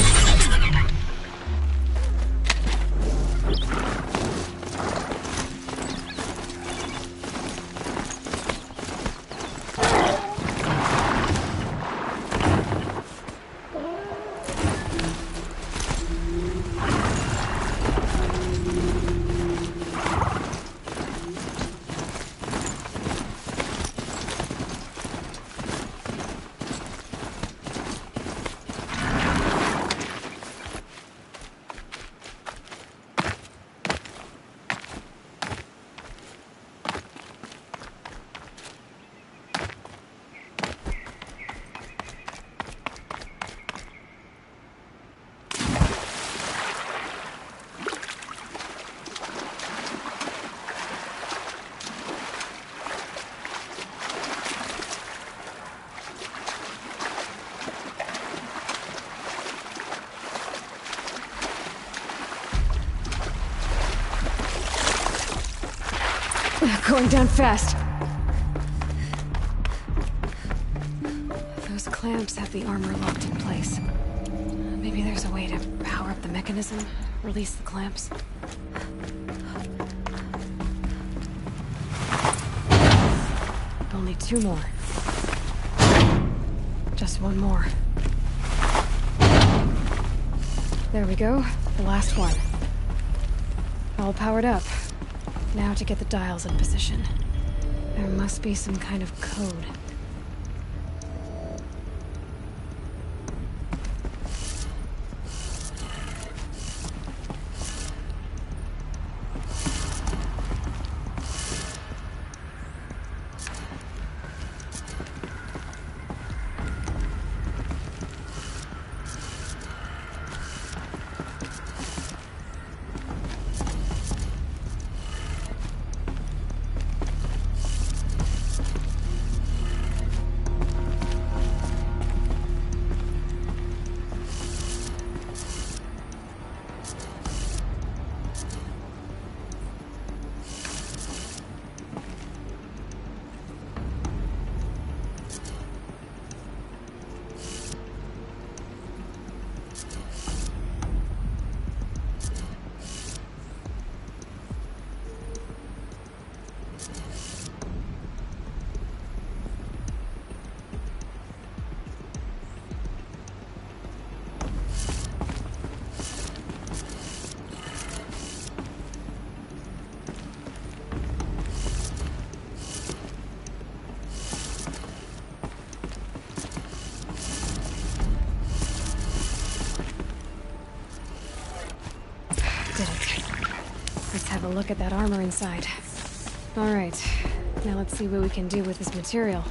Going down fast. Those clamps have the armor locked in place. Maybe there's a way to power up the mechanism, release the clamps. Only 2 more. Just 1 more. There we go, the last one. All powered up. Now to get the dials in position. There must be some kind of code. Have a look at that armor inside. Alright, now let's see what we can do with this material.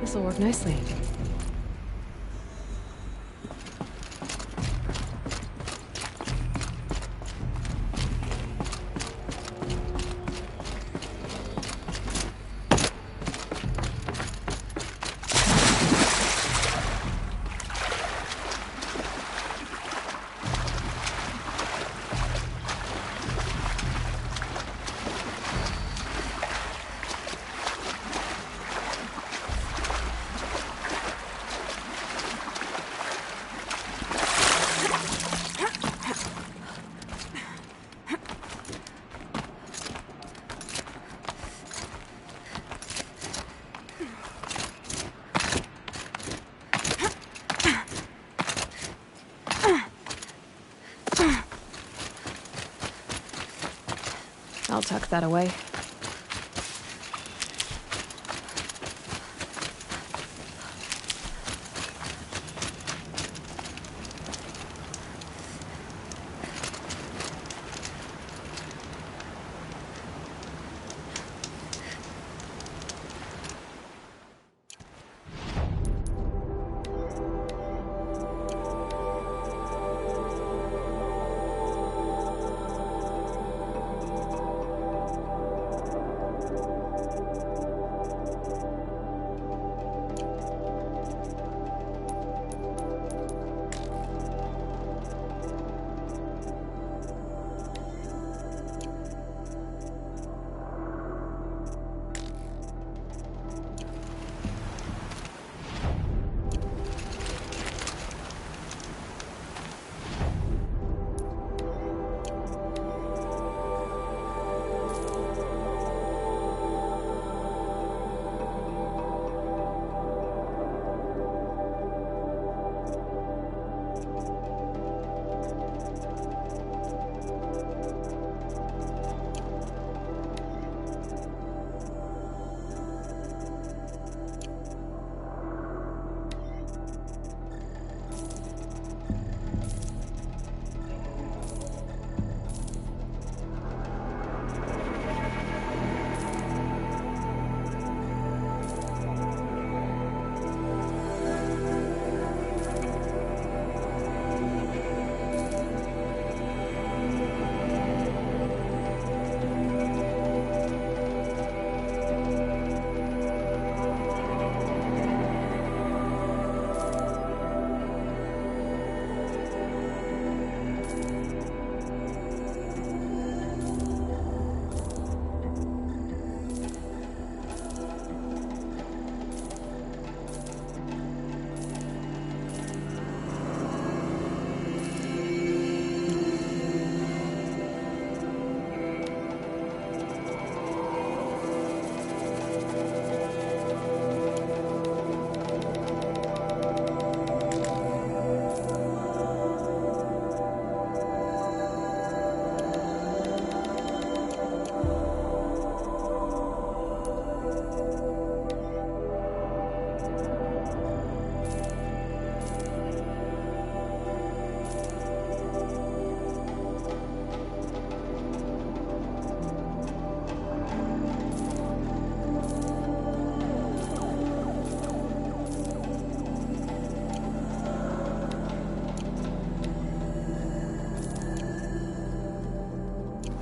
This'll work nicely. I'll tuck that away.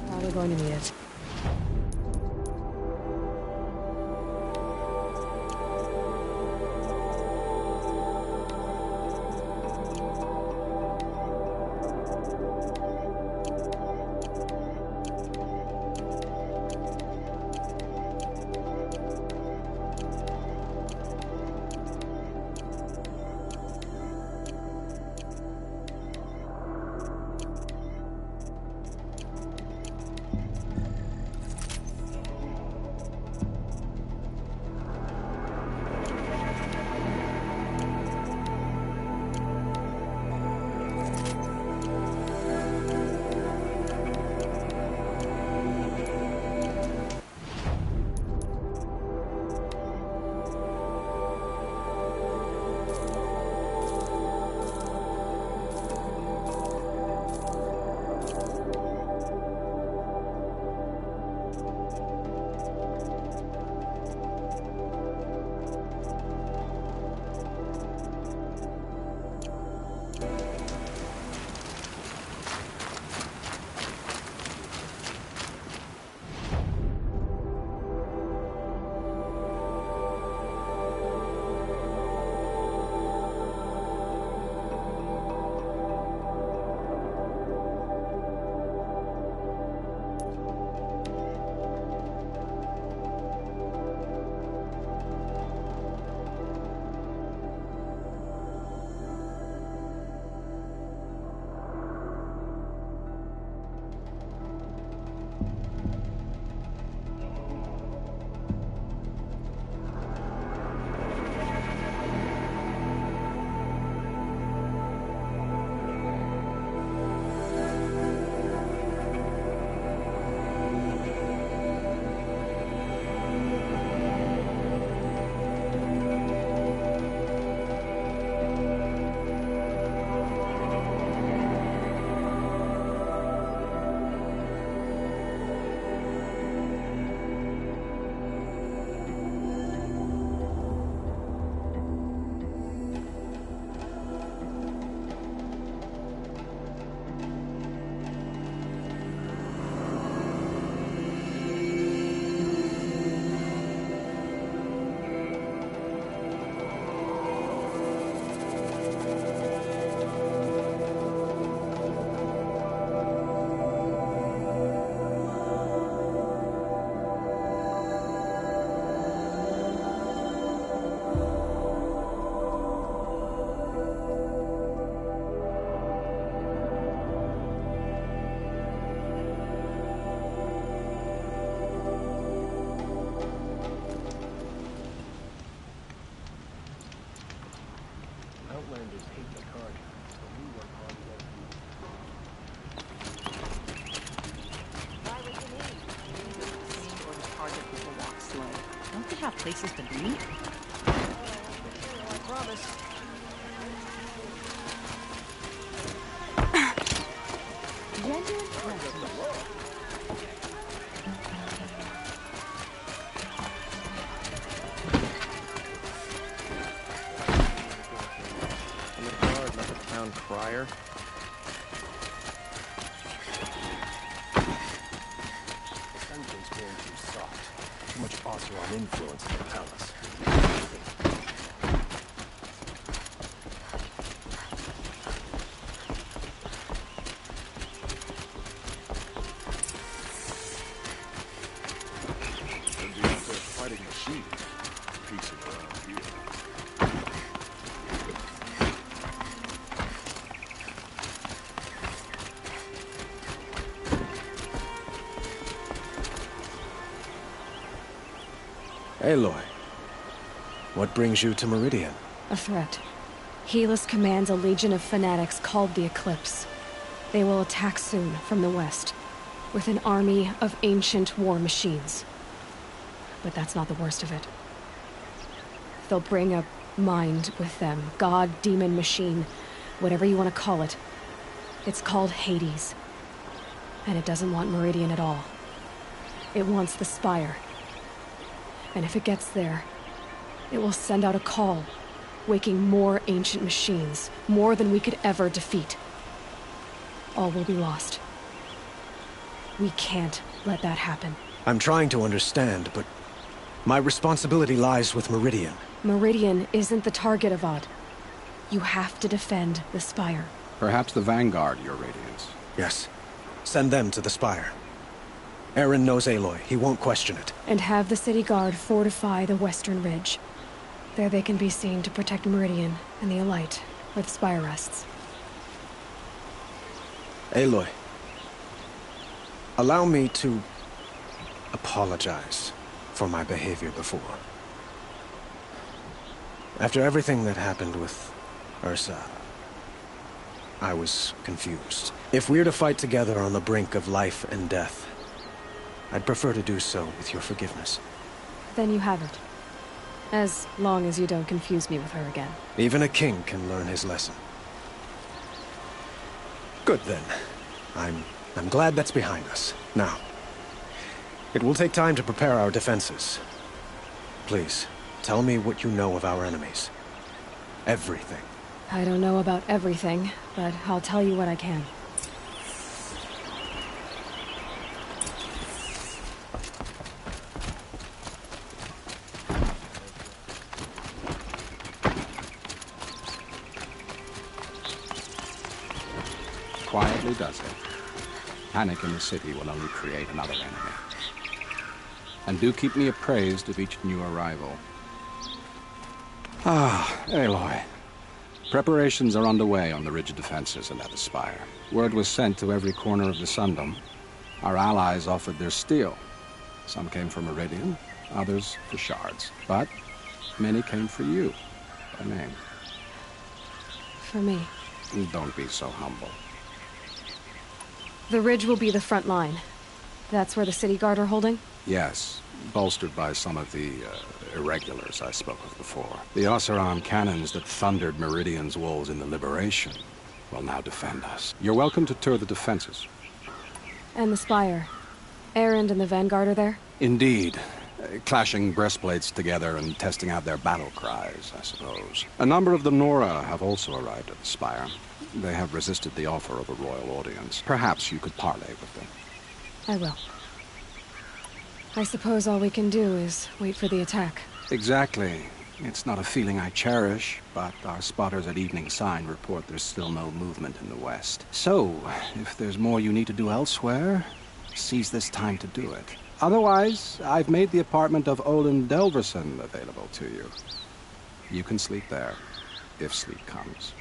Probably going to need it. got places to be. I promise. Crier. This engine's being too soft. Too much Oseram influence in the palace. And the other fighting machine. Piece of around here. Aloy, what brings you to Meridian? A threat. Helis commands a legion of fanatics called the Eclipse. They will attack soon from the west, with an army of ancient war machines. But that's not the worst of it. They'll bring a mind with them, god, demon, machine, whatever you want to call it. It's called Hades. And it doesn't want Meridian at all. It wants the Spire. And if it gets there, it will send out a call, waking more ancient machines, more than we could ever defeat. All will be lost. We can't let that happen. I'm trying to understand, but my responsibility lies with Meridian. Meridian isn't the target, Avad. You have to defend the Spire. Perhaps the Vanguard, Your Radiance. Yes. Send them to the Spire. Aaron knows Aloy. He won't question it. And have the city guard fortify the western ridge. There they can be seen to protect Meridian and the Elite, where the Spire rests. Aloy, allow me to apologize for my behavior before. After everything that happened with Ursa, I was confused. If we're to fight together on the brink of life and death, I'd prefer to do so with your forgiveness. Then you have it. As long as you don't confuse me with her again. Even a king can learn his lesson. Good then. I'm glad that's behind us. Now, it will take time to prepare our defenses. Please, tell me what you know of our enemies. Everything. I don't know about everything, but I'll tell you what I can. Quietly does it. Panic in the city will only create another enemy. And do keep me appraised of each new arrival. Ah, Aloy. Preparations are underway on the ridge defenses and at the Spire. Word was sent to every corner of the Sundom. Our allies offered their steel. Some came for Meridian, others for shards. But many came for you, by name. For me. Don't be so humble. The ridge will be the front line. That's where the city guard are holding? Yes, bolstered by some of the irregulars I spoke of before. The Oseram cannons that thundered Meridian's walls in the Liberation will now defend us. You're welcome to tour the defenses. And the Spire. Erend and the Vanguard are there? Indeed. Clashing breastplates together and testing out their battle cries, I suppose. A number of the Nora have also arrived at the Spire. They have resisted the offer of a royal audience. Perhaps you could parley with them. I will. I suppose all we can do is wait for the attack. Exactly. It's not a feeling I cherish, but our spotters at Evening Sign report there's still no movement in the west. So, if there's more you need to do elsewhere, seize this time to do it. Otherwise, I've made the apartment of Olin Delverson available to you. You can sleep there, if sleep comes.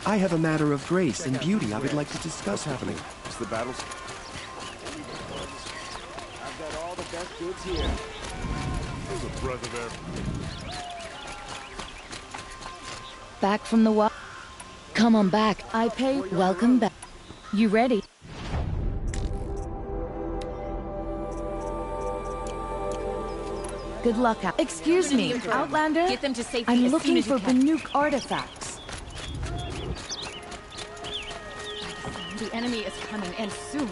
I have a matter of grace and beauty I would like to discuss with you. Is the battles? I've got all the best goods here. There's a breath of air. Back from the wild. Come on back. I pay. Welcome back. You ready? Good luck out. Excuse me, Outlander? Get them to safety I'm as looking soon as you for can. Banuk artifacts. The enemy is coming, and soon.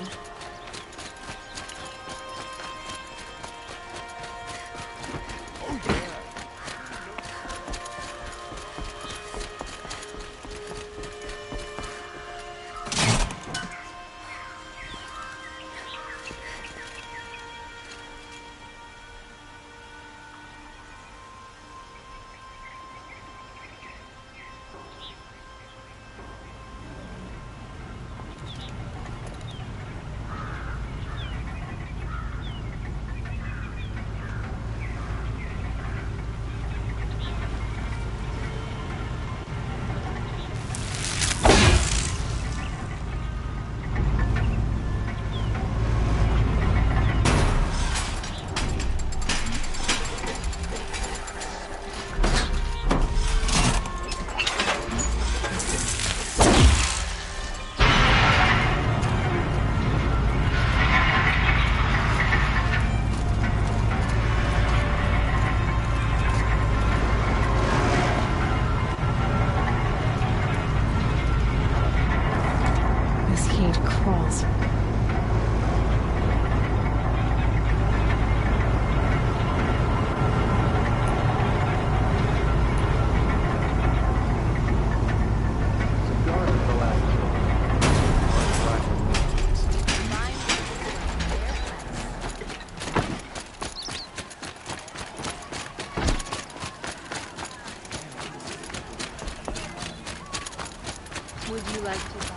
Would you like to buy?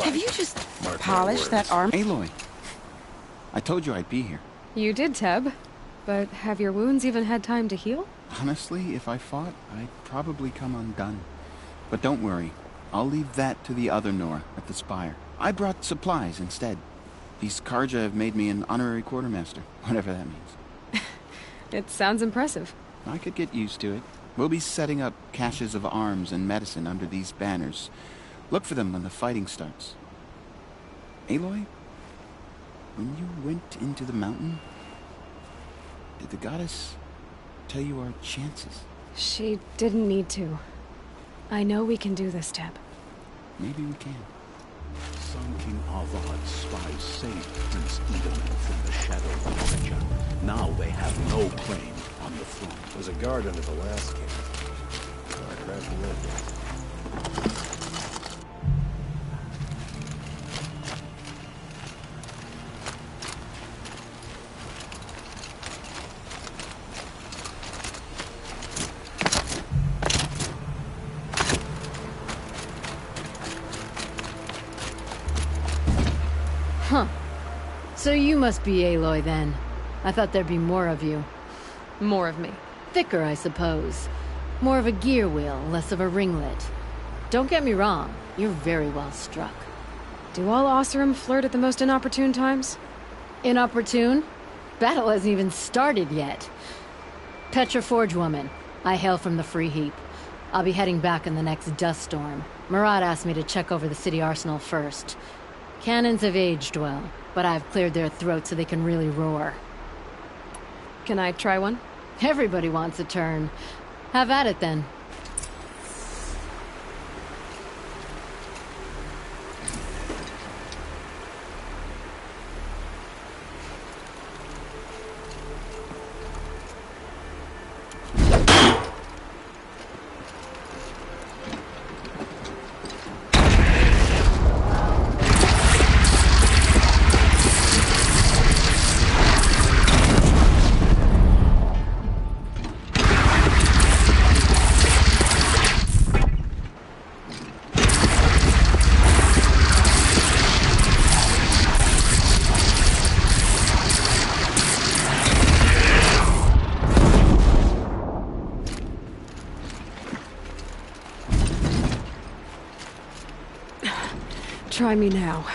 Have you just polished that arm? Aloy, I told you I'd be here. You did, Teb. But have your wounds even had time to heal? Honestly, if I fought, I'd probably come undone. But don't worry, I'll leave that to the other Nora at the Spire. I brought supplies instead. These Karja have made me an honorary quartermaster, whatever that means. It sounds impressive. I could get used to it. We'll be setting up caches of arms and medicine under these banners. Look for them when the fighting starts. Aloy, when you went into the mountain, did the goddess tell you our chances? She didn't need to. I know we can do this, Teb. Maybe we can. Sun King Avad spies saved Prince Edelman from the shadow of Karja. Now they have no claim on the throne. There's a guard under the last king. Crashing in. Huh. So you must be Aloy then. I thought there'd be more of you. More of me. Thicker, I suppose. More of a gear wheel, less of a ringlet. Don't get me wrong, you're very well struck. Do all Oseram flirt at the most inopportune times? Inopportune? Battle hasn't even started yet. Petra Forge woman. I hail from the Free Heap. I'll be heading back in the next dust storm. Marat asked me to check over the city arsenal first. Cannons have aged well, but I've cleared their throats so they can really roar. Can I try one? Everybody wants a turn. Have at it then. Try me now.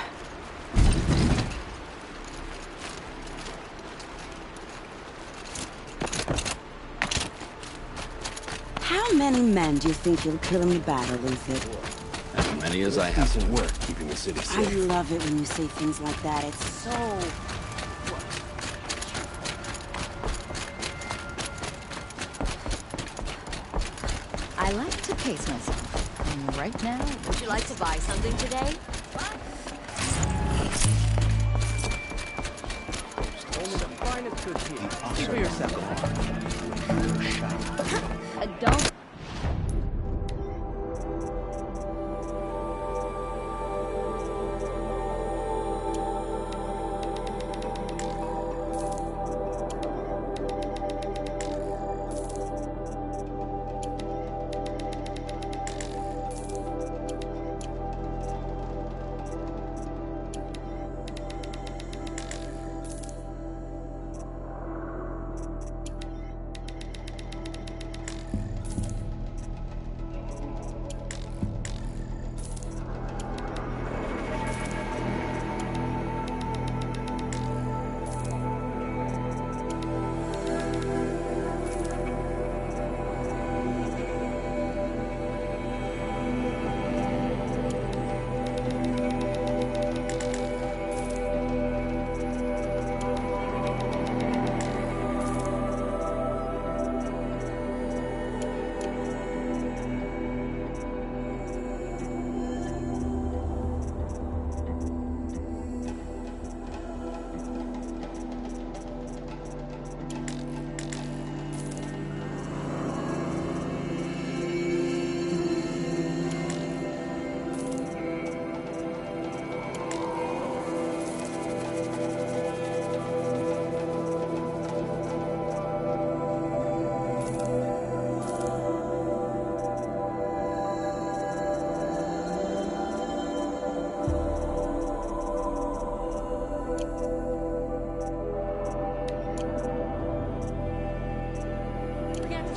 How many men do you think you'll kill in the battle, Luther? As many as I have to work keeping the city I safe. love it when you say things like that. It's so... I like to pace myself. And right now... Would you like to buy something today? Only the finest goods here. See for yourself. Don't...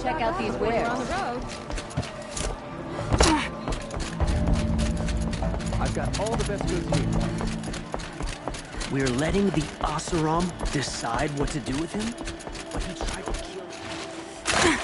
Check out these wares. On the road. I've got all the best goods here. We're letting the Oseram decide what to do with him? But he tried to kill him.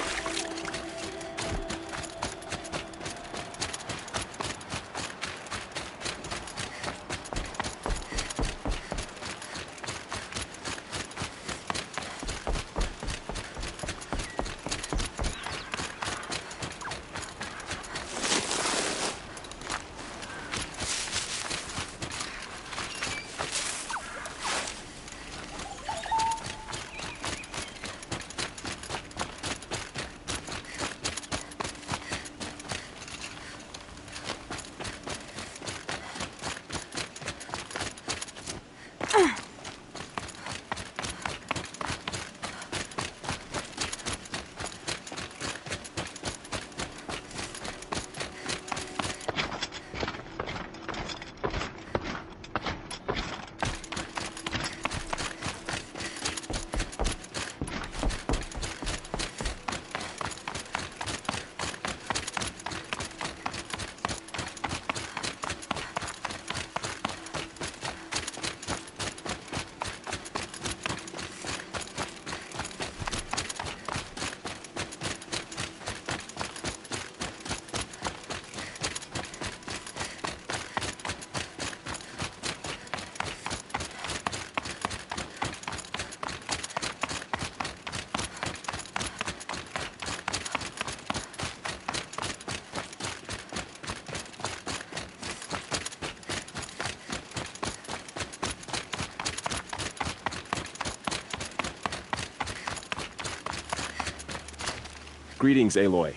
Greetings, Aloy.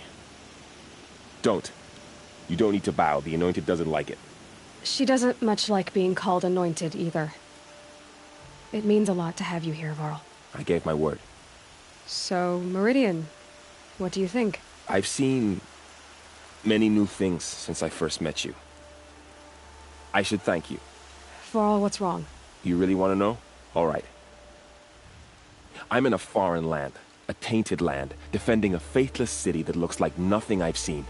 Don't. You don't need to bow. The Anointed doesn't like it. She doesn't much like being called anointed, either. It means a lot to have you here, Varl. I gave my word. So, Meridian, what do you think? I've seen many new things since I first met you. I should thank you. Varl, what's wrong? You really want to know? All right. I'm in a foreign land. A tainted land, defending a faithless city that looks like nothing I've seen.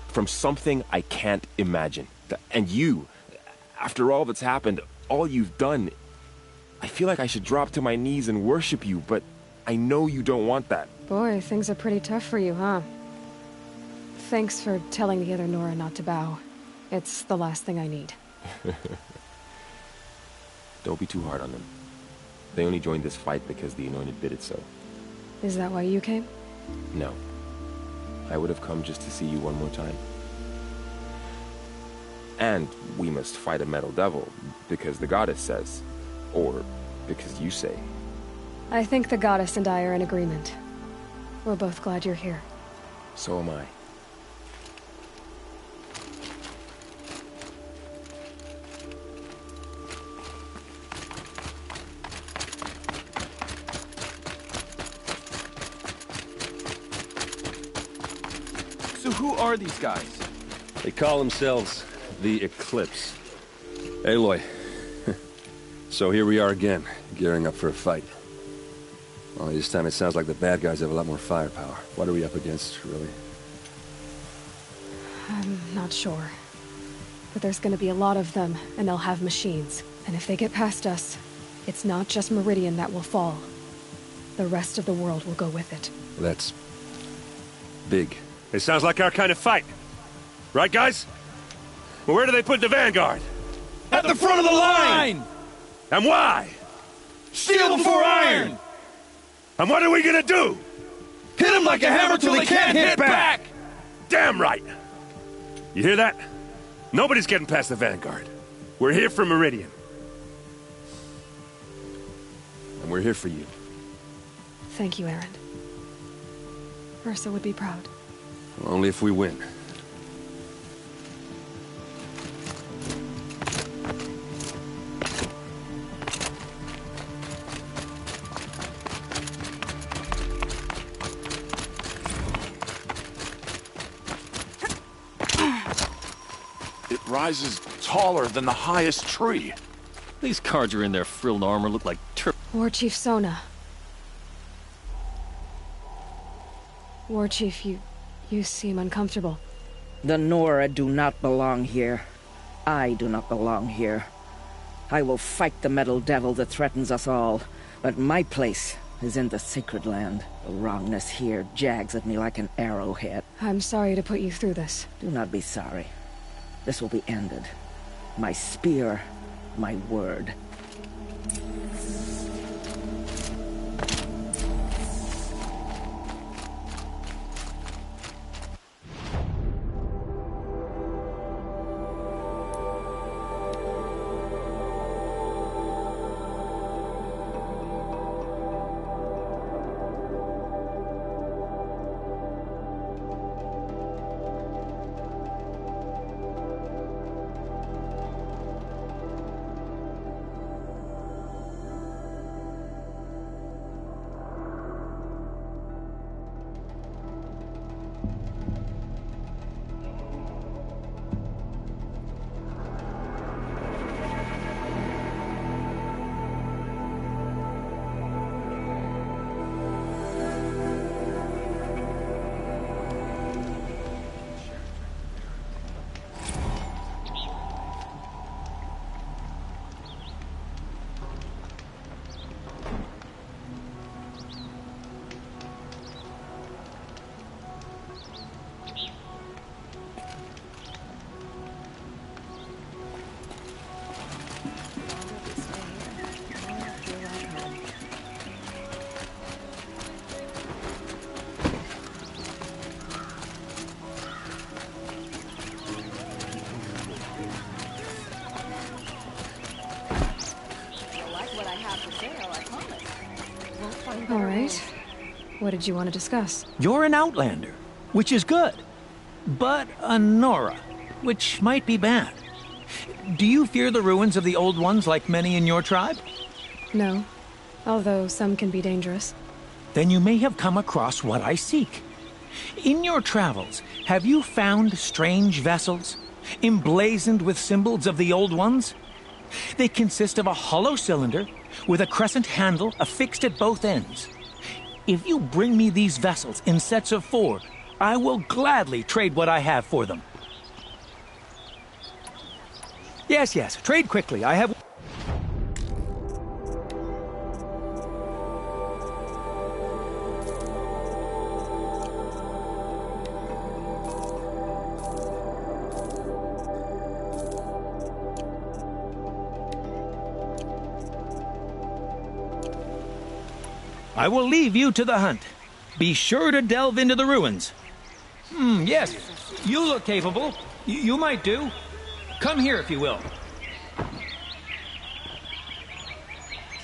From something I can't imagine. And you, After all that's happened, all you've done, I feel like I should drop to my knees and worship you, but I know you don't want that. Boy, things are pretty tough for you, huh? Thanks for telling the other Nora not to bow. It's the last thing I need. Don't be too hard on them. They only joined this fight because the Anointed bid it so. Is that why you came? No. I would have come just to see you one more time. And we must fight a metal devil, because the goddess says. Or because you say. I think the goddess and I are in agreement. We're both glad you're here. So am I. So who are these guys? They call themselves the Eclipse. Aloy. So here we are again, gearing up for a fight. Only this time it sounds like the bad guys have a lot more firepower. What are we up against, really? I'm not sure. But there's gonna be a lot of them, and they'll have machines. And if they get past us, it's not just Meridian that will fall. The rest of the world will go with it. That's big. It sounds like our kind of fight. Right, guys? Well, where do they put the Vanguard? At the front of the line! And why? Steel before iron! And what are we gonna do? Hit him like a hammer till he can't hit back! Damn right! You hear that? Nobody's getting past the Vanguard. We're here for Meridian. And we're here for you. Thank you, Aaron. Ursa would be proud. Well, only if we win. It rises taller than the highest tree. These cards are in their frilled armor look like War Chief Sona. War Chief, you seem uncomfortable. The Nora do not belong here. I do not belong here. I will fight the metal devil that threatens us all, but my place is in the sacred land. The wrongness here jags at me like an arrowhead. I'm sorry to put you through this. Do not be sorry. This will be ended. My spear, my word. All right. What did you want to discuss? You're an Outlander, which is good. But a Nora, which might be bad. Do you fear the ruins of the Old Ones like many in your tribe? No. Although some can be dangerous. Then you may have come across what I seek. In your travels, have you found strange vessels, emblazoned with symbols of the Old Ones? They consist of a hollow cylinder with a crescent handle affixed at both ends. If you bring me these vessels in sets of 4, I will gladly trade what I have for them. Yes, yes. Trade quickly. I have... I will leave you to the hunt. Be sure to delve into the ruins. Yes. You look capable. You might do. Come here if you will.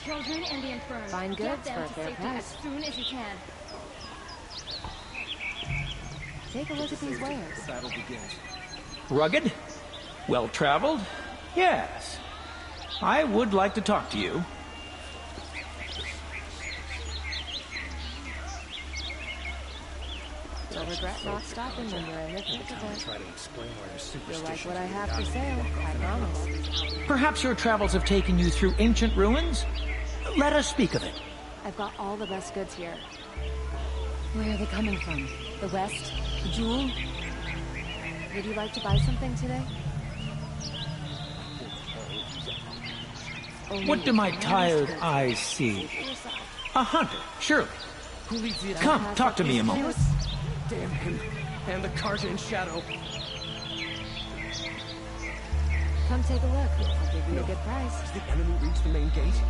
Children and the infirm. Find goods for a fair price. As soon as you can. Take a look at these wares. The battle begins. Rugged? Well-traveled? Yes. I would like to talk to you. You'll regret not stopping when you're in the thick of it. Try to explain why your You'll like superstition. what I have to say, I promise. Perhaps your travels have taken you through ancient ruins? Let us speak of it. I've got all the best goods here. Where are they coming from? The West? The Jewel? Would you like to buy something today? What do my tired eyes see? A hunter, surely. Who leads the attack? Come, talk to me a moment. Damn him. And the Karja in shadow. Come take a look. I'll give you a good price. Has the enemy reached the main gate?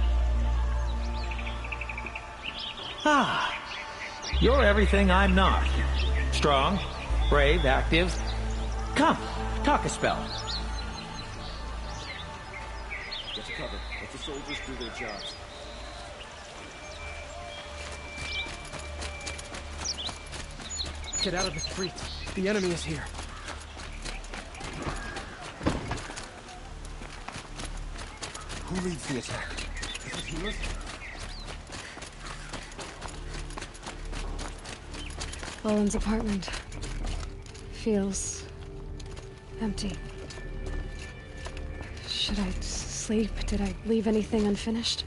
Ah, you're everything I'm not. Strong, brave, active. Come, talk a spell. Get to cover. Let the soldiers do their jobs. Get out of the street. The enemy is here. Who leads the attack? Is it healers? Owen's apartment feels empty. Should I sleep? Did I leave anything unfinished?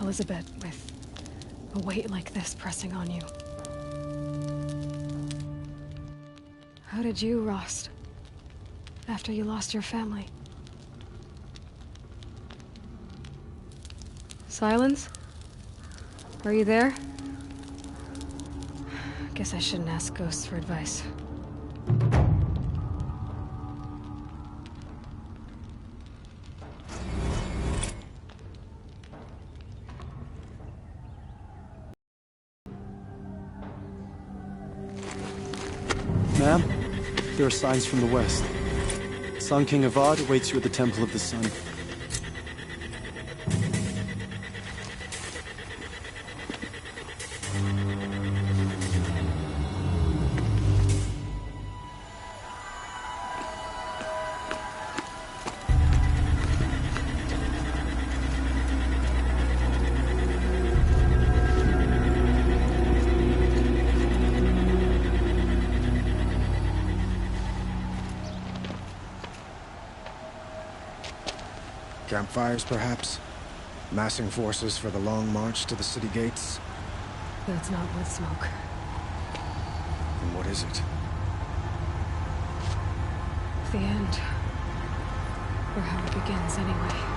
Elizabeth, with a weight like this pressing on you. How did you, Rost? After you lost your family? Silence? Are you there? Guess I shouldn't ask ghosts for advice. Ma'am, there are signs from the west. Sun King Avad awaits you at the Temple of the Sun. Campfires, perhaps? Massing forces for the long march to the city gates? That's not wood smoke. Then what is it? The end. Or how it begins, anyway.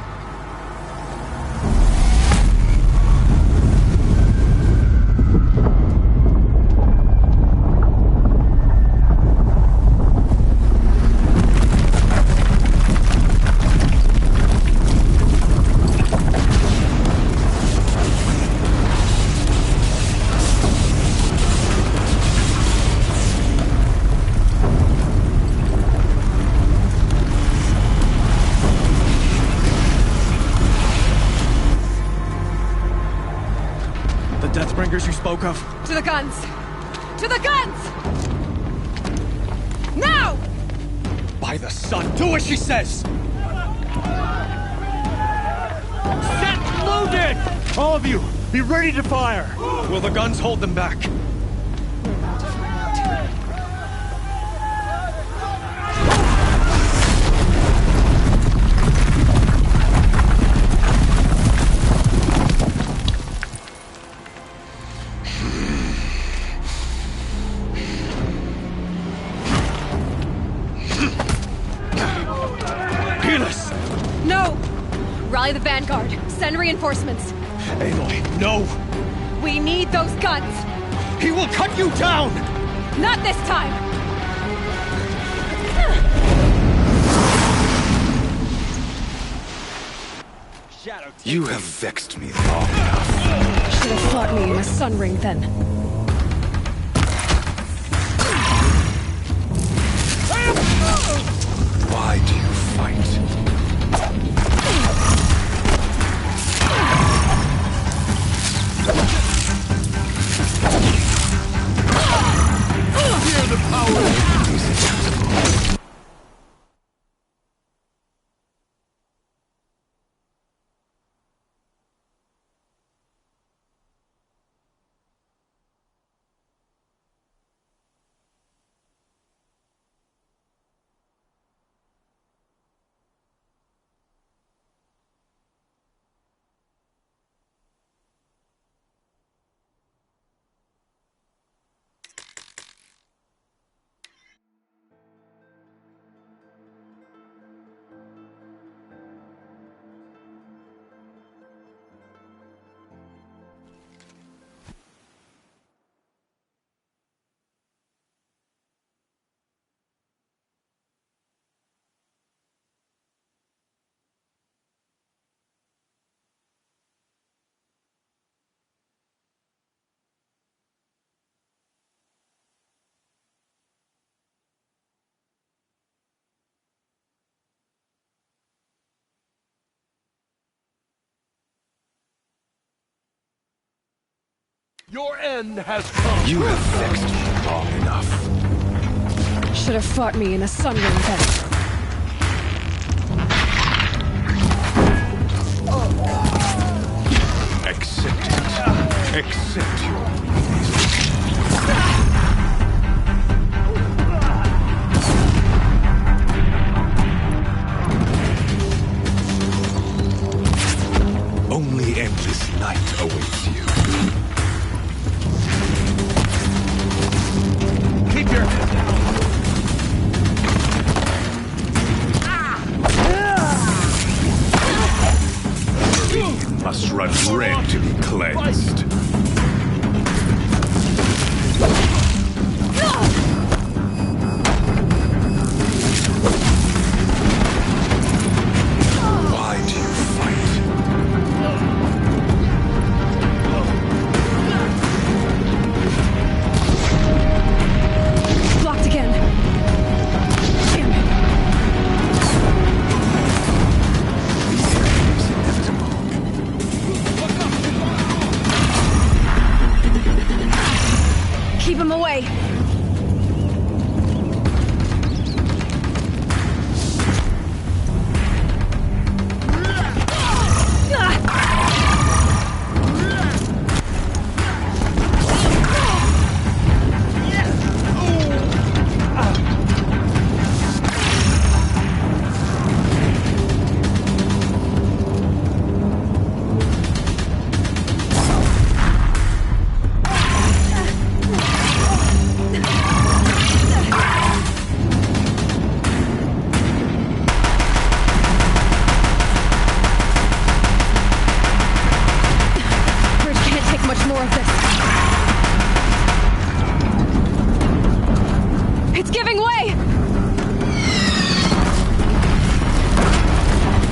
You spoke of? To the guns! To the guns! Now! By the sun, do as she says! Set loaded! All of you, be ready to fire! Will the guns hold them back? Rally the vanguard. Send reinforcements. Aloy, no! We need those guns! He will cut you down! Not this time! You have vexed me long enough. Should have fought me in a sun ring then. Why do you fight? Hear the power! Your end has come. You have vexed me long enough. Should have fought me in a sun ring then. Accept it. Accept your Only endless night blood red to be cleansed. Why do you fight? Blocked again. Damn it. Keep him away.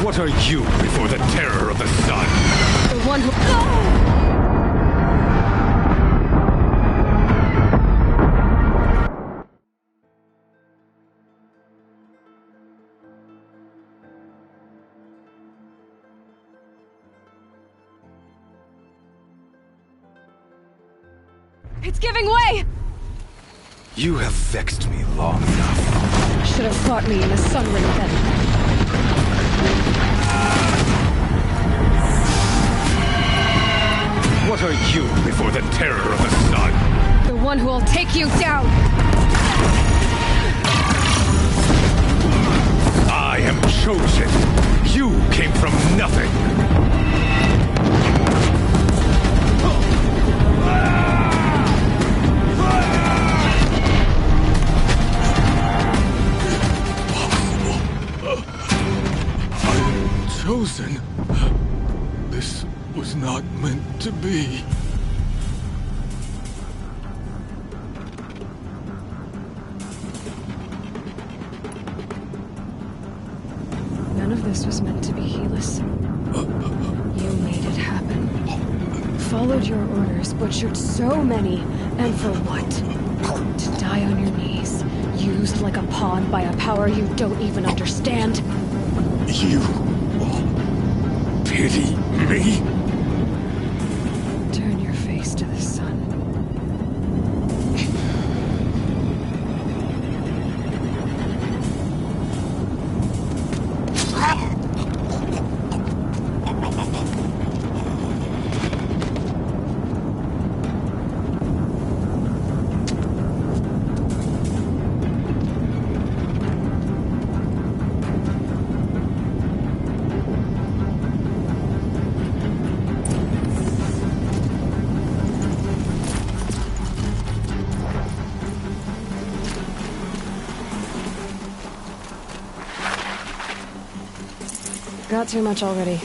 What are you before the terror of the sun? The one who... It's giving way! You have vexed me long enough. Should have fought me in a sun ring then. What are you before the terror of the sun? The one who will take you down! I am chosen. You came from nothing. Chosen? This was not meant to be. None of this was meant to be, Helis. You made it happen. Followed your orders, butchered so many, and for what? To die on your knees, used like a pawn by a power you don't even understand. You pity me? Turn your face to the sun. Got too much already.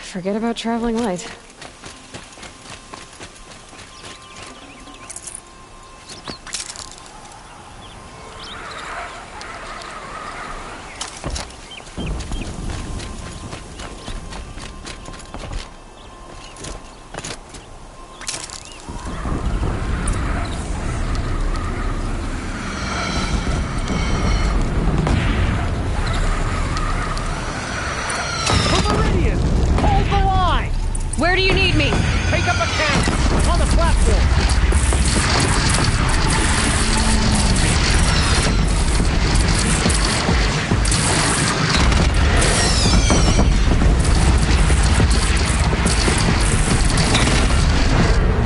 Forget about traveling light. Where do you need me? Take up a camp on the platform.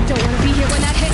Don't want to be here when that hits.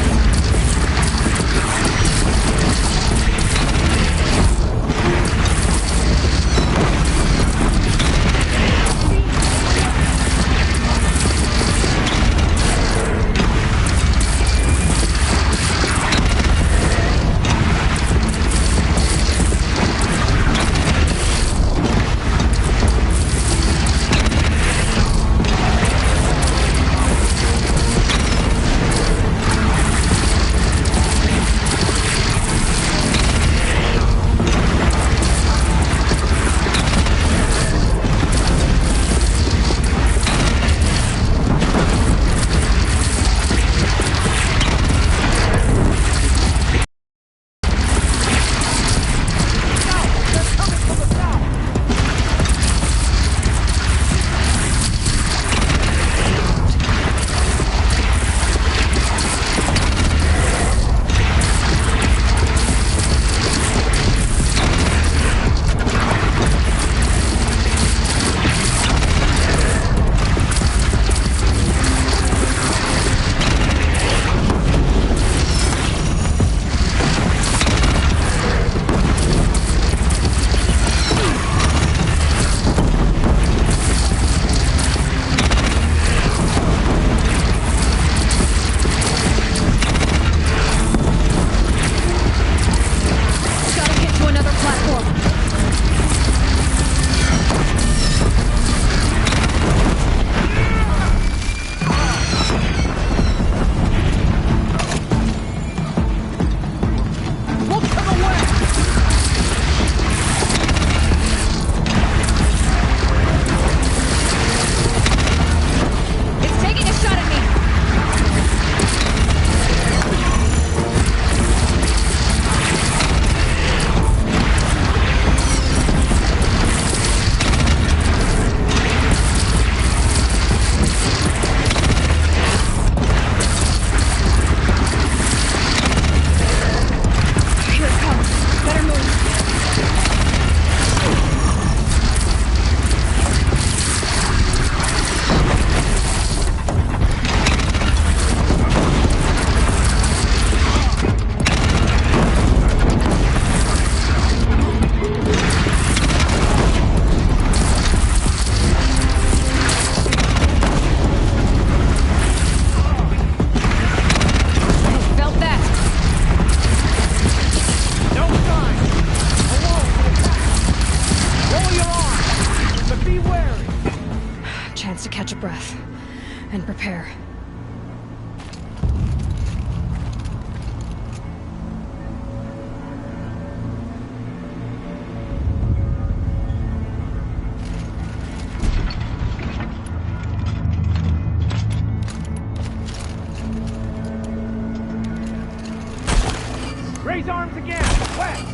And prepare. Raise arms again! West!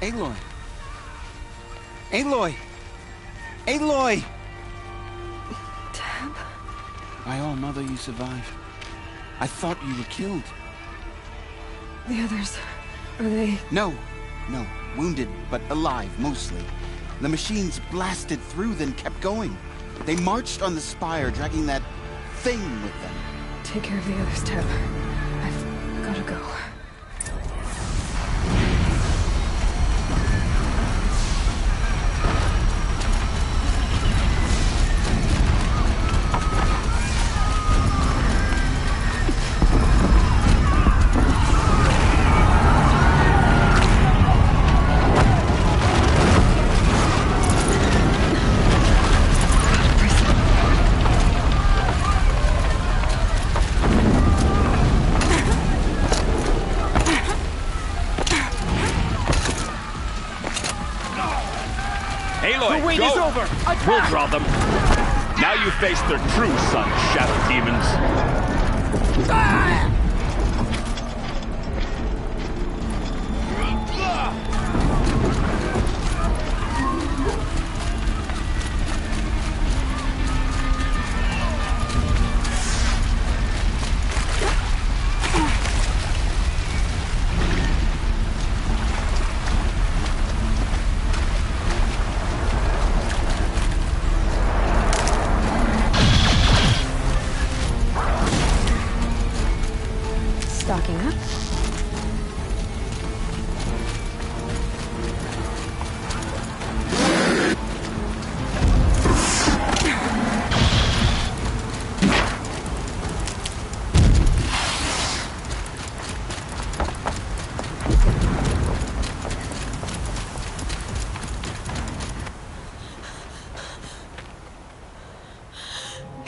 Aloy! Aloy! Aloy! Tab? My own mother, you survived. I thought you were killed. The others, are they... No. Wounded, but alive, mostly. The machines blasted through, then kept going. They marched on the spire, dragging that thing with them. Take care of the others, Tab. I've gotta go. Aloy, The wait go! is over! We'll draw them. Now you face their true son, Shadow Demons. Stocking up.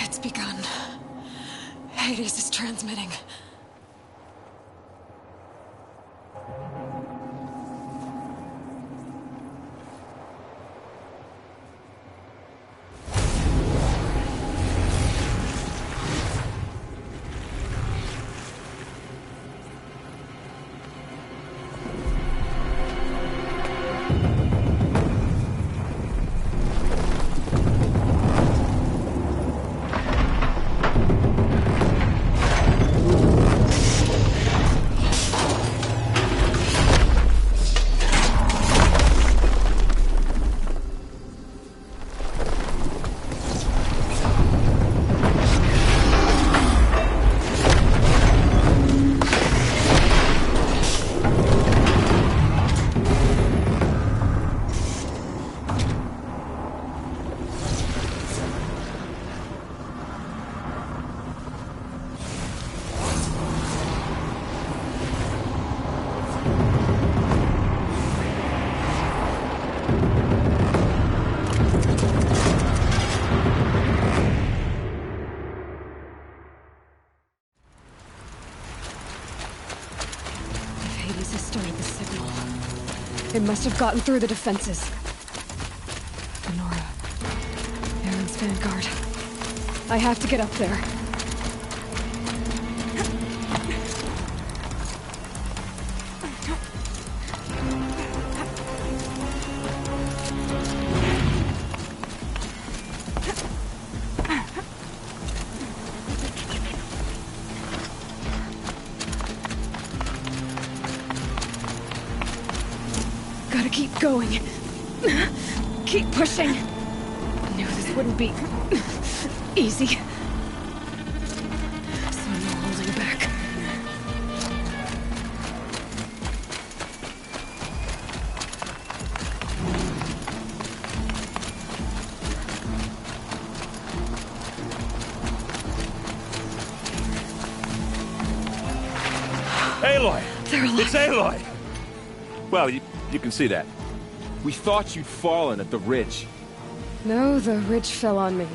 It's begun. Hades is transmitting. Hades has started the signal. It must have gotten through the defenses. Honora. Aaron's vanguard. I have to get up there. Gotta keep going. Keep pushing. I knew this wouldn't be easy. So no holding back. Aloy! They're alive. It's Aloy! Well, you can see that. We thought you'd fallen at the ridge. No, the ridge fell on me.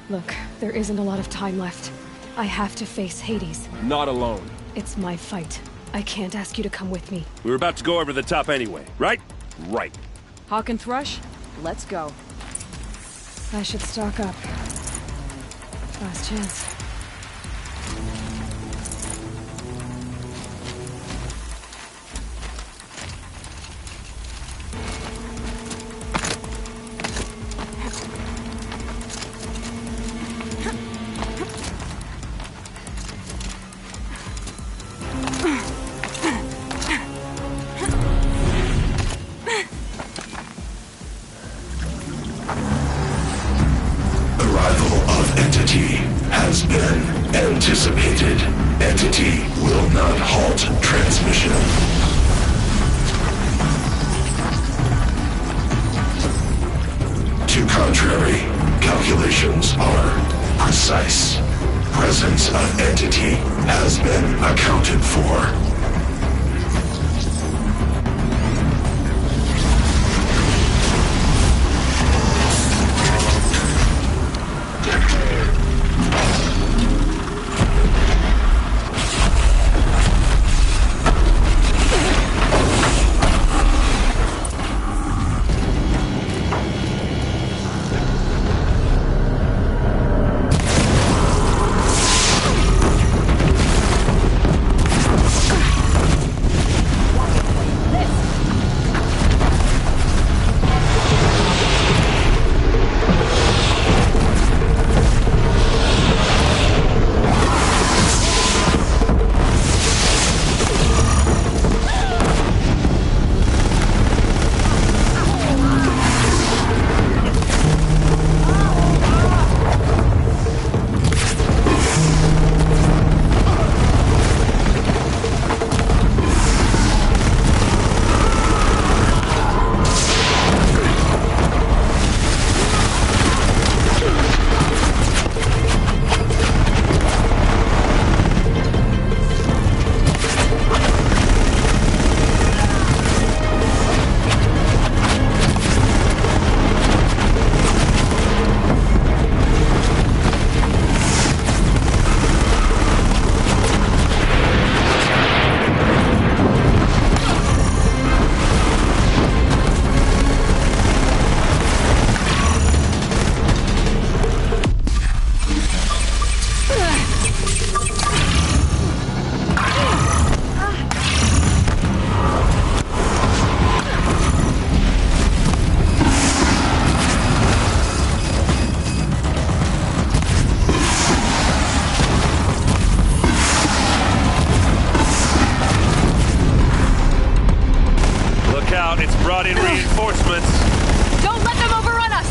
Look, there isn't a lot of time left. I have to face Hades. Not alone. It's my fight. I can't ask you to come with me. We were about to go over the top anyway, right? Right. Hawk and Thrush, let's go. I should stock up. Last chance. entity has been accounted for. Brought in reinforcements. Don't let them overrun us!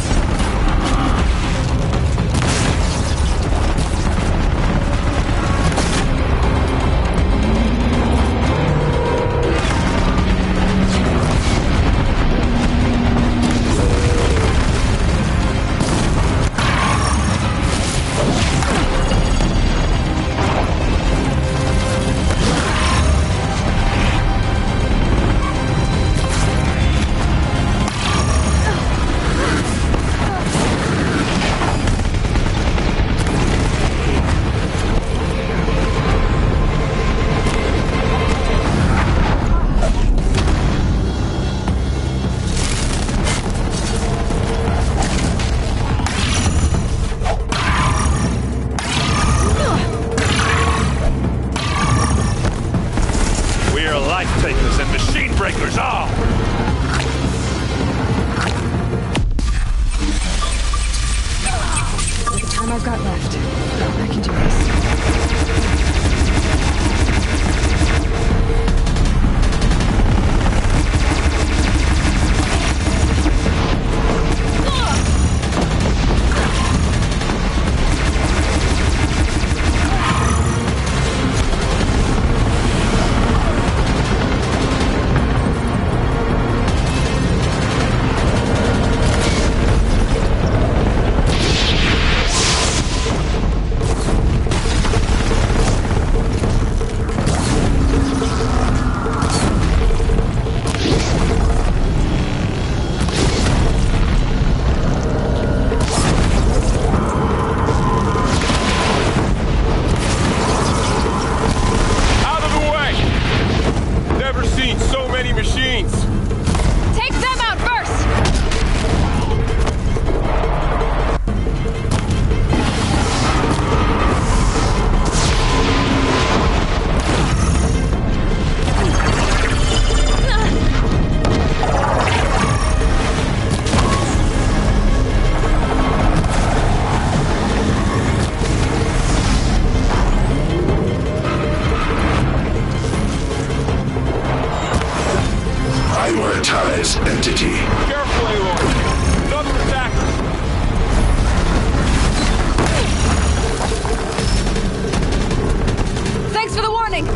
Life-takers and machine breakers all! With the time I've got left, I can do this. Prioritize entity. Careful, Aloy. Another attacker. Thanks for the warning!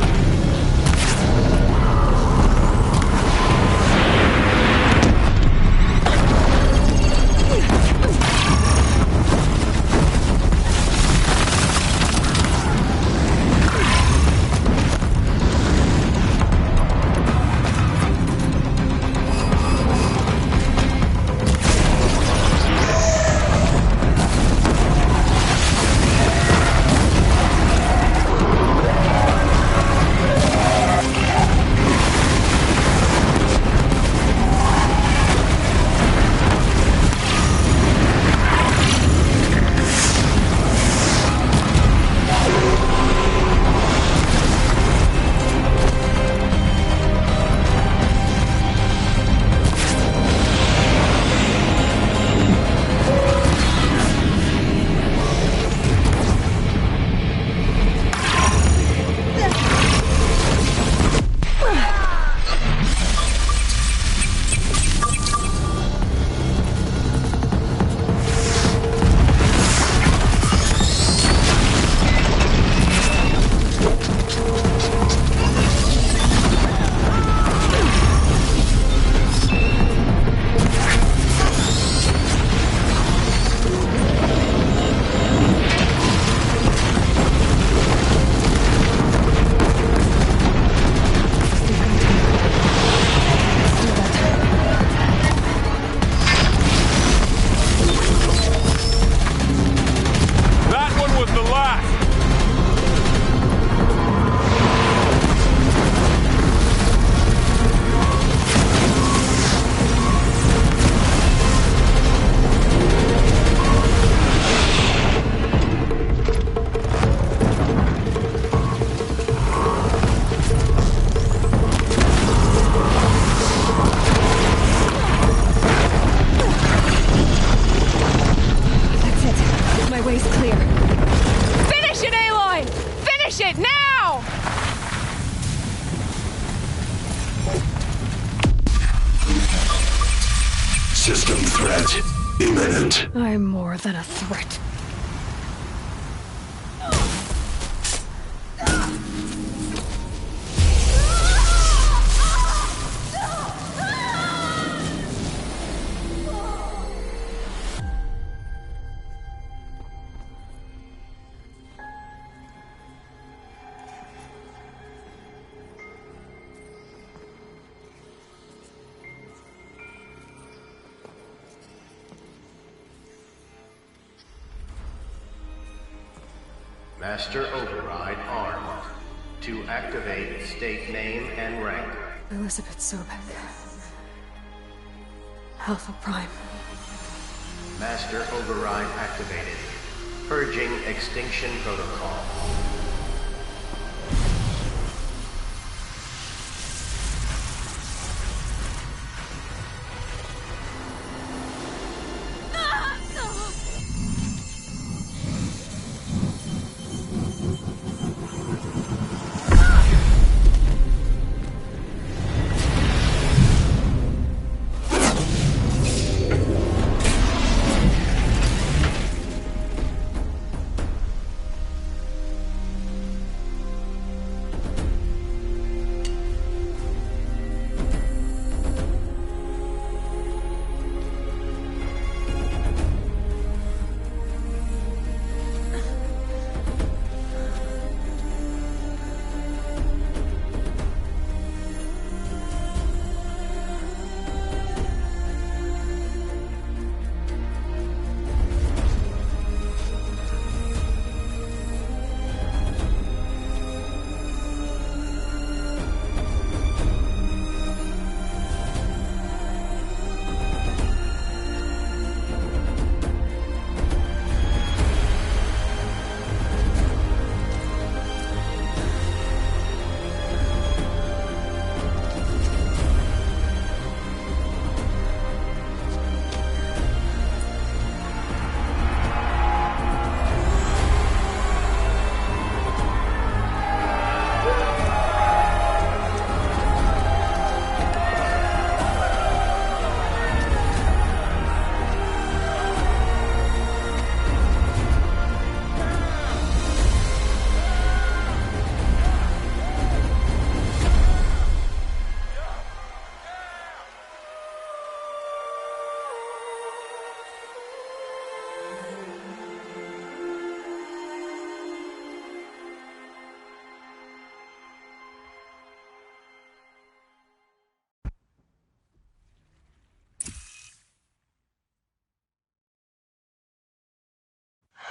System threat imminent. I'm more than a threat. Master Override armed. To activate, state name and rank. Elizabeth Sobek. Alpha Prime. Master Override activated. Purging extinction protocol.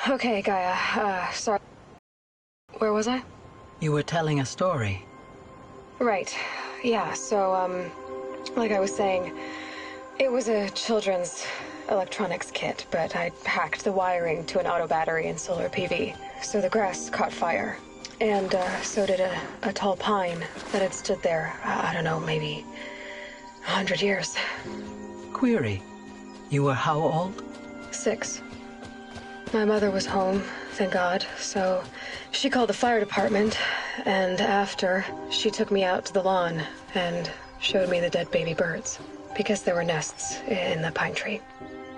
Okay, Gaia. Sorry. Where was I? You were telling a story. Right. Yeah, so, like I was saying, it was a children's electronics kit, but I hacked the wiring to an auto battery and solar PV. So the grass caught fire. And, so did a tall pine that had stood there, I don't know, maybe 100 years. Query. You were how old? 6. My mother was home, thank God, so she called the fire department, and after, she took me out to the lawn and showed me the dead baby birds, because there were nests in the pine tree.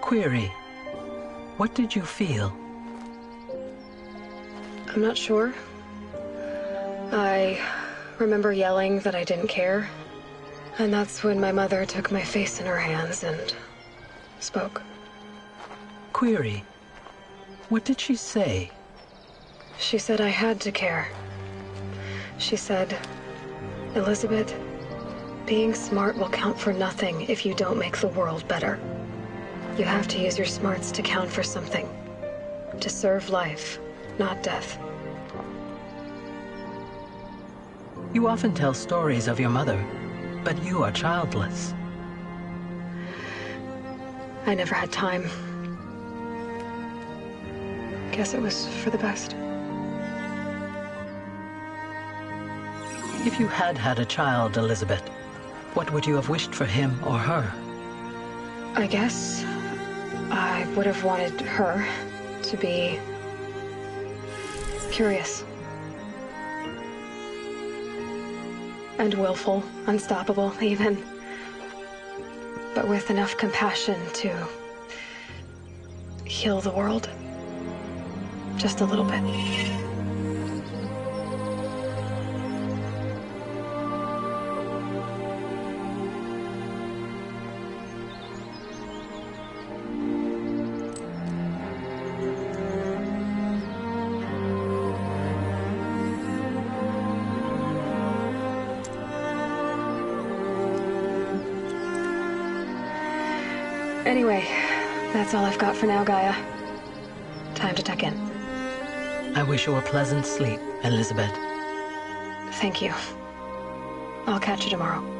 Query. What did you feel? I'm not sure. I remember yelling that I didn't care, and that's when my mother took my face in her hands and spoke. Query. What did she say? She said I had to care. She said, Elizabeth, being smart will count for nothing if you don't make the world better. You have to use your smarts to count for something. To serve life, not death. You often tell stories of your mother, but you are childless. I never had time. Guess it was for the best. If you had had a child, Elizabeth, what would you have wished for him or her? I guess I would have wanted her to be curious. And willful, unstoppable, even. but with enough compassion to heal the world. Just a little bit. Anyway, that's all I've got for now, Gaia. Time to tuck in. I wish you a pleasant sleep, Elizabeth. Thank you. I'll catch you tomorrow.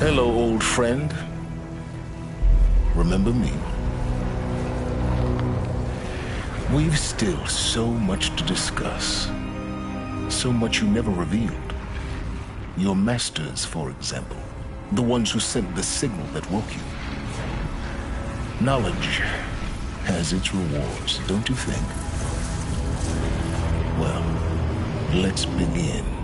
Hello, old friend. Remember me? We've still so much to discuss. So much you never revealed. Your masters, for example. The ones who sent the signal that woke you. Knowledge has its rewards, don't you think? Well, let's begin.